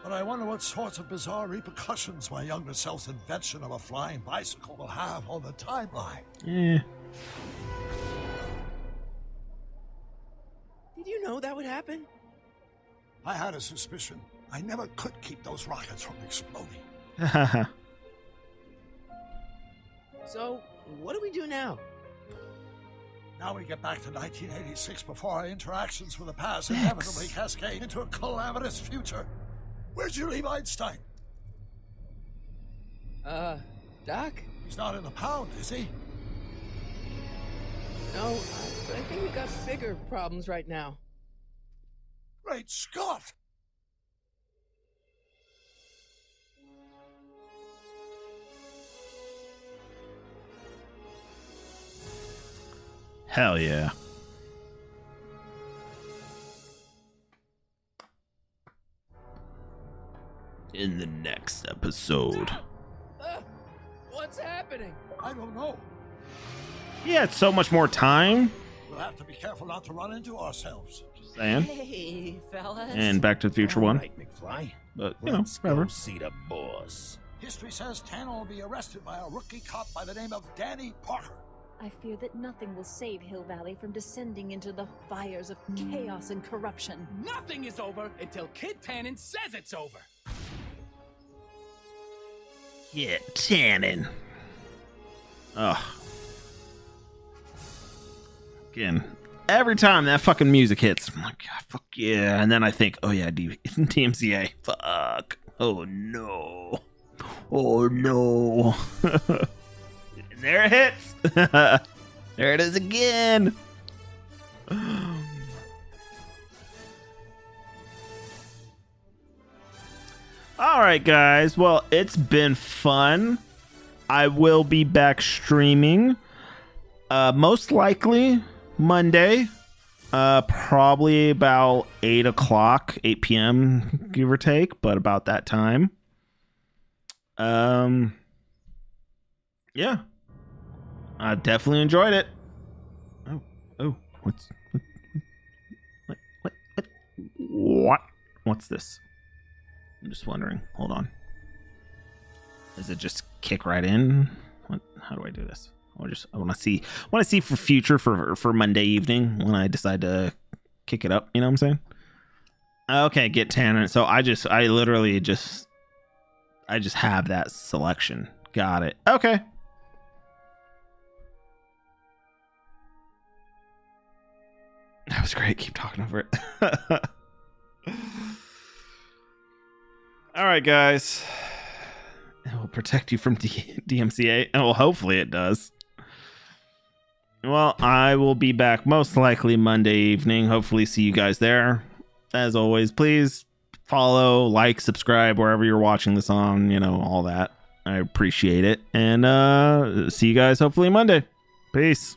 [SPEAKER 3] But I wonder what sorts of bizarre repercussions my younger self's invention of a flying bicycle will have on the timeline.
[SPEAKER 1] Yeah.
[SPEAKER 2] Did you know that would happen?
[SPEAKER 3] I had a suspicion. I never could keep those rockets from exploding.
[SPEAKER 2] So, what do we do now?
[SPEAKER 3] Now we get back to 1986 before our interactions with the past inevitably cascade into a calamitous future. Where'd you leave Einstein?
[SPEAKER 2] Doc?
[SPEAKER 3] He's not in the pound, is he?
[SPEAKER 2] No, but I think we got bigger problems right now.
[SPEAKER 3] Great Scott!
[SPEAKER 1] Hell yeah. In the next episode.
[SPEAKER 2] What's happening?
[SPEAKER 3] I don't know.
[SPEAKER 1] He had so much more time.
[SPEAKER 3] We'll have to be careful not to run into ourselves.
[SPEAKER 1] Just saying.
[SPEAKER 9] Hey, fellas.
[SPEAKER 1] And Back to the Future one.
[SPEAKER 14] Right, McFly.
[SPEAKER 1] But,
[SPEAKER 14] Let's
[SPEAKER 1] whatever.
[SPEAKER 14] go see the boss.
[SPEAKER 3] History says Tanner will be arrested by a rookie cop by the name of Danny Parker.
[SPEAKER 10] I fear that nothing will save Hill Valley from descending into the fires of chaos and corruption.
[SPEAKER 15] Nothing is over until Kid Tannen says it's over.
[SPEAKER 1] Yeah, Tannen. Ugh. Again, every time that fucking music hits, I'm like, God, fuck yeah. And then I think, oh yeah, DMCA. Fuck. Oh no. Oh no. And there it hits. There it is again. All right, guys. Well, it's been fun. I will be back streaming. Most likely Monday. Probably about 8 o'clock, 8 p.m., give or take, but about that time. Yeah. I definitely enjoyed it. What's this? I'm just wondering. Hold on. Does it just kick right in? How do I do this? I want to see for future for Monday evening when I decide to kick it up. You know what I'm saying? Okay, get Tanner. So I literally just have that selection. Got it. Okay. That was great. Keep talking over it. All right, guys. It will protect you from DMCA. Well, hopefully it does. Well, I will be back most likely Monday evening. Hopefully see you guys there. As always, please follow, like, subscribe wherever you're watching this on, all that. I appreciate it. And see you guys hopefully Monday. Peace.